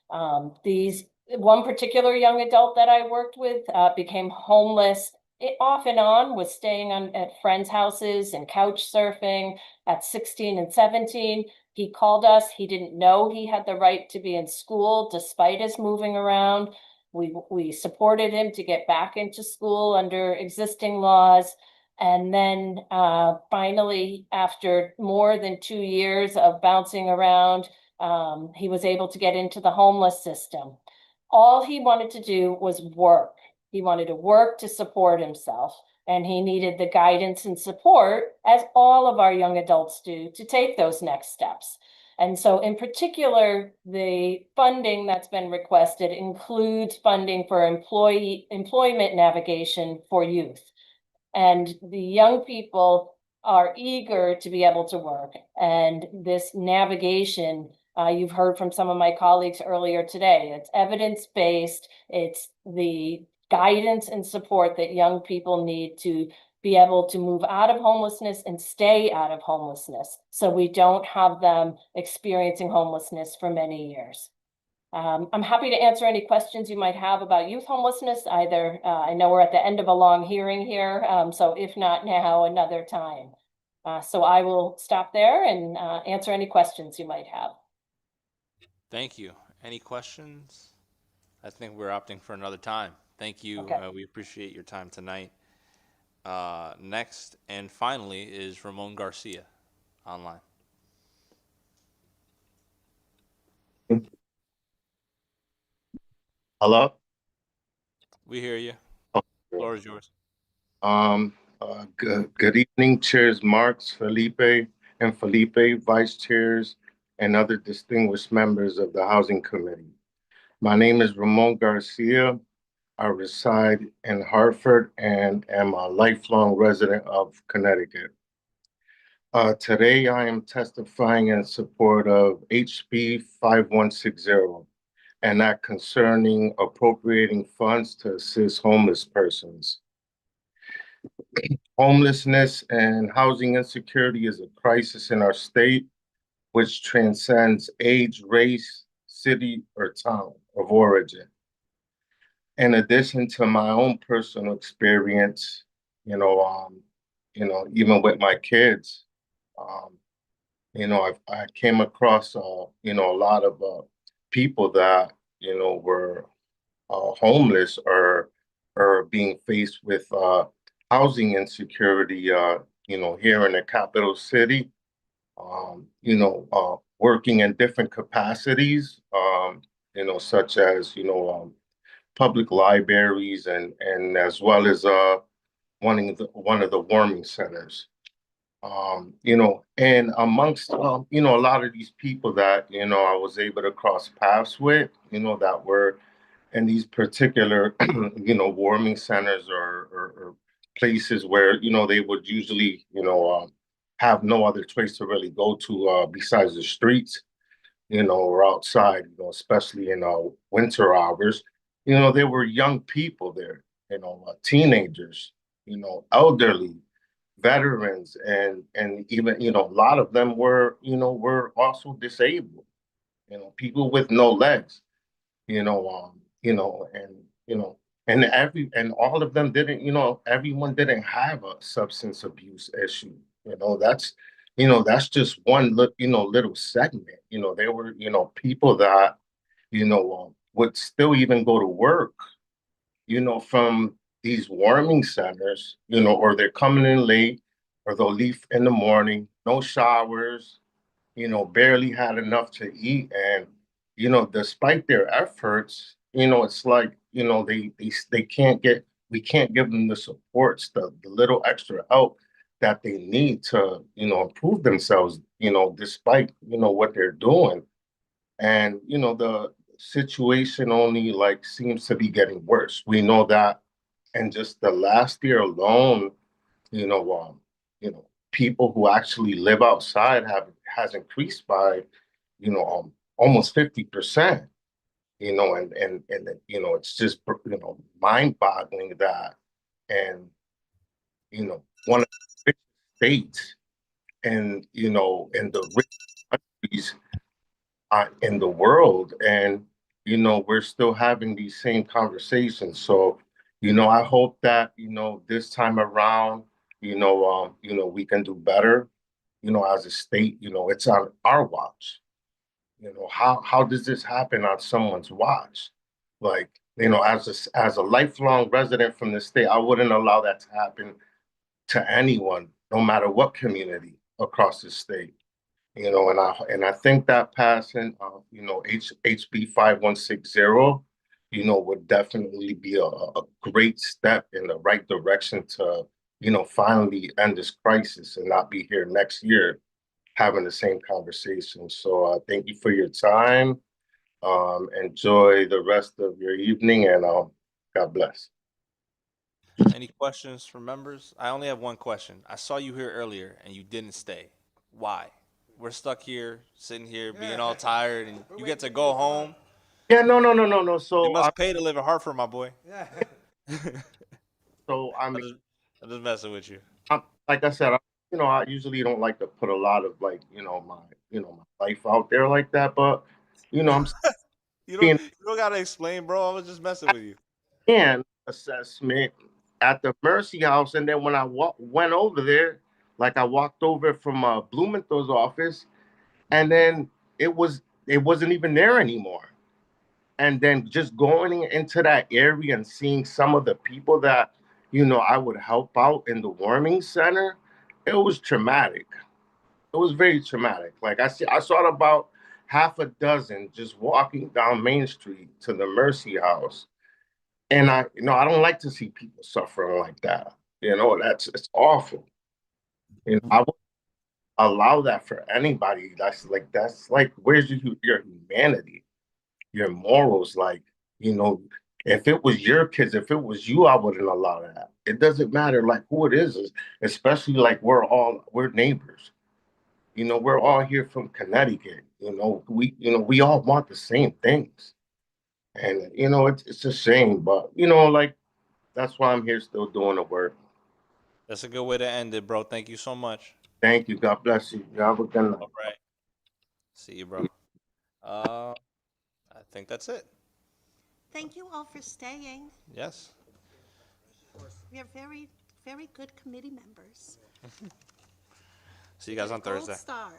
One particular young adult that I worked with became homeless off and on, was staying at friends' houses and couch surfing at 16 and 17. He called us. He didn't know he had the right to be in school despite his moving around. We supported him to get back into school under existing laws. And then finally, after more than 2 years of bouncing around, he was able to get into the homeless system. All he wanted to do was work. He wanted to work to support himself, and he needed the guidance and support, as all of our young adults do, to take those next steps. And so in particular, the funding that's been requested includes funding for employment navigation for youth. And the young people are eager to be able to work. And this navigation, you've heard from some of my colleagues earlier today, it's evidence-based, it's the guidance and support that young people need to be able to move out of homelessness and stay out of homelessness, so we don't have them experiencing homelessness for many years. I'm happy to answer any questions you might have about youth homelessness. Either I know we're at the end of a long hearing here, so if not now, another time. So I will stop there and answer any questions you might have. Thank you. Any questions? I think we're opting for another time. Thank you. Okay. We appreciate your time tonight. Next and finally is Ramon Garcia online. Hello? We hear you. Oh, Floor is yours. good evening, Chairs Marks, Felipe, and Felipe, Vice Chairs, and other distinguished members of the Housing Committee. My name is Ramon Garcia. I reside in Hartford and am a lifelong resident of Connecticut. Today, I am testifying in support of HB 5160, and that concerning appropriating funds to assist homeless persons. Homelessness and housing insecurity is a crisis in our state, which transcends age, race, city, or town of origin. In addition to my own personal experience, even with my kids, I came across, a lot of people that, were homeless or being faced with housing insecurity, here in the capital city, working in different capacities, such as, public libraries and as well as one of the warming centers. And amongst, a lot of these people that, I was able to cross paths with, that were in these particular, warming centers or places where, they would usually, have no other place to really go to besides the streets, or outside, especially in winter hours. There were young people there, teenagers, elderly, veterans, and even, a lot of them were also disabled, people with no legs, and all of them didn't, everyone didn't have a substance abuse issue. That's just one little segment. There were, people that, would still even go to work, from these warming centers, or they're coming in late, or they'll leave in the morning, no showers, barely had enough to eat. And, despite their efforts, it's like, they can't get, we can't give them the supports, the little extra help that they need to, improve themselves, despite, what they're doing. And, the situation only like seems to be getting worse. We know that in just the last year alone, people who actually live outside has increased by, almost 50%. it's just, mind-boggling that, and, one of the richest states and, in the rich countries in the world, and, we're still having these same conversations. So, I hope that, this time around, we can do better, as a state. It's on our watch. How does this happen on someone's watch? Like, as a lifelong resident from the state, I wouldn't allow that to happen to anyone, no matter what community across the state. And I think that passing, HB 5160, would definitely be a great step in the right direction to, finally end this crisis and not be here next year having the same conversation. So thank you for your time. Enjoy the rest of your evening, and God bless. Any questions from members? I only have one question. I saw you here earlier and you didn't stay. Why? We're stuck here, sitting here, being all tired, and you get to go home. Yeah, no. You So must pay to live in Hartford, my boy. so I'm, I'm just messing with you. like I said, I usually don't like to put a lot of, like, my life out there like that, but, I'm You being don't gotta explain, bro. I was just messing with you. an assessment at the Mercy House, and then when I went over there, like I walked over from Blumenthal's office, and then it wasn't even there anymore. And then just going into that area and seeing some of the people that I would help out in the warming center, it was traumatic. It was very traumatic. Like I saw about half a dozen just walking down Main Street to the Mercy House, and I don't like to see people suffering like that. It's awful. I would allow that for anybody. That's like where's your humanity, your morals? Like, if it was your kids, if it was you, I wouldn't allow that. It doesn't matter like who it is, especially like we're neighbors. We're all here from Connecticut. We all want the same things. And it's a shame, but like that's why I'm here still doing the work. That's a good way to end it, bro. Thank you so much. Thank you. God bless you. You have a good night. All right. See you, bro. I think that's it. Thank you all for staying. Yes. You're very, very good committee members. See you guys on Gold Thursday. star.